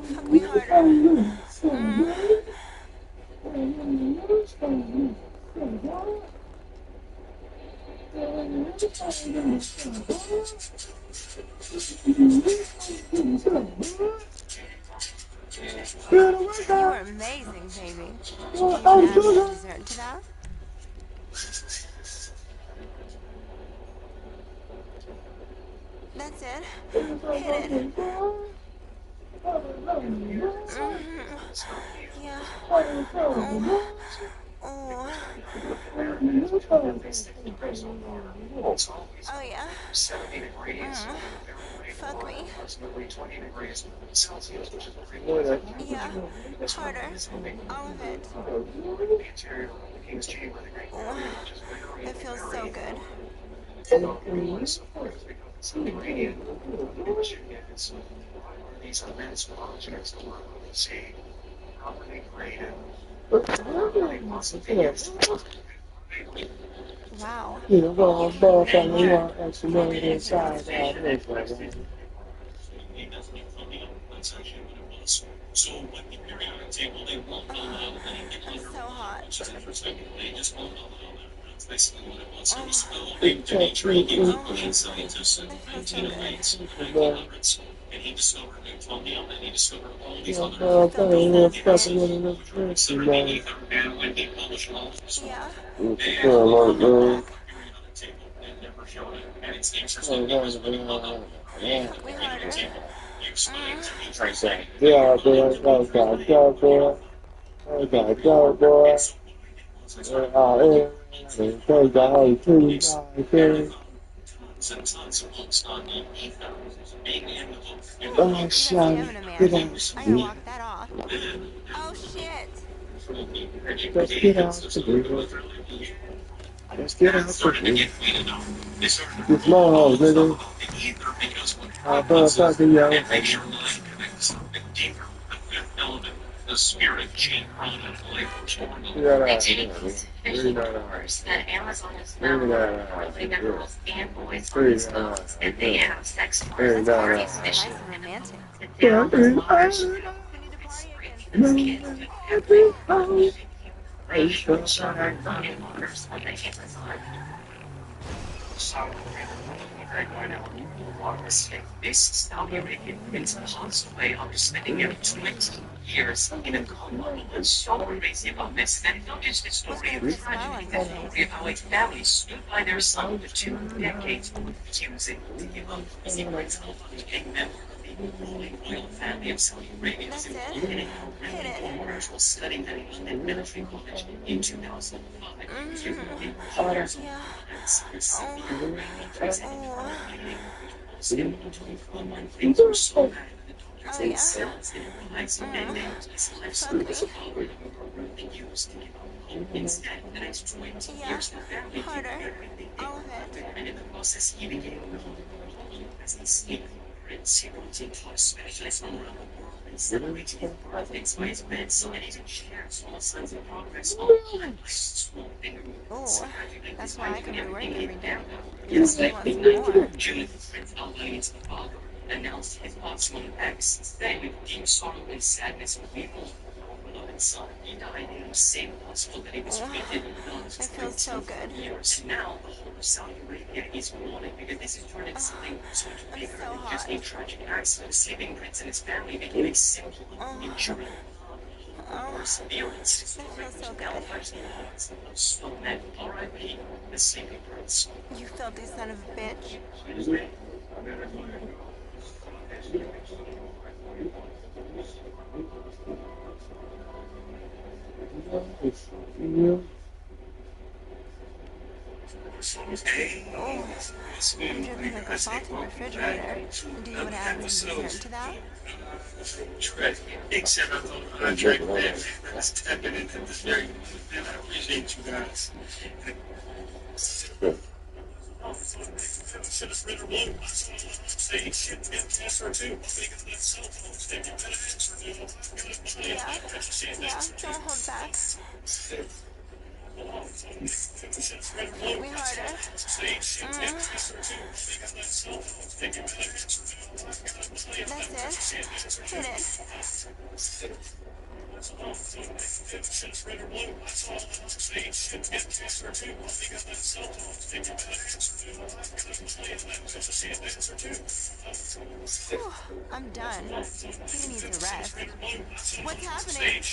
Fuck me harder. You were amazing, baby. Can you add some dessert to that? That's it. Hit it. Yeah. Oh. Oh yeah. Fuck me. Yeah. Harder. All of it. It feels so good. These immense projects to work with the sea. How many creative? Wow. You know, well, both of them are actually going inside out. So, like the periodic table, they won't allow I'm so hot. They just won't allow that. That's basically what it was. It was spilled Dimitri, he was a brilliant scientist in 1908s and 1900s, and he discovered plutonium, and he discovered all these other considered ether, and when he published all of his work, they never showed it, and it's interesting because when you look up the periodic table, you explain to each thing. Yeah, boy. And tons of books on the ether being in the book. Oh, shit. Get out. I gotta walk that off. Oh shit. Let's get out the blue. Let's get out the blue. It's long, nigga. I thought fucking yo. And make sure line connects something deeper, the fifth element, the spirit gene element, that Amazon is known for putting their girls and boys on these phones, and they have sex toys. That's parties mission. They're almost large. These kids do everything. Racial children and waters on the Amazon. This Saudi Arabian prince passed away after spending nearly 20 years in a coma. It's so crazy about this. And not just the story of tragedy, the story of how a family stood by their son for 2 decades, refusing to give up. Secrets of a member of the holy royal family of Saudi Arabia is included in a commercial study that he did at military college in 2005. Using players and Saudi Arabia. Things were so bad that the doctors themselves didn't realize and they his life support they used to give up hope instead. The next 20 years, the family did everything they could, and in the process, he became as a sleep prince. He wrote to specialists all around the world and celebrated his birthdays by his bedside. He even shared small signs of progress online by small finger movements. That's why I come to work every day. It's like midnight, June, Prince Al-Walid's father announced his possible impacts. Today, with deep sorrow and sadness of people, beloved son, he died in the same hospital that he was treated in 20 years. Now, the whole of Saudi Arabia is mourning because this has turned into something so much bigger than just a tragic accident. Sleeping Prince and his family became a symbol of enduring perseverance. So that R.I.P. the Sleeping Prince. You filthy son of a bitch. Oh, I'm dripping like a salt in the refrigerator. Do you want to add some dessert to that? Except I thought I drank that. That's tapping into this very moment, and I appreciate you guys. Should have read her one. Say shit, test her too. Because that's cell phones. They get better answer too. Yeah, don't hold back. We harder. That's it. Hit it. Whew, I'm done. He needs a rest. What's happening?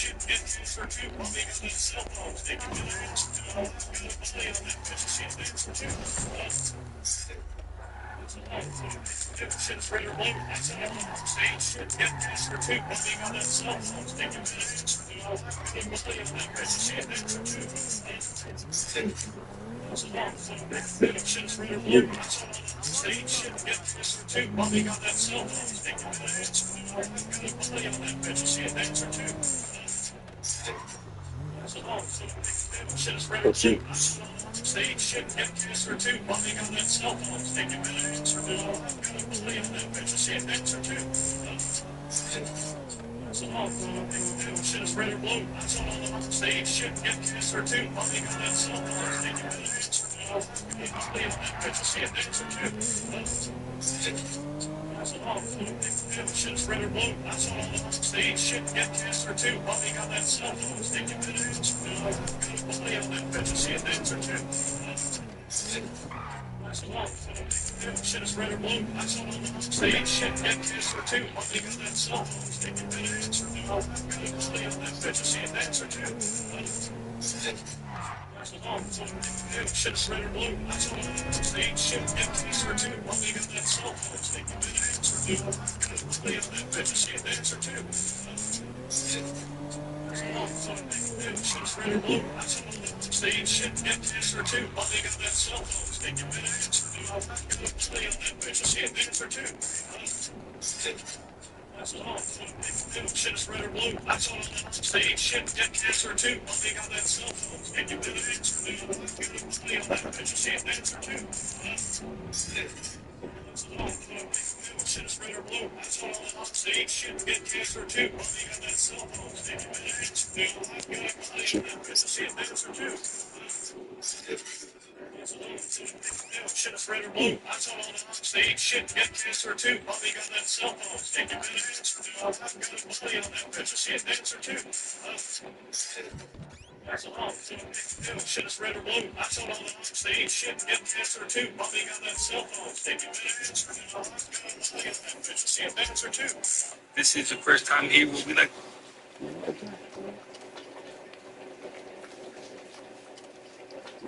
This is the first time he will be like.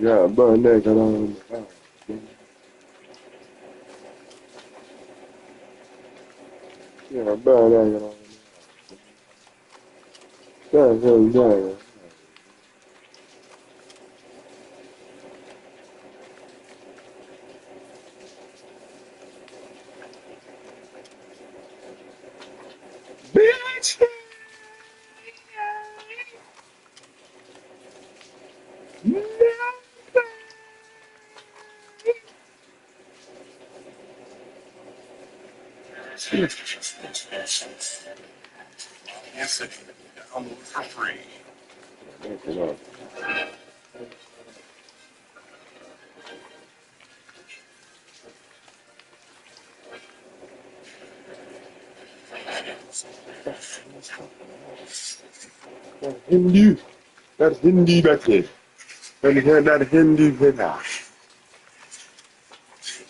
Yeah, burn that got on. Yeah, burn that got on. Yeah. Bitch! Yes, it. Download for free. Hindu. That's Hindi back there. Let me hear that Hindu hip hop.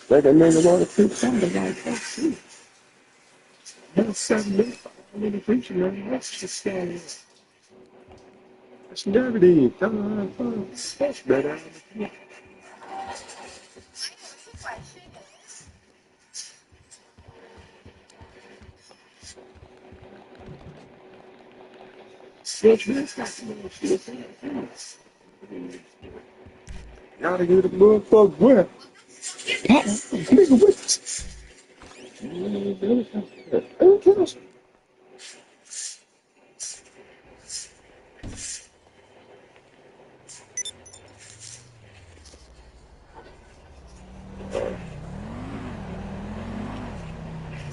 Like a nigga wanna keep something like that too. That's 7 minutes. I'm in the preacher, man. That's just standing. That's dirty. Come on. That's better. Gotta get a motherfucker wet.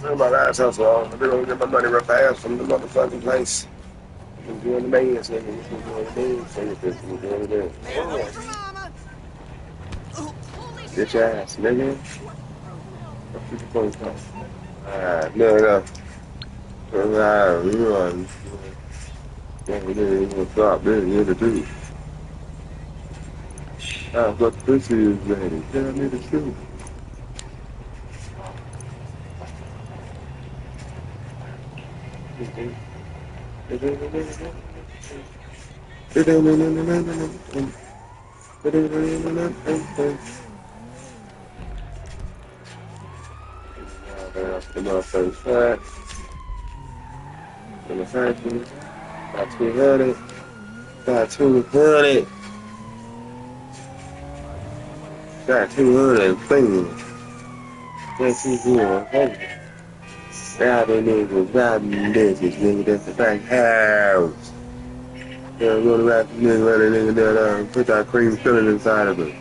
Nigga with my last house, I'm gonna get my money real fast from the motherfucking place. I'm doing the bands, nigga. We're doing the bands, we're doing the bands. Bitch ass, nigga. No. Yeah, we didn't even stop being here to do. I thought the pussy is ready. Tell me the truth. The motherfucker's fat. In the factory. Got 200. Got 200. Got 200 things. That's 200. Robbing niggas, robbing bitches, nigga, that's the back house. Yeah, I'm gonna rap the nigga, let a nigga that put that cream filling inside of it.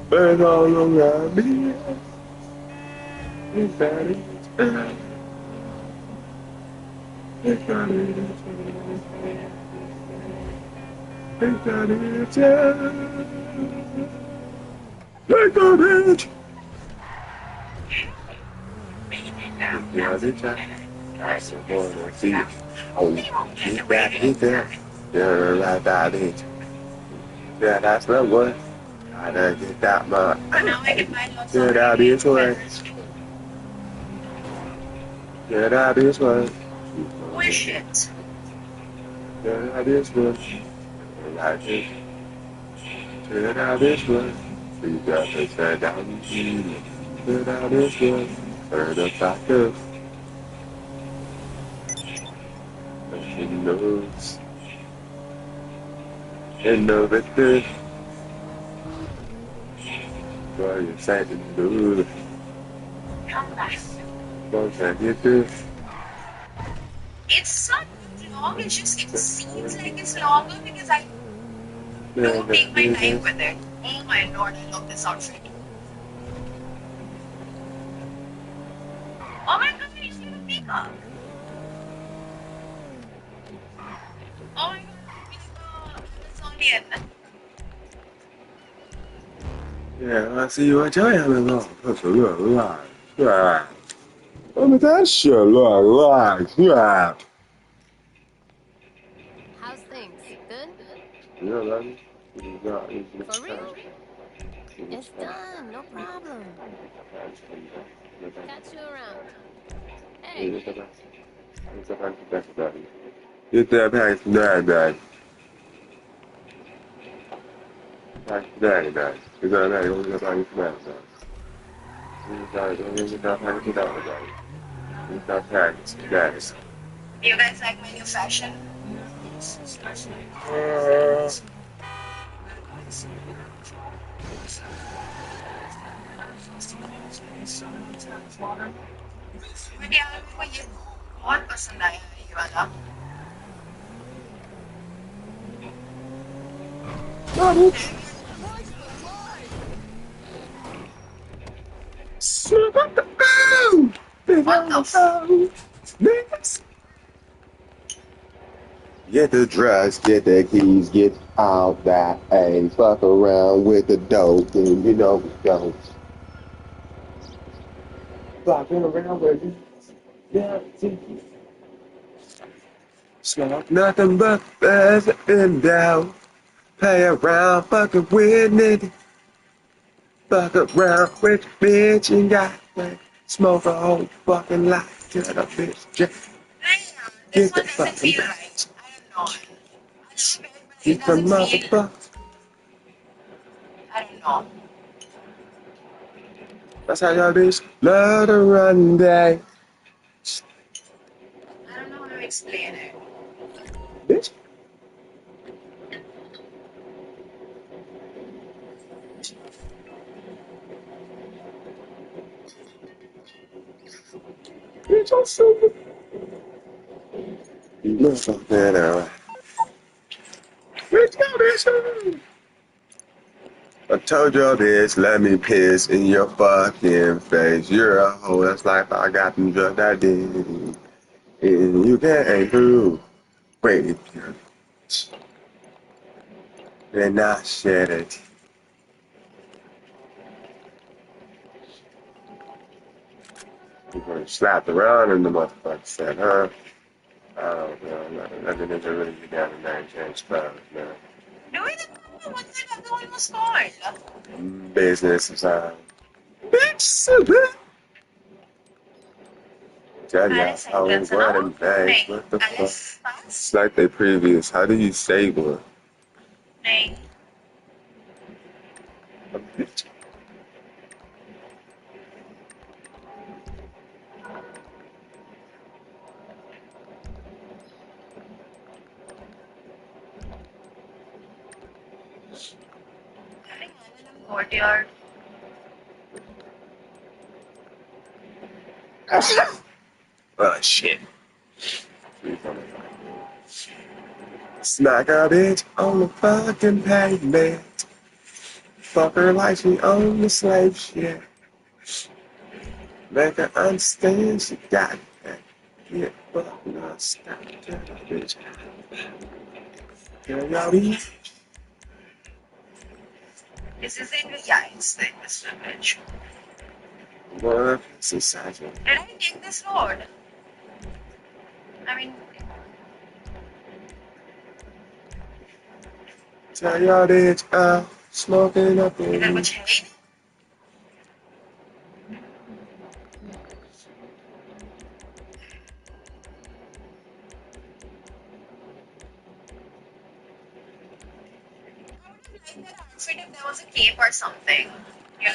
Birds all around me. It's bad. It's got it. It's got it. It's got it. Yeah, I did try. I said, boy, let's see. Oh, you back hit there. Yeah, right about it. Yeah, that's the one. I done get that much. Get out this way. Get out this way. Wish it. Get out this way. Like it. Get out this way. You got to turn down. Get out this way. Turn up back up. And knows. And know that this. Why you saying to do it? Why can't you do it? It's not long, it seems like it's longer because I don't take my time with it. Oh my lord, I love this outfit. Oh my god, he's gonna makeup. Oh my god, it's on the end. Yeah, I see what you're having on. That's a little lie. Yeah. Oh, that shit look like. Yeah. How's things? Good? Yeah, man. For real? It's done, no problem. Catch you around. Hey. Get that pack from that. Pack from that. You got that, you got that from that. You got pack from that. You got pack from that. You guys like my new fashion? मुझे आपको ये बहुत पसंद आया ये वाला What the food? What the food? Get the drugs, get the keys, get all that and fuck around with the dope, and you know we go. Fucking around with you. Yeah, smoke nothing but buzz and down. Play around, fucking with it. Fuck around with the bitch and got like smoke a whole fucking lot till the bitch just get the fucking right. Get the motherfucker. I don't know. That's how y'all bitch love to run day. I don't know how to explain it. Bitch. Bitch, I'm so you know something now. Bitch, go bitch. I told y'all this, let me piss in your fucking face. You're a hoe, that's like I got them drugs I did. And you can't prove. Wait, then I said it. You're going to slap around in the motherfucker said, huh? I don't know. Nothing is really get down to 9 James Clouds, man. No, I didn't know what the gagawin mo, Scarl. Business is on. Bitch, super. Tell ya, Alice, oh, hanggang sa what a loob. night. Nay, What the fuck? Alice, pass. It's like they previous. How do you stable? Nay. Courtyard. Oh, shit. Smack a bitch on the fucking pavement. Fuck her like she on the slave shit. Make her understand she got that. Get fucked up, stop that bitch. Can y'all be? This is in the Giants thing, Mr. Mitch. What? Society. Did I take this road? I mean, Tell y'all bitch out, smoking up in इधर कुछ है ही नहीं. Outfit if there was a cape or something. Yeah.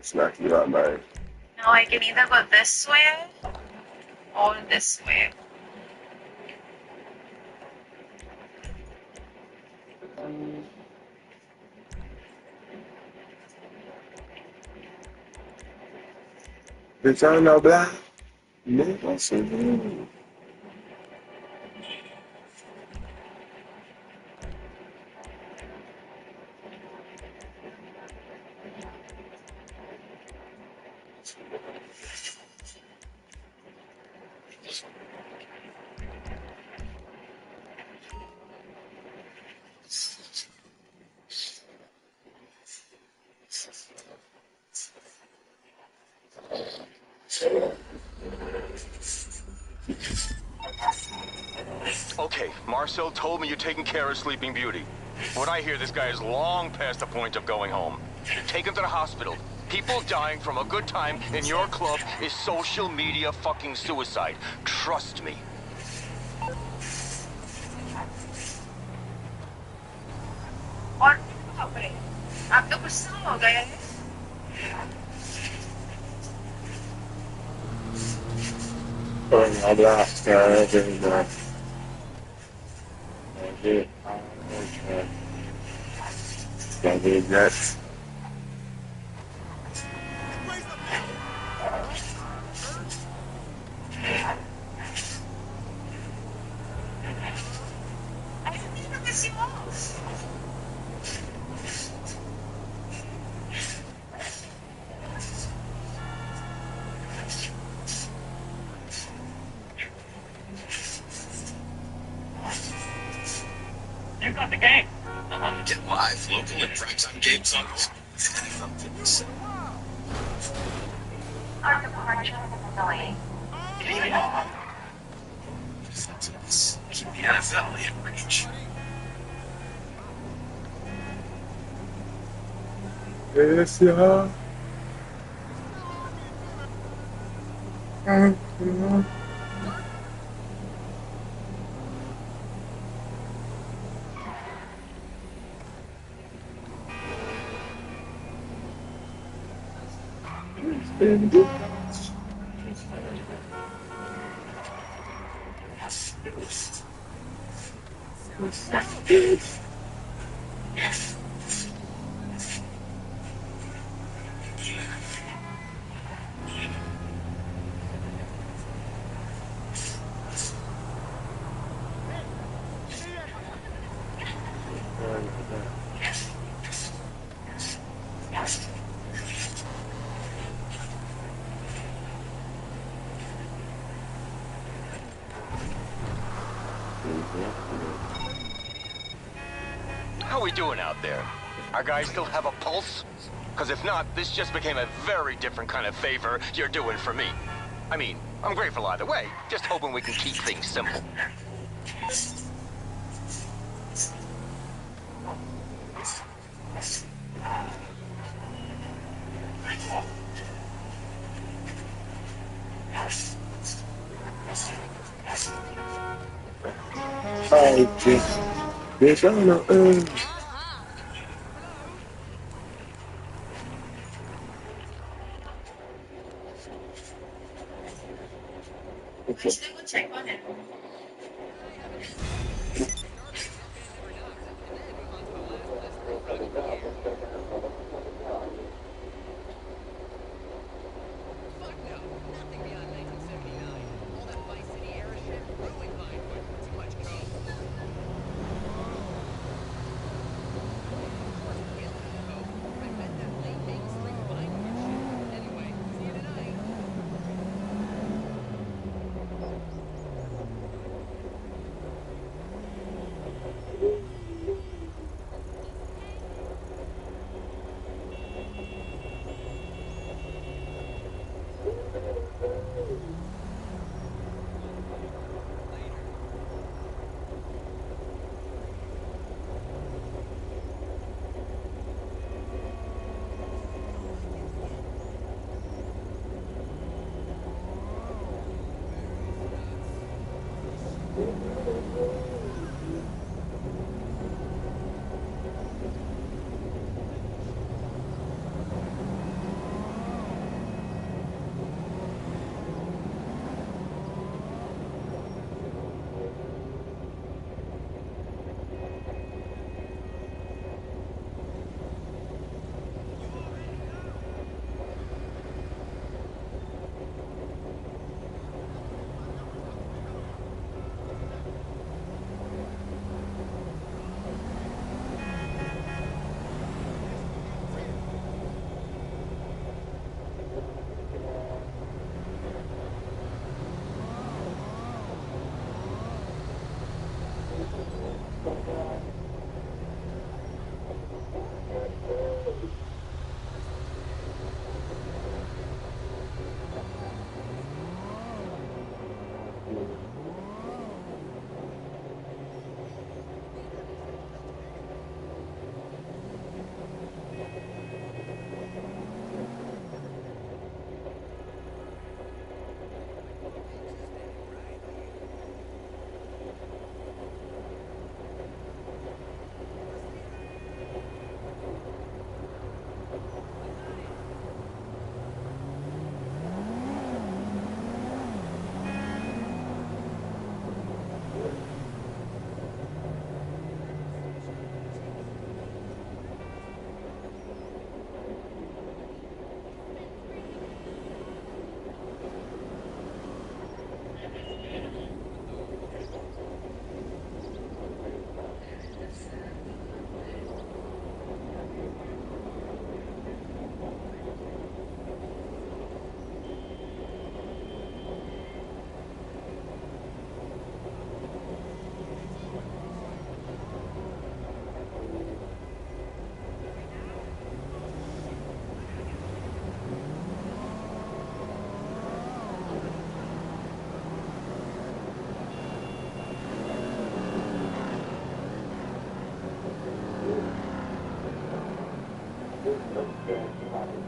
Smack you out, man. Now I can either go this way or this way. Bitch, I'm no black. Nigga, see you. Okay, Marcel told me you're taking care of Sleeping Beauty. What I hear, this guy is long past the point of going home. Take him to the hospital. People dying from a good time in your club is social media fucking suicide. Trust me. और बापरे, आप तो गुस्सा हो गए हैं. Oh, no black. That's it. Gotta be nuts. I didn't mean to piss you off. You got the game. Get live, local, and primetime games on NFL Fitness. Keep the NFL in reach. Yes, yeah. How we doing out there? Our guys still have a pulse? Because if not, this just became a very different kind of favor you're doing for me. I mean, I'm grateful either way, just hoping we can keep things simple. I just, bitch, I don't know.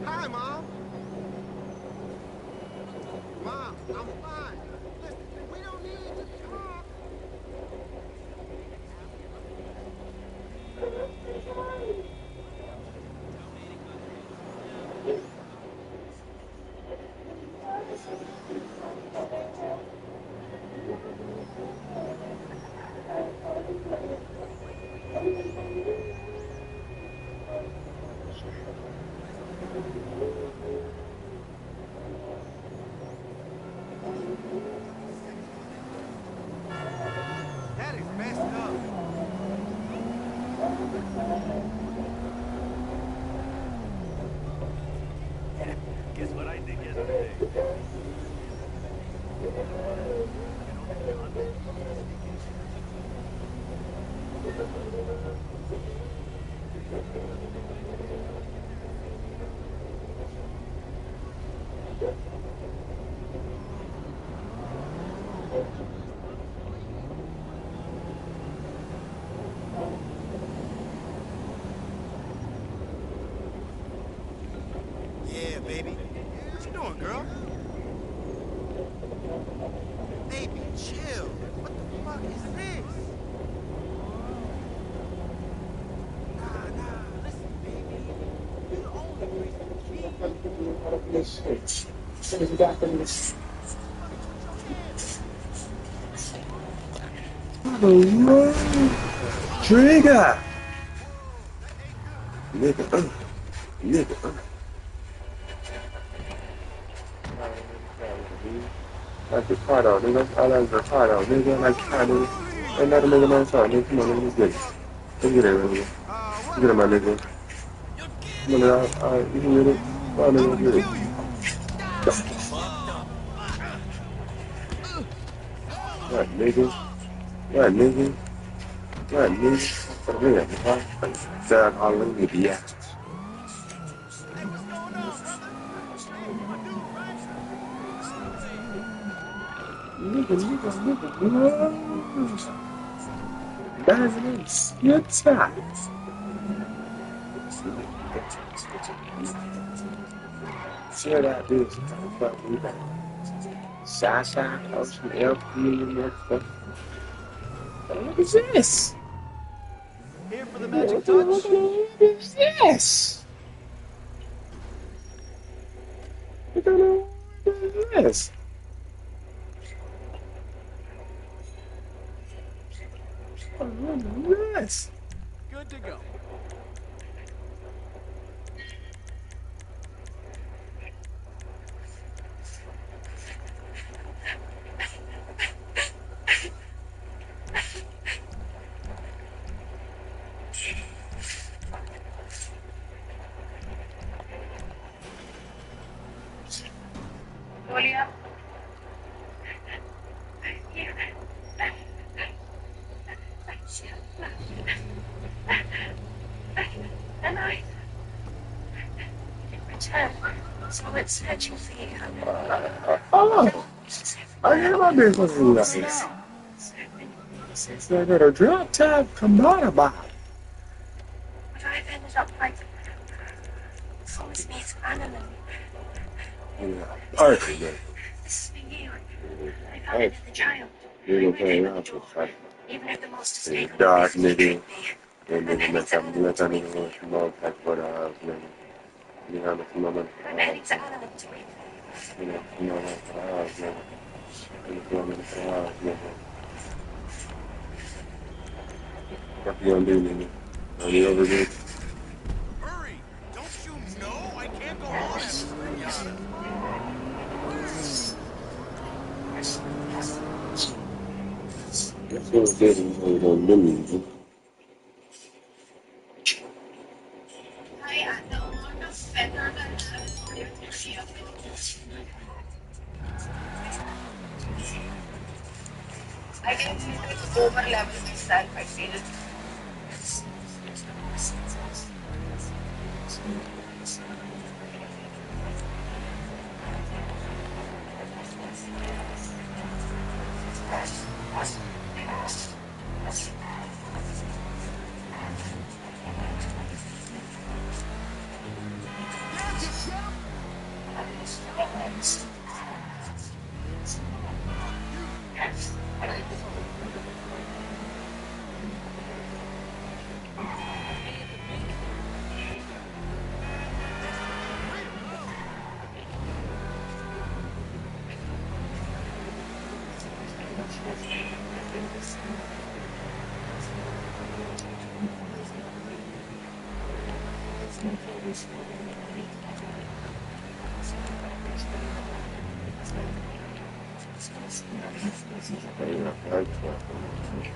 Hi, Mom. Mom, I'm fine. Listen, we don't need to talk. That is messed up. Guess what I did yesterday? Yeah, baby. What you doing, girl? Baby, chill. What the fuck is this? Nah, listen, baby. You the only Trigger! Nigga, nigga, like Ricardo, nigga. I like Ricardo, nigga. I like Ricardo. Ain't not a nigga no talk, nigga. Come on, nigga. Let's get it. Let's get it, nigga. Let's get it, my nigga. Come on, nigga. Alright, you can get it. Come on, nigga. Get it. What, nigga? What, nigga? What, nigga? What, nigga? That all in the yeah. Nigga. That's your time. Share that bitch. Sasha, Ocean LP, motherfucker. What is this? Here for the magic touch? What is this? I don't know what is this. What is this? Good to go. Julia? And I return. So it said you'll be Oh! I hear my business with that. I got a drop top commodity. But I've ended up like Thomas Meets Anna. Yeah, perfect, man. This is for you. I found it as a child. You're gonna play around with fight. Even if the most escaped Dark nigga. And nigga, let that nigga come on, pack for the house, nigga. You know, come on, I'm heading to Anna to wait. you know, come on, for the house, nigga. Come on, for the house, nigga. What you gonna do, nigga? Are you over there? Hurry! Don't you know I can't go on after Pinata? That's what it is, you know, millions. Hi, the amount of feather that I can feel it over level myself. I feel it.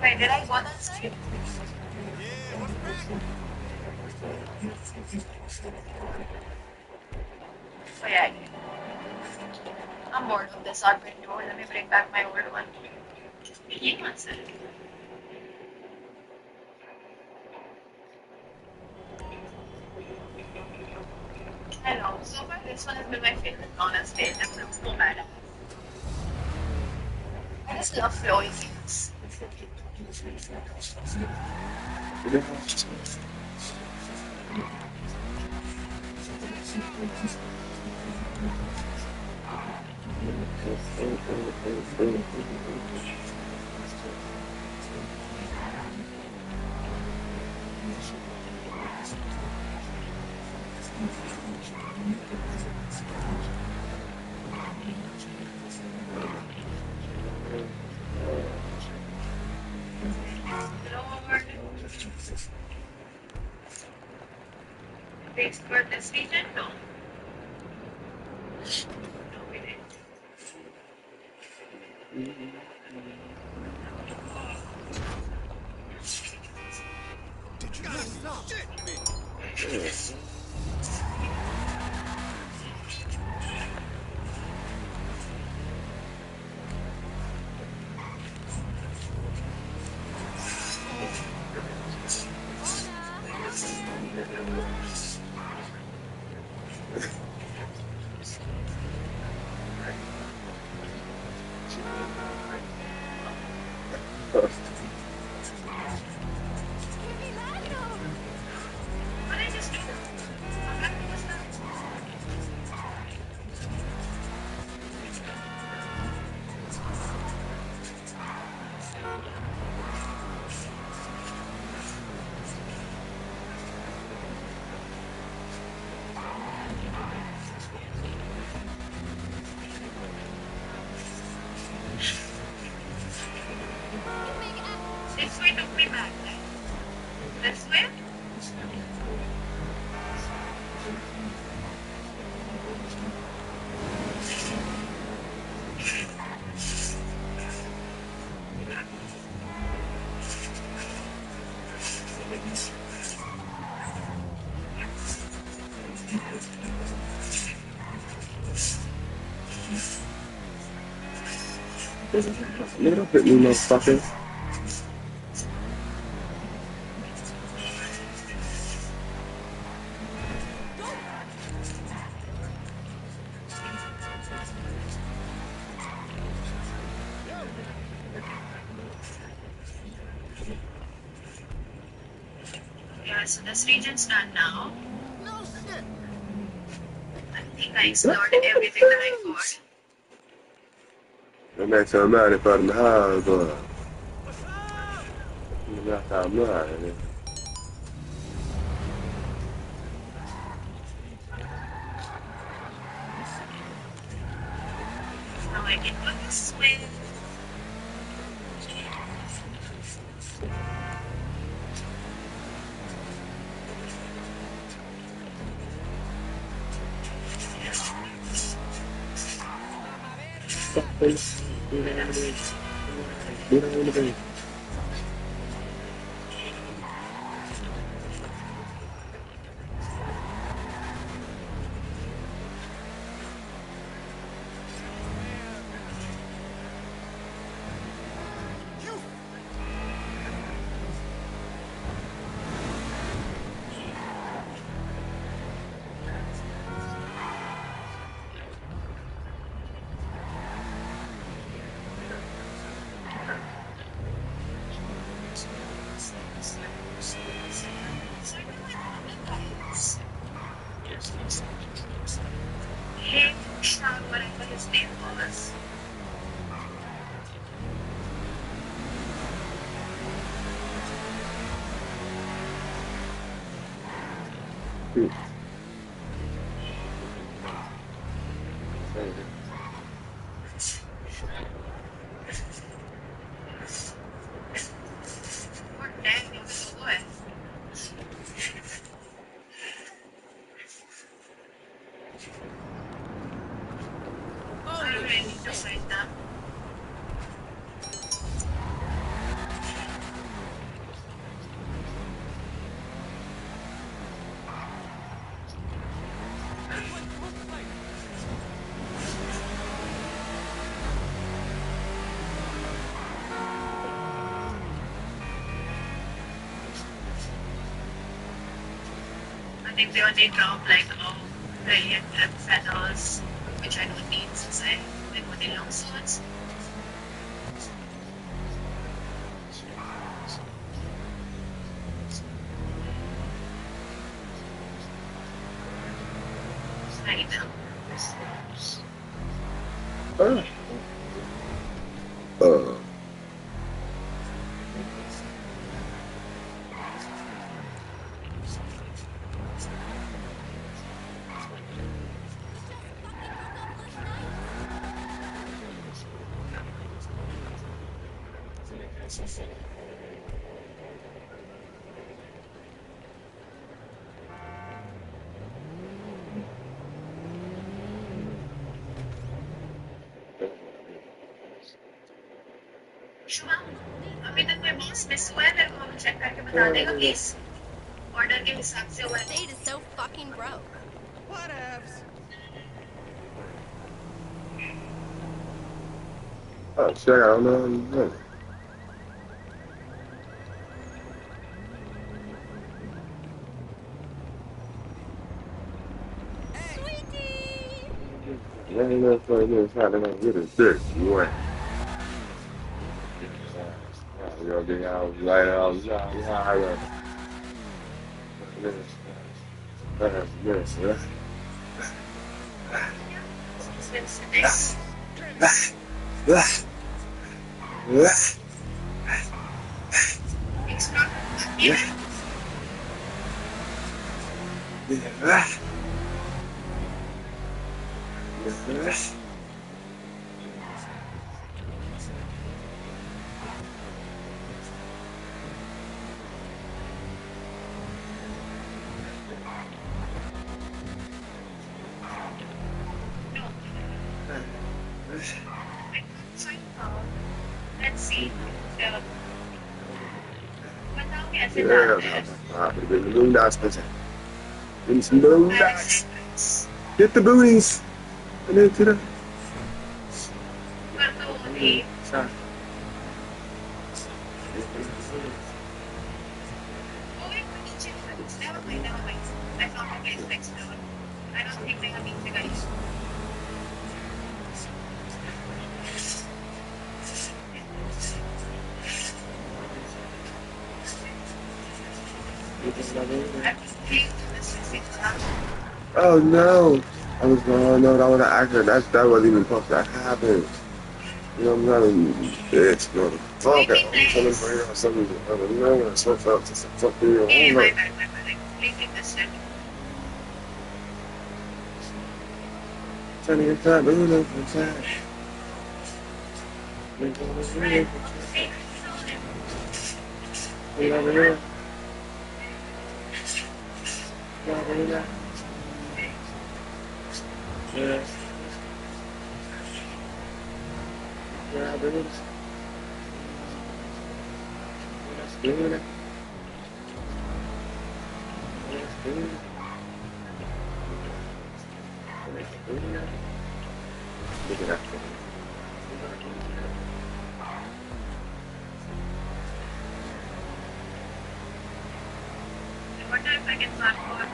Wait, did I go that side? Oh yeah, I'm bored of this odd door. Let me bring back my old one. He wants it. I know. So far, this one has been my favorite, honestly. It doesn't feel bad. I just love flowy things. Lord. They explored this region? No. No, we didn't. Did you stop? Yes. What did I just do? How was that? This way took me back then. This way? Little bit, you motherfucker. Yeah, so this region's done now. No shit. I think I explored everything that I could. I'm not talking about it from the house, but I'm not talking about it. Now I can go this way. Hey, Sean, whatever his name was. Poor Daniel, boy. I really need to fight them. think they only drop like brilliant feathers, which I don't need since I like only long swords. I know. Shubham, अभी तक कोई boss miss हुआ है? मेरे को check करके बता देगा प्लीज। ऑर्डर के हिसाब से हुआ है। Date is so fucking broke. Whatevs. Oh shit, I don't know. Let me know if I get shot and I get a dick, boy. Yo, get out, light out, yeah. Let's see. The balloon dots, listen. Give me some balloon dots. Get the booties. And then to the. Sorry. I found a place next door. I don't think they have been guys. Oh no! I was going, no, that was an accident. That wasn't even supposed to happen. You know, I'm not a bitch, no. Fuck it. I'm telling for you or something. I don't know. I swear to fuck you. Hey, my bad. I completely missed it. Trying to get that balloon up inside. Get over here. Get over here. Yeah. Yeah, baby. Let's do it. Let's do it. Let's do it. Look at that. I wonder if I can fast forward.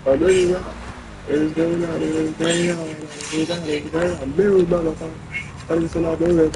Oh, there you go. It's going out, it's going out, it's going out, it's going out. I'm very motherfucker. I'm just going out there.